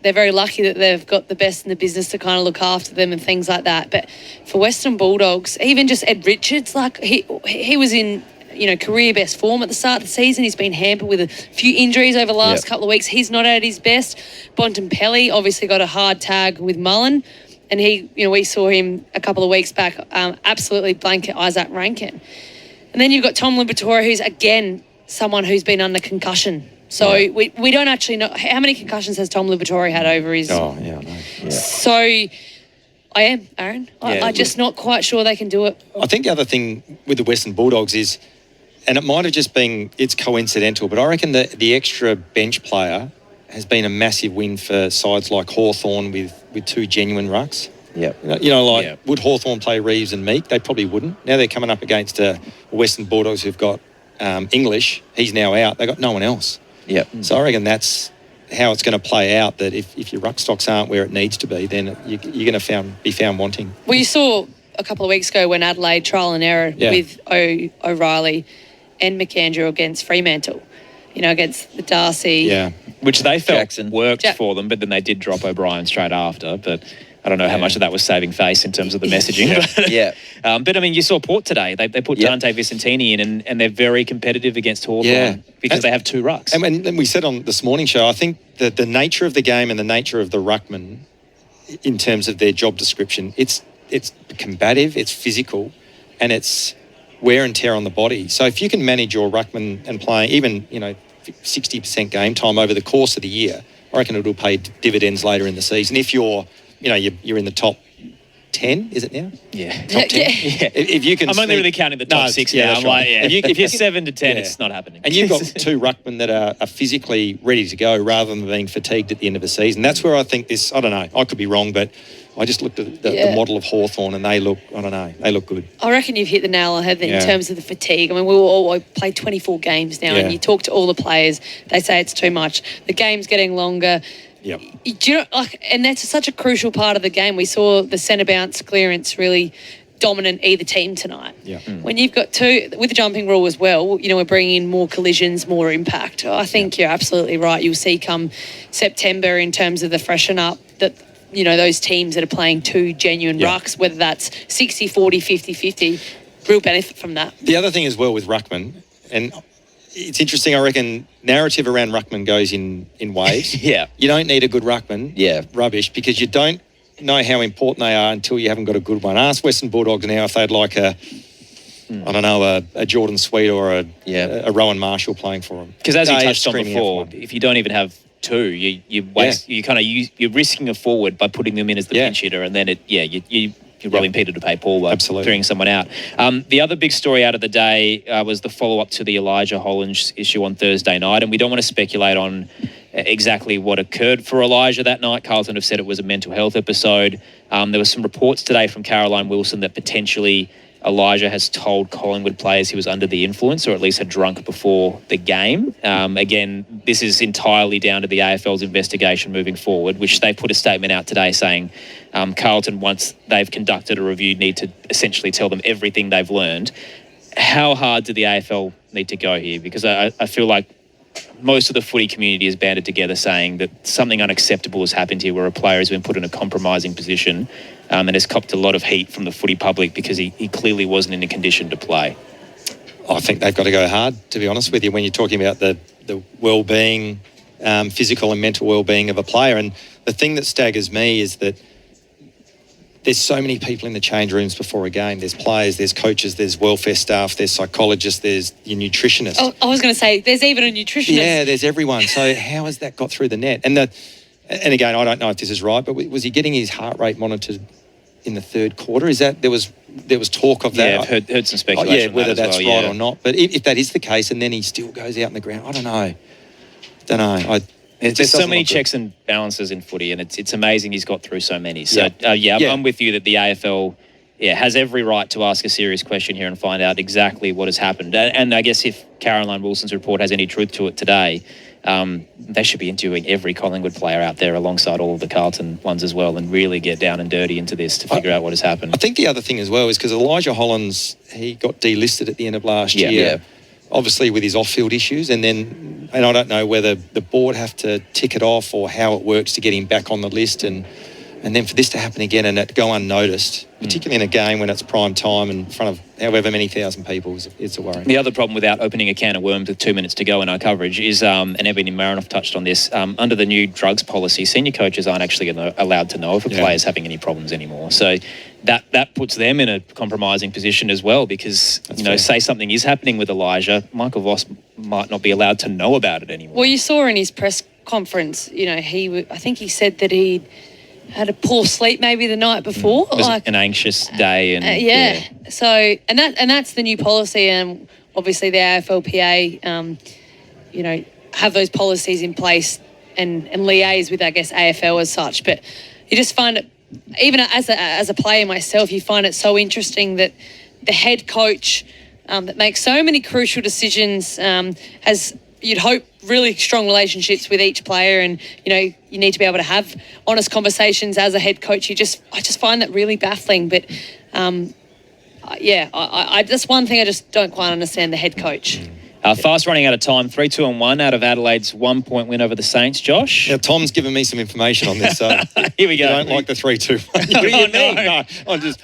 They're very lucky that they've got the best in the business to kind of look after them and things like that. But for Western Bulldogs, even just Ed Richards, like he was in career best form at the start of the season. He's been hampered with a few injuries over the last couple of weeks. He's not at his best. Bontempelli obviously got a hard tag with Mullen, and we saw him a couple of weeks back absolutely blanket Isaac Rankin. And then you've got Tom Liberatore, who's again someone who's been under concussion. So we don't actually know how many concussions has Tom Liberatore had over his. Oh yeah, no. Yeah. So I am, Aaron. I'm just not quite sure they can do it. I think the other thing with the Western Bulldogs is, and it might have just been it's coincidental, but I reckon that the extra bench player has been a massive win for sides like Hawthorn with 2 genuine rucks. Would Hawthorn play Reeves and Meek? They probably wouldn't. Now they're coming up against Western Bulldogs who've got English. He's now out. They've got no one else. So I reckon that's how it's going to play out, that if your ruck stocks aren't where it needs to be, then you're going to be found wanting. Well, you saw a couple of weeks ago when Adelaide trial and error with O'Reilly and McAndrew against Fremantle, against the Darcy. Yeah, which they felt worked for them, but then they did drop O'Brien straight after. But I don't know how much of that was saving face in terms of the messaging. But I mean, you saw Port today. They put Dante Vicentini in, and they're very competitive against Hawthorn because they have two rucks. And when we said on this morning show, I think that the nature of the game and the nature of the ruckman, in terms of their job description, it's combative, it's physical, and it's wear and tear on the body. So if you can manage your ruckman and play even 60% game time over the course of the year, I reckon it'll pay dividends later in the season. If you're in the top 10, is it now? Yeah. Top 10? Yeah. If you can I'm only really counting the top 6 now. I'm like, if you're 7 to 10, it's not happening. And you've got two ruckmen that are physically ready to go rather than being fatigued at the end of the season. That's where I think this, I don't know, I could be wrong, but I just looked at the model of Hawthorn and they look good. I reckon you've hit the nail on the head in terms of the fatigue. I mean, we play 24 games now and you talk to all the players, they say it's too much. The game's getting longer. Yep. And that's such a crucial part of the game. We saw the centre bounce clearance really dominant either team tonight. Yeah. When you've got two, with the jumping rule as well, we're bringing in more collisions, more impact. I think you're absolutely right. You'll see come September in terms of the freshen up that, those teams that are playing two genuine rucks, whether that's 60-40, 50-50, real benefit from that. The other thing as well with ruckman, and it's interesting, I reckon, narrative around ruckman goes in waves. You don't need a good ruckman. Rubbish, because you don't know how important they are until you haven't got a good one. Ask Western Bulldogs now if they'd like a Jordan Sweet or a Rowan Marshall playing for them. Because as you touched on before, if you don't even have two, you're risking a forward by putting them in as the pinch hitter, and then you're robbing Peter to pay Paul by throwing someone out. The other big story out of the day was the follow-up to the Elijah Hollands issue on Thursday night, and we don't want to speculate on exactly what occurred for Elijah that night. Carlton have said it was a mental health episode. There were some reports today from Caroline Wilson that potentially Elijah has told Collingwood players he was under the influence, or at least had drunk before the game. Again, this is entirely down to the AFL's investigation moving forward, which they put a statement out today saying Carlton, once they've conducted a review, need to essentially tell them everything they've learned. How hard do the AFL need to go here? Because I feel like most of the footy community has banded together saying that something unacceptable has happened here, where a player has been put in a compromising position and has copped a lot of heat from the footy public because he clearly wasn't in a condition to play. I think they've got to go hard, to be honest with you, when you're talking about the well-being, physical and mental well-being of a player. And the thing that staggers me is that there's so many people in the change rooms before a game. There's players, there's coaches, there's welfare staff, there's psychologists, there's your nutritionist. Oh, I was going to say, there's even a nutritionist. Yeah, there's everyone. So how has that got through the net? And again, I don't know if this is right, but was he getting his heart rate monitored in the third quarter? Is that there was talk of that? Yeah, I've heard some speculation. Whether that's right or not. But if that is the case, and then he still goes out in the ground, I don't know. There's so many checks and balances in footy, and it's amazing he's got through so many. So, I'm with you that the AFL has every right to ask a serious question here and find out exactly what has happened. And I guess if Caroline Wilson's report has any truth to it today, they should be interviewing every Collingwood player out there alongside all of the Carlton ones as well, and really get down and dirty into this to figure out what has happened. I think the other thing as well is because Elijah Hollands, he got delisted at the end of last year. Obviously with his off-field issues, and I don't know whether the board have to tick it off or how it works to get him back on the list, and then for this to happen again and it go unnoticed, particularly in a game when it's prime time in front of however many thousand people, it's a worry. The other problem without opening a can of worms with 2 minutes to go in our coverage is, and Ebony Marinoff touched on this, under the new drugs policy, senior coaches aren't actually allowed to know if a player's having any problems anymore. So that puts them in a compromising position as well, because, say something is happening with Elijah, Michael Voss might not be allowed to know about it anymore. Well, you saw in his press conference, I think he said that he'd had a poor sleep maybe the night before. It was an anxious day. And So, and that's the new policy, and obviously the AFLPA, have those policies in place and liaise with, I guess, AFL as such. But you just find it even as a player myself, you find it so interesting that the head coach that makes so many crucial decisions has, you'd hope, really strong relationships with each player, and you need to be able to have honest conversations as a head coach. I just find that really baffling. But that's one thing I just don't quite understand, the head coach. Fast running out of time, 3-2-1 out of Adelaide's 1-point win over the Saints. Josh? Yeah, Tom's given me some information on this. So here we go. I don't like the 3-2. What do you mean? No, I'm just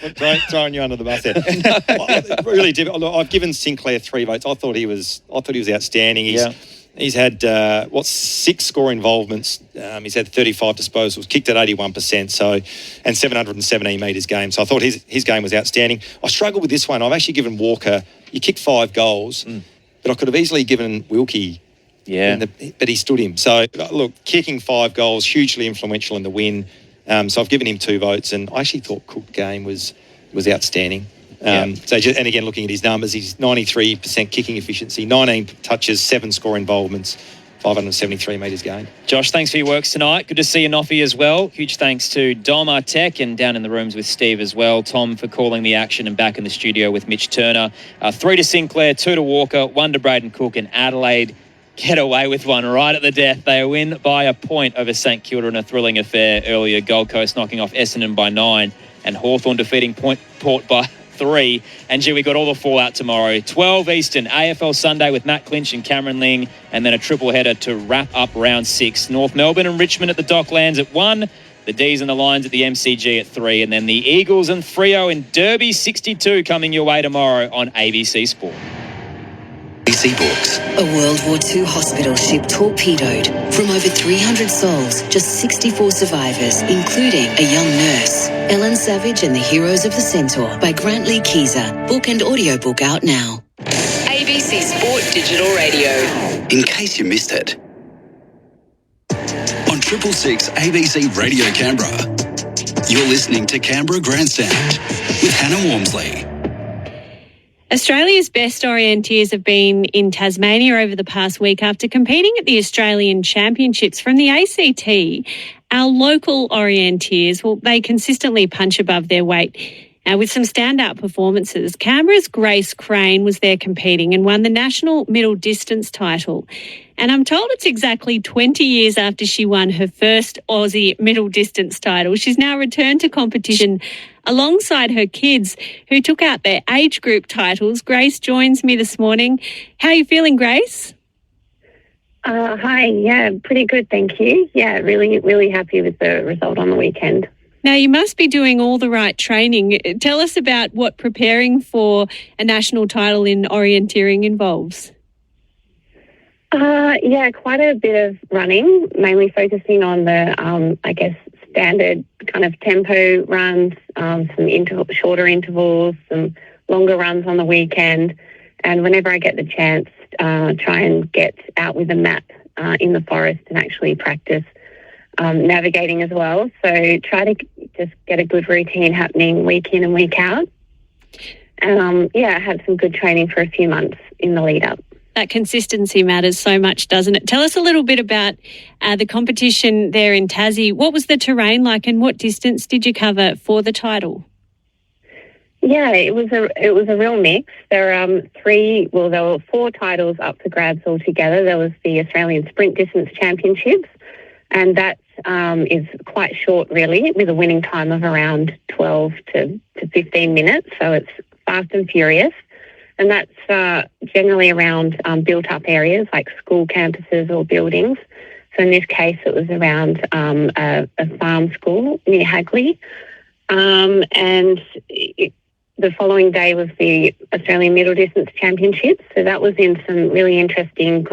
throwing you under the bus there. I really did. I've given Sinclair 3 votes. I thought he was outstanding. He's had 6 score involvements. He's had 35 disposals, kicked at 81%, and 717 metres game. So I thought his game was outstanding. I struggled with this one. I've actually given Walker. You kicked 5 goals. But I could have easily given Wilkie, but he stood him. So, look, kicking 5 goals, hugely influential in the win. So I've given him 2 votes, and I actually thought Cook's game was outstanding. And again, looking at his numbers, he's 93% kicking efficiency, 19 touches, 7 score involvements, 573 metres gained. Josh, thanks for your works tonight. Good to see you, Noffy, as well. Huge thanks to Dom Artek and down in the rooms with Steve as well. Tom for calling the action and back in the studio with Mitch Turner. 3 to Sinclair, 2 to Walker, 1 to Braden Cook, and Adelaide get away with one right at the death. They win by a point over St Kilda in a thrilling affair earlier. Gold Coast knocking off Essendon by 9 and Hawthorn defeating Port by 3. And we got all the fallout tomorrow. 12 Eastern, AFL Sunday with Matt Clinch and Cameron Ling, and then a triple header to wrap up round 6. North Melbourne and Richmond at the Docklands at 1. The D's and the Lions at the MCG at 3. And then the Eagles and Freo in Derby 62 coming your way tomorrow on ABC Sport. ABC Books. A World War II hospital ship torpedoed. From over 300 souls, just 64 survivors, including a young nurse. Ellen Savage and the Heroes of the Centaur by Grant Lee Keezer. Book and audiobook out now. ABC Sport Digital Radio. In case you missed it. On 666 ABC Radio Canberra, you're listening to Canberra Grandstand with Hannah Walmsley. Australia's best orienteers have been in Tasmania over the past week after competing at the Australian Championships. From the ACT, our local orienteers, they consistently punch above their weight. With some standout performances, Canberra's Grace Crane was there competing and won the national middle distance title. And I'm told it's exactly 20 years after she won her first Aussie middle distance title. She's now returned to competition alongside her kids who took out their age group titles. Grace joins me this morning. How are you feeling, Grace? Hi, yeah, pretty good, thank you. Yeah, really, really happy with the result on the weekend. Now, you must be doing all the right training. Tell us about what preparing for a national title in orienteering involves. Yeah, quite a bit of running, mainly focusing on the, standard kind of tempo runs, some shorter intervals, some longer runs on the weekend. And whenever I get the chance, try and get out with a map in the forest and actually practice navigating as well. So try to just get a good routine happening week in and week out. And I had some good training for a few months in the lead up. That consistency matters so much, doesn't it? Tell us a little bit about the competition there in Tassie. What was the terrain like and what distance did you cover for the title? Yeah, it was a real mix. There were 4 titles up for grabs altogether. There was the Australian Sprint Distance Championships, and that is quite short really, with a winning time of around 12 to 15 minutes. So it's fast and furious. And that's generally around built-up areas like school campuses or buildings. So in this case, it was around a farm school near Hagley. The following day was the Australian Middle Distance Championships. So that was in some really interesting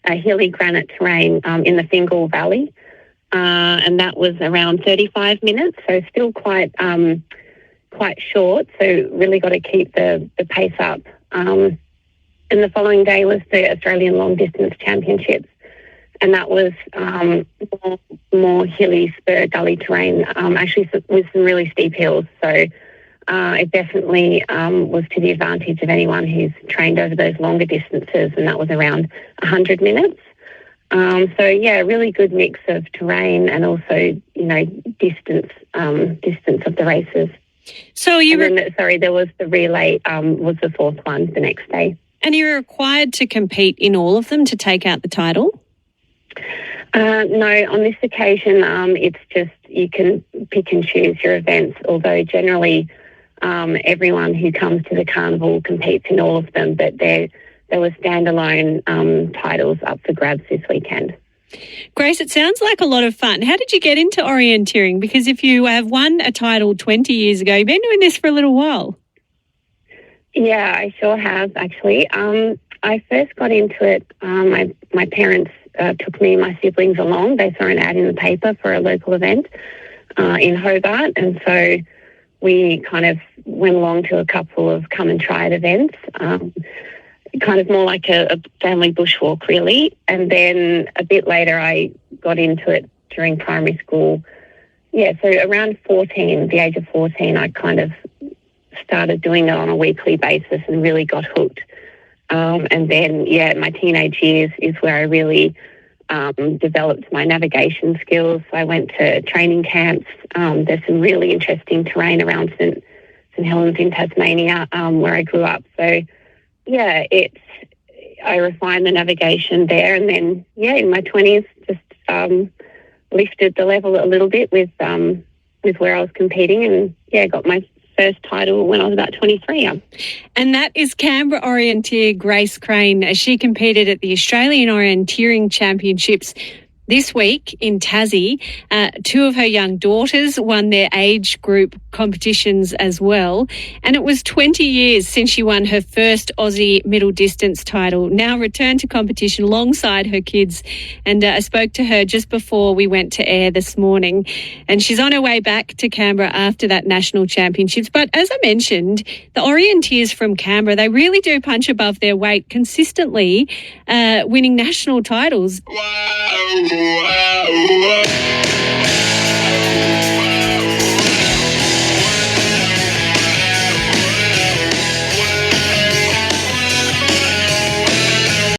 hilly granite terrain in the Fingal Valley. And that was around 35 minutes, so still quite short. So really got to keep the pace up. And the following day was the Australian Long Distance Championships. And that was more hilly, spur, gully terrain, actually with some really steep hills. So it definitely was to the advantage of anyone who's trained over those longer distances, and that was around 100 minutes. So yeah, a really good mix of terrain and also, distance of the races. So there was the relay, was the fourth one the next day. And you're required to compete in all of them to take out the title? No, on this occasion, it's just you can pick and choose your events, although generally everyone who comes to the carnival competes in all of them, but there were standalone titles up for grabs this weekend. Grace, it sounds like a lot of fun. How did you get into orienteering? Because if you have won a title 20 years ago, you've been doing this for a little while. Yeah, I sure have, actually. I first got into it, my parents took me and my siblings along. They saw an ad in the paper for a local event in Hobart, and so we kind of went along to a couple of come and try it events, kind of more like a family bushwalk, really. And then a bit later I got into it during primary school. Yeah, so around 14, the age of 14, I kind of started doing it on a weekly basis and really got hooked. And then, my teenage years is where I really developed my navigation skills. I went to training camps. There's some really interesting terrain around St Helens in Tasmania, where I grew up. So, I refined the navigation there, and then, in my 20s, just lifted the level a little bit with where I was competing, and got my first title when I was about 23. And that is Canberra orienteer Grace Crane, as she competed at the Australian Orienteering Championships this week in Tassie. Two of her young daughters won their age group competitions as well. And it was 20 years since she won her first Aussie middle distance title, now returned to competition alongside her kids. And I spoke to her just before we went to air this morning. And she's on her way back to Canberra after that national championships. But as I mentioned, the orienteers from Canberra, they really do punch above their weight consistently, winning national titles. Wow.